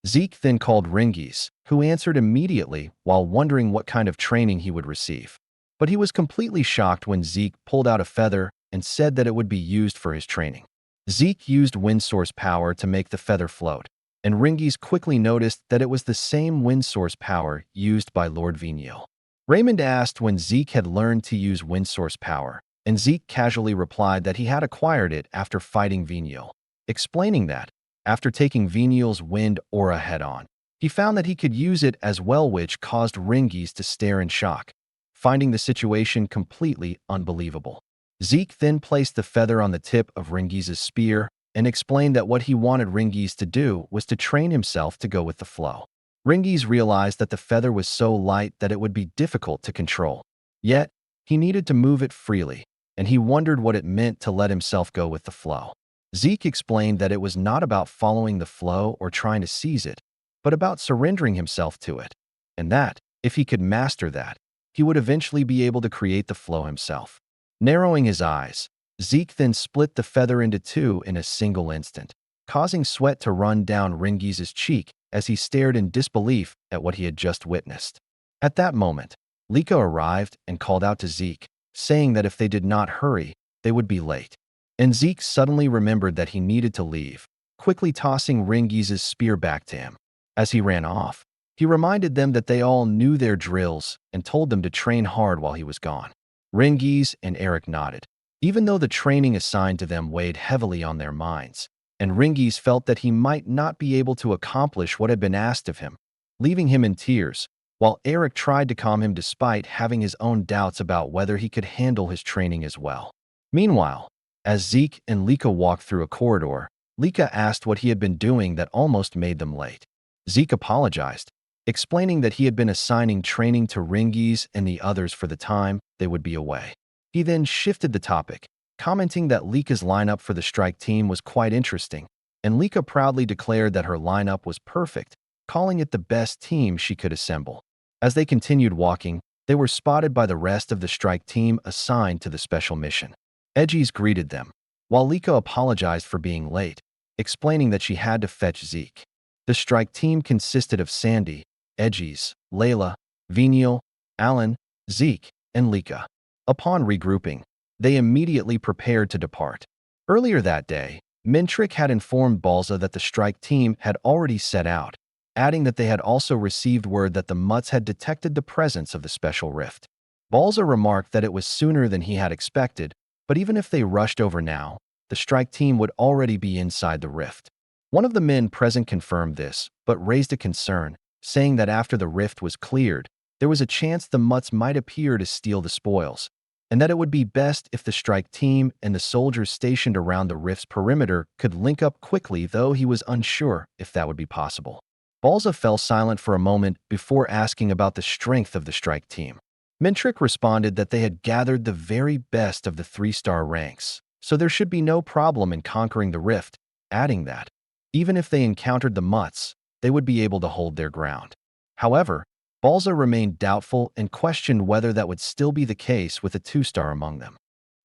Zeke then called Ringis, who answered immediately while wondering what kind of training he would receive. But he was completely shocked when Zeke pulled out a feather and said that it would be used for his training. Zeke used wind source power to make the feather float, and Ringis quickly noticed that it was the same wind source power used by Lord Veniel. Raymond asked when Zeke had learned to use wind source power, and Zeke casually replied that he had acquired it after fighting Veniel, explaining that, after taking Veniel's wind aura head-on, he found that he could use it as well, which caused Ringis to stare in shock, finding the situation completely unbelievable. Zeke then placed the feather on the tip of Ringis' spear and explained that what he wanted Ringis to do was to train himself to go with the flow. Ringis realized that the feather was so light that it would be difficult to control. Yet, he needed to move it freely, and he wondered what it meant to let himself go with the flow. Zeke explained that it was not about following the flow or trying to seize it, but about surrendering himself to it, and that, if he could master that, he would eventually be able to create the flow himself. Narrowing his eyes, Zeke then split the feather into two in a single instant, causing sweat to run down Ringis' cheek as he stared in disbelief at what he had just witnessed. At that moment, Lika arrived and called out to Zeke, saying that if they did not hurry, they would be late. And Zeke suddenly remembered that he needed to leave, quickly tossing Ringis' spear back to him. As he ran off, he reminded them that they all knew their drills and told them to train hard while he was gone. Ringis and Eric nodded, even though the training assigned to them weighed heavily on their minds, and Ringis felt that he might not be able to accomplish what had been asked of him, leaving him in tears, while Eric tried to calm him despite having his own doubts about whether he could handle his training as well. Meanwhile, as Zeke and Lika walked through a corridor, Lika asked what he had been doing that almost made them late. Zeke apologized, explaining that he had been assigning training to Ringis and the others for the time they would be away. He then shifted the topic, commenting that Lika's lineup for the strike team was quite interesting, and Lika proudly declared that her lineup was perfect, calling it the best team she could assemble. As they continued walking, they were spotted by the rest of the strike team assigned to the special mission. Edgies greeted them, while Lika apologized for being late, explaining that she had to fetch Zeke. The strike team consisted of Sandy, Edgies, Layla, Veniel, Alan, Zeke, and Lika. Upon regrouping, they immediately prepared to depart. Earlier that day, Mintrick had informed Balza that the strike team had already set out, adding that they had also received word that the Mutts had detected the presence of the special rift. Balza remarked that it was sooner than he had expected, but even if they rushed over now, the strike team would already be inside the rift. One of the men present confirmed this, but raised a concern, saying that after the rift was cleared, there was a chance the Mutts might appear to steal the spoils, and that it would be best if the strike team and the soldiers stationed around the rift's perimeter could link up quickly, though he was unsure if that would be possible. Balza fell silent for a moment before asking about the strength of the strike team. Mintrick responded that they had gathered the very best of the 3-star ranks, so there should be no problem in conquering the rift, adding that, even if they encountered the Mutts, they would be able to hold their ground. However, Balza remained doubtful and questioned whether that would still be the case with a 2-star among them.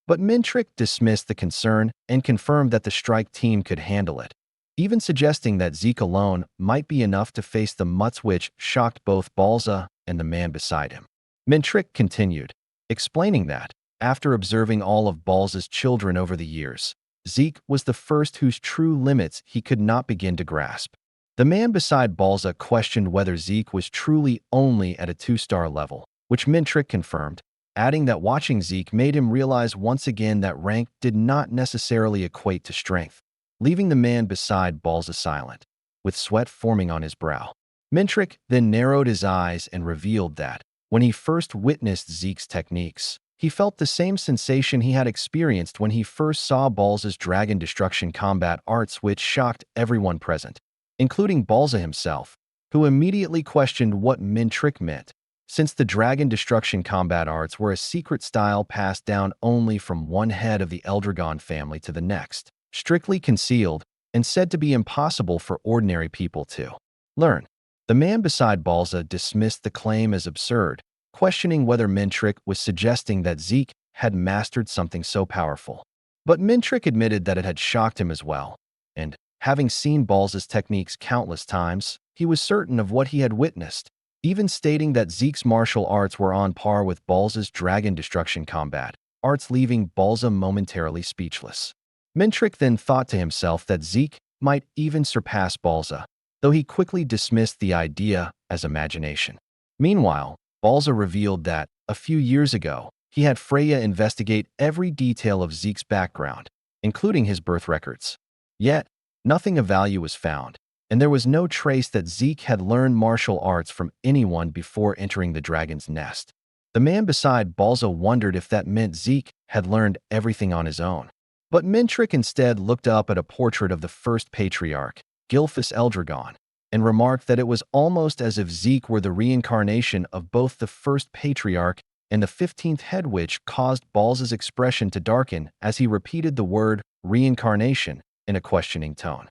But Mintrick dismissed the concern and confirmed that the strike team could handle it, even suggesting that Zeke alone might be enough to face the Mutts, which shocked both Balza and the man beside him. Mintrick continued, explaining that, after observing all of Balza's children over the years, Zeke was the first whose true limits he could not begin to grasp. The man beside Balza questioned whether Zeke was truly only at a 2-star level, which Mintrick confirmed, adding that watching Zeke made him realize once again that rank did not necessarily equate to strength, leaving the man beside Balza silent, with sweat forming on his brow. Mintrick then narrowed his eyes and revealed that, when he first witnessed Zeke's techniques, he felt the same sensation he had experienced when he first saw Balza's dragon destruction combat arts, which shocked everyone present, including Balza himself, who immediately questioned what Mintrick meant, since the dragon destruction combat arts were a secret style passed down only from one head of the Eldragon family to the next, strictly concealed and said to be impossible for ordinary people to learn. The man beside Balza dismissed the claim as absurd, questioning whether Mintrick was suggesting that Zeke had mastered something so powerful. But Mintrick admitted that it had shocked him as well, and, having seen Balza's techniques countless times, he was certain of what he had witnessed, even stating that Zeke's martial arts were on par with Balza's dragon destruction combat arts, leaving Balza momentarily speechless. Mintrick then thought to himself that Zeke might even surpass Balza, though he quickly dismissed the idea as imagination. Meanwhile, Balza revealed that, a few years ago, he had Freya investigate every detail of Zeke's background, including his birth records. Yet, nothing of value was found, and there was no trace that Zeke had learned martial arts from anyone before entering the dragon's nest. The man beside Balza wondered if that meant Zeke had learned everything on his own. But Mintrick instead looked up at a portrait of the first patriarch, Gilfus Eldragon, and remarked that it was almost as if Zeke were the reincarnation of both the first patriarch and the 15th head, which caused Balza's expression to darken as he repeated the word reincarnation in a questioning tone.